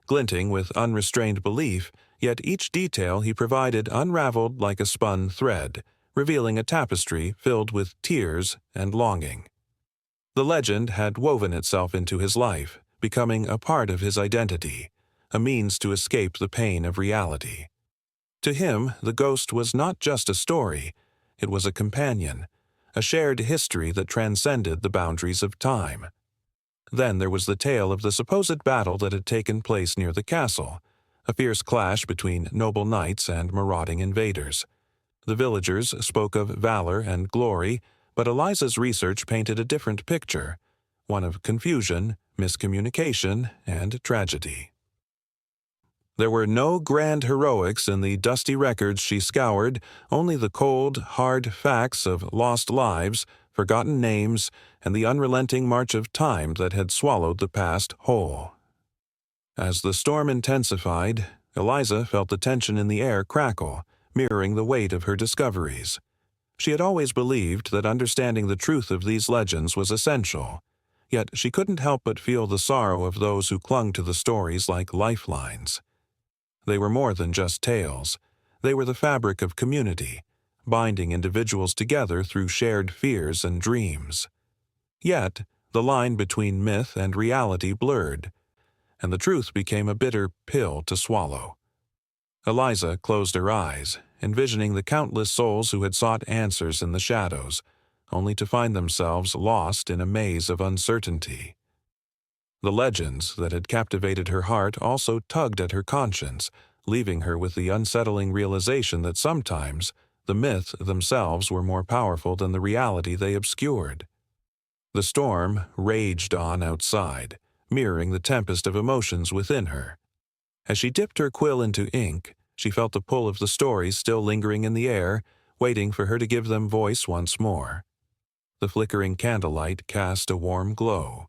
glinting with unrestrained belief, yet each detail he provided unraveled like a spun thread, revealing a tapestry filled with tears and longing. The legend had woven itself into his life, becoming a part of his identity, a means to escape the pain of reality. To him, the ghost was not just a story, it was a companion, a shared history that transcended the boundaries of time. Then there was the tale of the supposed battle that had taken place near the castle, a fierce clash between noble knights and marauding invaders. The villagers spoke of valor and glory, but Eliza's research painted a different picture, one of confusion, miscommunication, and tragedy. There were no grand heroics in the dusty records she scoured, only the cold, hard facts of lost lives, forgotten names, and the unrelenting march of time that had swallowed the past whole. As the storm intensified, Eliza felt the tension in the air crackle, mirroring the weight of her discoveries. She had always believed that understanding the truth of these legends was essential, yet she couldn't help but feel the sorrow of those who clung to the stories like lifelines. They were more than just tales. They were the fabric of community, binding individuals together through shared fears and dreams. Yet, the line between myth and reality blurred, and the truth became a bitter pill to swallow. Eliza closed her eyes, envisioning the countless souls who had sought answers in the shadows, only to find themselves lost in a maze of uncertainty. The legends that had captivated her heart also tugged at her conscience, leaving her with the unsettling realization that sometimes the myths themselves were more powerful than the reality they obscured. The storm raged on outside, mirroring the tempest of emotions within her. As she dipped her quill into ink, she felt the pull of the stories still lingering in the air, waiting for her to give them voice once more. The flickering candlelight cast a warm glow,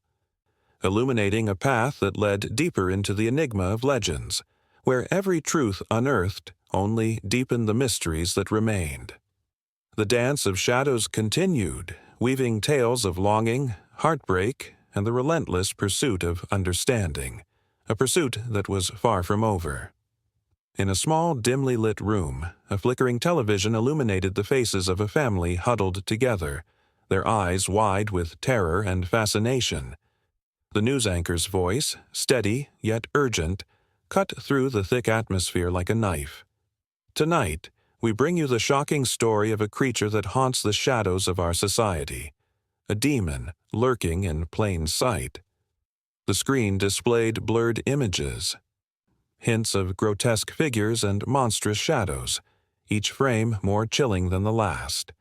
illuminating a path that led deeper into the enigma of legends, where every truth unearthed only deepened the mysteries that remained. The dance of shadows continued, weaving tales of longing, heartbreak, and the relentless pursuit of understanding, a pursuit that was far from over. In a small, dimly lit room, a flickering television illuminated the faces of a family huddled together, their eyes wide with terror and fascination. The news anchor's voice, steady yet urgent, cut through the thick atmosphere like a knife. Tonight, we bring you the shocking story of a creature that haunts the shadows of our society, a demon lurking in plain sight. The screen displayed blurred images, hints of grotesque figures and monstrous shadows, each frame more chilling than the last.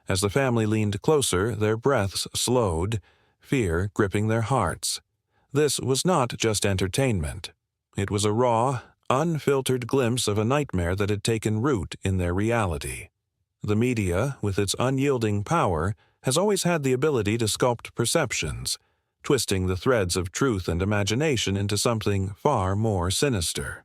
As the family leaned closer, their breaths slowed, fear gripping their hearts. This was not just entertainment. It was a raw, unfiltered glimpse of a nightmare that had taken root in their reality. The media, with its unyielding power, has always had the ability to sculpt perceptions, twisting the threads of truth and imagination into something far more sinister.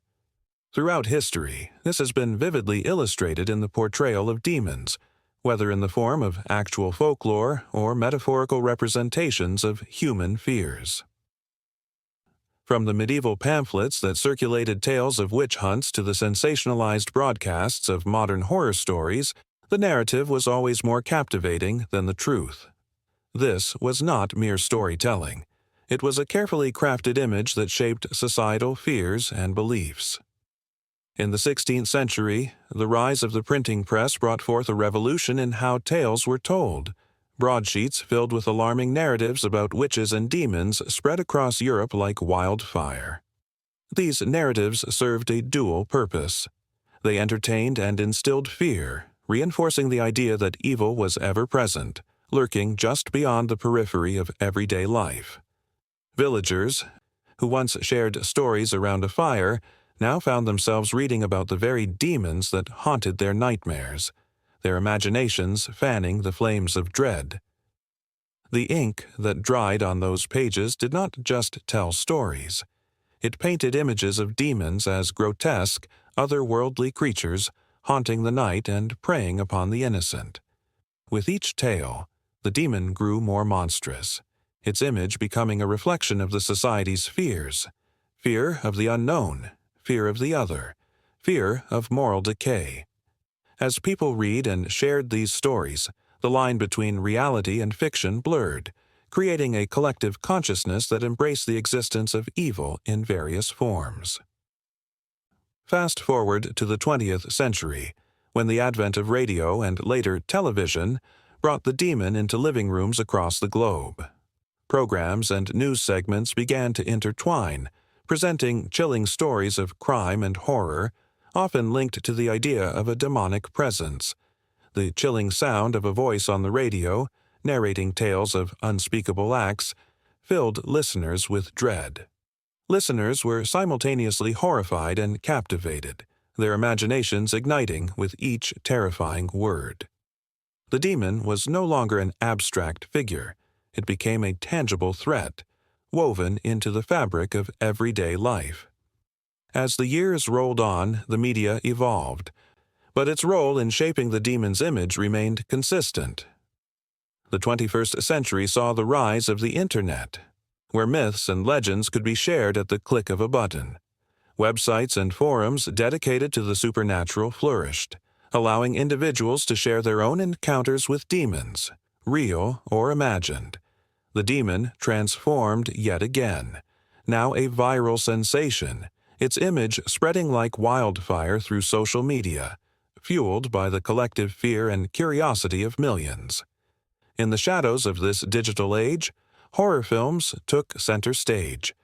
Throughout history, this has been vividly illustrated in the portrayal of demons, whether in the form of actual folklore or metaphorical representations of human fears. From the medieval pamphlets that circulated tales of witch hunts to the sensationalized broadcasts of modern horror stories, the narrative was always more captivating than the truth. This was not mere storytelling. It was a carefully crafted image that shaped societal fears and beliefs. In the 16th century, the rise of the printing press brought forth a revolution in how tales were told. Broadsheets filled with alarming narratives about witches and demons spread across Europe like wildfire. These narratives served a dual purpose. They entertained and instilled fear, reinforcing the idea that evil was ever present, lurking just beyond the periphery of everyday life. Villagers, who once shared stories around a fire, now found themselves reading about the very demons that haunted their nightmares, their imaginations fanning the flames of dread. The ink that dried on those pages did not just tell stories. It painted images of demons as grotesque, otherworldly creatures haunting the night and preying upon the innocent. With each tale, the demon grew more monstrous, its image becoming a reflection of the society's fears: fear of the unknown, fear of the other, fear of moral decay. As people read and shared these stories, the line between reality and fiction blurred, creating a collective consciousness that embraced the existence of evil in various forms. Fast forward to the 20th century, when the advent of radio and later television brought the demon into living rooms across the globe. Programs and news segments began to intertwine, presenting chilling stories of crime and horror, often linked to the idea of a demonic presence. The chilling sound of a voice on the radio, narrating tales of unspeakable acts, filled listeners with dread. Listeners were simultaneously horrified and captivated, their imaginations igniting with each terrifying word. The demon was no longer an abstract figure. It became a tangible threat, woven into the fabric of everyday life. As the years rolled on, the media evolved, but its role in shaping the demon's image remained consistent. The 21st century saw the rise of the Internet, where myths and legends could be shared at the click of a button. Websites and forums dedicated to the supernatural flourished, allowing individuals to share their own encounters with demons, real or imagined. The demon transformed yet again, now a viral sensation, its image spreading like wildfire through social media, fueled by the collective fear and curiosity of millions. In the shadows of this digital age, horror films took center stage.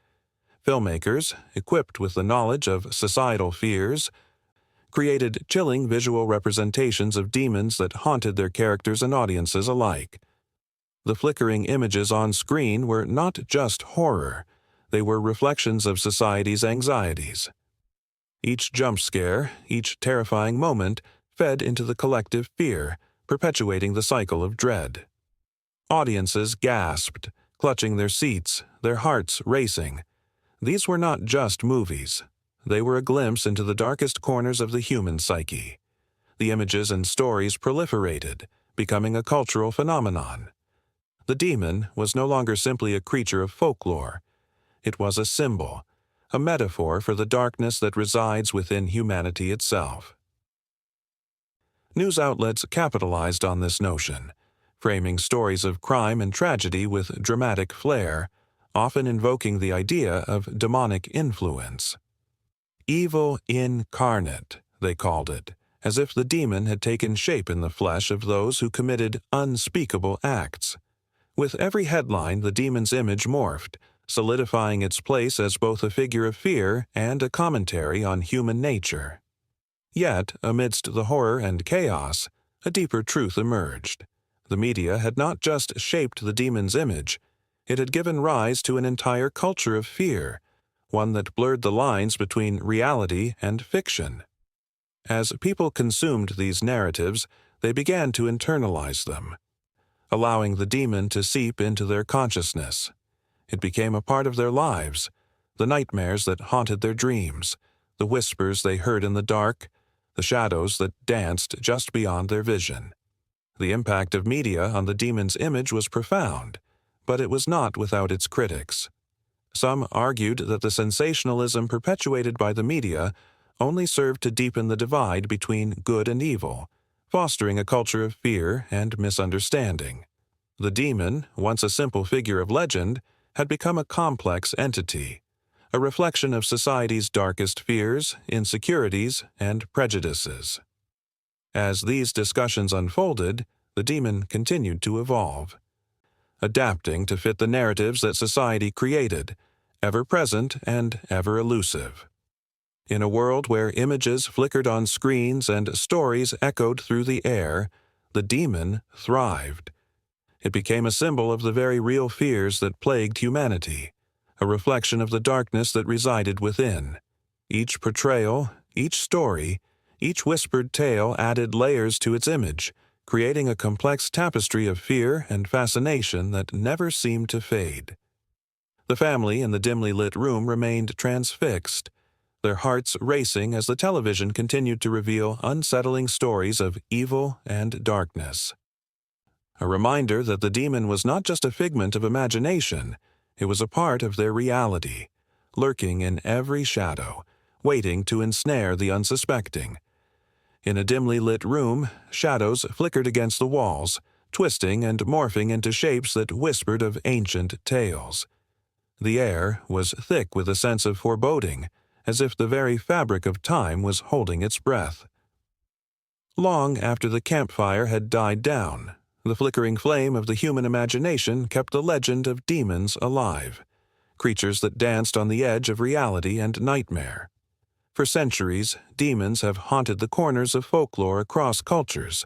Filmmakers, equipped with the knowledge of societal fears, created chilling visual representations of demons that haunted their characters and audiences alike. The flickering images on screen were not just horror, they were reflections of society's anxieties. Each jump scare, each terrifying moment, fed into the collective fear, perpetuating the cycle of dread. Audiences gasped, clutching their seats, their hearts racing. These were not just movies. They were a glimpse into the darkest corners of the human psyche. The images and stories proliferated, becoming a cultural phenomenon. The demon was no longer simply a creature of folklore. It was a symbol, a metaphor for the darkness that resides within humanity itself. News outlets capitalized on this notion, framing stories of crime and tragedy with dramatic flair, often invoking the idea of demonic influence. Evil incarnate, they called it, as if the demon had taken shape in the flesh of those who committed unspeakable acts. With every headline, the demon's image morphed, solidifying its place as both a figure of fear and a commentary on human nature. Yet, amidst the horror and chaos, a deeper truth emerged. The media had not just shaped the demon's image, it had given rise to an entire culture of fear, one that blurred the lines between reality and fiction. As people consumed these narratives, they began to internalize them, allowing the demon to seep into their consciousness. It became a part of their lives, the nightmares that haunted their dreams, the whispers they heard in the dark, the shadows that danced just beyond their vision. The impact of media on the demon's image was profound, but it was not without its critics. Some argued that the sensationalism perpetuated by the media only served to deepen the divide between good and evil, fostering a culture of fear and misunderstanding. The demon, once a simple figure of legend, had become a complex entity, a reflection of society's darkest fears, insecurities, and prejudices. As these discussions unfolded, the demon continued to evolve, adapting to fit the narratives that society created, ever present and ever elusive. In a world where images flickered on screens and stories echoed through the air, the demon thrived. It became a symbol of the very real fears that plagued humanity, a reflection of the darkness that resided within. Each portrayal, each story, each whispered tale added layers to its image, creating a complex tapestry of fear and fascination that never seemed to fade. The family in the dimly lit room remained transfixed, their hearts racing as the television continued to reveal unsettling stories of evil and darkness. A reminder that the demon was not just a figment of imagination, it was a part of their reality, lurking in every shadow, waiting to ensnare the unsuspecting. In a dimly lit room, shadows flickered against the walls, twisting and morphing into shapes that whispered of ancient tales. The air was thick with a sense of foreboding, as if the very fabric of time was holding its breath. Long after the campfire had died down, the flickering flame of the human imagination kept the legend of demons alive, creatures that danced on the edge of reality and nightmare. For centuries, demons have haunted the corners of folklore across cultures,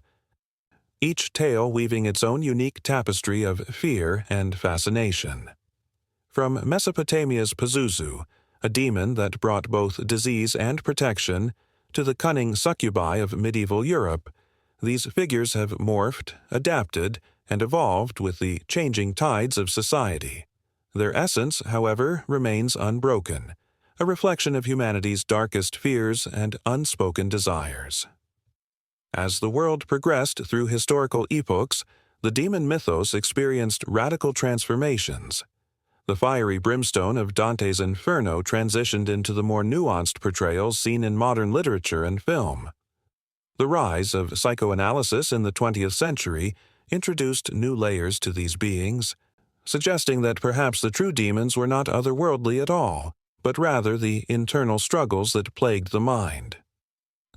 each tale weaving its own unique tapestry of fear and fascination. From Mesopotamia's Pazuzu, a demon that brought both disease and protection, to the cunning succubi of medieval Europe, these figures have morphed, adapted, and evolved with the changing tides of society. Their essence, however, remains unbroken, a reflection of humanity's darkest fears and unspoken desires. As the world progressed through historical epochs, the demon mythos experienced radical transformations. The fiery brimstone of Dante's Inferno transitioned into the more nuanced portrayals seen in modern literature and film. The rise of psychoanalysis in the 20th century introduced new layers to these beings, suggesting that perhaps the true demons were not otherworldly at all, but rather the internal struggles that plagued the mind.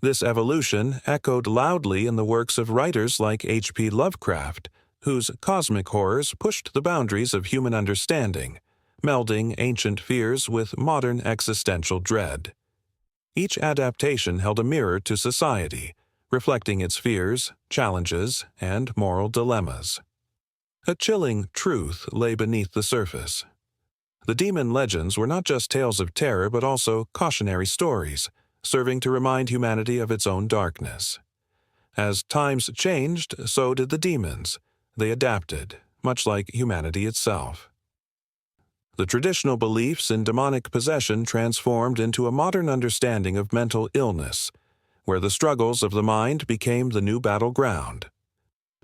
This evolution echoed loudly in the works of writers like H.P. Lovecraft, whose cosmic horrors pushed the boundaries of human understanding, melding ancient fears with modern existential dread. Each adaptation held a mirror to society, reflecting its fears, challenges, and moral dilemmas. A chilling truth lay beneath the surface. The demon legends were not just tales of terror but also cautionary stories, serving to remind humanity of its own darkness. As times changed, so did the demons. They adapted, much like humanity itself. The traditional beliefs in demonic possession transformed into a modern understanding of mental illness, where the struggles of the mind became the new battleground.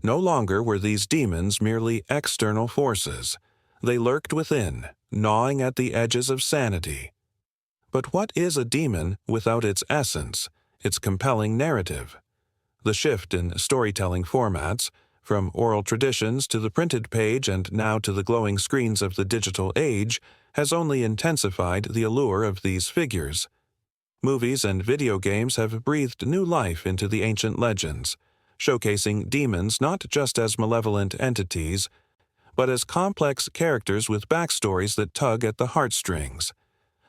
No longer were these demons merely external forces. They lurked within, gnawing at the edges of sanity. But what is a demon without its essence, its compelling narrative? The shift in storytelling formats, from oral traditions to the printed page and now to the glowing screens of the digital age, has only intensified the allure of these figures. Movies and video games have breathed new life into the ancient legends, showcasing demons not just as malevolent entities, but as complex characters with backstories that tug at the heartstrings.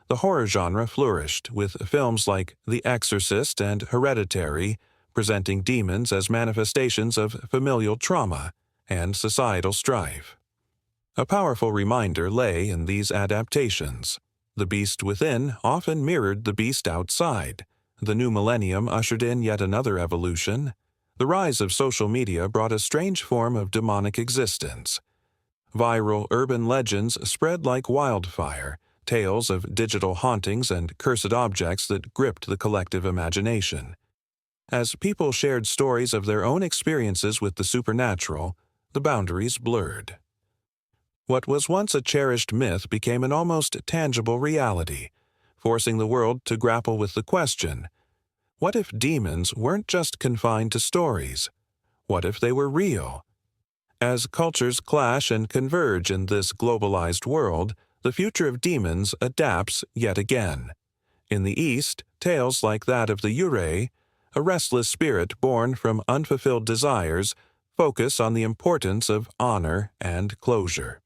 The horror genre flourished, with films like The Exorcist and Hereditary presenting demons as manifestations of familial trauma and societal strife. A powerful reminder lay in these adaptations. The beast within often mirrored the beast outside. The new millennium ushered in yet another evolution. The rise of social media brought a strange form of demonic existence. Viral urban legends spread like wildfire, tales of digital hauntings and cursed objects that gripped the collective imagination. As people shared stories of their own experiences with the supernatural, the boundaries blurred. What was once a cherished myth became an almost tangible reality, forcing the world to grapple with the question, what if demons weren't just confined to stories? What if they were real? As cultures clash and converge in this globalized world, the future of demons adapts yet again. In the East, tales like that of the Yurei, a restless spirit born from unfulfilled desires, focus on the importance of honor and closure.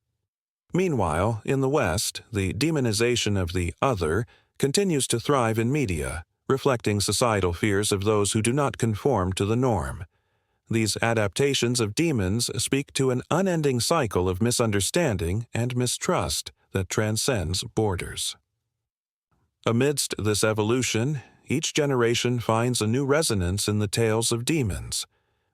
Meanwhile, in the West, the demonization of the other continues to thrive in media, reflecting societal fears of those who do not conform to the norm. These adaptations of demons speak to an unending cycle of misunderstanding and mistrust that transcends borders. Amidst this evolution, each generation finds a new resonance in the tales of demons.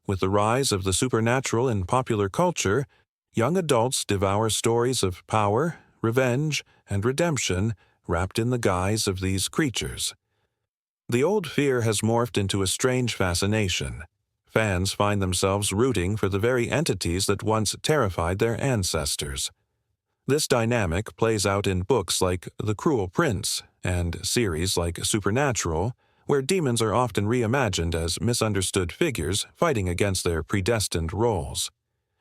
With the rise of the supernatural in popular culture, young adults devour stories of power, revenge, and redemption wrapped in the guise of these creatures. The old fear has morphed into a strange fascination. Fans find themselves rooting for the very entities that once terrified their ancestors. This dynamic plays out in books like The Cruel Prince and series like Supernatural, where demons are often reimagined as misunderstood figures fighting against their predestined roles.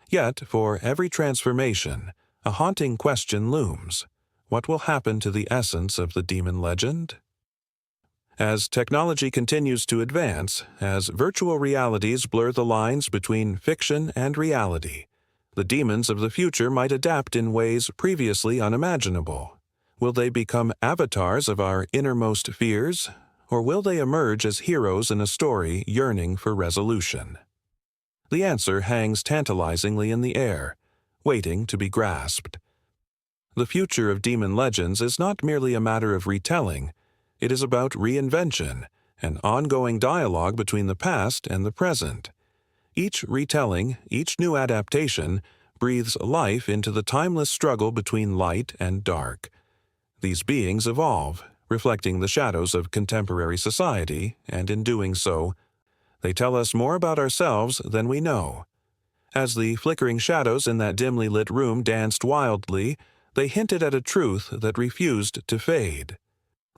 Yet, for every transformation, a haunting question looms. What will happen to the essence of the demon legend? As technology continues to advance, as virtual realities blur the lines between fiction and reality, the demons of the future might adapt in ways previously unimaginable. Will they become avatars of our innermost fears, or will they emerge as heroes in a story yearning for resolution? The answer hangs tantalizingly in the air, waiting to be grasped. The future of demon legends is not merely a matter of retelling. It is about reinvention, an ongoing dialogue between the past and the present. Each retelling, each new adaptation, breathes life into the timeless struggle between light and dark. These beings evolve, reflecting the shadows of contemporary society, and in doing so, they tell us more about ourselves than we know. As the flickering shadows in that dimly lit room danced wildly, they hinted at a truth that refused to fade.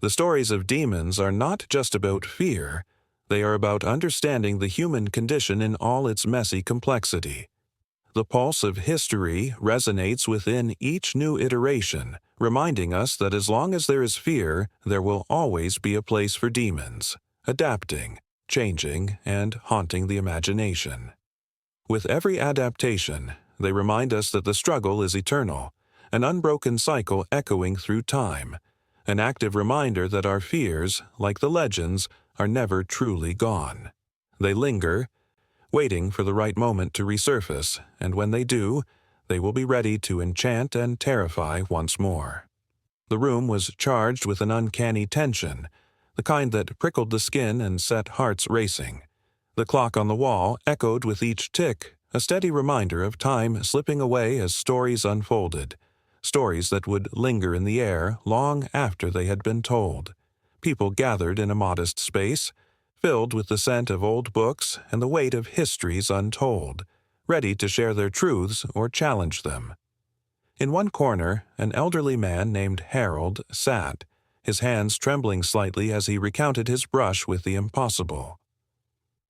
The stories of demons are not just about fear, they are about understanding the human condition in all its messy complexity. The pulse of history resonates within each new iteration, reminding us that as long as there is fear, there will always be a place for demons, adapting, changing, and haunting the imagination. With every adaptation, they remind us that the struggle is eternal, an unbroken cycle echoing through time, an active reminder that our fears, like the legends, are never truly gone. They linger, waiting for the right moment to resurface, and when they do, they will be ready to enchant and terrify once more. The room was charged with an uncanny tension, the kind that prickled the skin and set hearts racing. The clock on the wall echoed with each tick, a steady reminder of time slipping away as stories unfolded. Stories that would linger in the air long after they had been told. People gathered in a modest space, filled with the scent of old books and the weight of histories untold, ready to share their truths or challenge them. In one corner, an elderly man named Harold sat, his hands trembling slightly as he recounted his brush with the impossible.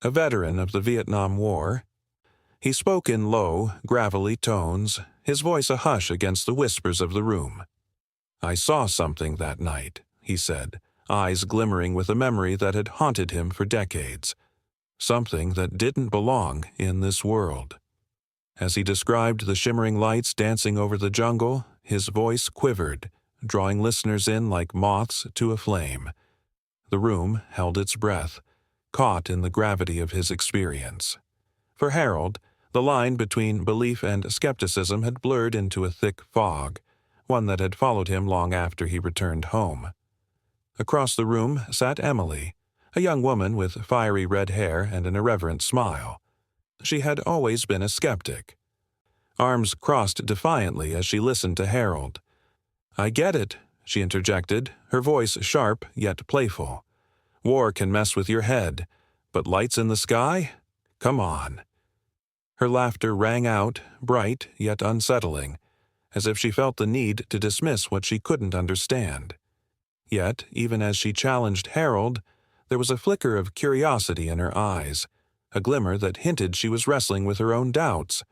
A veteran of the Vietnam War, he spoke in low, gravelly tones, his voice a hush against the whispers of the room. "I saw something that night," he said, eyes glimmering with a memory that had haunted him for decades. Something that didn't belong in this world. As he described the shimmering lights dancing over the jungle, his voice quivered, drawing listeners in like moths to a flame. The room held its breath, caught in the gravity of his experience. For Harold, the line between belief and skepticism had blurred into a thick fog, one that had followed him long after he returned home. Across the room sat Emily, a young woman with fiery red hair and an irreverent smile. She had always been a skeptic. Arms crossed defiantly as she listened to Harold. "I get it," she interjected, her voice sharp yet playful. "War can mess with your head, but lights in the sky? Come on." Her laughter rang out, bright yet unsettling, as if she felt the need to dismiss what she couldn't understand. Yet, even as she challenged Harold, there was a flicker of curiosity in her eyes, a glimmer that hinted she was wrestling with her own doubts.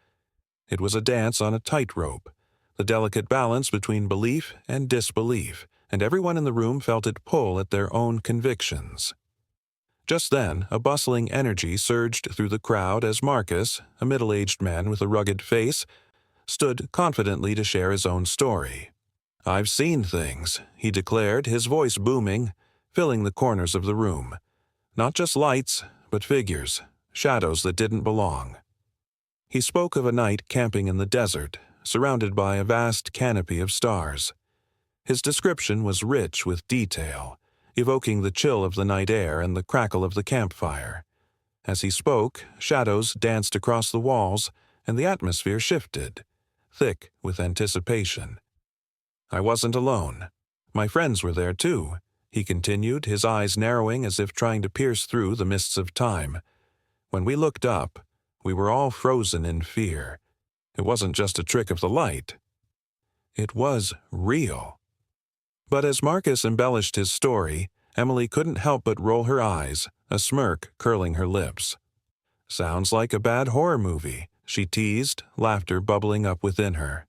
It was a dance on a tightrope, the delicate balance between belief and disbelief, and everyone in the room felt it pull at their own convictions. Just then, a bustling energy surged through the crowd as Marcus, a middle-aged man with a rugged face, stood confidently to share his own story. "I've seen things," he declared, his voice booming, filling the corners of the room. Not just lights, but figures, shadows that didn't belong. He spoke of a night camping in the desert, surrounded by a vast canopy of stars. His description was rich with detail, evoking the chill of the night air and the crackle of the campfire. As he spoke, shadows danced across the walls, and the atmosphere shifted, thick with anticipation. I wasn't alone. My friends were there too, he continued, his eyes narrowing as if trying to pierce through the mists of time. When we looked up, we were all frozen in fear. It wasn't just a trick of the light. It was real. But as Marcus embellished his story, Emily couldn't help but roll her eyes, a smirk curling her lips. "Sounds like a bad horror movie," she teased, laughter bubbling up within her.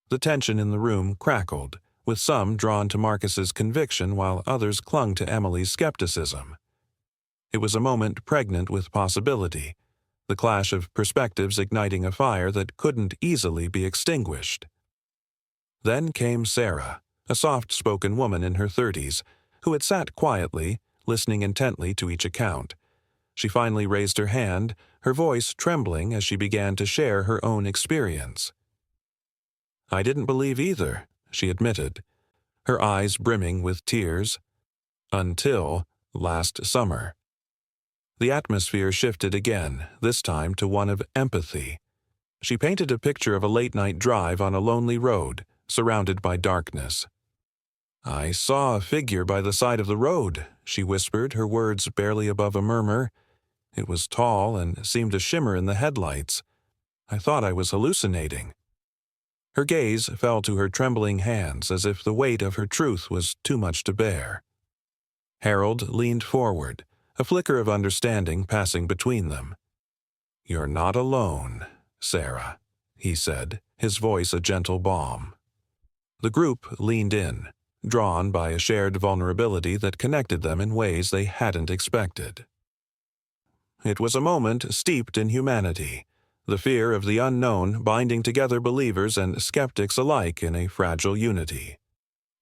The tension in the room crackled, with some drawn to Marcus's conviction while others clung to Emily's skepticism. It was a moment pregnant with possibility, the clash of perspectives igniting a fire that couldn't easily be extinguished. Then came Sarah, a soft-spoken woman in her 30s, who had sat quietly, listening intently to each account. She finally raised her hand, her voice trembling as she began to share her own experience. "I didn't believe either," she admitted, her eyes brimming with tears, "until last summer." The atmosphere shifted again, this time to one of empathy. She painted a picture of a late-night drive on a lonely road, surrounded by darkness. "I saw a figure by the side of the road," she whispered, her words barely above a murmur. "It was tall and seemed to shimmer in the headlights. I thought I was hallucinating." Her gaze fell to her trembling hands as if the weight of her truth was too much to bear. Harold leaned forward, a flicker of understanding passing between them. "You're not alone, Sarah," he said, his voice a gentle balm. The group leaned in, drawn by a shared vulnerability that connected them in ways they hadn't expected. It was a moment steeped in humanity, the fear of the unknown binding together believers and skeptics alike in a fragile unity.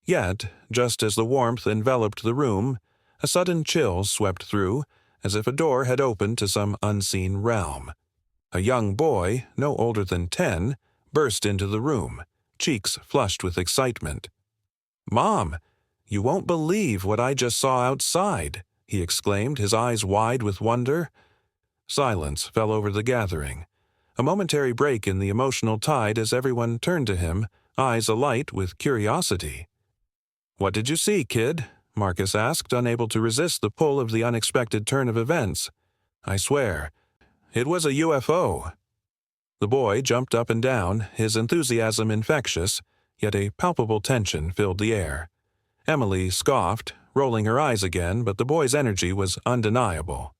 Yet, just as the warmth enveloped the room, a sudden chill swept through, as if a door had opened to some unseen realm. A young boy, no older than 10, burst into the room, cheeks flushed with excitement. "Mom, you won't believe what I just saw outside," he exclaimed, his eyes wide with wonder. Silence fell over the gathering, a momentary break in the emotional tide as everyone turned to him, eyes alight with curiosity. "What did you see, kid?" Marcus asked, unable to resist the pull of the unexpected turn of events. "I swear, it was a UFO." The boy jumped up and down, his enthusiasm infectious, yet a palpable tension filled the air. Emily scoffed, rolling her eyes again, but the boy's energy was undeniable.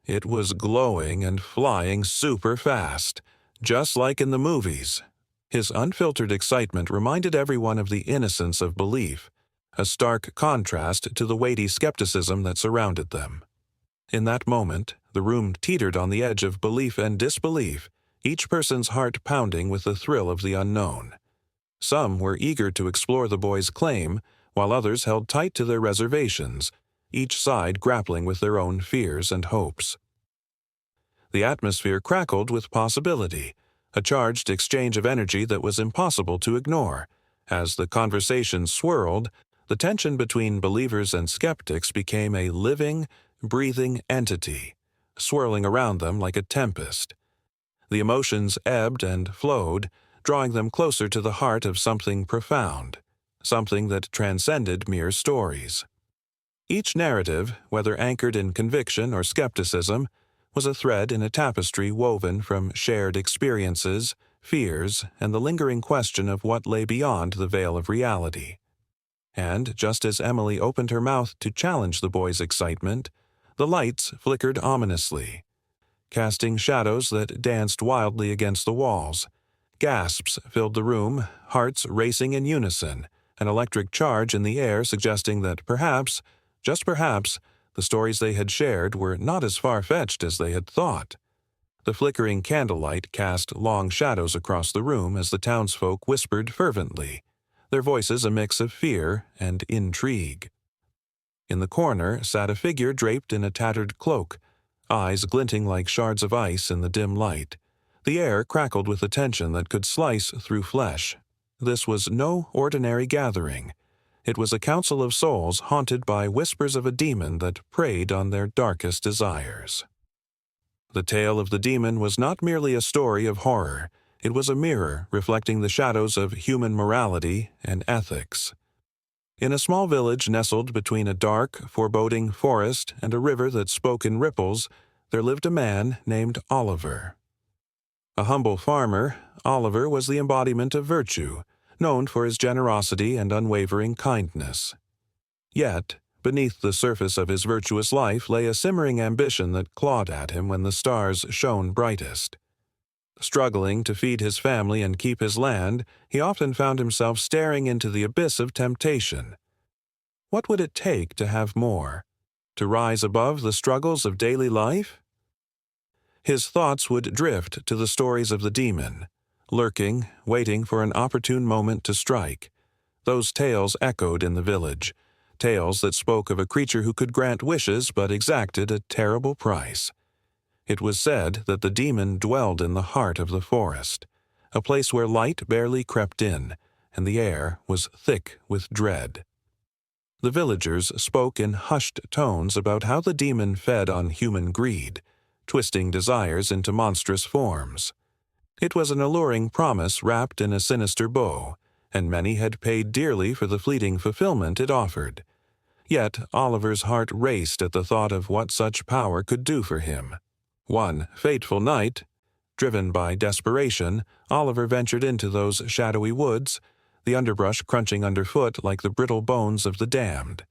It was glowing and flying super fast, just like in the movies. His unfiltered excitement reminded everyone of the innocence of belief, a stark contrast to the weighty skepticism that surrounded them. In that moment, the room teetered on the edge of belief and disbelief, each person's heart pounding with the thrill of the unknown. Some were eager to explore the boy's claim, while others held tight to their reservations, each side grappling with their own fears and hopes. The atmosphere crackled with possibility, a charged exchange of energy that was impossible to ignore. As the conversation swirled, the tension between believers and skeptics became a living, breathing entity, swirling around them like a tempest. The emotions ebbed and flowed, drawing them closer to the heart of something profound, something that transcended mere stories. Each narrative, whether anchored in conviction or skepticism, was a thread in a tapestry woven from shared experiences, fears, and the lingering question of what lay beyond the veil of reality. And just as Emily opened her mouth to challenge the boy's excitement, the lights flickered ominously, casting shadows that danced wildly against the walls. Gasps filled the room, hearts racing in unison, an electric charge in the air suggesting that perhaps, just perhaps, the stories they had shared were not as far-fetched as they had thought. The flickering candlelight cast long shadows across the room as the townsfolk whispered fervently, their voices a mix of fear and intrigue. In the corner sat a figure draped in a tattered cloak, eyes glinting like shards of ice in the dim light. The air crackled with a tension that could slice through flesh. This was no ordinary gathering. It was a council of souls haunted by whispers of a demon that preyed on their darkest desires. The tale of the demon was not merely a story of horror. It was a mirror reflecting the shadows of human morality and ethics. In a small village nestled between a dark, foreboding forest and a river that spoke in ripples, there lived a man named Oliver. A humble farmer, Oliver was the embodiment of virtue, known for his generosity and unwavering kindness. Yet, beneath the surface of his virtuous life lay a simmering ambition that clawed at him when the stars shone brightest. Struggling to feed his family and keep his land, he often found himself staring into the abyss of temptation. What would it take to have more? To rise above the struggles of daily life? His thoughts would drift to the stories of the demon, lurking, waiting for an opportune moment to strike. Those tales echoed in the village, tales that spoke of a creature who could grant wishes but exacted a terrible price. It was said that the demon dwelled in the heart of the forest, a place where light barely crept in, and the air was thick with dread. The villagers spoke in hushed tones about how the demon fed on human greed, twisting desires into monstrous forms. It was an alluring promise wrapped in a sinister bow, and many had paid dearly for the fleeting fulfillment it offered. Yet Oliver's heart raced at the thought of what such power could do for him. One fateful night, driven by desperation, Oliver ventured into those shadowy woods, the underbrush crunching underfoot like the brittle bones of the damned.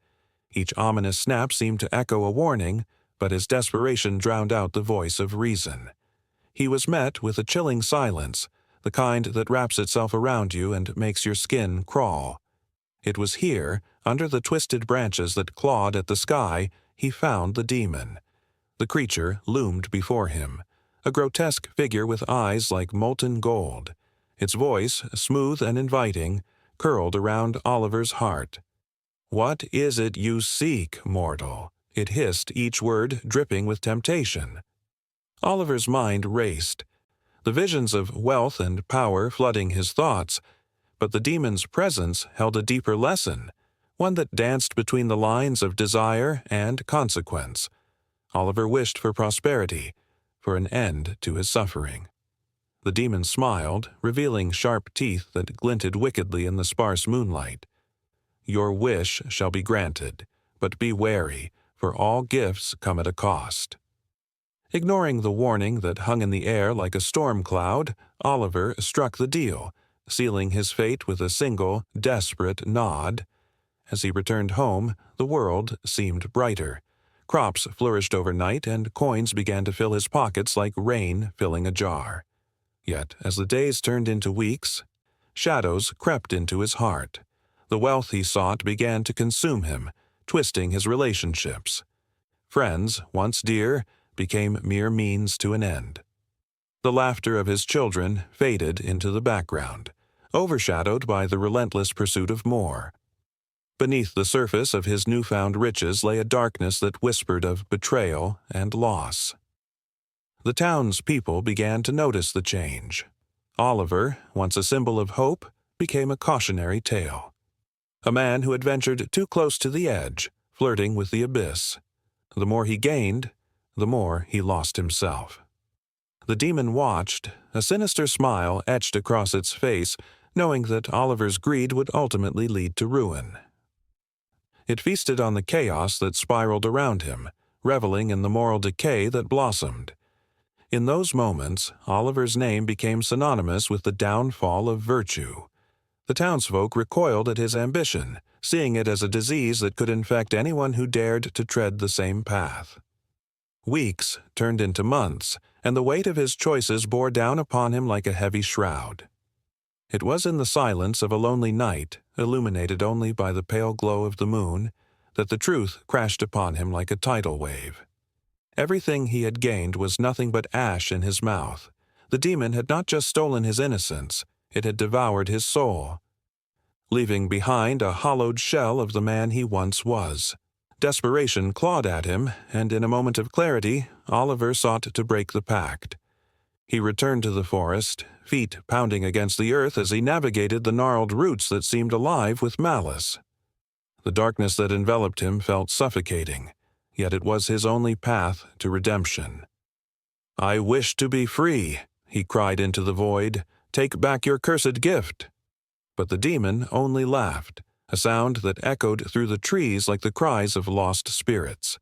Each ominous snap seemed to echo a warning, but his desperation drowned out the voice of reason. He was met with a chilling silence, the kind that wraps itself around you and makes your skin crawl. It was here, under the twisted branches that clawed at the sky, he found the demon. The creature loomed before him, a grotesque figure with eyes like molten gold. Its voice, smooth and inviting, curled around Oliver's heart. "What is it you seek, mortal?" it hissed, each word dripping with temptation. Oliver's mind raced, the visions of wealth and power flooding his thoughts, but the demon's presence held a deeper lesson, one that danced between the lines of desire and consequence. Oliver wished for prosperity, for an end to his suffering. The demon smiled, revealing sharp teeth that glinted wickedly in the sparse moonlight. "Your wish shall be granted, but be wary, for all gifts come at a cost." Ignoring the warning that hung in the air like a storm cloud, Oliver struck the deal, sealing his fate with a single, desperate nod. As he returned home, the world seemed brighter. Crops flourished overnight, and coins began to fill his pockets like rain filling a jar. Yet, as the days turned into weeks, shadows crept into his heart. The wealth he sought began to consume him, twisting his relationships. Friends, once dear, became mere means to an end. The laughter of his children faded into the background, overshadowed by the relentless pursuit of more. Beneath the surface of his newfound riches lay a darkness that whispered of betrayal and loss. The town's people began to notice the change. Oliver, once a symbol of hope, became a cautionary tale. A man who had ventured too close to the edge, flirting with the abyss. The more he gained, the more he lost himself. The demon watched, a sinister smile etched across its face, knowing that Oliver's greed would ultimately lead to ruin. It feasted on the chaos that spiraled around him, reveling in the moral decay that blossomed. In those moments, Oliver's name became synonymous with the downfall of virtue. The townsfolk recoiled at his ambition, seeing it as a disease that could infect anyone who dared to tread the same path. Weeks turned into months, and the weight of his choices bore down upon him like a heavy shroud. It was in the silence of a lonely night, illuminated only by the pale glow of the moon, that the truth crashed upon him like a tidal wave. Everything he had gained was nothing but ash in his mouth. The demon had not just stolen his innocence, it had devoured his soul. leaving behind a hollowed shell of the man he once was. Desperation clawed at him, and in a moment of clarity, Oliver sought to break the pact. He returned to the forest, feet pounding against the earth as he navigated the gnarled roots that seemed alive with malice. The darkness that enveloped him felt suffocating, yet it was his only path to redemption. "I wish to be free," he cried into the void. "Take back your cursed gift." But the demon only laughed, a sound that echoed through the trees like the cries of lost spirits.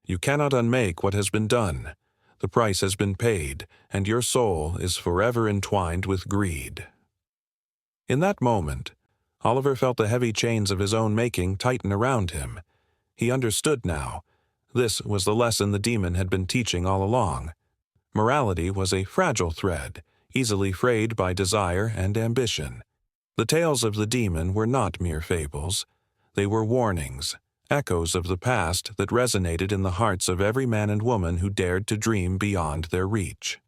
"You cannot unmake what has been done. The price has been paid, and your soul is forever entwined with greed." In that moment, Oliver felt the heavy chains of his own making tighten around him. He understood now. This was the lesson the demon had been teaching all along. Morality was a fragile thread, easily frayed by desire and ambition. The tales of the demon were not mere fables. They were warnings, echoes of the past that resonated in the hearts of every man and woman who dared to dream beyond their reach.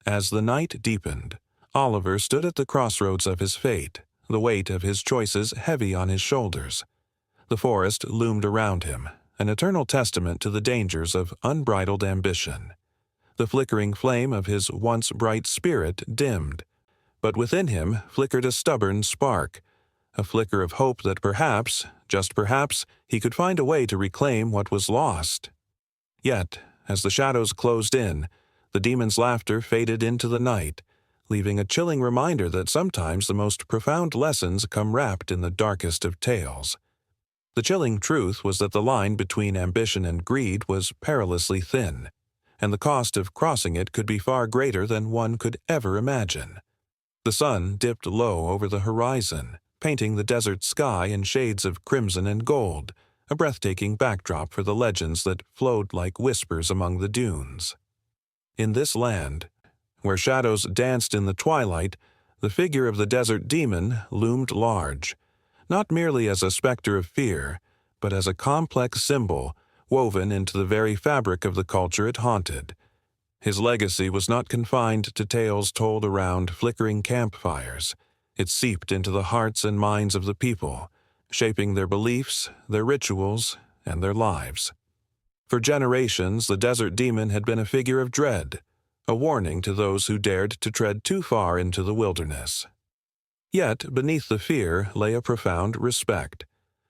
As the night deepened, Oliver stood at the crossroads of his fate, the weight of his choices heavy on his shoulders. The forest loomed around him, an eternal testament to the dangers of unbridled ambition. The flickering flame of his once bright spirit dimmed, but within him flickered a stubborn spark, a flicker of hope that perhaps, just perhaps, he could find a way to reclaim what was lost. Yet, as the shadows closed in, the demon's laughter faded into the night, leaving a chilling reminder that sometimes the most profound lessons come wrapped in the darkest of tales. The chilling truth was that the line between ambition and greed was perilously thin, and the cost of crossing it could be far greater than one could ever imagine. The sun dipped low over the horizon, painting the desert sky in shades of crimson and gold, a breathtaking backdrop for the legends that flowed like whispers among the dunes. In this land, where shadows danced in the twilight, the figure of the desert demon loomed large, not merely as a specter of fear, but as a complex symbol woven into the very fabric of the culture it haunted. His legacy was not confined to tales told around flickering campfires. It seeped into the hearts and minds of the people, shaping their beliefs, their rituals, and their lives. For generations, the desert demon had been a figure of dread, a warning to those who dared to tread too far into the wilderness. Yet, beneath the fear lay a profound respect,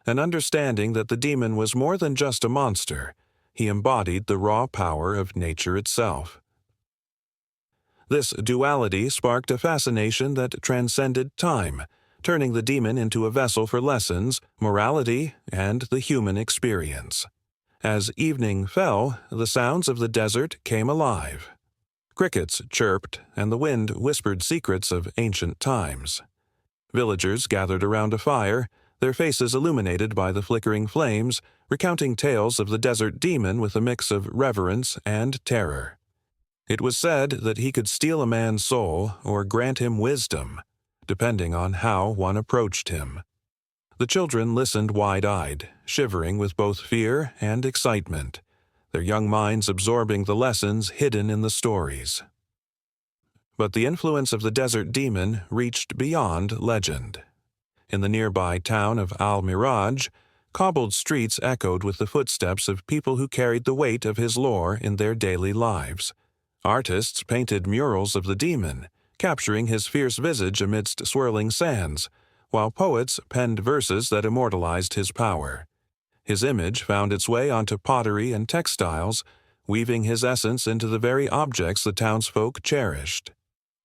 an understanding that the demon was more than just a monster. He embodied the raw power of nature itself. This duality sparked a fascination that transcended time, turning the demon into a vessel for lessons, morality, and the human experience. As evening fell, the sounds of the desert came alive. Crickets chirped, and the wind whispered secrets of ancient times. Villagers gathered around a fire, their faces illuminated by the flickering flames, recounting tales of the desert demon with a mix of reverence and terror. It was said that he could steal a man's soul or grant him wisdom, depending on how one approached him. The children listened wide-eyed, shivering with both fear and excitement, their young minds absorbing the lessons hidden in the stories. But the influence of the desert demon reached beyond legend. In the nearby town of Al-Miraj, cobbled streets echoed with the footsteps of people who carried the weight of his lore in their daily lives. Artists painted murals of the demon, capturing his fierce visage amidst swirling sands, while poets penned verses that immortalized his power. His image found its way onto pottery and textiles, weaving his essence into the very objects the townsfolk cherished.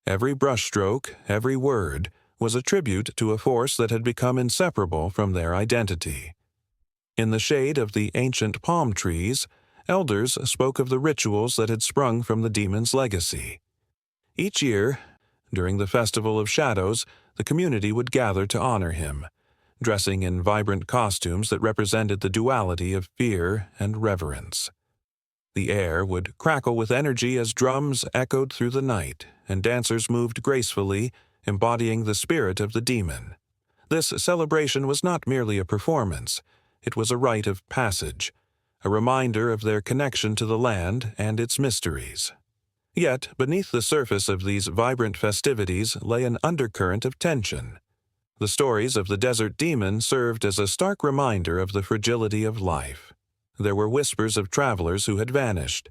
Every brushstroke, every word, was a tribute to a force that had become inseparable from their identity. In the shade of the ancient palm trees, elders spoke of the rituals that had sprung from the demon's legacy. Each year, during the Festival of Shadows, the community would gather to honor him, dressing in vibrant costumes that represented the duality of fear and reverence. The air would crackle with energy as drums echoed through the night, and dancers moved gracefully, embodying the spirit of the demon. This celebration was not merely a performance. It was a rite of passage, a reminder of their connection to the land and its mysteries. Yet, beneath the surface of these vibrant festivities lay an undercurrent of tension. The stories of the desert demon served as a stark reminder of the fragility of life. There were whispers of travelers who had vanished,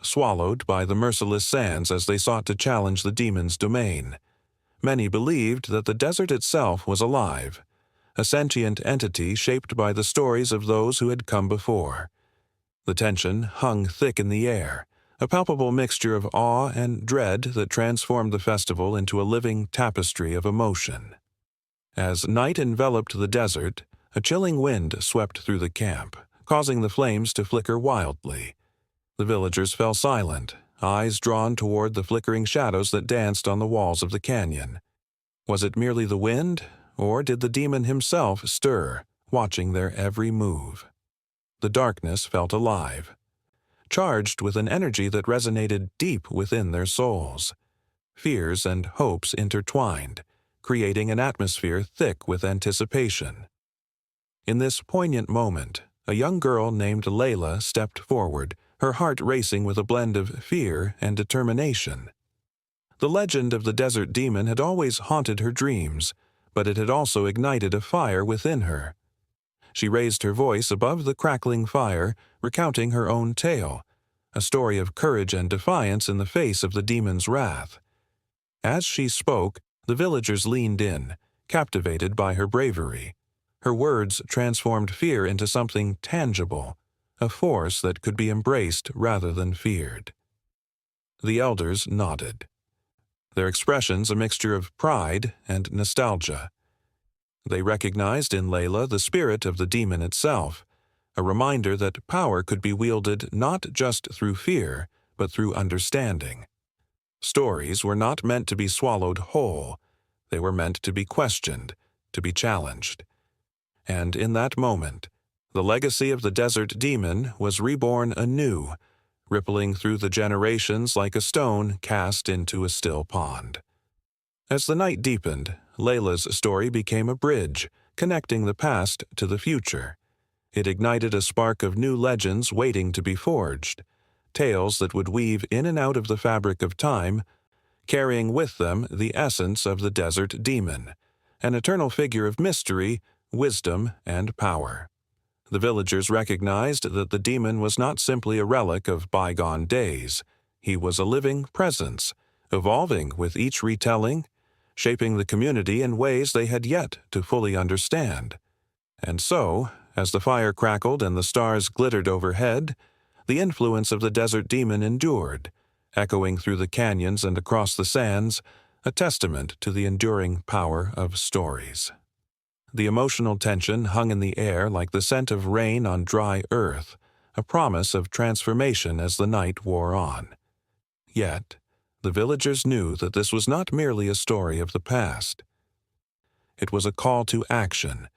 swallowed by the merciless sands as they sought to challenge the demon's domain. Many believed that the desert itself was alive, a sentient entity shaped by the stories of those who had come before. The tension hung thick in the air, a palpable mixture of awe and dread that transformed the festival into a living tapestry of emotion. As night enveloped the desert, a chilling wind swept through the camp, causing the flames to flicker wildly. The villagers fell silent, eyes drawn toward the flickering shadows that danced on the walls of the canyon. Was it merely the wind, or did the demon himself stir, watching their every move? The darkness felt alive, charged with an energy that resonated deep within their souls. Fears and hopes intertwined, creating an atmosphere thick with anticipation. In this poignant moment, a young girl named Layla stepped forward, her heart racing with a blend of fear and determination. The legend of the desert demon had always haunted her dreams, but it had also ignited a fire within her. She raised her voice above the crackling fire, recounting her own tale, a story of courage and defiance in the face of the demon's wrath. As she spoke, the villagers leaned in, captivated by her bravery. Her words transformed fear into something tangible, a force that could be embraced rather than feared. The elders nodded, their expressions a mixture of pride and nostalgia. They recognized in Layla the spirit of the demon itself, a reminder that power could be wielded not just through fear, but through understanding. Stories were not meant to be swallowed whole. They were meant to be questioned, to be challenged. And in that moment, the legacy of the desert demon was reborn anew, rippling through the generations like a stone cast into a still pond. As the night deepened, Layla's story became a bridge, connecting the past to the future. It ignited a spark of new legends waiting to be forged, tales that would weave in and out of the fabric of time, carrying with them the essence of the desert demon, an eternal figure of mystery, wisdom, and power. The villagers recognized that the demon was not simply a relic of bygone days. He was a living presence, evolving with each retelling, shaping the community in ways they had yet to fully understand. And so, as the fire crackled and the stars glittered overhead, the influence of the desert demon endured, echoing through the canyons and across the sands, a testament to the enduring power of stories. The emotional tension hung in the air like the scent of rain on dry earth, a promise of transformation as the night wore on. Yet, the villagers knew that this was not merely a story of the past. It was a call to action,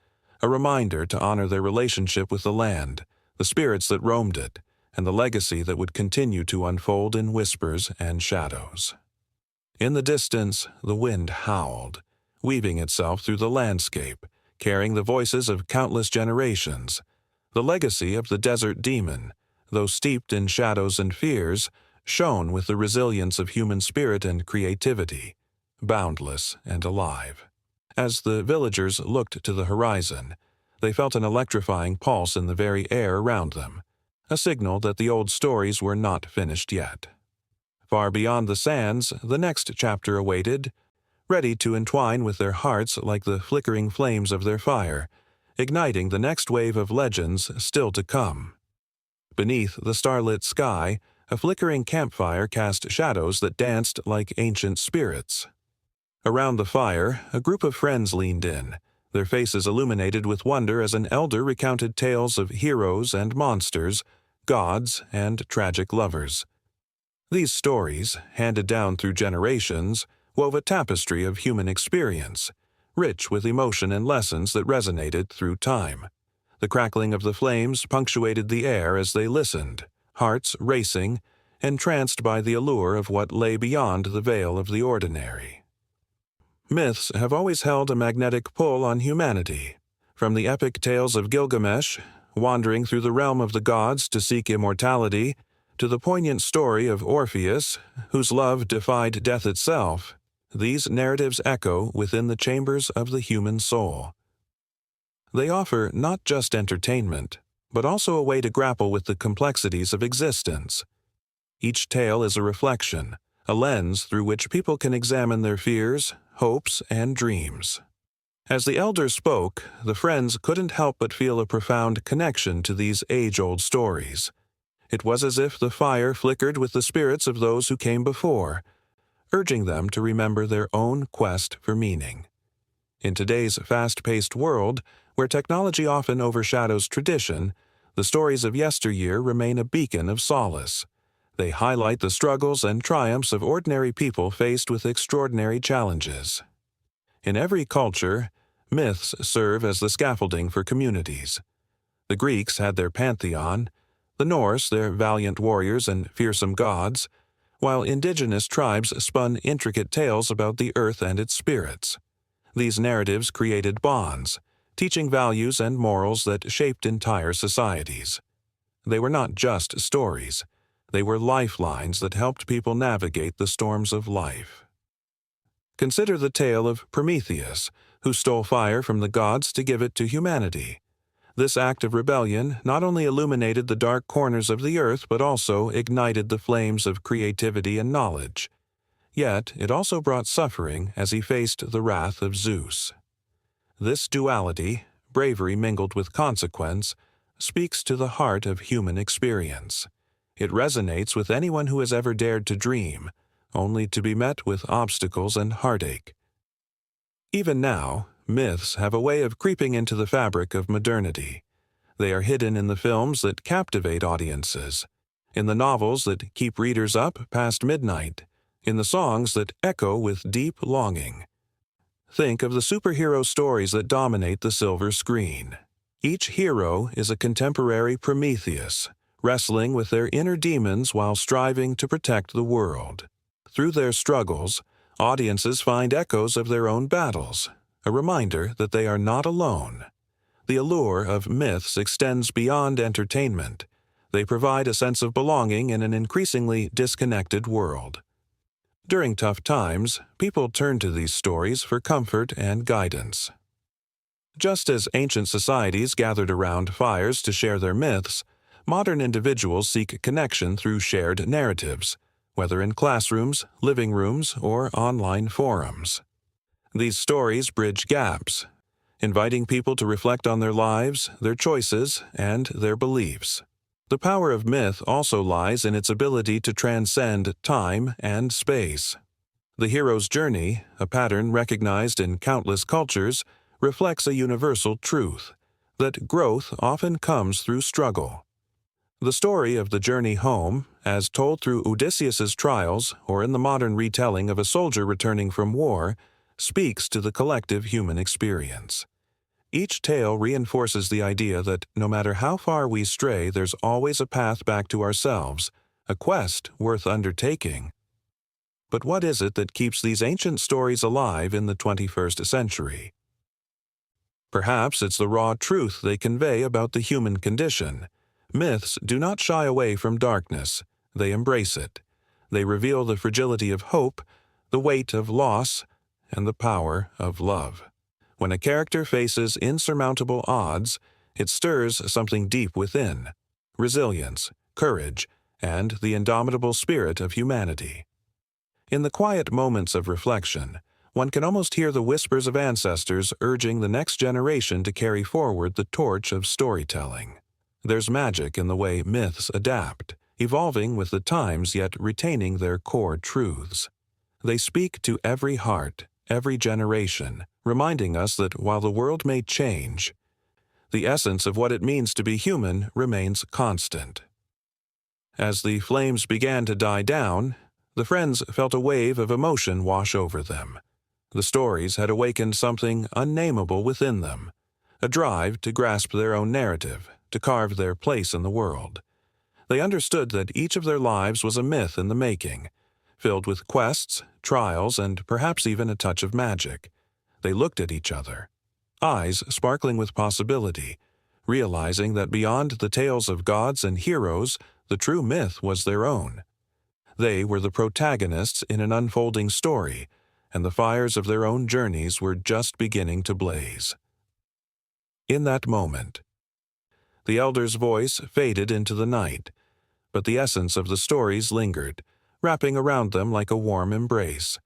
a reminder to honor their relationship with the land, the spirits that roamed it, and the legacy that would continue to unfold in whispers and shadows. In the distance, the wind howled, weaving itself through the landscape, carrying the voices of countless generations. The legacy of the desert demon, though steeped in shadows and fears, shone with the resilience of human spirit and creativity, boundless and alive. As the villagers looked to the horizon, they felt an electrifying pulse in the very air around them, a signal that the old stories were not finished yet. Far beyond the sands, the next chapter awaited, ready to entwine with their hearts like the flickering flames of their fire, igniting the next wave of legends still to come. Beneath the starlit sky, a flickering campfire cast shadows that danced like ancient spirits. Around the fire, a group of friends leaned in, their faces illuminated with wonder as an elder recounted tales of heroes and monsters, gods and tragic lovers. These stories, handed down through generations, wove a tapestry of human experience, rich with emotion and lessons that resonated through time. The crackling of the flames punctuated the air as they listened, hearts racing, entranced by the allure of what lay beyond the veil of the ordinary. Myths have always held a magnetic pull on humanity. From the epic tales of Gilgamesh, wandering through the realm of the gods to seek immortality, to the poignant story of Orpheus, whose love defied death itself, these narratives echo within the chambers of the human soul. They offer not just entertainment, but also a way to grapple with the complexities of existence. Each tale is a reflection, a lens through which people can examine their fears, hopes, and dreams. As the elders spoke, the friends couldn't help but feel a profound connection to these age-old stories. It was as if the fire flickered with the spirits of those who came before, urging them to remember their own quest for meaning. In today's fast-paced world, where technology often overshadows tradition, the stories of yesteryear remain a beacon of solace. They highlight the struggles and triumphs of ordinary people faced with extraordinary challenges. In every culture, myths serve as the scaffolding for communities. The Greeks had their pantheon, the Norse their valiant warriors and fearsome gods, while indigenous tribes spun intricate tales about the earth and its spirits. These narratives created bonds, teaching values and morals that shaped entire societies. They were not just stories. They were lifelines that helped people navigate the storms of life. Consider the tale of Prometheus, who stole fire from the gods to give it to humanity. This act of rebellion not only illuminated the dark corners of the earth but also ignited the flames of creativity and knowledge. Yet it also brought suffering as he faced the wrath of Zeus. This duality, bravery mingled with consequence, speaks to the heart of human experience. It resonates with anyone who has ever dared to dream, only to be met with obstacles and heartache. Even now, myths have a way of creeping into the fabric of modernity. They are hidden in the films that captivate audiences, in the novels that keep readers up past midnight, in the songs that echo with deep longing. Think of the superhero stories that dominate the silver screen. Each hero is a contemporary Prometheus, wrestling with their inner demons while striving to protect the world. Through their struggles, audiences find echoes of their own battles, a reminder that they are not alone. The allure of myths extends beyond entertainment. They provide a sense of belonging in an increasingly disconnected world. During tough times, people turn to these stories for comfort and guidance. Just as ancient societies gathered around fires to share their myths, modern individuals seek connection through shared narratives, whether in classrooms, living rooms, or online forums. These stories bridge gaps, inviting people to reflect on their lives, their choices, and their beliefs. The power of myth also lies in its ability to transcend time and space. The hero's journey, a pattern recognized in countless cultures, reflects a universal truth, that growth often comes through struggle. The story of the journey home, as told through Odysseus's trials or in the modern retelling of a soldier returning from war, speaks to the collective human experience. Each tale reinforces the idea that no matter how far we stray, there's always a path back to ourselves, a quest worth undertaking. But what is it that keeps these ancient stories alive in the 21st century? Perhaps it's the raw truth they convey about the human condition. Myths do not shy away from darkness, they embrace it. They reveal the fragility of hope, the weight of loss, and the power of love. When a character faces insurmountable odds, it stirs something deep within: resilience, courage, and the indomitable spirit of humanity. In the quiet moments of reflection, one can almost hear the whispers of ancestors urging the next generation to carry forward the torch of storytelling. There's magic in the way myths adapt, evolving with the times yet retaining their core truths. They speak to every heart, every generation, reminding us that while the world may change, the essence of what it means to be human remains constant. As the flames began to die down, the friends felt a wave of emotion wash over them. The stories had awakened something unnameable within them, a drive to grasp their own narrative, to carve their place in the world. They understood that each of their lives was a myth in the making, filled with quests, trials, and perhaps even a touch of magic. They looked at each other, eyes sparkling with possibility, realizing that beyond the tales of gods and heroes, the true myth was their own. They were the protagonists in an unfolding story, and the fires of their own journeys were just beginning to blaze. In that moment, the elder's voice faded into the night, but the essence of the stories lingered, wrapping around them like a warm embrace.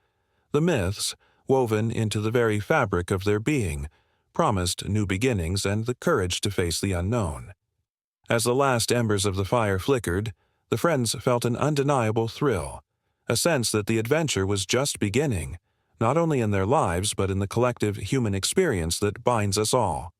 The myths, woven into the very fabric of their being, promised new beginnings and the courage to face the unknown. As the last embers of the fire flickered, the friends felt an undeniable thrill, a sense that the adventure was just beginning, not only in their lives but in the collective human experience that binds us all.